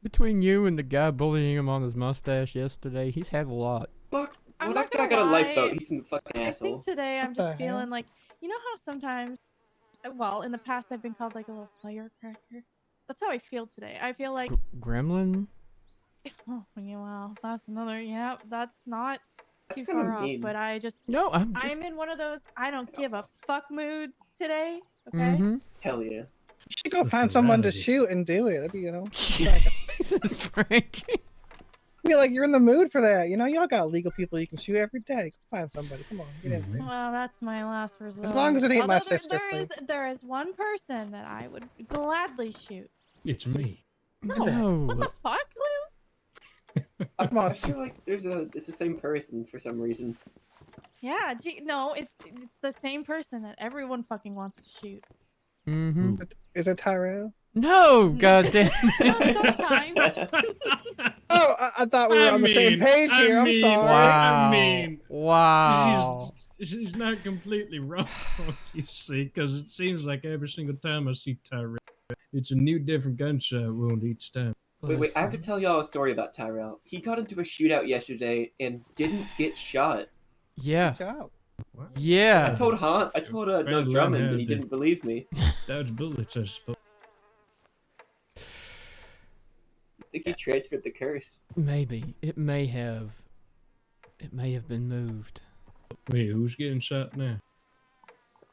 Speaker 1: Between you and the guy bullying him on his mustache yesterday, he's had a lot.
Speaker 6: Fuck.
Speaker 12: I'm
Speaker 6: Well,
Speaker 12: not
Speaker 6: that guy
Speaker 12: gonna
Speaker 6: got a life
Speaker 12: lie.
Speaker 6: vote. He's a fucking
Speaker 12: I
Speaker 6: asshole.
Speaker 12: think today I'm
Speaker 15: What the
Speaker 12: just feeling
Speaker 15: hell?
Speaker 12: like, you know how sometimes, well, in the past I've been called like a little firecracker. That's how I feel today. I feel like,
Speaker 1: Gremlin?
Speaker 12: oh yeah, wow, that's another, yeah, that's not
Speaker 6: That's
Speaker 12: too
Speaker 6: kinda
Speaker 12: far off.
Speaker 6: mean.
Speaker 12: But I just,
Speaker 1: No, I'm
Speaker 12: I'm in one of those I don't give a fuck moods today. Okay.
Speaker 1: Mm-hmm.
Speaker 6: Hell yeah.
Speaker 15: You should go
Speaker 16: The
Speaker 15: find someone to
Speaker 16: serenity.
Speaker 15: shoot and do it. That'd be,
Speaker 1: Jesus, Frank.
Speaker 15: I feel like you're in the mood for that. You know, y'all got legal people you can shoot every day. Go find somebody. Come on, get in there.
Speaker 12: Well, that's my last resort.
Speaker 15: long as it ain't my
Speaker 12: Although
Speaker 15: sister,
Speaker 12: there is one person that I would gladly shoot.
Speaker 16: It's me.
Speaker 1: No.
Speaker 12: What the fuck, Lou?
Speaker 6: I feel like it's the same person for some reason.
Speaker 12: Yeah, no, it's the same person that everyone fucking wants to shoot.
Speaker 1: Mm-hmm.
Speaker 15: Is it Tyrell?
Speaker 1: No, goddamn.
Speaker 12: Sometimes.
Speaker 15: Oh, I thought we were on the same page here. I'm sorry.
Speaker 1: Wow.
Speaker 16: I mean,
Speaker 1: Wow.
Speaker 16: she's not completely wrong, you see, because it seems like every single time I see Tyrell, it's a new, different gunshot wound each time.
Speaker 6: Wait, I have to tell y'all a story about Tyrell. He got into a shootout yesterday and didn't get shot.
Speaker 1: Yeah.
Speaker 15: Good job.
Speaker 6: I
Speaker 1: Yeah.
Speaker 6: told No
Speaker 16: Friend
Speaker 6: Drummond,
Speaker 16: Lynn
Speaker 6: but he
Speaker 16: had to-
Speaker 6: didn't believe me.
Speaker 16: Dodge bullets, I suppose.
Speaker 6: I think he transferred the curse.
Speaker 1: Maybe. It may have. It may have been moved.
Speaker 16: Wait, who's getting shot now?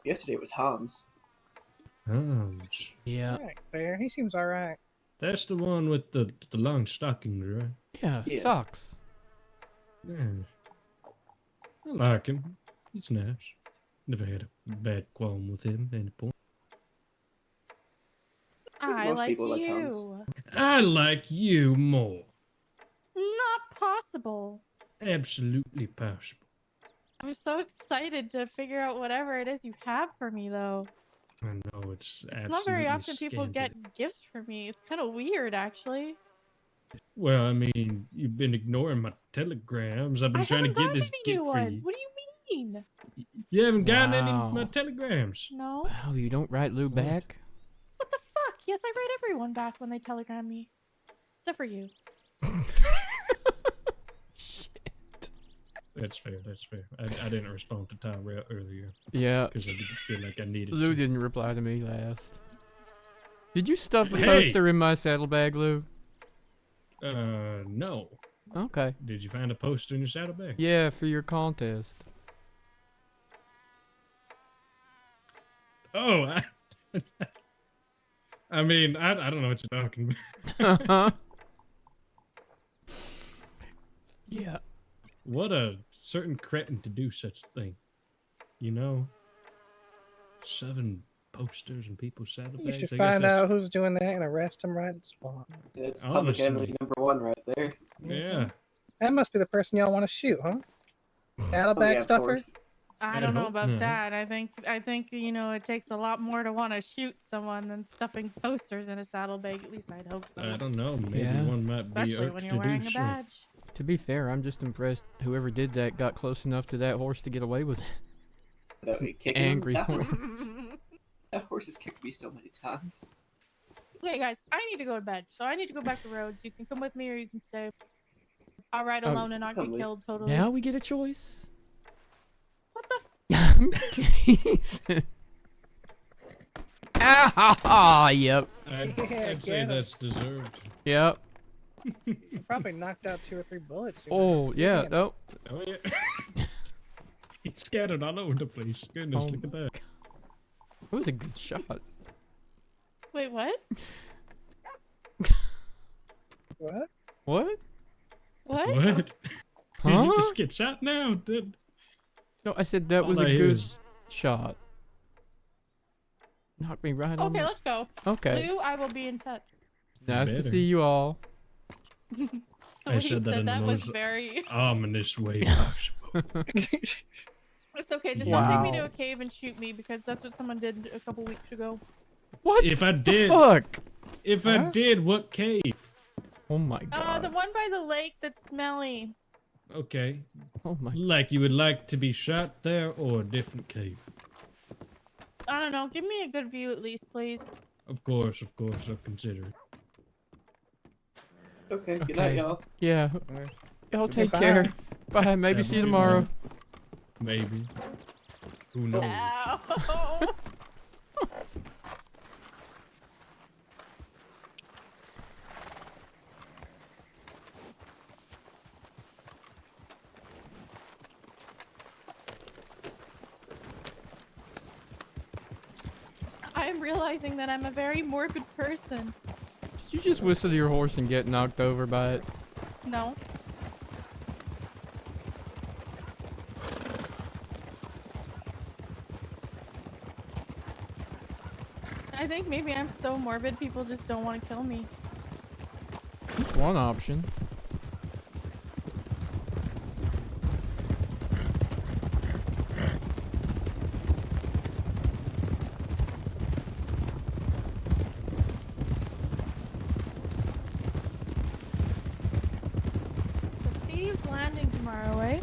Speaker 6: Yesterday was Hans.
Speaker 1: Yeah.
Speaker 15: All right, fair. He seems all right.
Speaker 16: That's the one with the long stockings, right?
Speaker 1: Yeah,
Speaker 6: Yeah.
Speaker 1: sucks.
Speaker 16: Yeah. I like him. He's nice. Never had a bad qualm with him at any point.
Speaker 12: I
Speaker 6: Most
Speaker 12: like
Speaker 6: people like Hans.
Speaker 12: you.
Speaker 16: I like you more.
Speaker 12: Not possible.
Speaker 16: Absolutely possible.
Speaker 12: I'm so excited to figure out whatever it is you have for me, though.
Speaker 16: I know it's absolutely
Speaker 12: It's not very often people
Speaker 16: scandalous.
Speaker 12: get gifts from me. It's kind of weird, actually.
Speaker 16: Well, I mean, you've been ignoring my telegrams. I've been
Speaker 12: I
Speaker 16: trying to
Speaker 12: haven't
Speaker 16: get this
Speaker 12: gotten any
Speaker 16: gift
Speaker 12: new
Speaker 16: for
Speaker 12: ones.
Speaker 16: you.
Speaker 12: What do you mean?
Speaker 16: You haven't gotten any
Speaker 1: Wow.
Speaker 16: of my telegrams.
Speaker 12: No.
Speaker 1: Wow, you don't write Lou back?
Speaker 12: What the fuck? Yes, I write everyone back when they telegram me. Except for you.
Speaker 16: That's fair. That's fair. I didn't respond to Tyrell earlier.
Speaker 1: Yeah.
Speaker 16: Because I didn't feel like I needed
Speaker 1: Lou
Speaker 16: to.
Speaker 1: didn't reply to me last. Did you stuff a
Speaker 16: Hey!
Speaker 1: poster in my saddlebag, Lou?
Speaker 16: No.
Speaker 1: Okay.
Speaker 16: Did you find a poster in your saddlebag?
Speaker 1: Yeah, for your contest.
Speaker 16: Oh, I mean, I don't know what you're talking about.
Speaker 1: Yeah.
Speaker 16: What a certain cretin to do such a thing. You know? Shoving posters in people's saddlebags.
Speaker 15: You should
Speaker 16: I guess
Speaker 15: find
Speaker 16: that's-
Speaker 15: out who's doing that and arrest him right at the spot.
Speaker 6: It's
Speaker 16: Honestly.
Speaker 6: public enemy #1 right there.
Speaker 16: Yeah.
Speaker 15: That must be the person y'all want to shoot, huh? Saddlebag
Speaker 6: Oh, yeah, of
Speaker 15: stuffer?
Speaker 6: course.
Speaker 12: I
Speaker 16: I
Speaker 12: don't know
Speaker 16: hope
Speaker 12: about
Speaker 16: not.
Speaker 12: that. I think you know it takes a lot more to want to shoot someone than stuffing posters in a saddlebag. At least I'd hope so.
Speaker 16: I don't know. Maybe
Speaker 1: Yeah.
Speaker 16: one might
Speaker 12: Especially
Speaker 16: be urged
Speaker 12: when
Speaker 16: to
Speaker 12: you're wearing
Speaker 16: do
Speaker 12: a
Speaker 16: so.
Speaker 12: badge.
Speaker 1: To be fair, I'm just impressed whoever did that got close enough to that horse to get away with it.
Speaker 6: That
Speaker 1: Some
Speaker 6: way, kicking him.
Speaker 1: angry
Speaker 6: That
Speaker 1: horse.
Speaker 6: That horse has kicked me so many times.
Speaker 12: Okay, guys, I need to go to bed, so I need to go back to Rhodes. You can come with me or you can stay. I'll ride
Speaker 1: Oh,
Speaker 12: alone and not
Speaker 6: come
Speaker 12: get
Speaker 6: with.
Speaker 12: killed. Totally.
Speaker 1: Now we get a choice.
Speaker 12: What the?
Speaker 1: Jesus. Ah, yep.
Speaker 16: I'd say that's deserved.
Speaker 1: Yep.
Speaker 15: Probably knocked out 2 or 3 bullets.
Speaker 1: Oh, yeah.
Speaker 15: Man.
Speaker 1: Oh.
Speaker 16: Oh, yeah. He's scattered all over the place. Goodness,
Speaker 1: Oh
Speaker 16: look at that.
Speaker 1: That was a good shot.
Speaker 12: Wait, what?
Speaker 15: What?
Speaker 1: What?
Speaker 12: What?
Speaker 16: What? Did
Speaker 1: Huh?
Speaker 16: you just get shot now?
Speaker 1: No, I said that
Speaker 16: All
Speaker 1: was
Speaker 16: I
Speaker 1: a
Speaker 16: hear
Speaker 1: good
Speaker 16: is-
Speaker 1: shot. Knock me right on.
Speaker 12: Okay,
Speaker 1: the-
Speaker 12: let's go.
Speaker 1: Okay.
Speaker 12: Lou, I will be in touch.
Speaker 1: Nice to
Speaker 16: better.
Speaker 1: see you all.
Speaker 12: The
Speaker 16: I
Speaker 12: way
Speaker 16: said
Speaker 12: you
Speaker 16: that in the
Speaker 12: was
Speaker 16: most
Speaker 12: very.
Speaker 16: ominous way possible.
Speaker 12: It's okay. Just
Speaker 1: Wow.
Speaker 12: don't take me to a cave and shoot me because that's what someone did a couple weeks ago.
Speaker 1: What?
Speaker 16: If I
Speaker 1: the
Speaker 16: did,
Speaker 1: fuck?
Speaker 16: If I did, what cave?
Speaker 1: Oh my god.
Speaker 12: The one by the lake that's smelly.
Speaker 16: Okay.
Speaker 1: Oh my.
Speaker 16: Like you would like to be shot there or a different cave?
Speaker 12: I don't know. Give me a good view at least, please.
Speaker 16: Of course, I'll consider it.
Speaker 6: Okay, good night, y'all.
Speaker 1: Yeah. Y'all take
Speaker 15: Bye.
Speaker 1: care. Bye. Maybe
Speaker 16: Have
Speaker 1: see
Speaker 16: a
Speaker 1: you
Speaker 16: good
Speaker 1: tomorrow.
Speaker 16: one. Maybe. Who knows?
Speaker 12: Ow. I'm realizing that I'm a very morbid person.
Speaker 1: Did you just whistle to your horse and get knocked over by it?
Speaker 12: No. I think maybe I'm so morbid people just don't want to kill me.
Speaker 1: That's one option.
Speaker 12: Steve's landing tomorrow, eh?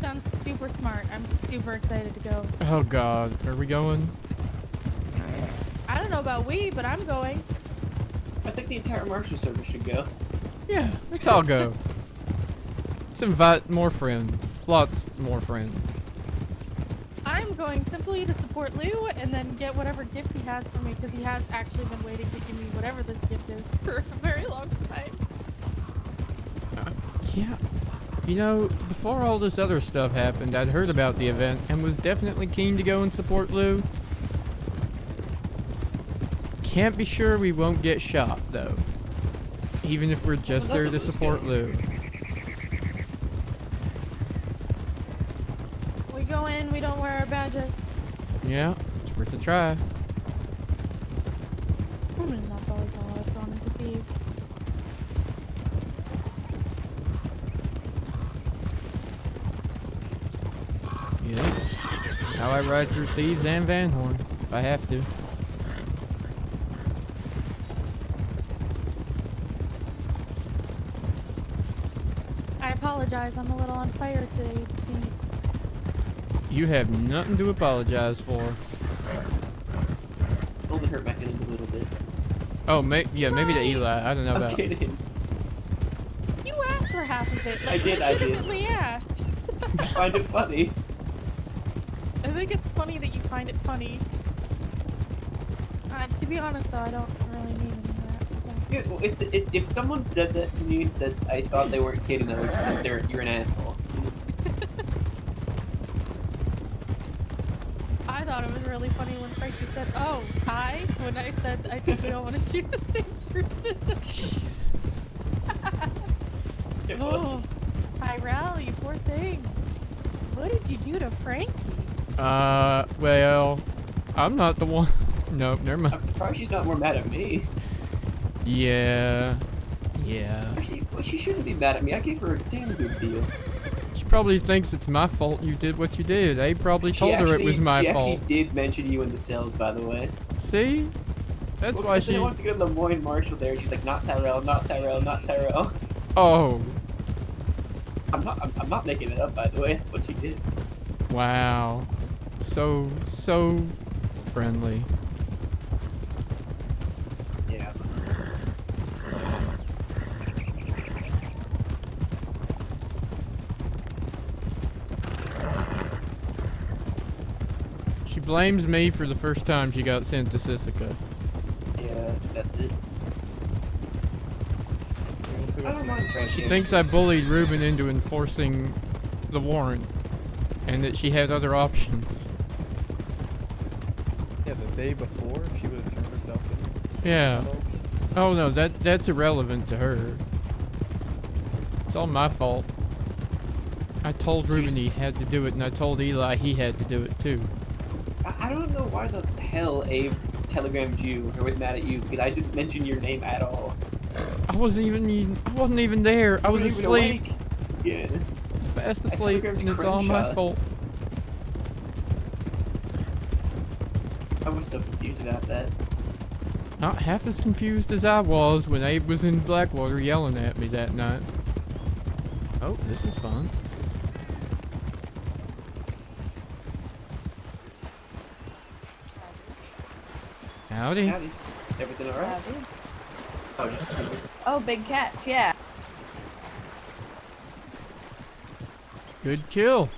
Speaker 12: Sounds super smart. I'm super excited to go.
Speaker 1: Oh god. Are we going?
Speaker 12: I don't know about we, but I'm going.
Speaker 6: I think the entire Marshal service should go.
Speaker 1: Yeah, let's all go. Let's invite more friends. Lots more friends.
Speaker 12: I'm going simply to support Lou and then get whatever gift he has for me because he has actually been waiting to give me whatever this gift is for a very long time.
Speaker 1: Yeah. You know, before all this other stuff happened, I'd heard about the event and was definitely keen to go and support Lou. Can't be sure we won't get shot, though. Even if we're just there to support Lou.
Speaker 12: We go in, we don't wear our badges.
Speaker 1: Yeah, it's worth a try.
Speaker 12: I'm gonna not volleyball, I've gone into thieves.
Speaker 1: Yeah, that's how I ride through Thieves and Van Horn, if I have to.
Speaker 12: I apologize, I'm a little on fire today, it seems.
Speaker 1: You have nothing to apologize for.
Speaker 6: Only hurt my feelings a little bit.
Speaker 1: Oh, yeah, maybe to Eli. I don't know
Speaker 6: I'm
Speaker 1: about.
Speaker 6: kidding.
Speaker 12: You asked for half of it.
Speaker 6: I did.
Speaker 12: legitimately asked.
Speaker 6: I find it funny.
Speaker 12: I think it's funny that you find it funny. To be honest though, I don't really mean any of that. So.
Speaker 6: Yeah, well, if someone said that to me, that I thought they weren't kidding, I would just you're an asshole.
Speaker 12: I thought it was really funny when Frankie said, "Oh, Ty," when I said I think we all want to shoot the same person.
Speaker 1: Jesus.
Speaker 12: Oh, Tyrell, you poor thing. What did you do to Frankie?
Speaker 1: Well, I'm not the one. Nope, never mind.
Speaker 6: I'm surprised she's not more mad at me.
Speaker 1: Yeah. Yeah.
Speaker 6: Actually, well, she shouldn't be mad at me. I gave her a damn good deal.
Speaker 1: She probably thinks it's my fault you did what you did. I probably told her it was my
Speaker 6: she
Speaker 1: fault.
Speaker 6: actually did mention you in the sales, by the way.
Speaker 1: See? That's
Speaker 6: Well,
Speaker 1: why
Speaker 6: 'cause
Speaker 1: she.
Speaker 6: I wanted to get the Lemoyne Marshal there. She's like, not Tyrell, not Tyrell, not Tyrell.
Speaker 1: Oh.
Speaker 6: I'm not making it up, by the way. That's what she did.
Speaker 1: Wow. So friendly.
Speaker 6: Yeah.
Speaker 1: She blames me for the first time she got sent to Sisika.
Speaker 6: Yeah. That's it. I don't mind French
Speaker 1: She
Speaker 6: games.
Speaker 1: thinks I bullied Ruben into enforcing the warrant, and that she had other options.
Speaker 5: Yeah, the day before, she would have turned herself in.
Speaker 1: Yeah. Oh no, that's irrelevant to her. It's all my fault. I told Ruben he had to do it, and I told Eli he had to do it too.
Speaker 6: I don't know why the hell Abe telegrammed you or was mad at you because I didn't mention your name at all.
Speaker 1: I wasn't even there. I was
Speaker 6: You weren't even
Speaker 1: asleep.
Speaker 6: awake. Yeah.
Speaker 1: I was fast
Speaker 6: I
Speaker 1: asleep,
Speaker 6: telegrammed
Speaker 1: and it's all my
Speaker 6: Crenshaw.
Speaker 1: fault.
Speaker 6: I was so confused about that.
Speaker 1: Not half as confused as I was when Abe was in Blackwater yelling at me that night. Oh, this is fun. Howdy.
Speaker 6: Howdy. Everything alright? Oh, just
Speaker 17: Oh, big cats, yeah.
Speaker 1: Good kill.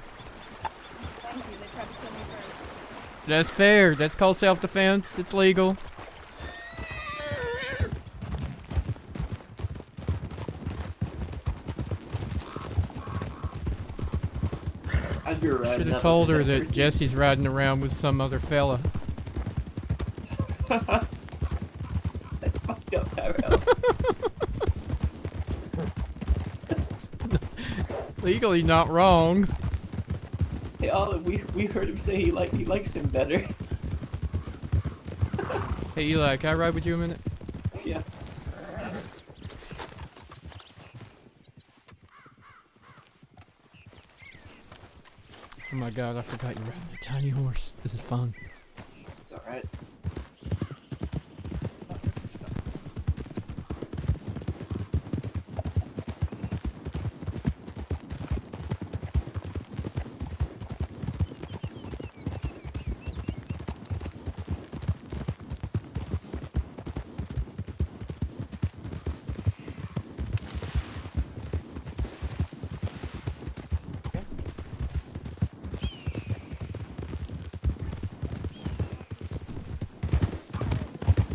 Speaker 17: Thank you, they tried to kill me first.
Speaker 1: That's fair. That's called self-defense. It's legal.
Speaker 6: As we were riding
Speaker 1: Should have
Speaker 6: up,
Speaker 1: told
Speaker 6: was
Speaker 1: her
Speaker 6: there a
Speaker 1: that
Speaker 6: person?
Speaker 1: Jesse's riding around with some other fella.
Speaker 6: That's fucked up, Tyrell.
Speaker 1: Legally not wrong.
Speaker 6: Hey, all we heard him say he likes him better.
Speaker 1: Hey Eli, can I ride with you a minute?
Speaker 6: Yeah.
Speaker 1: Oh my god, I forgot you're riding a tiny horse. This is fun.
Speaker 6: It's alright.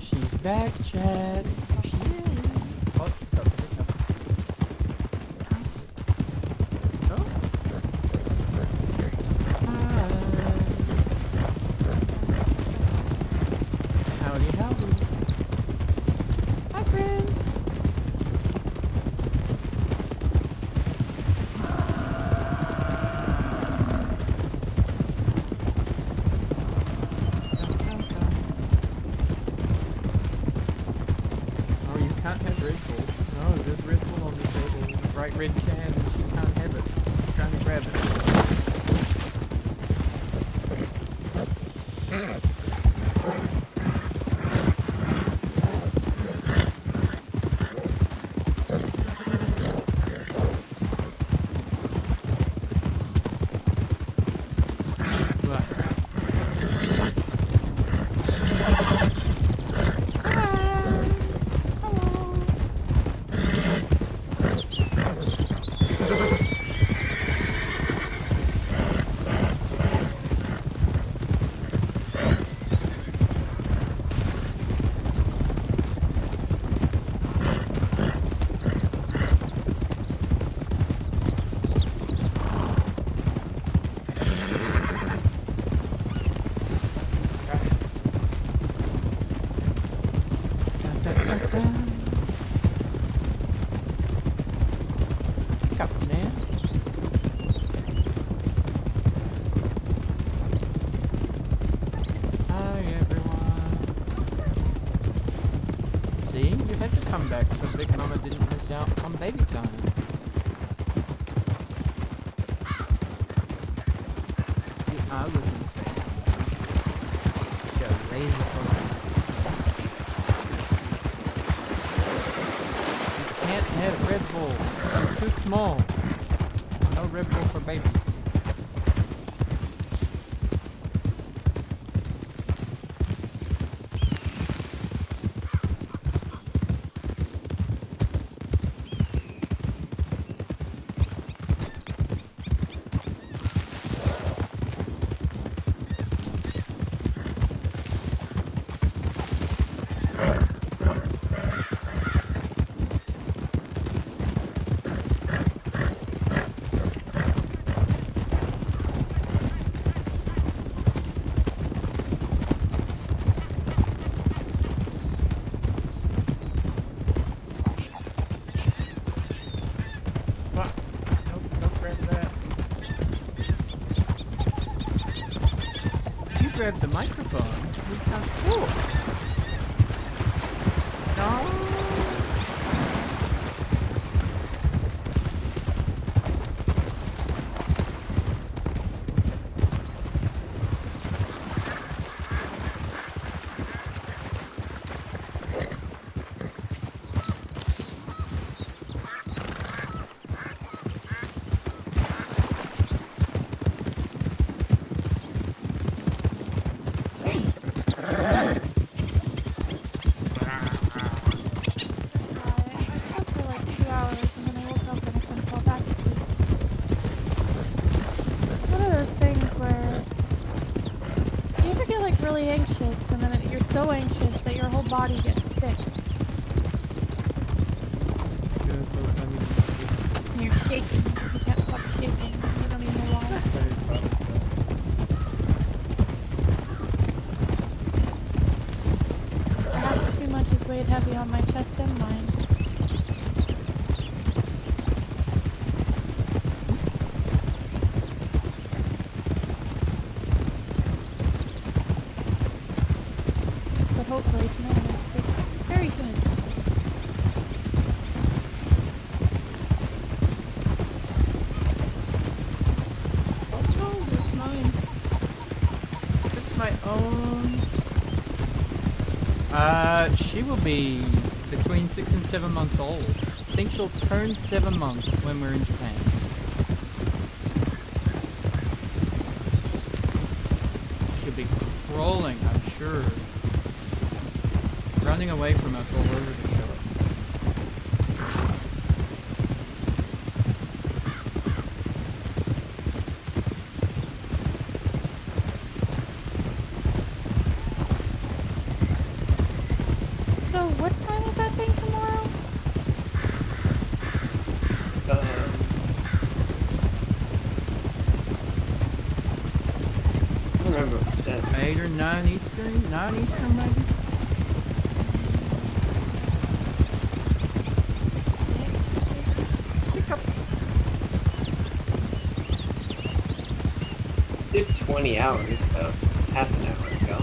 Speaker 1: She's back, Chad. She is. Oh, howdy, howdy. Hi, friend. Oh, you can't have Red Bull. No, there's Red Bull on the table. Bright red can, and she can't have it. She's trying to grab it. Come on, man. Hi, everyone. See, you had to come back so Big Mama didn't miss out on baby time. See, I was in the got laser focus. You can't have Red Bull. It's too small. No Red Bull for babies. grab the microphone. We can't talk. No.
Speaker 12: For like 2 hours and then I woke up and I couldn't fall back asleep. It's one of those things where you ever get like really anxious and then you're so anxious that your whole body gets sick. And you're shaking. You can't stop shaking. You don't even know why. Perhaps too much is weighed heavy on my chest and mind. But hopefully tonight I'm gonna sleep very good.
Speaker 1: Oh, that's mine. That's my own. She will be between 6 and 7 months old. I think she'll turn 7 months when we're in Japan. She'll be crawling, I'm sure. Running away from us all over the show.
Speaker 12: So what time is that thing tomorrow?
Speaker 6: I don't remember what I said.
Speaker 1: 8 or 9 Eastern? 9 Eastern maybe?
Speaker 6: It took 20 hours, about half an hour ago.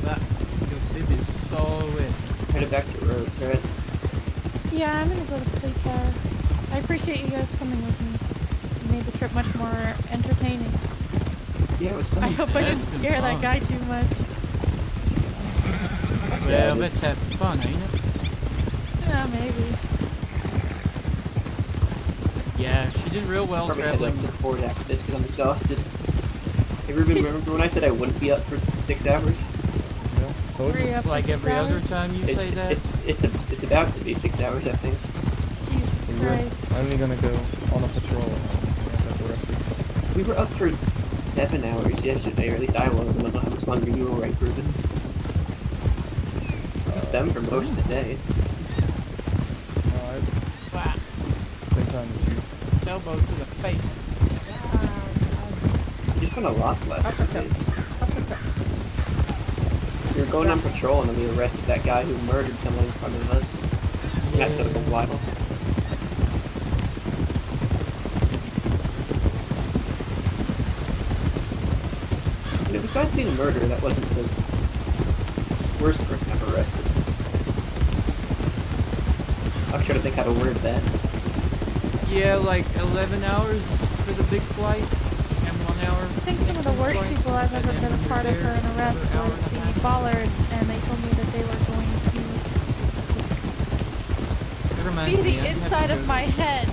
Speaker 1: That, your bib is so wet.
Speaker 6: Headed back to Rhodes, right?
Speaker 12: Yeah, I'm gonna go to sleep there. I appreciate you guys coming with me. You made the trip much more entertaining.
Speaker 6: Yeah, it was fun.
Speaker 12: I hope I didn't scare that guy too much.
Speaker 1: Well, let's have fun, ain't it?
Speaker 12: Yeah, maybe.
Speaker 1: Yeah, she did real well
Speaker 6: Probably head
Speaker 1: traveling.
Speaker 6: up to Ford after this because I'm exhausted. Hey, Ruben, remember when I said I wouldn't be up for 6 hours?
Speaker 12: Were you up for
Speaker 1: Like
Speaker 12: 6
Speaker 1: every other
Speaker 12: hours?
Speaker 1: time you say that?
Speaker 6: It's about to be 6 hours, I think.
Speaker 5: And we're only gonna go on a patrol and the rest of the stuff.
Speaker 6: We were up for 7 hours yesterday, or at least I was. I don't know how much longer you were, right, Ruben? Them for most of the day.
Speaker 1: Wow.
Speaker 5: Same time as you.
Speaker 1: Elbow to the face.
Speaker 6: It's been a lot the last 2 days. We were going on patrol and then we arrested that guy who murdered someone in front of us. That took a while. You know, besides being a murderer, that wasn't the worst person I've arrested. I'm trying to think how to word that.
Speaker 1: Yeah, like 11 hours for the big flight and 1 hour.
Speaker 12: I think some of the worst people I've ever been a part of for an arrest was the Bollards, and they told me that they were going to see the inside of my head.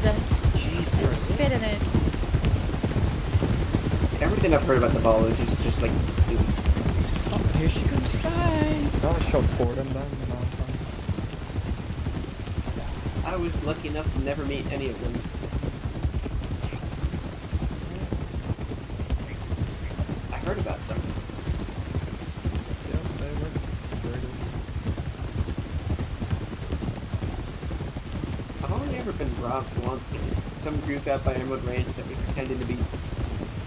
Speaker 6: Jesus.
Speaker 12: Spit in it.
Speaker 6: Everything I've heard about the Bollards is just like, dude.
Speaker 1: Oh, here she comes by.
Speaker 5: I shot 4 of them down in the mountain.
Speaker 6: I was lucky enough to never meet any of them. I heard about them.
Speaker 5: Yeah, they were the greatest.
Speaker 6: I've only ever been robbed once. It was some group out by Emerald Ranch that were pretending to be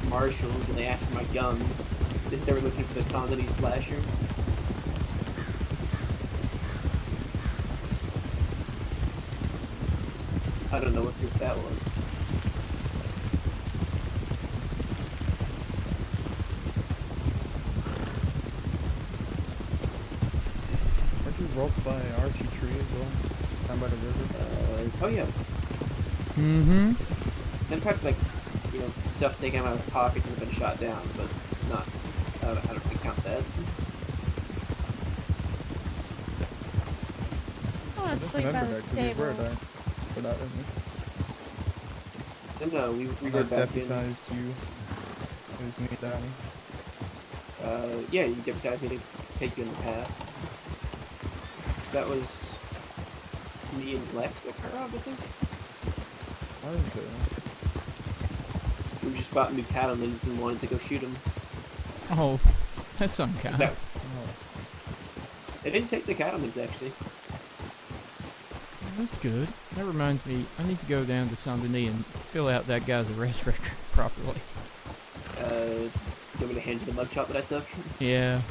Speaker 6: marshals, and they asked for my gun. They were looking for the Sanity Slasher. I don't know what group that was.
Speaker 5: Aren't you robbed by Archie Tree as well? Down by the river?
Speaker 6: Oh yeah.
Speaker 1: Mm-hmm.
Speaker 6: In fact, like, you know, stuff taken out of my pockets would have been shot down, but not. I don't really count that.
Speaker 12: I
Speaker 5: I
Speaker 12: want to
Speaker 5: just
Speaker 12: sleep by
Speaker 5: remembered
Speaker 12: the
Speaker 5: that because we were
Speaker 12: stable.
Speaker 5: there for that, didn't we?
Speaker 6: And no, we
Speaker 5: And
Speaker 6: were
Speaker 5: I
Speaker 6: back in.
Speaker 5: deputized you. It was me, Danny.
Speaker 6: Yeah, you deputized me to take you in the path. That was me and Lex that car robbed, I think.
Speaker 5: I didn't say that.
Speaker 6: We just bought new cattlemen's and wanted to go shoot them.
Speaker 1: Oh, that's unkind.
Speaker 6: That... They didn't take the cattlemen's, actually.
Speaker 1: That's good. That reminds me, I need to go down to Saint Denis and fill out that guy's arrest record properly.
Speaker 6: Do you want me to hand you the mug shot that I took?
Speaker 1: Yeah,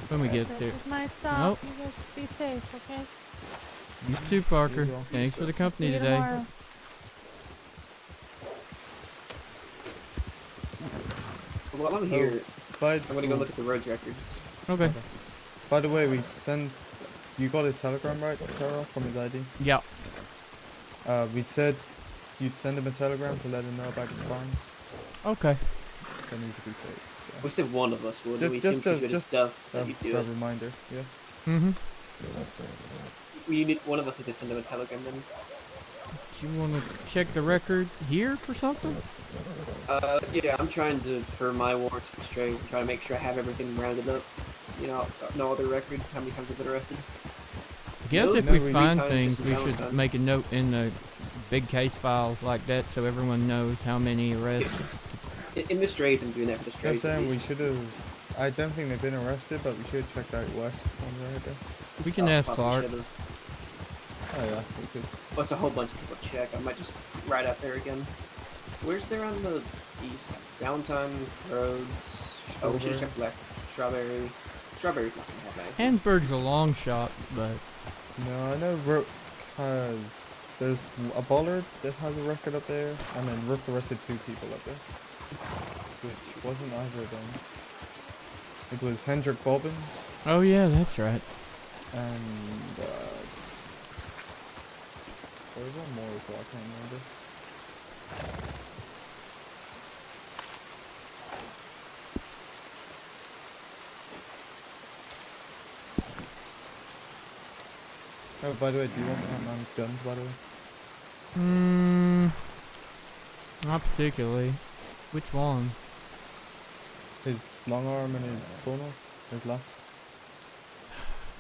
Speaker 1: when we get
Speaker 12: This
Speaker 1: there.
Speaker 12: is my stop.
Speaker 1: Nope.
Speaker 12: You guys be safe, okay?
Speaker 1: You too, Parker. Thanks for the company
Speaker 12: See you
Speaker 1: today.
Speaker 12: tomorrow.
Speaker 6: While I'm here,
Speaker 5: I'm
Speaker 6: gonna go look at the roads records.
Speaker 1: Okay.
Speaker 5: By the way, we sent. You got his telegram right, Tyrell, from his ID?
Speaker 1: Yeah.
Speaker 5: We said you'd send him a telegram to let him know about his fine.
Speaker 1: Okay.
Speaker 5: That needs to be paid. So.
Speaker 6: We said one of us would. We
Speaker 5: Just
Speaker 6: assumed because you had stuff that
Speaker 5: a,
Speaker 6: you'd do
Speaker 5: a
Speaker 6: it.
Speaker 5: reminder, yeah.
Speaker 1: Mm-hmm.
Speaker 6: We need one of us need to send him a telegram then.
Speaker 1: Do you want to check the record here for something?
Speaker 6: Yeah, I'm trying to, for my warrants for strays, I'm trying to make sure I have everything rounded up. You know, no other records, how many times I've been arrested.
Speaker 1: I guess
Speaker 6: Those
Speaker 1: if we
Speaker 6: three
Speaker 1: find
Speaker 6: times
Speaker 1: things,
Speaker 6: just
Speaker 1: we
Speaker 6: in
Speaker 1: should
Speaker 6: Valentine.
Speaker 1: make a note in the big case files like that so everyone knows how many arrests.
Speaker 6: In the strays, I'm doing that for the
Speaker 5: I'm
Speaker 6: strays. at
Speaker 5: saying we
Speaker 6: least.
Speaker 5: should have. I don't think they've been arrested, but we should have checked out west on the right there.
Speaker 1: We can ask
Speaker 6: fuck, we
Speaker 1: Clark.
Speaker 6: should've.
Speaker 5: Oh yeah, we could.
Speaker 6: Well, it's a whole bunch of people to check. I might just ride out there again. Where's there on the east? Valentine, Rhodes. Oh, we should have checked Black Strawberry. Strawberry's not gonna have anything.
Speaker 1: Hansburg's a long shot, but
Speaker 5: No, I know Rook has. There's a Bollard that has a record up there, and then Rook arrested 2 people up there. Which wasn't either of them. It was Hendrik Bobbins
Speaker 1: oh yeah, that's right.
Speaker 5: and there was one more as well, I can't remember. Oh, by the way, do you want that man's guns, by the way?
Speaker 1: Not particularly. Which one?
Speaker 5: His long arm and his sonar? His last?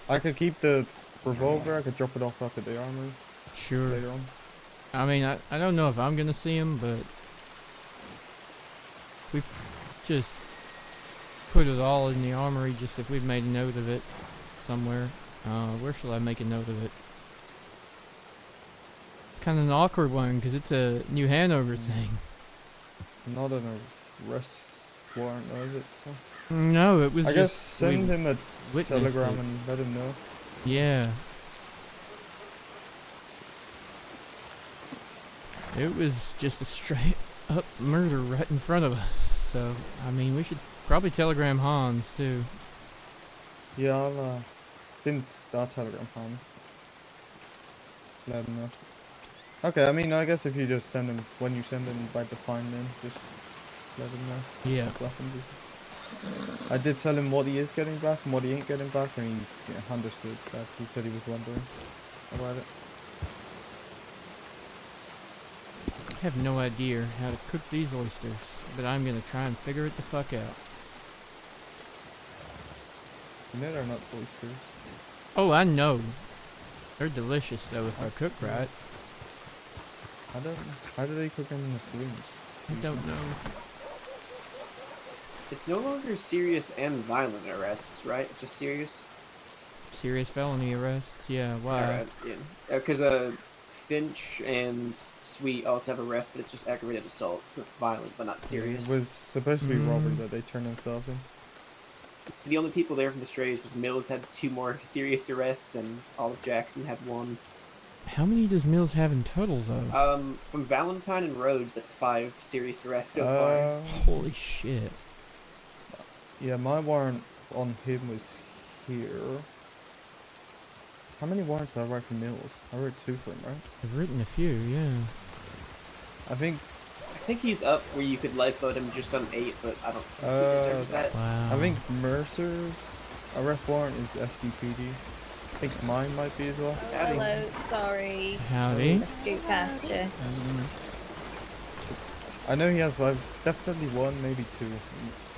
Speaker 5: I could keep the revolver, I could drop it off at the armory
Speaker 1: Sure.
Speaker 5: later on.
Speaker 1: I mean, I don't know if I'm gonna see him, but we just put it all in the armory. Just if we've made a note of it somewhere. Where shall I make a note of it? It's kind of an awkward one because it's a New Hanover thing.
Speaker 5: Not an arrest warrant, or is it? So?
Speaker 1: No, it was
Speaker 5: I
Speaker 1: just
Speaker 5: guess send
Speaker 1: we
Speaker 5: him a
Speaker 1: witnessed
Speaker 5: telegram
Speaker 1: it.
Speaker 5: and let him know.
Speaker 1: Yeah. It was just a straight up murder right in front of us. So, I mean, we should probably telegram Hans too.
Speaker 5: Yeah, I'll telegram Hans. Let him know. Okay, I mean, I guess if you just send him, when you send him by the fine name, just let him know.
Speaker 1: Yeah.
Speaker 5: What happened. I did tell him what he is getting back and what he ain't getting back, and he understood that. He said he was wondering about it.
Speaker 1: I have no idea how to cook these oysters, but I'm gonna try and figure it the fuck out.
Speaker 5: You know they're not oysters.
Speaker 1: Oh, I know. They're delicious though if they're cooked right.
Speaker 5: How do they cook them in the saloons?
Speaker 1: I don't know.
Speaker 6: It's no longer serious and violent arrests, right? It's just serious.
Speaker 1: Serious felony arrests? Yeah, why?
Speaker 6: Alright, yeah. Because Finch and Sweet also have arrests, but it's just aggravated assault, so it's violent but not serious.
Speaker 5: It was supposed to be robbery that they turned themselves in.
Speaker 6: So the only people there from the Strays was Mills had 2 more serious arrests, and Olive Jackson had 1.
Speaker 1: How many does Mills have in total, though?
Speaker 6: From Valentine and Rhodes, that's 5 serious arrests so far.
Speaker 1: Holy shit.
Speaker 5: Yeah, my warrant on him was here. How many warrants did I write for Mills? I wrote 2 for him, right?
Speaker 1: I've written a few, yeah.
Speaker 5: I think
Speaker 6: he's up where you could life vote him just on 8, but I don't think he deserves that.
Speaker 1: Wow.
Speaker 5: I think Mercer's arrest warrant is SDPD. I think mine might be as well.
Speaker 17: Hello, sorry.
Speaker 1: Howdy.
Speaker 17: Scoot past you.
Speaker 5: I know he has definitely 1, maybe 2 in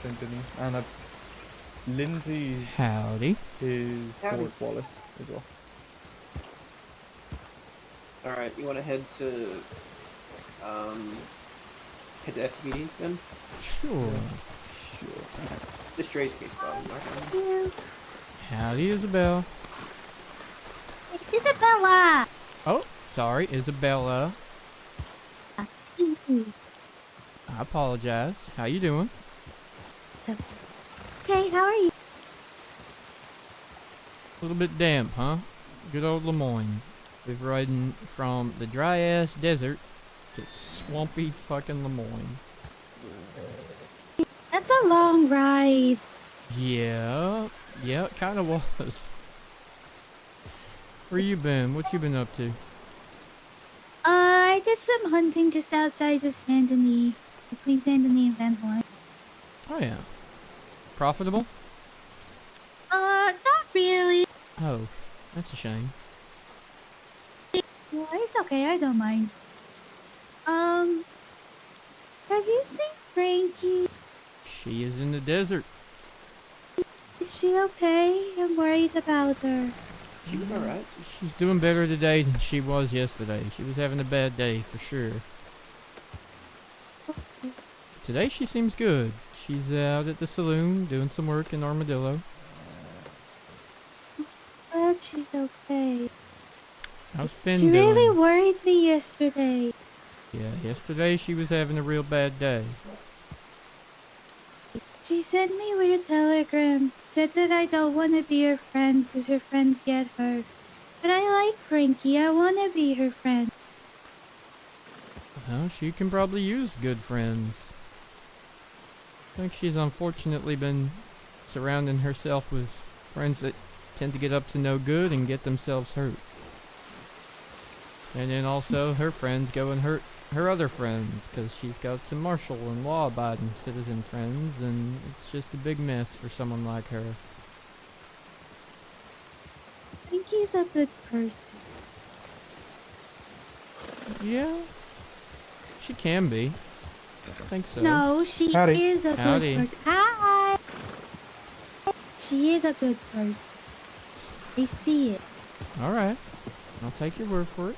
Speaker 5: St. Denis. And Lindsay's
Speaker 1: Howdy.
Speaker 5: is
Speaker 6: Howdy.
Speaker 5: Fort Wallace as well.
Speaker 6: Alright, you want to head to SVD then?
Speaker 1: Sure.
Speaker 6: The Stray's case problem.
Speaker 1: Howdy, Isabel.
Speaker 12: Isabella!
Speaker 1: Oh, sorry, Isabella. I apologize. How you doing?
Speaker 12: Okay, how are you?
Speaker 1: A little bit damp, huh? Good old Lemoyne. We've ridden from the dry-ass desert to swampy fucking Lemoyne.
Speaker 12: That's a long ride.
Speaker 1: Yeah, it kind of was. Where you been? What you been up to?
Speaker 12: I did some hunting just outside of Saint Denis, between Saint Denis and Van Horn.
Speaker 1: Oh yeah. Profitable?
Speaker 12: Not really.
Speaker 1: Oh, that's a shame.
Speaker 12: Well, it's okay, I don't mind. Have you seen Frankie?
Speaker 1: She is in the desert.
Speaker 12: Is she okay? I'm worried about her.
Speaker 6: She was alright.
Speaker 1: She's doing better today than she was yesterday. She was having a bad day for sure. Today she seems good. She's out at the saloon doing some work in Armadillo.
Speaker 12: Glad she's okay.
Speaker 1: How's Finn
Speaker 12: She
Speaker 1: doing?
Speaker 12: really worried me yesterday.
Speaker 1: Yeah, yesterday she was having a real bad day.
Speaker 12: She sent me weird telegrams. Said that I don't want to be her friend because her friends get hurt. But I like Frankie. I want to be her friend.
Speaker 1: Well, she can probably use good friends. I think she's unfortunately been surrounding herself with friends that tend to get up to no good and get themselves hurt. And then also her friends go and hurt her other friends because she's got some Marshal and law-abiding citizen friends, and it's just a big mess for someone like her.
Speaker 12: Frankie's a good person.
Speaker 1: Yeah, she can be. I think so.
Speaker 12: No, she
Speaker 1: Howdy.
Speaker 12: is a
Speaker 1: Howdy.
Speaker 12: good person. Hi! She is a good person. I see it.
Speaker 1: Alright, I'll take your word for it.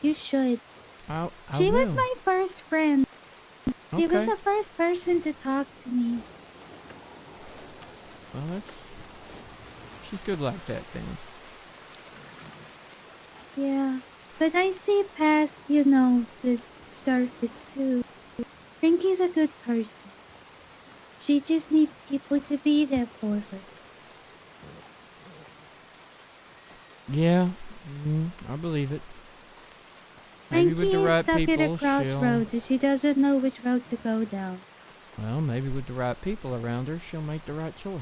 Speaker 12: You should.
Speaker 1: I
Speaker 12: She was
Speaker 1: will.
Speaker 12: my first friend. She was
Speaker 1: Okay.
Speaker 12: the first person to talk to me.
Speaker 1: Well, she's good like that then.
Speaker 12: Yeah. But I see past, the surface too. Frankie's a good person. She just needs people to be there for her.
Speaker 1: Yeah, I believe it. Maybe with
Speaker 12: Frankie
Speaker 1: the
Speaker 12: is
Speaker 1: right
Speaker 12: stuck at
Speaker 1: people,
Speaker 12: a crossroads and she doesn't know which road to go down.
Speaker 1: well, maybe with the right people around her, she'll make the right choice.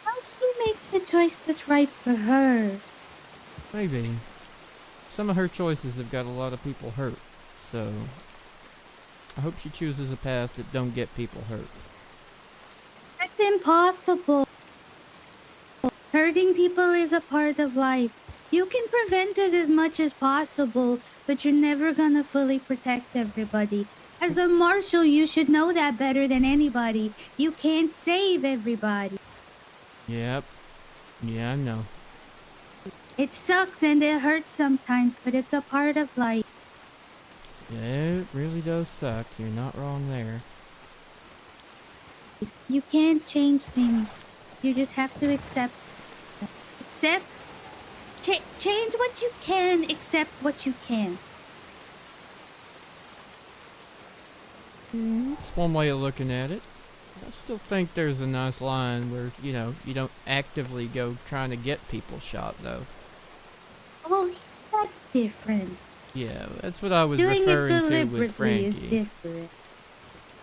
Speaker 12: How she makes the choice that's right for her?
Speaker 1: Maybe. Some of her choices have got a lot of people hurt, so I hope she chooses a path that don't get people hurt.
Speaker 12: That's impossible. Hurting people is a part of life. You can prevent it as much as possible, but you're never gonna fully protect everybody. As a marshal, you should know that better than anybody. You can't save everybody.
Speaker 1: Yep. Yeah, I know.
Speaker 12: It sucks and it hurts sometimes, but it's a part of life.
Speaker 1: Yeah, it really does suck. You're not wrong there.
Speaker 12: You can't change things. You just have to accept. Change what you can, accept what you can.
Speaker 1: It's one way of looking at it. I still think there's a nice line where, you know, you don't actively go trying to get people shot, though.
Speaker 18: Well, that's different.
Speaker 1: Yeah, that's what I was
Speaker 18: Doing it
Speaker 1: referring to with
Speaker 18: deliberately is
Speaker 1: Frankie.
Speaker 18: different.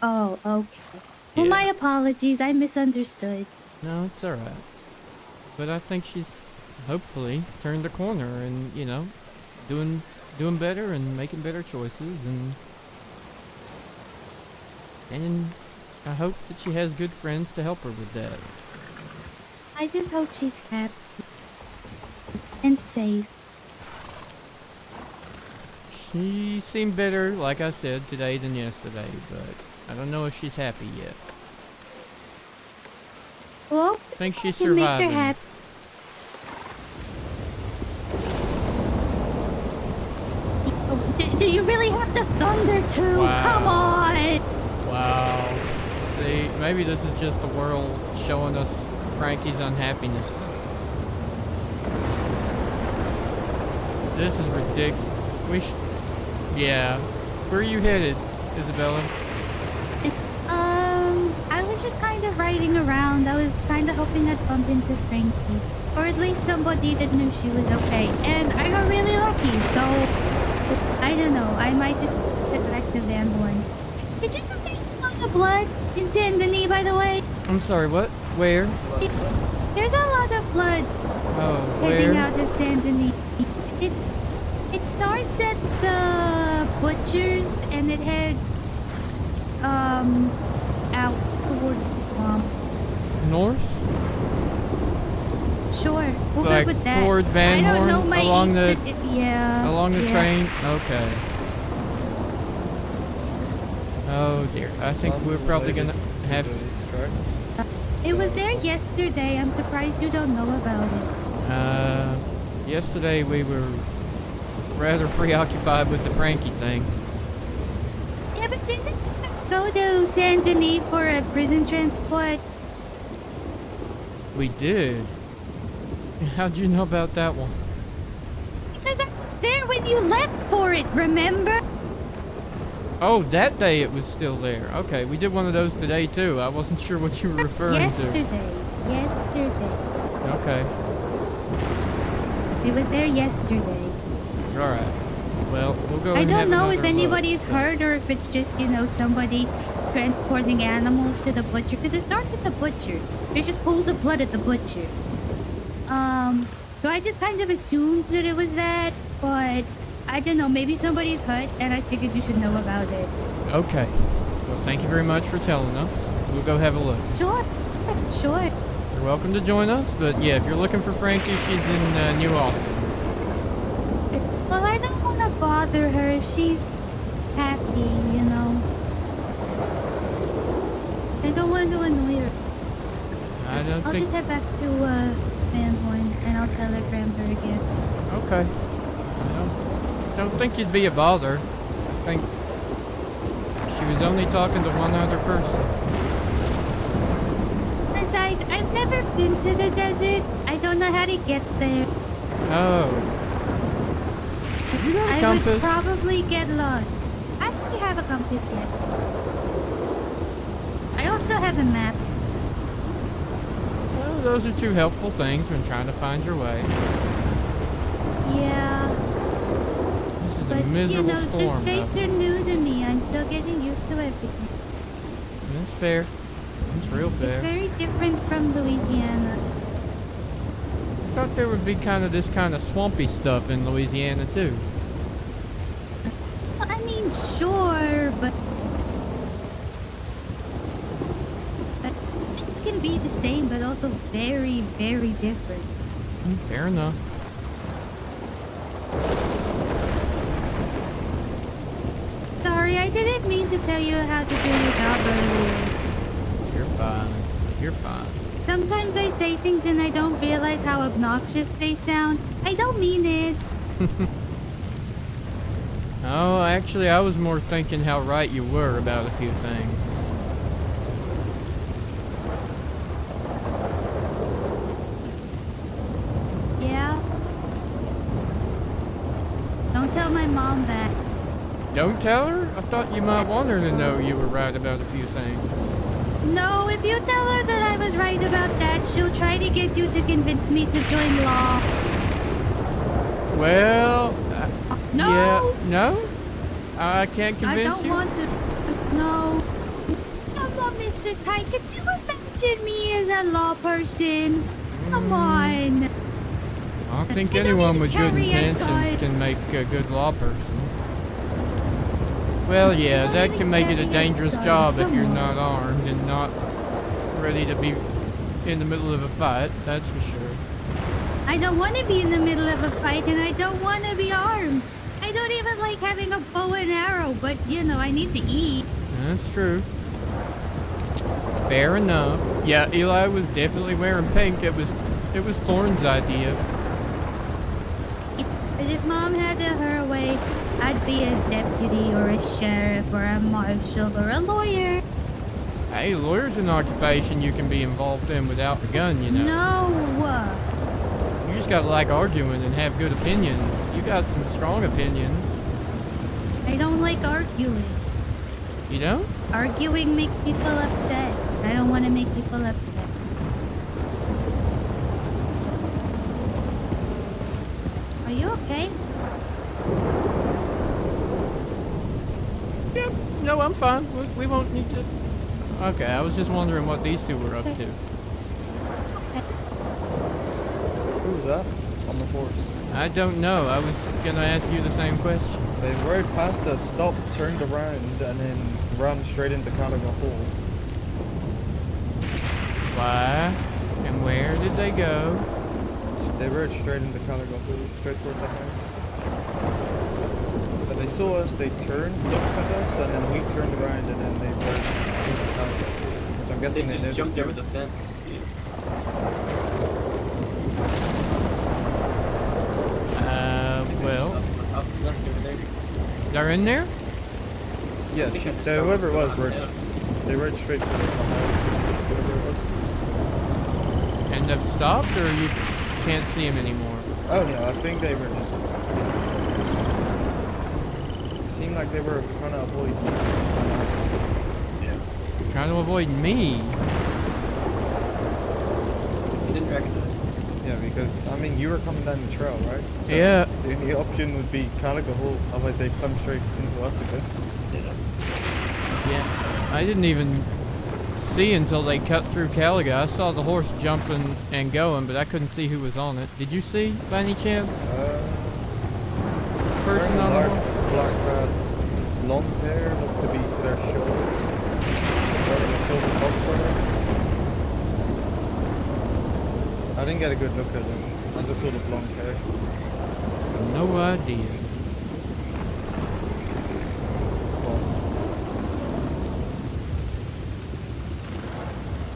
Speaker 18: Oh, okay. Well,
Speaker 1: Yeah.
Speaker 18: my apologies. I misunderstood.
Speaker 1: No, it's alright. But I think she's hopefully turned the corner and, you know, doing better and making better choices and I hope that she has good friends to help her with that.
Speaker 18: I just hope she's happy and safe.
Speaker 1: She seemed better, like I said, today than yesterday, but I don't know if she's happy yet.
Speaker 18: Well,
Speaker 1: I think she's
Speaker 18: can make her
Speaker 1: surviving.
Speaker 18: happy. Do you really have the thunder too?
Speaker 1: Wow.
Speaker 18: Come on!
Speaker 1: Wow. See, maybe this is just the world showing us Frankie's unhappiness. This is ridiculous. Yeah. Where are you headed, Isabella?
Speaker 18: I was just kind of riding around. I was kind of hoping I'd bump into Frankie. Or at least somebody that knew she was okay. And I got really lucky, so... I don't know. I might just head back to Van Horn. Did you know there's a lot of blood in Saint Denis, by the way?
Speaker 1: I'm sorry, what? Where?
Speaker 18: There's a lot of blood
Speaker 1: Oh,
Speaker 18: heading
Speaker 1: where?
Speaker 18: out of Saint Denis. It starts at the butcher's and it heads out towards the swamp.
Speaker 1: North?
Speaker 18: Sure, we'll
Speaker 1: Like
Speaker 18: go with that.
Speaker 1: toward Van
Speaker 18: I don't know
Speaker 1: Horn?
Speaker 18: my
Speaker 1: Along the
Speaker 18: yeah.
Speaker 1: along the
Speaker 18: yeah.
Speaker 1: train? Okay. Oh dear. I think we're probably gonna have
Speaker 18: It was there yesterday. I'm surprised you don't know about it.
Speaker 1: yesterday we were rather preoccupied with the Frankie thing.
Speaker 18: Yeah, but didn't you go to Saint Denis for a prison transport?
Speaker 1: We did. How'd you know about that one?
Speaker 18: Because I was there when you left for it, remember?
Speaker 1: Oh, that day it was still there. Okay, we did one of those today too. I wasn't sure what you were referring
Speaker 18: Yesterday.
Speaker 1: to.
Speaker 18: Yesterday.
Speaker 1: Okay.
Speaker 18: It was there yesterday.
Speaker 1: Alright. Well, we'll go
Speaker 18: I
Speaker 1: and have
Speaker 18: don't know if
Speaker 1: another
Speaker 18: anybody's
Speaker 1: look.
Speaker 18: hurt or if it's just, you know, somebody transporting animals to the butcher. Because it starts at the butcher. There's just pools of blood at the butcher. So I just kind of assumed that it was that, but I don't know, maybe somebody's hurt and I figured you should know about it.
Speaker 1: Okay. Well, thank you very much for telling us. We'll go have a look.
Speaker 18: Sure. Sure.
Speaker 1: You're welcome to join us, but yeah, if you're looking for Frankie, she's in New Austin.
Speaker 18: Well, I don't want to bother her if she's happy, you know. I don't want to annoy her.
Speaker 1: I don't
Speaker 18: I'll
Speaker 1: think...
Speaker 18: just head back to Van Horn and I'll telegram her again.
Speaker 1: Okay. I don't think you'd be a bother. I think she was only talking to one other person.
Speaker 18: Besides, I've never been to the desert. I don't know how to get there.
Speaker 1: Oh. You got a
Speaker 18: I
Speaker 1: compass?
Speaker 18: would probably get lost. I actually have a compass, yes. I also have a map.
Speaker 1: Well, those are two helpful things when trying to find your way.
Speaker 18: Yeah.
Speaker 1: This is
Speaker 18: But,
Speaker 1: a miserable
Speaker 18: you know,
Speaker 1: storm.
Speaker 18: the states are new to me. I'm still getting used to everything.
Speaker 1: That's fair. It's real fair.
Speaker 18: It's very different from Louisiana.
Speaker 1: I thought there would be this kind of swampy stuff in Louisiana too.
Speaker 18: Well, I mean, sure, but it can be the same, but also very, very different.
Speaker 1: Fair enough.
Speaker 18: Sorry, I didn't mean to tell you how to do your job earlier.
Speaker 1: You're fine. You're fine.
Speaker 18: Sometimes I say things and I don't realize how obnoxious they sound. I don't mean it.
Speaker 1: Oh, actually, I was more thinking how right you were about a few things.
Speaker 18: Yeah? Don't tell my mom that.
Speaker 1: Don't tell her? I thought you might want her to know you were right about a few things.
Speaker 18: No, if you tell her that I was right about that, she'll try to get you to convince me to join law.
Speaker 1: Well,
Speaker 18: No!
Speaker 1: yeah, no? I can't
Speaker 18: I
Speaker 1: convince
Speaker 18: don't
Speaker 1: you?
Speaker 18: want to. No. Come on, Mr. Ty. Could you imagine me as a law person? Come on.
Speaker 1: I don't think anyone with good intentions can make a good law person. Well, yeah, that can make it a dangerous job if you're not armed and not ready to be in the middle of a fight, that's for sure.
Speaker 18: I don't want to be in the middle of a fight, and I don't want to be armed. I don't even like having a bow and arrow, but you know, I need to eat.
Speaker 1: That's true. Fair enough. Yeah, Eli was definitely wearing pink. It was Thorn's idea.
Speaker 18: But if Mom had it her way, I'd be a deputy or a sheriff or a marshal or a lawyer.
Speaker 1: Hey, lawyer's an occupation you can be involved in without a gun, you know.
Speaker 18: No.
Speaker 1: You just gotta like arguing and have good opinions. You got some strong opinions.
Speaker 18: I don't like arguing.
Speaker 1: You don't?
Speaker 18: Arguing makes people upset. I don't want to make people upset. Are you okay?
Speaker 1: Yeah, no, I'm fine. We won't need to. Okay, I was just wondering what these two were up to.
Speaker 5: Who's up on the horse?
Speaker 1: I don't know. I was gonna ask you the same question.
Speaker 5: They rode past us, stopped, turned around, and then ran straight into Caliga Hall.
Speaker 1: Why? And where did they go?
Speaker 5: They rode straight into Caliga Hall, straight towards the house. But they saw us, they turned, looked at us, and then we turned around, and then they rode into Caliga Hall. Which I'm guessing
Speaker 6: They just jumped
Speaker 5: you.
Speaker 6: over the fence.
Speaker 1: Well.
Speaker 6: Up left over there.
Speaker 1: They're in there?
Speaker 5: Yeah, whoever it was, they rode straight to the house, whatever it was.
Speaker 1: And they've stopped, or you can't see them anymore?
Speaker 5: Oh no, I think they were just... It seemed like they were trying to avoid me.
Speaker 1: Yeah. Trying to avoid me?
Speaker 6: You didn't recognize me.
Speaker 5: Yeah, because, I mean, you were coming down the trail, right? So
Speaker 1: yeah.
Speaker 5: The only option would be Caliga Hall, otherwise they'd come straight into us again.
Speaker 1: Yeah. I didn't even see until they cut through Caliga. I saw the horse jumping and going, but I couldn't see who was on it. Did you see, by any chance? Person on the horse?
Speaker 5: Black, long hair, looked to be to their shoulders. Wearing a silver fox collar. I didn't get a good look at them. I just saw the blonde hair.
Speaker 1: No idea.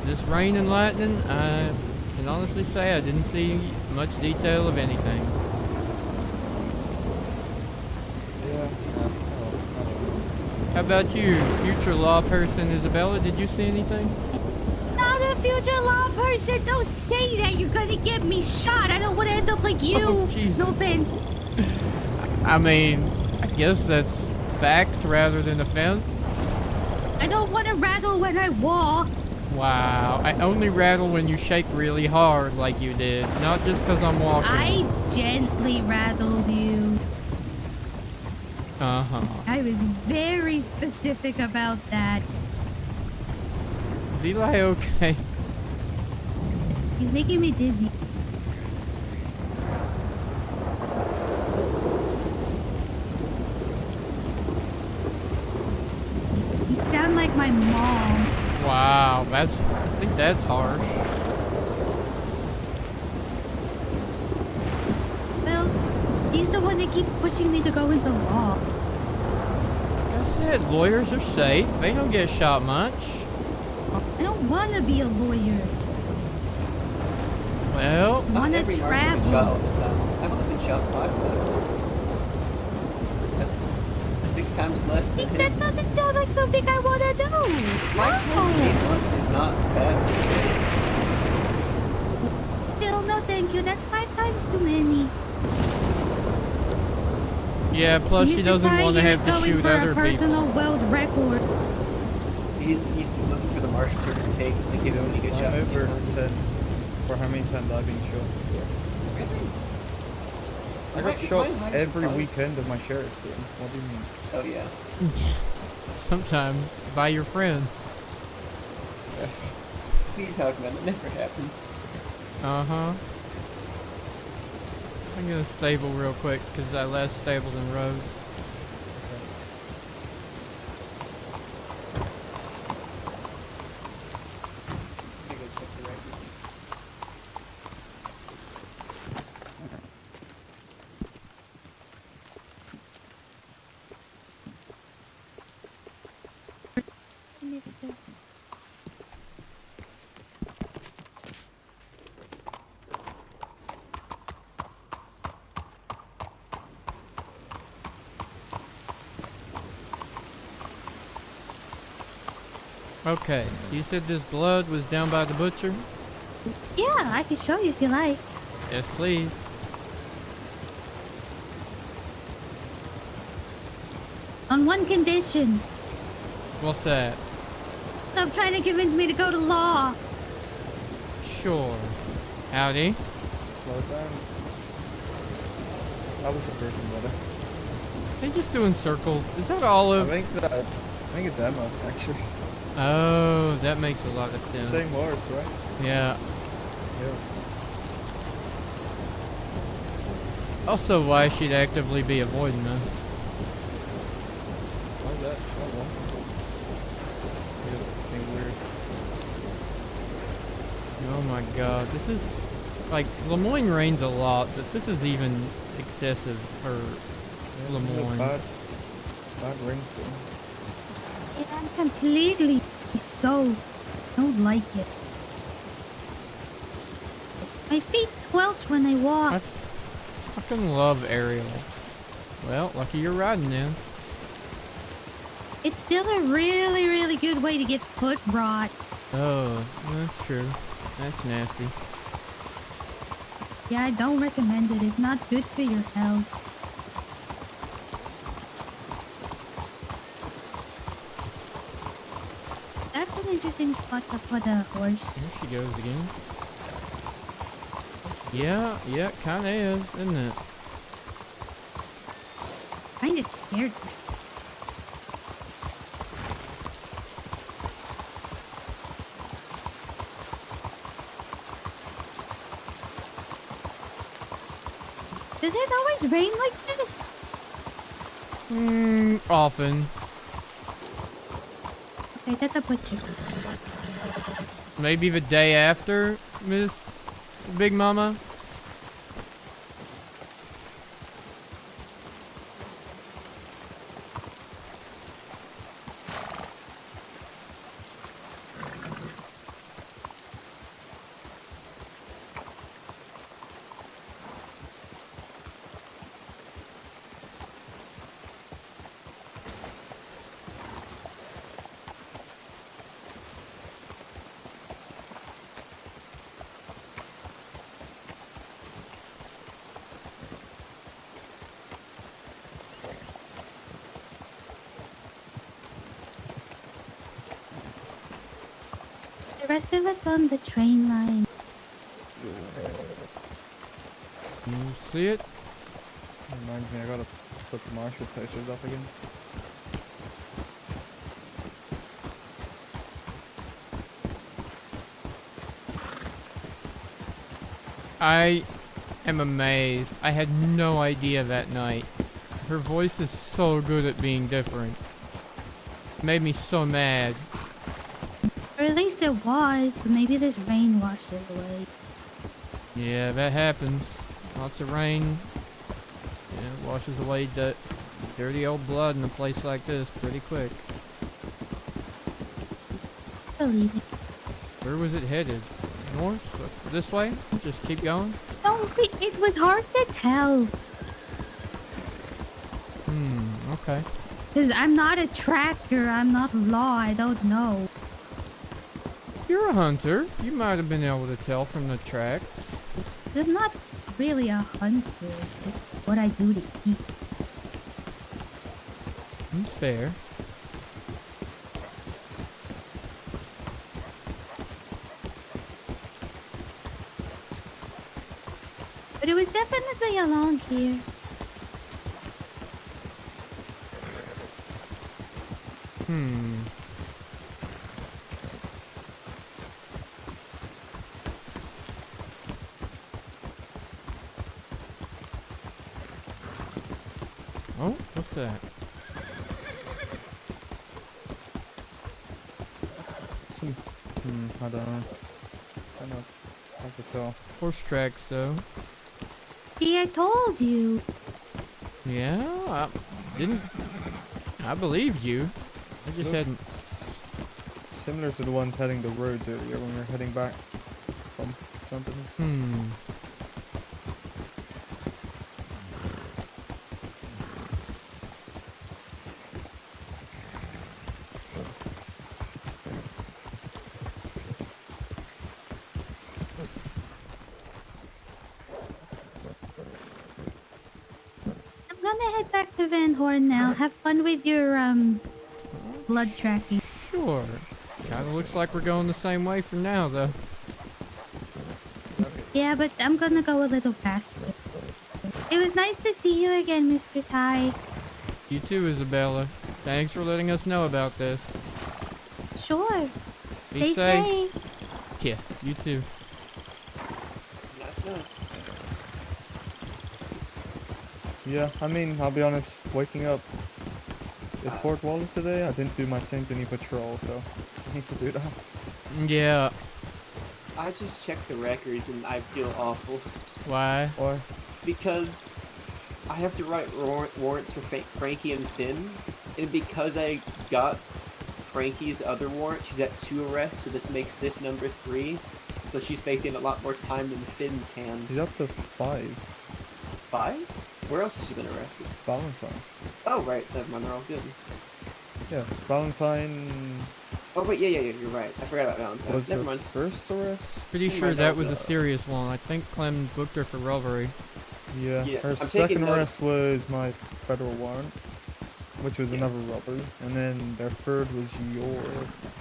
Speaker 1: This rain and lightning, I can honestly say I didn't see much detail of anything.
Speaker 5: Yeah.
Speaker 1: How about you, future law person Isabella? Did you see anything?
Speaker 18: Not a future law person. Don't say that. You're gonna get me shot. I don't want to end up like you.
Speaker 1: Oh,
Speaker 18: no offense.
Speaker 1: I mean, I guess that's fact rather than offense.
Speaker 18: I don't want to rattle when I walk.
Speaker 1: Wow, I only rattle when you shake really hard like you did, not just because I'm walking.
Speaker 18: I gently rattled you.
Speaker 1: Uh-huh.
Speaker 18: I was very specific about that.
Speaker 1: Is Eli okay?
Speaker 18: He's making me dizzy. You sound like my mom.
Speaker 1: Wow, I think that's harsh.
Speaker 18: Well, she's the one that keeps pushing me to go into law.
Speaker 1: Like I said, lawyers are safe. They don't get shot much.
Speaker 18: I don't want to be a lawyer.
Speaker 1: Well,
Speaker 18: I want to
Speaker 6: Every
Speaker 18: travel.
Speaker 6: marksman shot all the time. I've only been shot 5 times. That's 6 times less than him.
Speaker 18: That doesn't sound like something I want to do.
Speaker 6: Once is not bad these days.
Speaker 18: Still, no thank you. That's 5 times too many.
Speaker 1: yeah, plus she doesn't want to have to shoot other
Speaker 18: for a personal
Speaker 1: people.
Speaker 18: world record.
Speaker 6: He's looking for the Marshal service take and they give him a good shot.
Speaker 5: I'm over 10 for how many times I've been shot.
Speaker 6: Really?
Speaker 5: I got shot every weekend of my sheriff team. What do you mean?
Speaker 6: Oh yeah.
Speaker 1: Sometimes by your friends.
Speaker 6: What are you talking about? That never happens.
Speaker 1: Uh-huh. I'm gonna stable real quick because I less stable than roads.
Speaker 6: Let me go check the records.
Speaker 18: Mister.
Speaker 1: Okay, so you said this blood was down by the butcher?
Speaker 18: Yeah, I can show you if you like.
Speaker 1: Yes, please.
Speaker 18: On one condition.
Speaker 1: What's that?
Speaker 18: Stop trying to convince me to go to law.
Speaker 1: Sure. Howdy.
Speaker 5: Slow down. That was the person, brother.
Speaker 1: They just doing circles. Is that Olive?
Speaker 5: I think it's Emma, actually.
Speaker 1: Oh, that makes a lot of sense.
Speaker 5: Same horse, right?
Speaker 1: Yeah.
Speaker 5: Yeah.
Speaker 1: Also, why she'd actively be avoiding us.
Speaker 5: Why's that?
Speaker 1: Oh my god, this is... Like, Lemoyne rains a lot, but this is even excessive for Lemoyne.
Speaker 5: Bad rainstorm.
Speaker 18: And I'm completely soaked. Don't like it. My feet squelch when I walk.
Speaker 1: I fucking love Ariel. Well, lucky you're riding then.
Speaker 18: It's still a really, really good way to get foot rot.
Speaker 1: Oh, that's true. That's nasty.
Speaker 18: Yeah, I don't recommend it. It's not good for your health. That's an interesting spot to put a horse.
Speaker 1: Here she goes again. Yeah, it kinda is, isn't it?
Speaker 18: Kinda scared me. Does it always rain like this?
Speaker 1: Often.
Speaker 18: Okay, that's a butcher.
Speaker 1: Maybe the day after, Miss Big Mama?
Speaker 18: The rest of it's on the train line.
Speaker 1: You see it?
Speaker 5: Reminds me, I gotta put the Marshal pictures up again.
Speaker 1: I am amazed. I had no idea that night. Her voice is so good at being different. Made me so mad.
Speaker 18: Or at least it was, but maybe this rain washed it away.
Speaker 1: Yeah, that happens. Lots of rain. Yeah, it washes away dirty old blood in a place like this pretty quick.
Speaker 18: Believe it.
Speaker 1: Where was it headed? North? This way? Just keep going?
Speaker 18: No, it was hard to tell.
Speaker 1: Okay.
Speaker 18: Because I'm not a tracker, I'm not law, I don't know.
Speaker 1: You're a hunter. You might have been able to tell from the tracks.
Speaker 18: I'm not really a hunter, it's just what I do to eat.
Speaker 1: That's fair.
Speaker 18: definitely along here.
Speaker 1: Hmm. Oh, what's that?
Speaker 5: I don't know. I don't I could tell.
Speaker 1: Horse tracks, though.
Speaker 18: See, I told you.
Speaker 1: Yeah, I didn't. I believed you. I just hadn't.
Speaker 5: Similar to the ones heading the roads earlier when we were heading back from something.
Speaker 1: Hmm.
Speaker 18: I'm gonna head back to Van Horn now. Have fun with your blood tracking.
Speaker 1: Sure. Kinda looks like we're going the same way for now, though.
Speaker 18: Yeah, but I'm gonna go a little faster. It was nice to see you again, Mr. Ty.
Speaker 1: You too, Isabella. Thanks for letting us know about this.
Speaker 18: Sure.
Speaker 1: Be
Speaker 18: Stay safe.
Speaker 1: Yeah, you too.
Speaker 6: Nice enough.
Speaker 5: Yeah, I mean, I'll be honest, waking up at Fort Wallace today, I didn't do my St. Denis patrol, so I need to do that.
Speaker 1: Yeah.
Speaker 6: I just checked the records and I feel awful.
Speaker 1: Why?
Speaker 5: Why?
Speaker 6: Because I have to write warrants for Frankie and Finn, and because I got Frankie's other warrant, she's at 2 arrests, so this makes this number 3. So she's facing a lot more time than Finn can.
Speaker 5: She's up to 5.
Speaker 6: 5? Where else has she been arrested?
Speaker 5: Valentine.
Speaker 6: Oh, right. Never mind. They're all good.
Speaker 5: Yeah, Valentine
Speaker 6: Oh, wait. Yeah. You're right. I forgot about Valentine.
Speaker 5: was
Speaker 6: Never
Speaker 5: her
Speaker 6: mind.
Speaker 5: first arrest.
Speaker 1: Pretty
Speaker 6: Never
Speaker 1: sure
Speaker 6: mind,
Speaker 1: that was a serious one. I think Clem booked her for robbery.
Speaker 5: Yeah,
Speaker 6: Yeah,
Speaker 5: her
Speaker 6: I'm taking
Speaker 5: second
Speaker 6: note.
Speaker 5: arrest was my federal warrant, which was another robbery, and then their third was your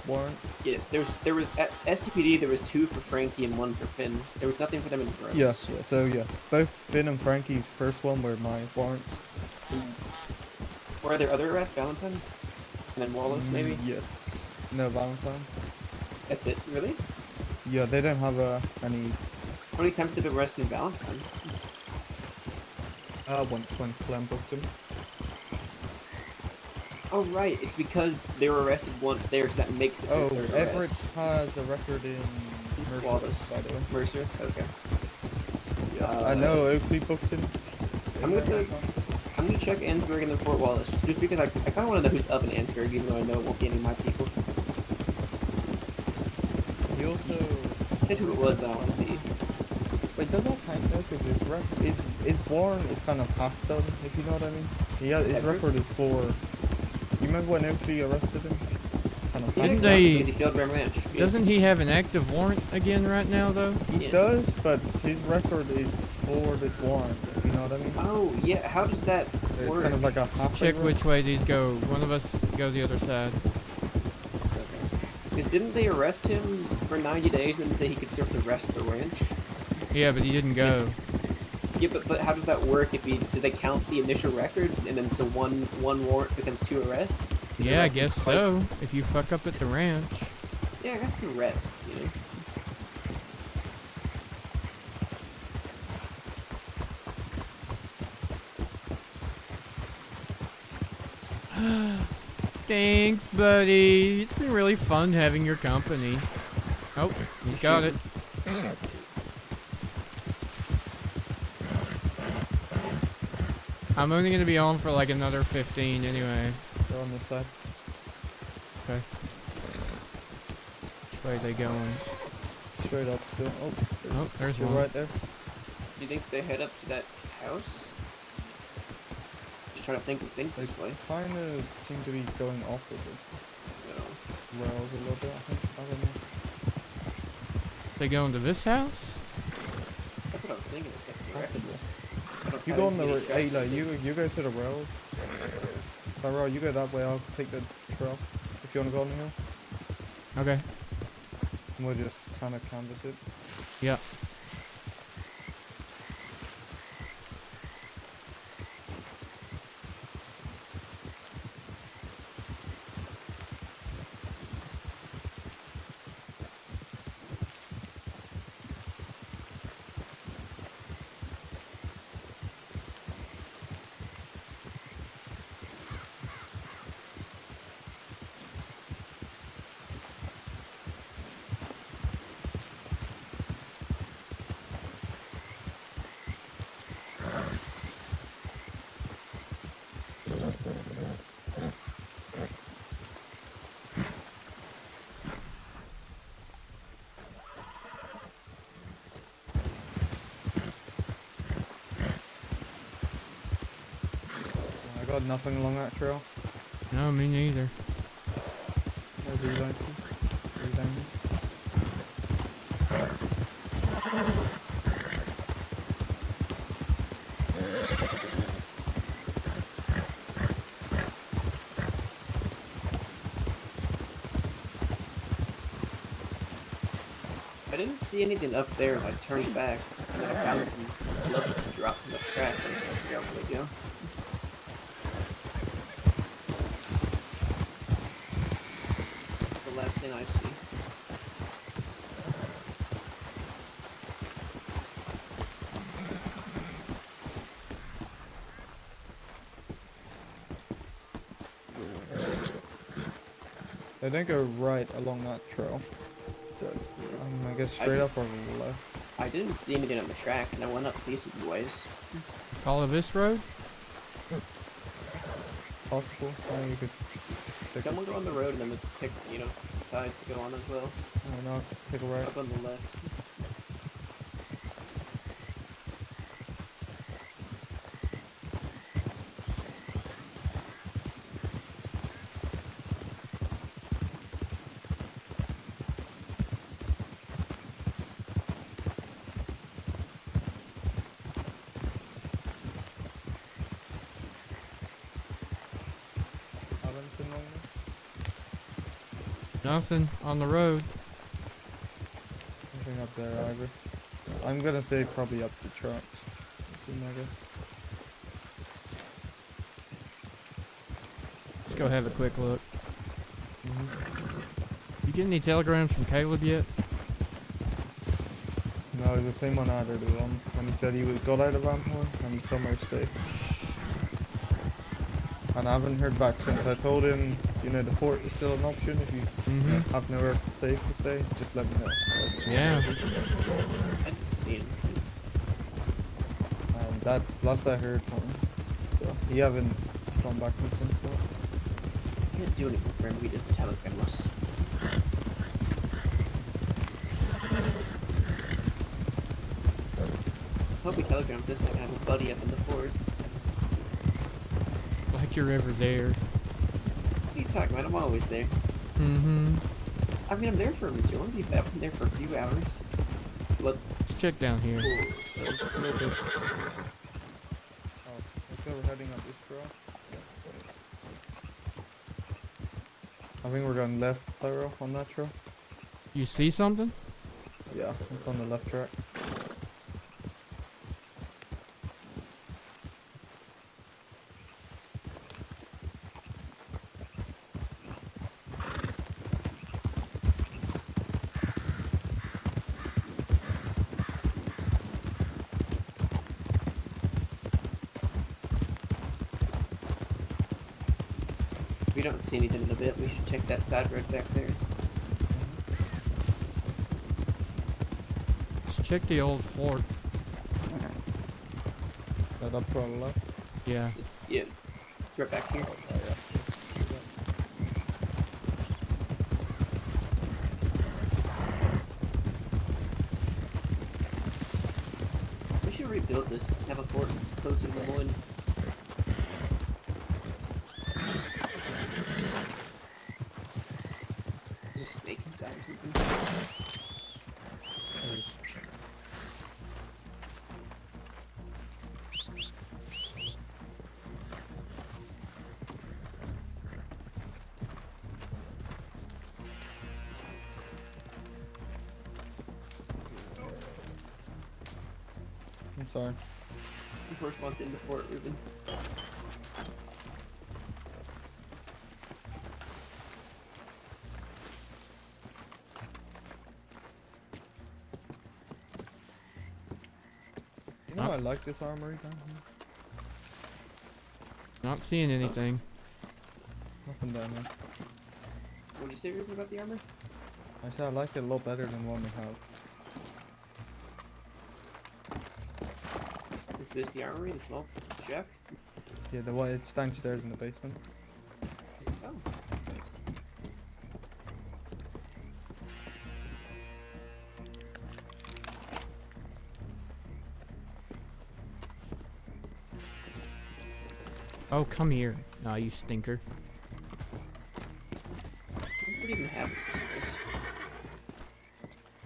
Speaker 5: warrant.
Speaker 6: Yeah, there was at SCPD there was 2 for Frankie and 1 for Finn. There was nothing for them in the rest.
Speaker 5: Yeah, so yeah, both Finn and Frankie's first one were my warrants.
Speaker 6: Were there other arrests? Valentine? And then Wallace, maybe?
Speaker 5: Yes. No, Valentine.
Speaker 6: That's it? Really?
Speaker 5: Yeah, they don't have any.
Speaker 6: How many times have they been arrested in Valentine?
Speaker 5: Once when Clem booked them.
Speaker 6: Oh, right. It's because they were arrested once there, so that makes it their
Speaker 5: Oh,
Speaker 6: third
Speaker 5: Everett
Speaker 6: arrest.
Speaker 5: has a record in Mercer,
Speaker 6: Wallace.
Speaker 5: by the way.
Speaker 6: Mercer? Okay.
Speaker 5: Yeah, I know Oakley booked him.
Speaker 6: I'm gonna check Ansberg and then Fort Wallace, just because I kind of want to know who's up in Ansberg, even though I know it won't be any of my people.
Speaker 5: He also
Speaker 6: said who it was, but I want to see.
Speaker 5: Wait, does that count though? Because his warrant is kind of half done, if you know what I mean. His record is 4. You remember when Oakley arrested him? Kind of
Speaker 1: Didn't
Speaker 6: Because he
Speaker 1: they?
Speaker 6: failed Ram Ranch. Yeah.
Speaker 1: Doesn't he have an active warrant again right now, though?
Speaker 5: He does, but his record is for this warrant, if you know what I mean.
Speaker 6: Oh, yeah, how does that
Speaker 5: It's
Speaker 6: work?
Speaker 5: kind of like a half.
Speaker 1: Check which way these go. One of us go the other side.
Speaker 6: Because didn't they arrest him for 90 days and then say he could serve the rest of the ranch?
Speaker 1: Yeah, but he didn't go.
Speaker 6: Yeah, but how does that work if did they count the initial record and then so one warrant becomes 2 arrests? Did
Speaker 1: Yeah, I
Speaker 6: arrest him
Speaker 1: guess
Speaker 6: twice?
Speaker 1: so. If you fuck up at the ranch.
Speaker 6: Yeah, I guess it's arrests, you know.
Speaker 1: Thanks, buddy. It's been really fun having your company. Oh, he's got it. I'm only gonna be on for like another 15 anyway.
Speaker 5: They're on this side.
Speaker 1: Okay. Which way are they going?
Speaker 5: Straight up still. Oh,
Speaker 1: there's
Speaker 5: two
Speaker 1: one.
Speaker 5: right there.
Speaker 6: Do you think they head up to that house? Just trying to think of things this way.
Speaker 5: Kind of seem to be going off of it. Rails a little bit, I think. I don't know.
Speaker 1: They going to this house?
Speaker 6: That's what I was thinking. It's like direction.
Speaker 5: You go on the you go to the rails. Tyrell, you go that way. I'll take the trail. If you want to go on the hill.
Speaker 1: Okay.
Speaker 5: And we'll just kind of canvas it.
Speaker 1: Yeah.
Speaker 5: Got nothing along that trail.
Speaker 1: No, me neither.
Speaker 5: Where's he going to? Are you down here?
Speaker 6: I didn't see anything up there, and I turned back, and then I found some blood dropped from the track, and I figured out where to go. That's the last thing I see.
Speaker 5: I think go right along that trail. So, I guess straight up or left.
Speaker 6: I didn't see anything on the tracks, and I went up decent ways.
Speaker 1: Follow this road?
Speaker 5: Possible. Or you could
Speaker 6: Someone go on the road, and then let's pick, sides to go on as well.
Speaker 5: no, take a right.
Speaker 6: Up on the left.
Speaker 1: Nothing on the road.
Speaker 5: Nothing up there either. I'm gonna say probably up the tracks. I guess.
Speaker 1: Let's go have a quick look. You get any telegrams from Caleb yet?
Speaker 5: No, the same one I had to do on when he said he got out of Rampart and he's somewhere safe. And I haven't heard back since. I told him, the port is still an option if you have nowhere safe to stay. Just let me know.
Speaker 1: Yeah.
Speaker 6: I just seen him.
Speaker 5: And that's last I heard from him. So he haven't gone back to me since. So.
Speaker 6: Can't do anything for him. He doesn't telegram us. Hope he telegrams us. I can have a buddy up in the fort.
Speaker 1: Like you're ever there.
Speaker 6: What are you talking about? I'm always there.
Speaker 1: Mm-hmm.
Speaker 6: I mean, I'm there for a majority, but I wasn't there for a few hours. Look.
Speaker 1: Let's check down here.
Speaker 5: Oh, looks like we're heading up this trail. I think we're going left, Tyrell, on that trail.
Speaker 1: You see something?
Speaker 5: Yeah, it's on the left track.
Speaker 6: If we don't see anything in a bit, we should check that side road back there.
Speaker 1: Let's check the old fort.
Speaker 5: That up to our left?
Speaker 1: Yeah.
Speaker 6: Yeah. It's right back here.
Speaker 5: Oh, yeah.
Speaker 6: We should rebuild this. Have a fort closer to the one. Just snake inside or something.
Speaker 5: I'm sorry.
Speaker 6: The first one's in the fort, Ruben.
Speaker 5: You know, I like this armory down here.
Speaker 1: Not seeing anything.
Speaker 5: Nothing down here.
Speaker 6: What did you say, Ruben, about the armor?
Speaker 5: I said I like it a lot better than one we have.
Speaker 6: Is this the armory, the small shack?
Speaker 5: Yeah, the one it's downstairs in the basement.
Speaker 6: Oh.
Speaker 1: Oh, come here. Aw, you stinker.
Speaker 6: What do you even have in this place?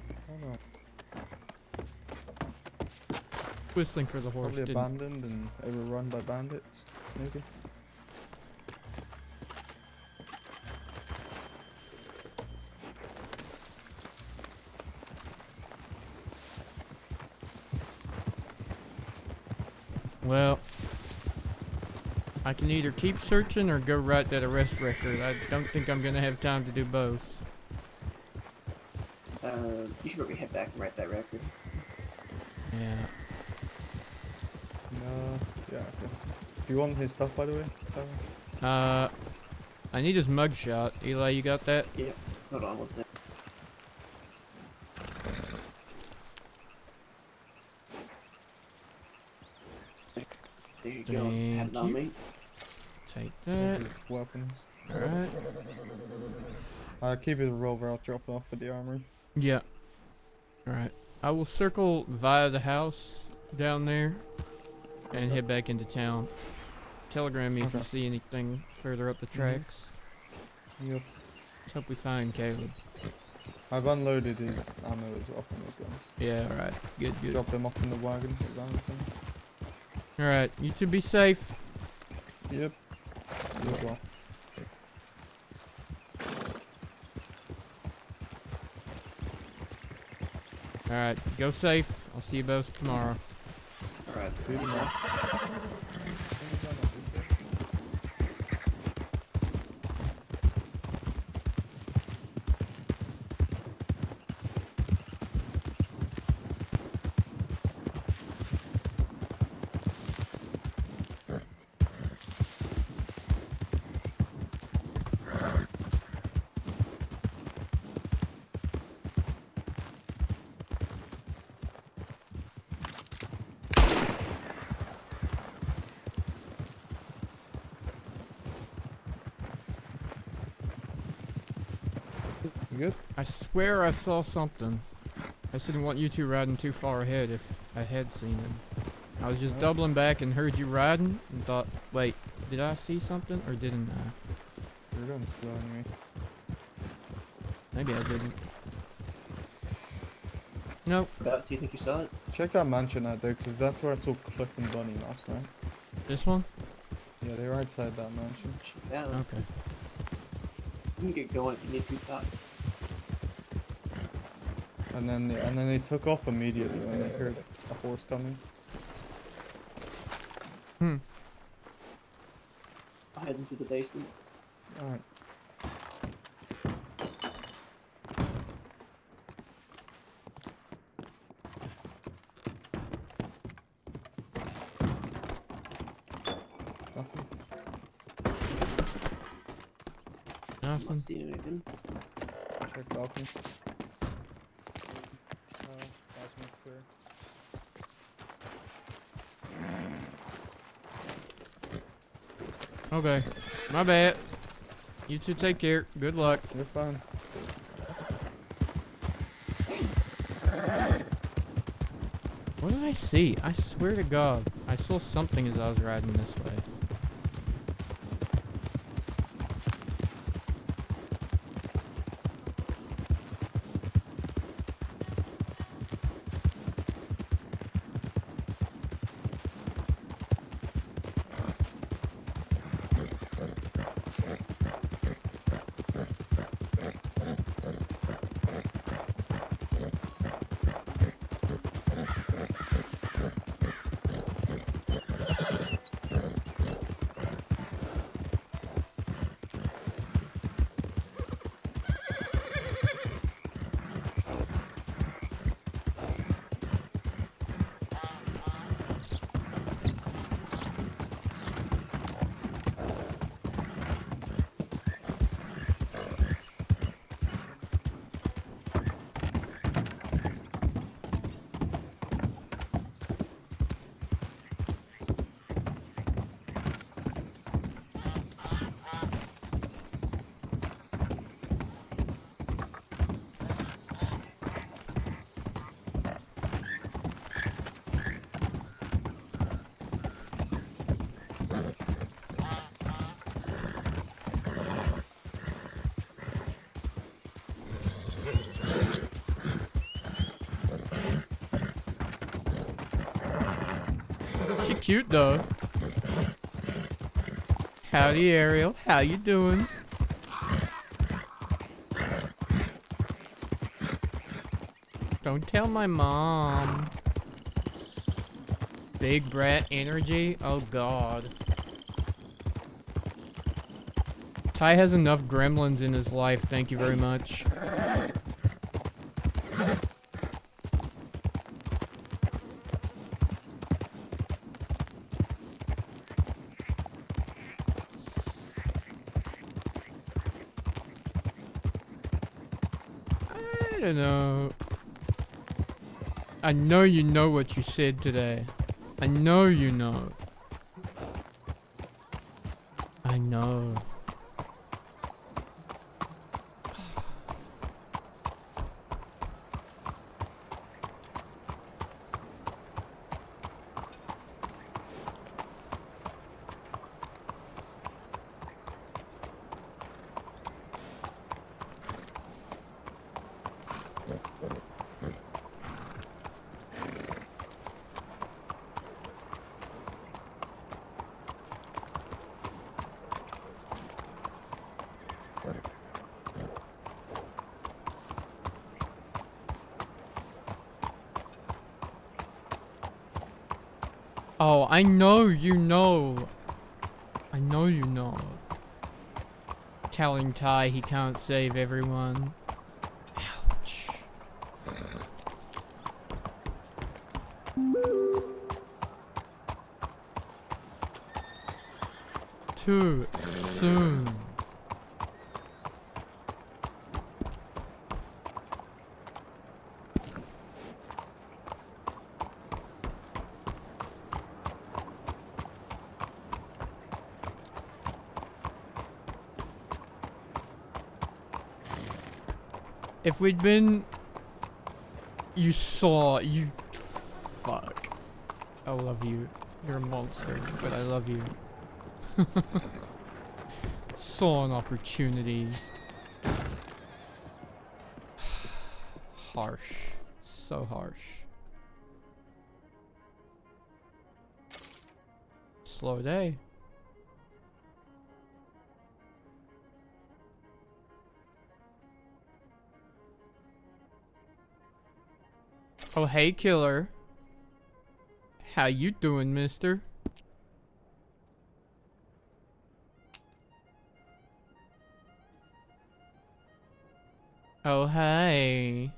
Speaker 5: I don't know.
Speaker 1: Whistling for the horse.
Speaker 5: Probably
Speaker 1: Didn't.
Speaker 5: abandoned and overrun by bandits, maybe.
Speaker 1: Well, I can either keep searching or go write that arrest record. I don't think I'm gonna have time to do both.
Speaker 6: You should probably head back and write that record.
Speaker 1: Yeah.
Speaker 5: No, yeah, okay. Do you want his stuff, by the way?
Speaker 1: I need his mugshot. Eli, you got that?
Speaker 6: Yeah. Hold on, what's that? There you go. Had it on me.
Speaker 1: Take that.
Speaker 5: Weapons.
Speaker 1: Alright.
Speaker 5: Keep it a rover. I'll drop it off at the armory.
Speaker 1: Yeah. Alright. I will circle via the house down there and head back into town. Telegram me if you see anything further up the tracks.
Speaker 5: Yep.
Speaker 1: Let's hope we find Caleb.
Speaker 5: I've unloaded his ammo as well from those guns.
Speaker 1: Yeah, alright. Good, good.
Speaker 5: Drop them off in the wagon. His ammo thing.
Speaker 1: Alright, you two be safe.
Speaker 5: Yep. You as well.
Speaker 1: Alright, go safe. I'll see you both tomorrow.
Speaker 6: Alright, see you
Speaker 5: tomorrow. Good.
Speaker 1: I swear I saw something. I just didn't want you two riding too far ahead if I had seen him. I was just doubling back and heard you riding and thought, wait, did I see something or didn't I?
Speaker 5: You're going slow anyway.
Speaker 1: Maybe I didn't. Nope.
Speaker 6: So you think you saw it?
Speaker 5: Check that mansion out there, because that's where I saw Cliff and Bunny last night.
Speaker 1: This one?
Speaker 5: Yeah, they were outside that mansion.
Speaker 6: Check it out.
Speaker 1: Okay.
Speaker 6: You can get going if you need to talk.
Speaker 5: And then they took off immediately when they heard a horse coming.
Speaker 6: I'll head into the basement.
Speaker 5: Alright.
Speaker 1: Nothing.
Speaker 6: Not seeing anything.
Speaker 5: Check balcony. Balcony's clear.
Speaker 1: Okay. My bad. You two take care. Good luck.
Speaker 5: You're fine.
Speaker 1: What did I see? I swear to God, I saw something as I was riding this way. cute though. Howdy, Ariel. How you doing? Don't tell my mom. Big brat energy? Oh god. Ty has enough gremlins in his life, thank you very much. I don't know. I know you know what you said today. I know you know. I know. Oh, I know you know. I know you know. Telling Ty he can't save everyone. Ouch. Too soon. If we'd been... You saw... You... Fuck. I love you. You're a monster, but I love you. Saw an opportunity. Harsh. So harsh. Slow day. Oh, hey, killer. How you doing, mister? Oh, hey.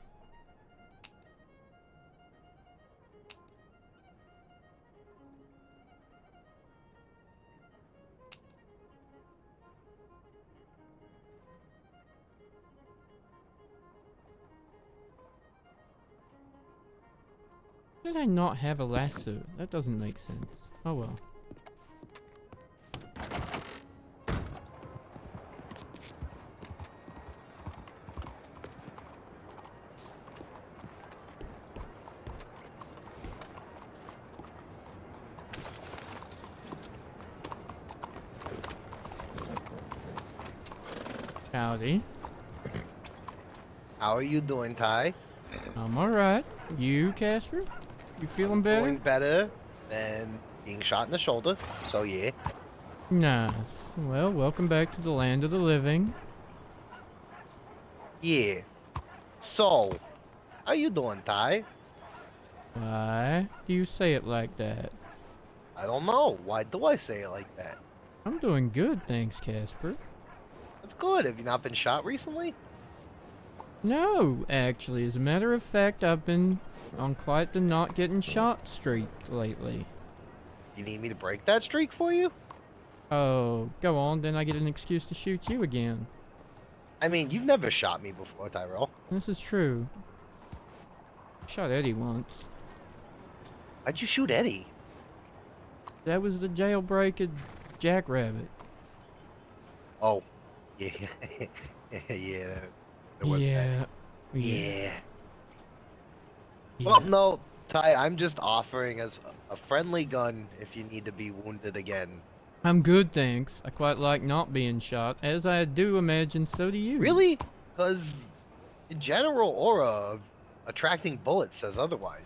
Speaker 1: Did I not have a lasso? That doesn't make sense. Oh well. Howdy.
Speaker 19: How are you doing, Ty?
Speaker 1: I'm alright. You, Casper? You feeling better?
Speaker 19: Doing better than being shot in the shoulder, so yeah.
Speaker 1: Nice. Well, welcome back to the land of the living.
Speaker 19: Yeah. So, how you doing, Ty?
Speaker 1: Why do you say it like that?
Speaker 19: I don't know. Why do I say it like that?
Speaker 1: I'm doing good, thanks, Casper.
Speaker 19: That's good. Have you not been shot recently?
Speaker 1: No, actually. As a matter of fact, I've been on quite the not getting shot streak lately.
Speaker 19: You need me to break that streak for you?
Speaker 1: Oh, go on, then I get an excuse to shoot you again.
Speaker 19: I mean, you've never shot me before, Tyrell.
Speaker 1: This is true. Shot Eddie once.
Speaker 19: Why'd you shoot Eddie?
Speaker 1: That was the jailbreak at Jackrabbit.
Speaker 19: Oh, yeah. Yeah. There was
Speaker 1: Yeah.
Speaker 19: that.
Speaker 1: Yeah.
Speaker 19: Well, no, Ty, I'm just offering as a friendly gun if you need to be wounded again.
Speaker 1: I'm good, thanks. I quite like not being shot, as I do imagine so do you.
Speaker 19: Really? Because the general aura of attracting bullets says otherwise.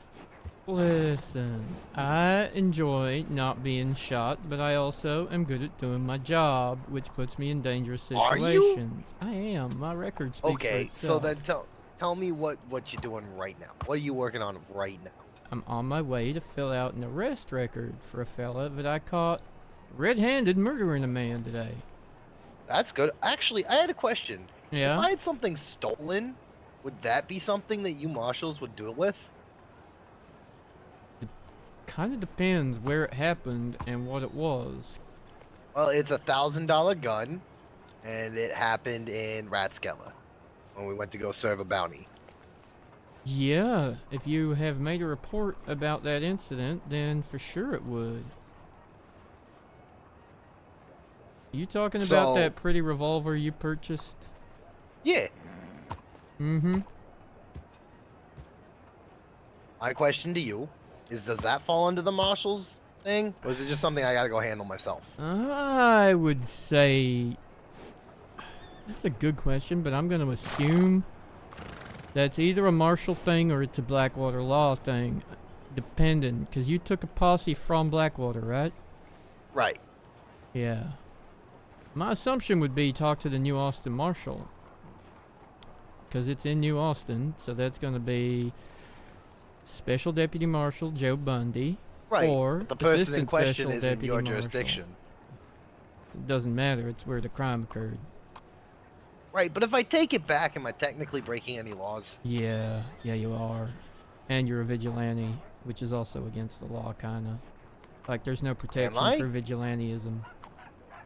Speaker 1: Listen, I enjoy not being shot, but I also am good at doing my job, which puts me in dangerous
Speaker 19: Are you?
Speaker 1: situations. I am. My record speaks for
Speaker 19: Okay, so
Speaker 1: itself.
Speaker 19: then tell me what you're doing right now. What are you working on right now?
Speaker 1: I'm on my way to fill out an arrest record for a fella that I caught red-handed murdering a man today.
Speaker 19: That's good. Actually, I had a question.
Speaker 1: Yeah?
Speaker 19: If I had something stolen, would that be something that you marshals would do it with?
Speaker 1: Kind of depends where it happened and what it was.
Speaker 19: Well, it's a $1,000 gun, and it happened in Rathskeller when we went to go serve a bounty.
Speaker 1: Yeah, if you have made a report about that incident, then for sure it would. You talking about
Speaker 19: So-
Speaker 1: that pretty revolver you purchased?
Speaker 19: Yeah.
Speaker 1: Mm-hmm.
Speaker 19: My question to you is, does that fall under the marshals thing, or is it just something I gotta go handle myself?
Speaker 1: I would say that's a good question, but I'm going to assume that's either a Marshal thing or it's a Blackwater law thing, depending, because you took a posse from Blackwater, right?
Speaker 19: Right.
Speaker 1: Yeah. My assumption would be talk to the New Austin Marshal, because it's in New Austin, so that's going to be Special Deputy Marshal Joe Bundy,
Speaker 19: Right.
Speaker 1: or
Speaker 19: But the person in
Speaker 1: Assistant
Speaker 19: question
Speaker 1: Special
Speaker 19: is in
Speaker 1: Deputy
Speaker 19: your
Speaker 1: Marshal.
Speaker 19: jurisdiction.
Speaker 1: It doesn't matter, it's where the crime occurred.
Speaker 19: Right, but if I take it back, am I technically breaking any laws?
Speaker 1: Yeah, you are. And you're a vigilante, which is also against the law, kinda. Like, there's no protection
Speaker 19: I?
Speaker 1: for vigilantism.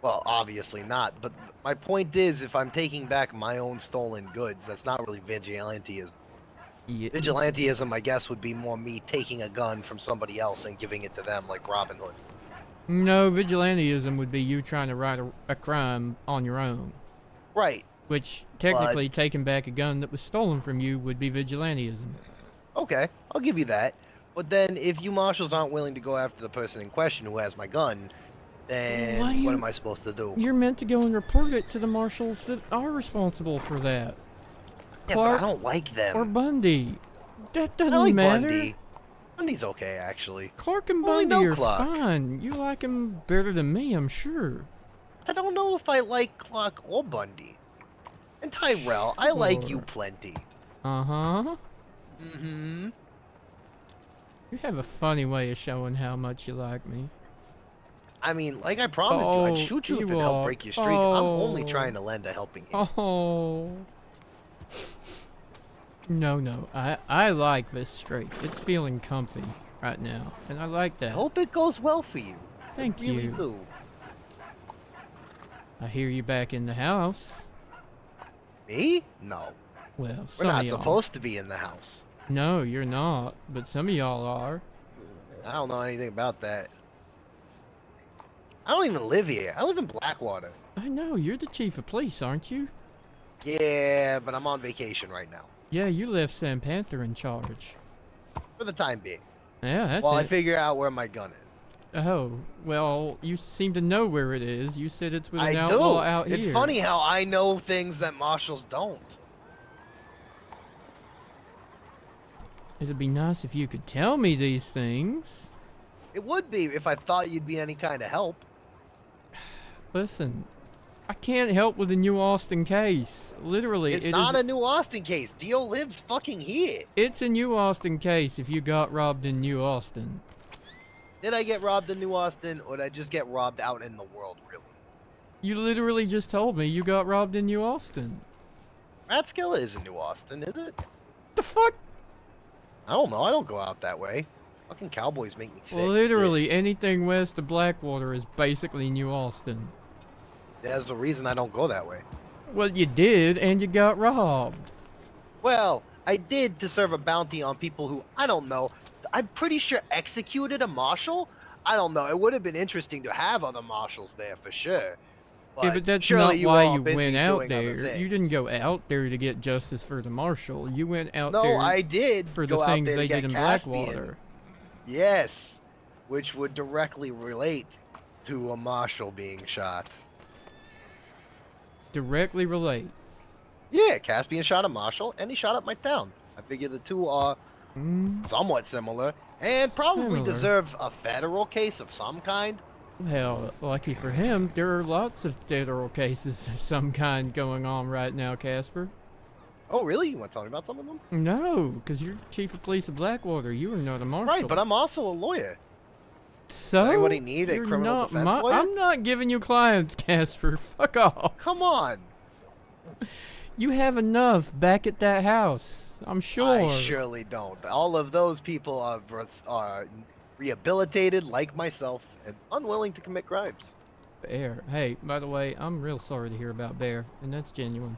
Speaker 19: Well, obviously not, but my point is, if I'm taking back my own stolen goods, that's not really vigilantism.
Speaker 1: Yeah,
Speaker 19: Vigilantism, I guess, would be more me taking a gun from somebody else and giving it to them, like Robin Hood.
Speaker 1: No, vigilantism would be you trying to right a crime on your own.
Speaker 19: Right.
Speaker 1: Which, technically, taking back a gun that was stolen from you would be vigilantism.
Speaker 19: Okay, I'll give you that. But then, if you marshals aren't willing to go after the person in question who has my gun, then
Speaker 1: Why
Speaker 19: what
Speaker 1: you-
Speaker 19: am I supposed to do?
Speaker 1: You're meant to go and report it to the marshals that are responsible for that.
Speaker 19: Yeah, but I don't like them.
Speaker 1: Or Bundy. That doesn't
Speaker 19: I like
Speaker 1: matter.
Speaker 19: Bundy. Bundy's okay, actually.
Speaker 1: Clark and
Speaker 19: Only
Speaker 1: Bundy
Speaker 19: know
Speaker 1: are
Speaker 19: Clark.
Speaker 1: fine. You like him better than me, I'm sure.
Speaker 19: I don't know if I like Clark or Bundy. And Tyrell, I like you
Speaker 1: Sure.
Speaker 19: plenty.
Speaker 1: Uh-huh.
Speaker 19: Mm-hmm.
Speaker 1: You have a funny way of showing how much you like me.
Speaker 19: I mean, like I promised you,
Speaker 1: Oh,
Speaker 19: I'd shoot you if
Speaker 1: you
Speaker 19: it helped
Speaker 1: are-
Speaker 19: break your streak. I'm only
Speaker 1: oh.
Speaker 19: trying to lend a helping hand.
Speaker 1: Oh. No. I like this streak. It's feeling comfy right now. And I like that.
Speaker 19: I hope it goes well for you.
Speaker 1: Thank
Speaker 19: I really
Speaker 1: you.
Speaker 19: do.
Speaker 1: I hear you back in the house.
Speaker 19: Me? No.
Speaker 1: Well,
Speaker 19: We're
Speaker 1: some
Speaker 19: not
Speaker 1: of y'all.
Speaker 19: supposed to be in the house.
Speaker 1: No, you're not. But some of y'all are.
Speaker 19: I don't know anything about that. I don't even live here. I live in Blackwater.
Speaker 1: I know, you're the chief of police, aren't you?
Speaker 19: Yeah, but I'm on vacation right now.
Speaker 1: Yeah, you left Sam Panther in charge.
Speaker 19: For the time being.
Speaker 1: Yeah, that's
Speaker 19: While I
Speaker 1: it.
Speaker 19: figure out where my gun is.
Speaker 1: Oh, well, you seem to know where it is. You said it's with an
Speaker 19: I
Speaker 1: outlaw
Speaker 19: do.
Speaker 1: out here.
Speaker 19: It's funny how I know things that marshals don't.
Speaker 1: It'd be nice if you could tell me these things.
Speaker 19: It would be if I thought you'd be any kind of help.
Speaker 1: Listen, I can't help with the New Austin case. Literally,
Speaker 19: It's
Speaker 1: it
Speaker 19: not
Speaker 1: is,
Speaker 19: a New Austin case. Dio lives fucking here.
Speaker 1: It's a New Austin case if you got robbed in New Austin.
Speaker 19: Did I get robbed in New Austin, or did I just get robbed out in the world, really?
Speaker 1: You literally just told me you got robbed in New Austin.
Speaker 19: Rathskeller isn't New Austin, is it?
Speaker 1: The fuck?
Speaker 19: I don't know. I don't go out that way. Fucking cowboys make me sick.
Speaker 1: Literally, anything west of Blackwater is basically New Austin.
Speaker 19: There's a reason I don't go that way.
Speaker 1: Well, you did, and you got robbed.
Speaker 19: Well, I did to serve a bounty on people who, I don't know, I'm pretty sure executed a marshal? I don't know. It would have been interesting to have other marshals there for sure.
Speaker 1: Yeah, but that's
Speaker 19: surely
Speaker 1: not
Speaker 19: you
Speaker 1: why
Speaker 19: were all
Speaker 1: you
Speaker 19: busy
Speaker 1: went out
Speaker 19: doing other
Speaker 1: there. You
Speaker 19: things.
Speaker 1: didn't go out there to get justice for the marshal. You went out
Speaker 19: No,
Speaker 1: there
Speaker 19: I did
Speaker 1: for
Speaker 19: go
Speaker 1: the
Speaker 19: out
Speaker 1: things
Speaker 19: there to
Speaker 1: they
Speaker 19: get
Speaker 1: did in
Speaker 19: Caspian.
Speaker 1: Blackwater.
Speaker 19: Yes, which would directly relate to a marshal being shot.
Speaker 1: Directly relate.
Speaker 19: Yeah, Caspian shot a marshal, and he shot up my town. I figure the two are somewhat similar, and probably
Speaker 1: Similar.
Speaker 19: deserve a federal case of some kind.
Speaker 1: Well, lucky for him, there are lots of federal cases of some kind going on right now, Casper.
Speaker 19: Oh, really? You want to tell me about some of them?
Speaker 1: No, because you're chief of police of Blackwater. You are not a marshal.
Speaker 19: Right, but I'm also a lawyer.
Speaker 1: So?
Speaker 19: Does anybody need a
Speaker 1: You're
Speaker 19: criminal
Speaker 1: not
Speaker 19: defense
Speaker 1: my-
Speaker 19: lawyer?
Speaker 1: I'm not giving you clients, Casper. Fuck off.
Speaker 19: Come on.
Speaker 1: You have enough back at that house. I'm sure.
Speaker 19: I surely don't. All of those people are rehabilitated like myself and unwilling to commit crimes.
Speaker 1: Bear. Hey, by the way, I'm real sorry to hear about Bear, and that's genuine.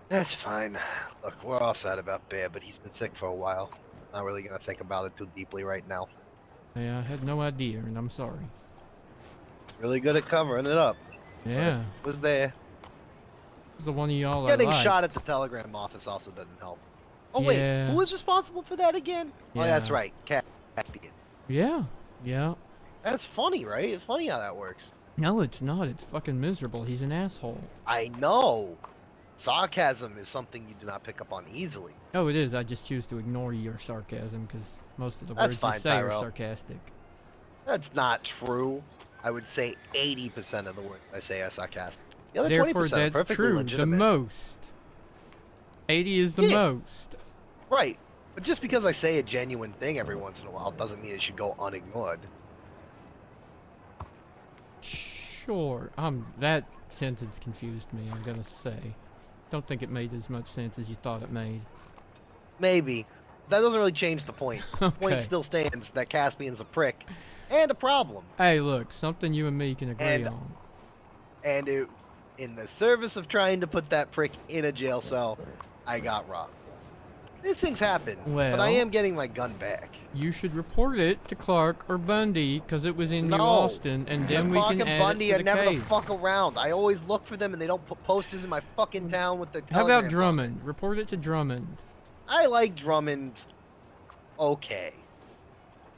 Speaker 19: That's fine. Look, we're all sad about Bear, but he's been sick for a while. Not really gonna think about it too deeply right now.
Speaker 1: Yeah, I had no idea, and I'm sorry.
Speaker 19: Really good at covering it up.
Speaker 1: Yeah.
Speaker 19: But it was there.
Speaker 1: It's the one of y'all
Speaker 19: Getting
Speaker 1: I like.
Speaker 19: shot at the telegram office also doesn't help. Oh wait,
Speaker 1: Yeah.
Speaker 19: who was responsible for that again? Oh, that's
Speaker 1: Yeah.
Speaker 19: right, Caspian.
Speaker 1: Yeah. Yeah.
Speaker 19: That's funny, right? It's funny how that works.
Speaker 1: No, it's not. It's fucking miserable. He's an asshole.
Speaker 19: I know. Sarcasm is something you do not pick up on easily.
Speaker 1: Oh, it is. I just choose to ignore your sarcasm because most of the
Speaker 19: That's
Speaker 1: words
Speaker 19: fine,
Speaker 1: you say
Speaker 19: Tyrell.
Speaker 1: are sarcastic.
Speaker 19: That's not true. I would say 80% of the words I say are sarcastic. The other
Speaker 1: Therefore,
Speaker 19: 20% are
Speaker 1: that's
Speaker 19: perfectly
Speaker 1: true.
Speaker 19: legitimate.
Speaker 1: The most. 80 is the
Speaker 19: Yeah.
Speaker 1: most.
Speaker 19: Right. But just because I say a genuine thing every once in a while doesn't mean it should go unignored.
Speaker 1: Sure. That sentence confused me, I'm gonna say. Don't think it made as much sense as you thought it made.
Speaker 19: Maybe. That doesn't really change the point. The
Speaker 1: Okay.
Speaker 19: point still stands that Caspian's a prick and a problem.
Speaker 1: Hey, look, something you and me can agree
Speaker 19: And-
Speaker 1: on.
Speaker 19: And in the service of trying to put that prick in a jail cell, I got robbed. These things happen, but I
Speaker 1: Well-
Speaker 19: am getting my gun back.
Speaker 1: You should report it to Clark or Bundy because it was in New
Speaker 19: No,
Speaker 1: Austin, and then we
Speaker 19: Clark
Speaker 1: can
Speaker 19: and
Speaker 1: add
Speaker 19: Bundy
Speaker 1: it
Speaker 19: are
Speaker 1: to the
Speaker 19: never
Speaker 1: case.
Speaker 19: the fuck around. I always look for them, and they don't put posters in my fucking town with the.
Speaker 1: How about
Speaker 19: telegrams on
Speaker 1: Drummond? Report it to Drummond.
Speaker 19: it. I like Drummond. Okay.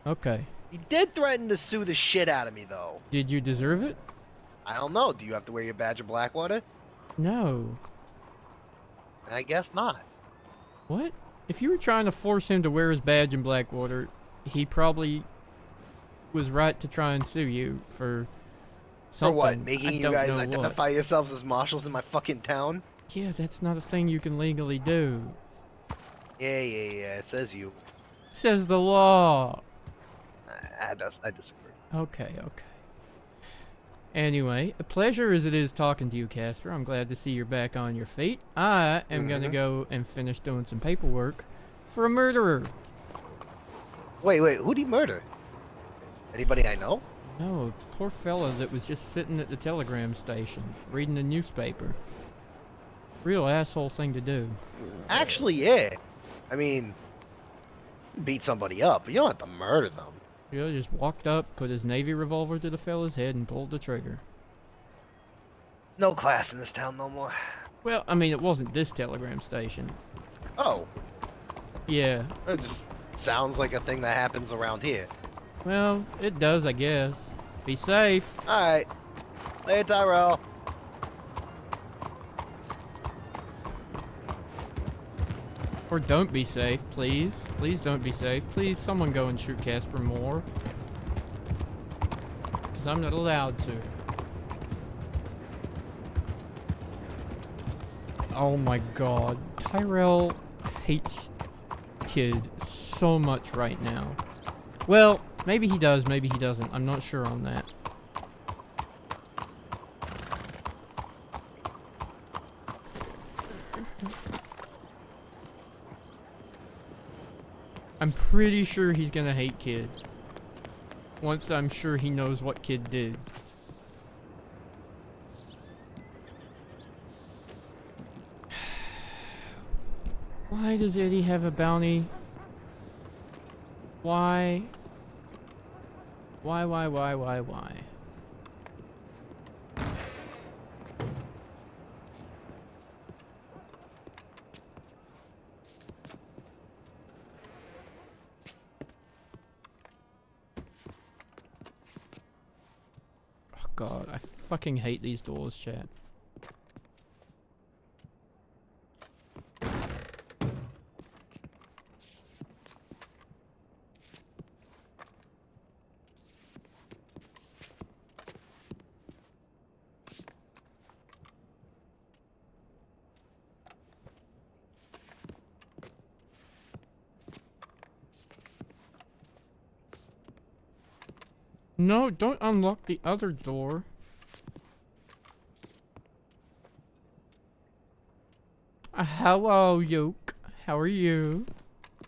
Speaker 1: Okay.
Speaker 19: He did threaten to sue the shit out of me, though.
Speaker 1: Did you deserve it?
Speaker 19: I don't know. Do you have to wear your badge of Blackwater?
Speaker 1: No.
Speaker 19: I guess not.
Speaker 1: What? If you were trying to force him to wear his badge in Blackwater, he probably was right to try and sue you for
Speaker 19: For
Speaker 1: something.
Speaker 19: what?
Speaker 1: I
Speaker 19: Making you
Speaker 1: don't
Speaker 19: guys
Speaker 1: know what.
Speaker 19: identify yourselves as marshals in my fucking town?
Speaker 1: Yeah, that's not a thing you can legally do.
Speaker 19: Yeah. It says you.
Speaker 1: Says the law.
Speaker 19: I disagree.
Speaker 1: Okay. Anyway, a pleasure as it is talking to you, Casper. I'm glad to see you're back on your feet. I am gonna go and finish doing some paperwork for a murderer.
Speaker 19: Wait. Who'd he murder? Anybody I know?
Speaker 1: No, poor fella that was just sitting at the telegram station, reading the newspaper. Real asshole thing to do.
Speaker 19: Actually, yeah. I mean, beat somebody up, but you don't have to murder them.
Speaker 1: Yeah, just walked up, put his Navy revolver to the fella's head, and pulled the trigger.
Speaker 19: No class in this town no more.
Speaker 1: Well, I mean, it wasn't this telegram station.
Speaker 19: Oh,
Speaker 1: Yeah.
Speaker 19: it just sounds like a thing that happens around here.
Speaker 1: Well, it does, I guess. Be safe.
Speaker 19: Alright. Later, Tyrell.
Speaker 1: Or don't be safe, please. Please don't be safe. Please, someone go and shoot Casper more. Because I'm not allowed to. Oh my god. Tyrell hates Kid so much right now. Well, maybe he does, maybe he doesn't. I'm not sure on that. I'm pretty sure he's gonna hate Kid. Once I'm sure he knows what Kid did. Why does Eddie have a bounty? Why? Why? Oh god, I fucking hate these doors, chat. No, don't unlock the other door. Hello, Yoke. How are you?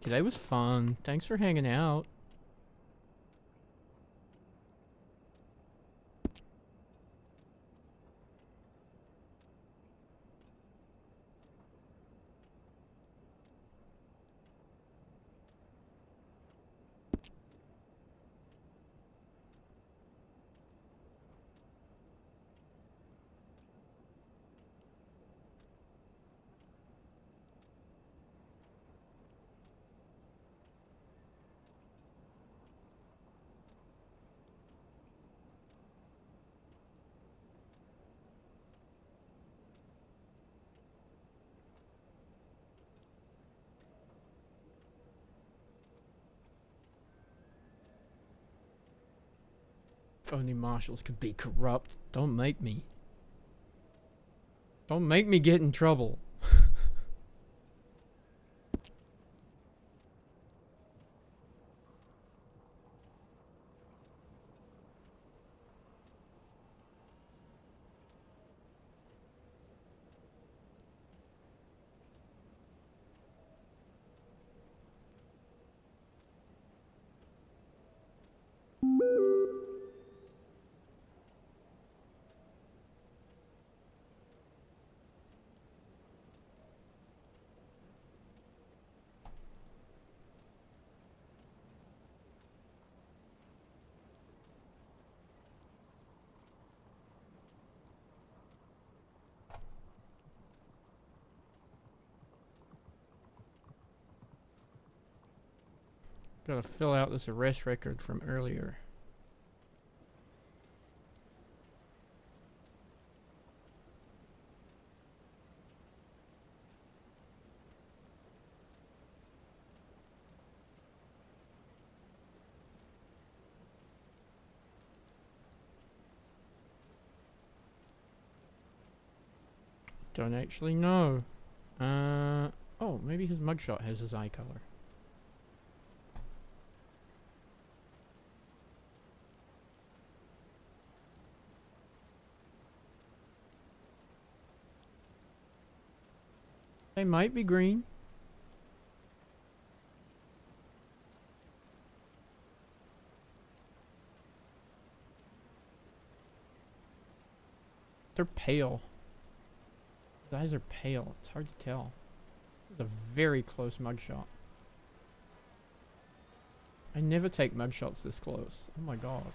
Speaker 1: Today was fun. Thanks for hanging out. If only marshals could be corrupt. Don't make me. Don't make me get in trouble. Gotta fill out this arrest record from earlier. Don't actually know. Oh, maybe his mugshot has his eye color. They might be green. They're pale. His eyes are pale. It's hard to tell. It's a very close mugshot. I never take mugshots this close. Oh my god.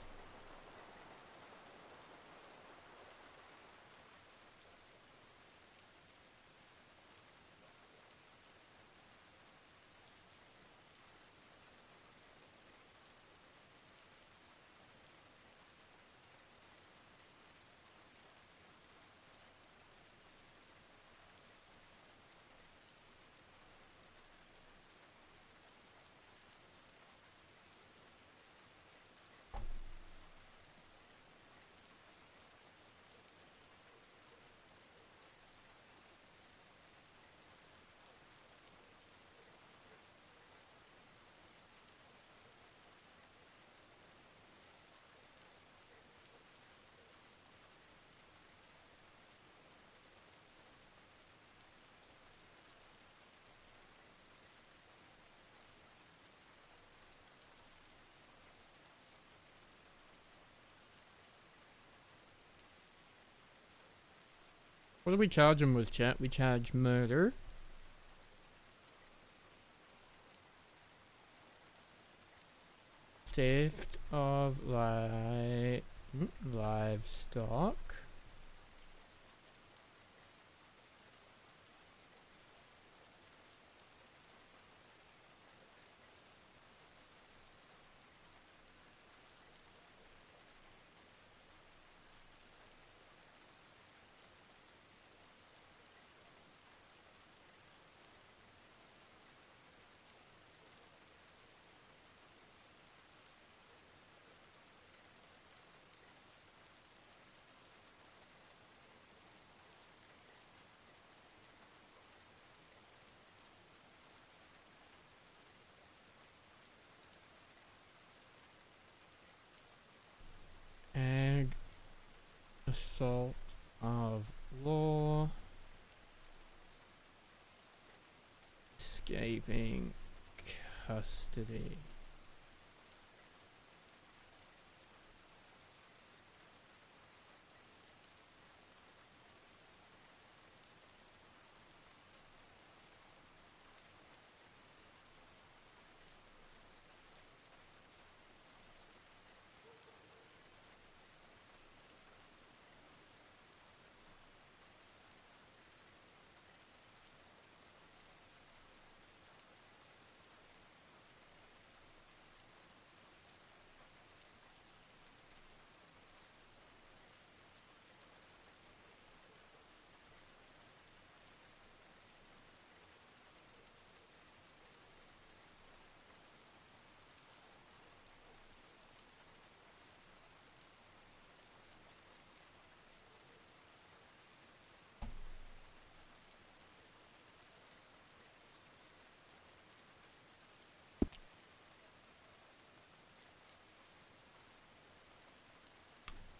Speaker 1: What do we charge him with, chat? We charge murder. Theft of livestock. Assault of law. Escaping custody.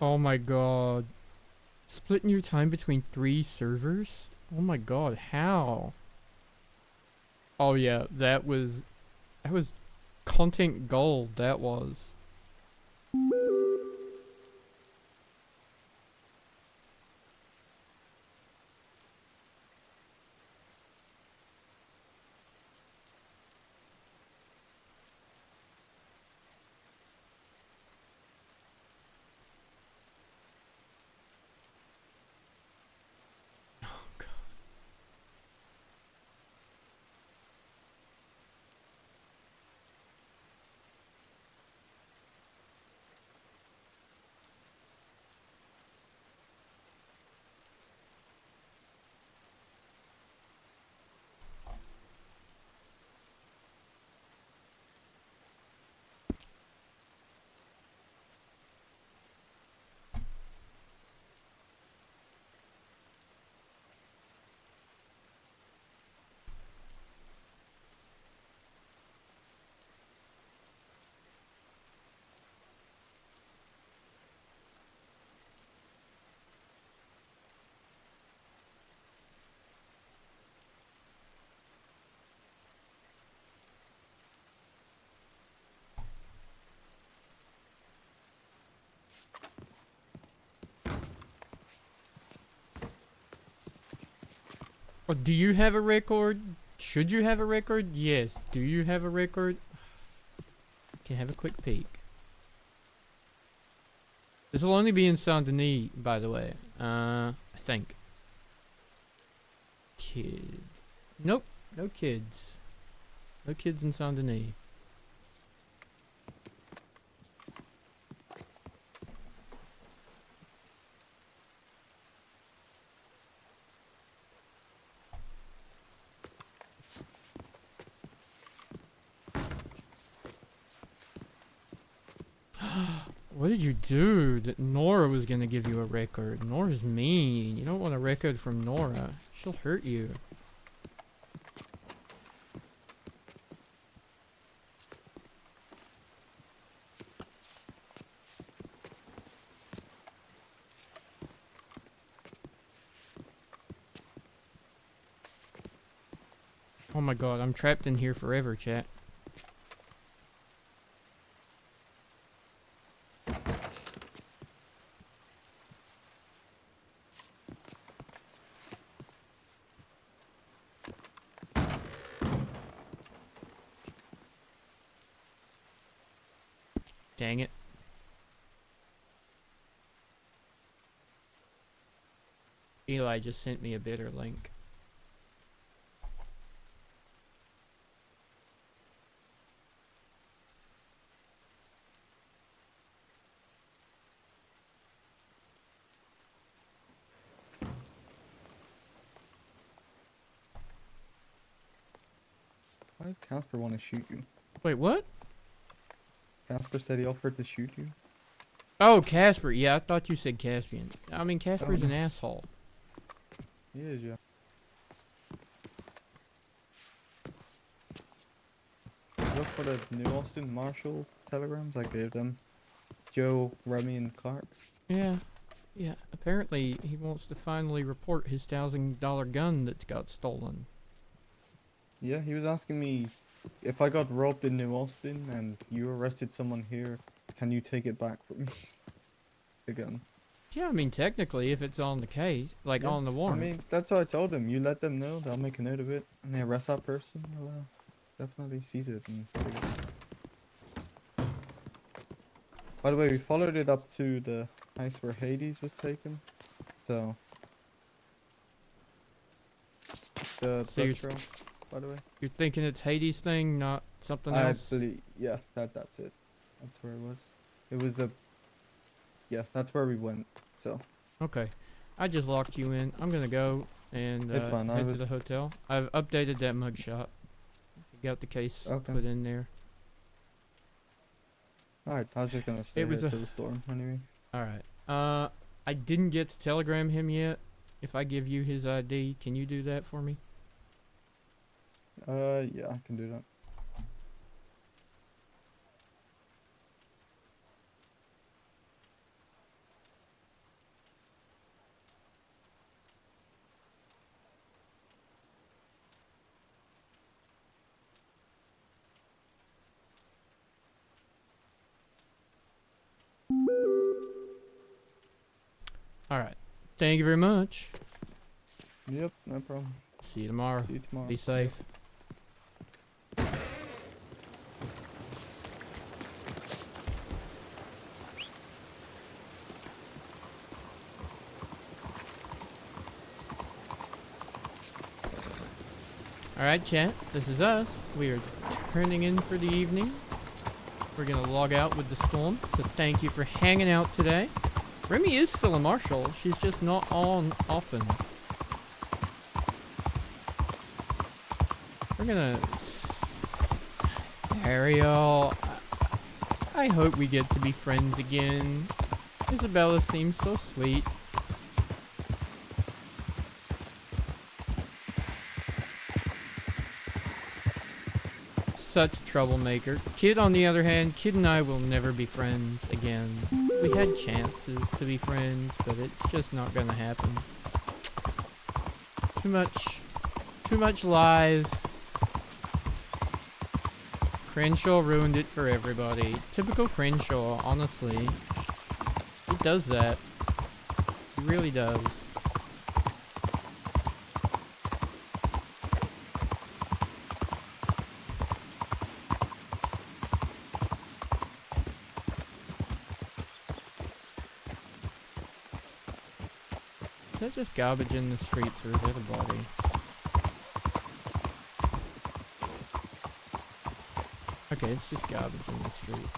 Speaker 1: Oh my god. Splitting your time between 3 servers? Oh my god, how? Oh yeah, that was content gold, that was. Do you have a record? Should you have a record? Yes. Do you have a record? Can I have a quick peek? This will only be in Saint Denis, by the way. I think. Kid. Nope. No kids. No kids in Saint Denis. What did you do? That Nora was gonna give you a record. Nora's mean. You don't want a record from Nora. She'll hurt you. Oh my god, I'm trapped in here forever, chat. Dang it. Eli just sent me a bitter link.
Speaker 5: Why does Casper want to shoot you?
Speaker 1: Wait, what?
Speaker 5: Casper said he offered to shoot you.
Speaker 1: Oh, Casper. Yeah, I thought you said Caspian. I mean, Casper's an asshole.
Speaker 5: He is, yeah. Look for the New Austin Marshal telegrams I gave them. Joe, Remy, and Clark's.
Speaker 1: Yeah. Yeah, apparently he wants to finally report his $1,000 gun that got stolen.
Speaker 5: Yeah, he was asking me if I got robbed in New Austin and you arrested someone here, can you take it back from me? The gun.
Speaker 1: Yeah, I mean, technically, if it's on the case, like
Speaker 5: Yeah,
Speaker 1: on the warrant.
Speaker 5: I mean, that's what I told him. You let them know, they'll make a note of it, and they arrest that person. They'll definitely seize it. And by the way, we followed it up to the house where Hades was taken. So the
Speaker 1: So you're-
Speaker 5: blood trail, by the way.
Speaker 1: You're thinking it's Hades' thing, not something else?
Speaker 5: I believe, yeah, that's it. That's where it was. It was the, yeah, that's where we went. So.
Speaker 1: Okay. I just locked you in. I'm gonna go and
Speaker 5: It's fine, I
Speaker 1: head to
Speaker 5: was-
Speaker 1: the hotel. I've updated that mugshot. Got the case
Speaker 5: Okay.
Speaker 1: put in there.
Speaker 5: Alright, I was just gonna stay
Speaker 1: It was
Speaker 5: here
Speaker 1: a-
Speaker 5: till the storm anyway.
Speaker 1: Alright. I didn't get to telegram him yet. If I give you his ID, can you do that for me?
Speaker 5: Yeah, I can do that.
Speaker 1: Alright. Thank you very much.
Speaker 5: Yep, no problem.
Speaker 1: See you tomorrow.
Speaker 5: See you tomorrow.
Speaker 1: Be safe. Alright, chat. This is us. We are turning in for the evening. We're gonna log out with the storm. So thank you for hanging out today. Remy is still a Marshal. She's just not on often. We're gonna... Ariel... I hope we get to be friends again. Isabella seems so sweet. Such a troublemaker. Kid, on the other hand, Kid and I will never be friends again. We had chances to be friends, but it's just not gonna happen. Too much lies. Crenshaw ruined it for everybody. Typical Crenshaw, honestly. He does that. He really does. Is that just garbage in the streets, or is that a body? Okay, it's just garbage in the streets.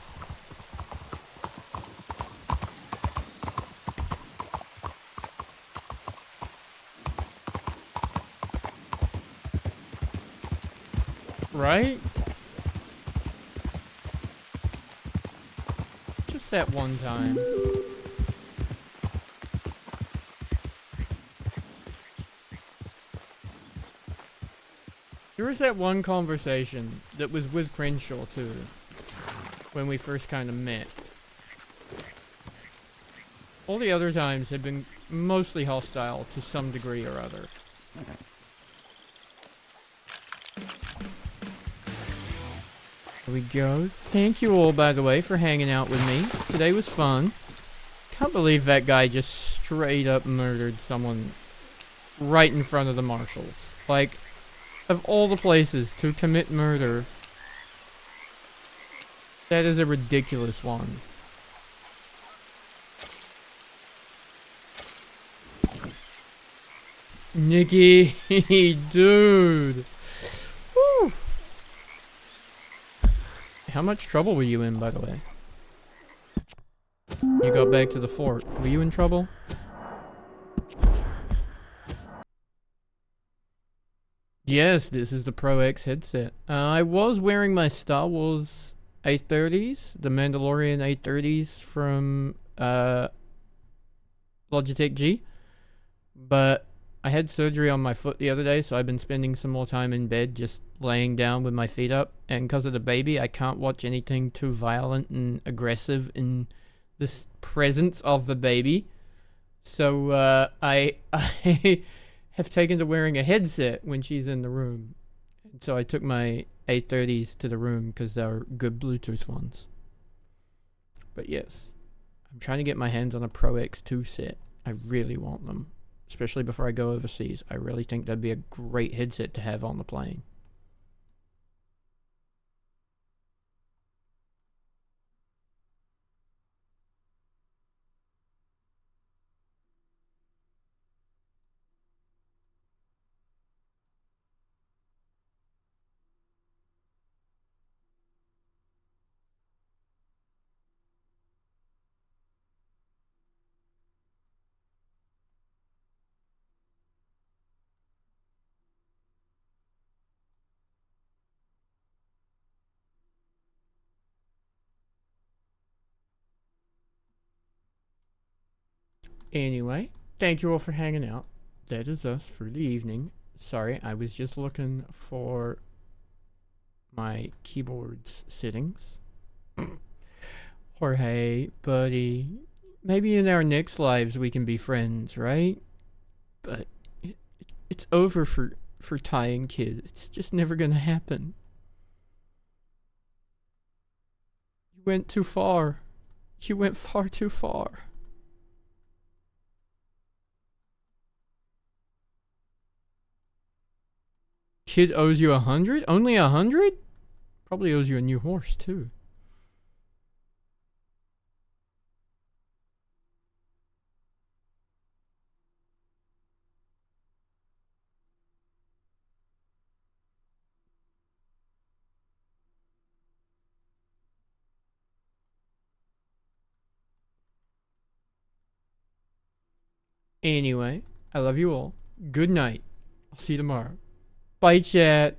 Speaker 1: Right? Just that one time. There was that one conversation that was with Crenshaw too, when we first kind of met. All the other times had been mostly hostile to some degree or other. There we go. Thank you all, by the way, for hanging out with me. Today was fun. Can't believe that guy just straight up murdered someone right in front of the Marshals. Like, of all the places to commit murder, that is a ridiculous one. Nikki, dude. Woo. How much trouble were you in, by the way? You got back to the fort. Were you in trouble? Yes, this is the Pro X headset. I was wearing my Star Wars 830s, the Mandalorian 830s from Logitech G, but I had surgery on my foot the other day, so I've been spending some more time in bed just laying down with my feet up, and because of the baby, I can't watch anything too violent and aggressive in the presence of the baby. So I have taken to wearing a headset when she's in the room. And so I took my A30s to the room because they're good Bluetooth ones. But yes, I'm trying to get my hands on a Pro X2 set. I really want them, especially before I go overseas. I really think that'd be a great headset to have on the plane. Anyway, thank you all for hanging out. That is us for the evening. Sorry, I was just looking for my keyboard's settings. Jorge, buddy, maybe in our next lives we can be friends, right? But it's over for Ty and Kid. It's just never gonna happen. You went too far. You went far too far. Kid owes you 100? Only 100? Probably owes you a new horse, too. Anyway, I love you all. Good night. I'll see you tomorrow. Bye, chat.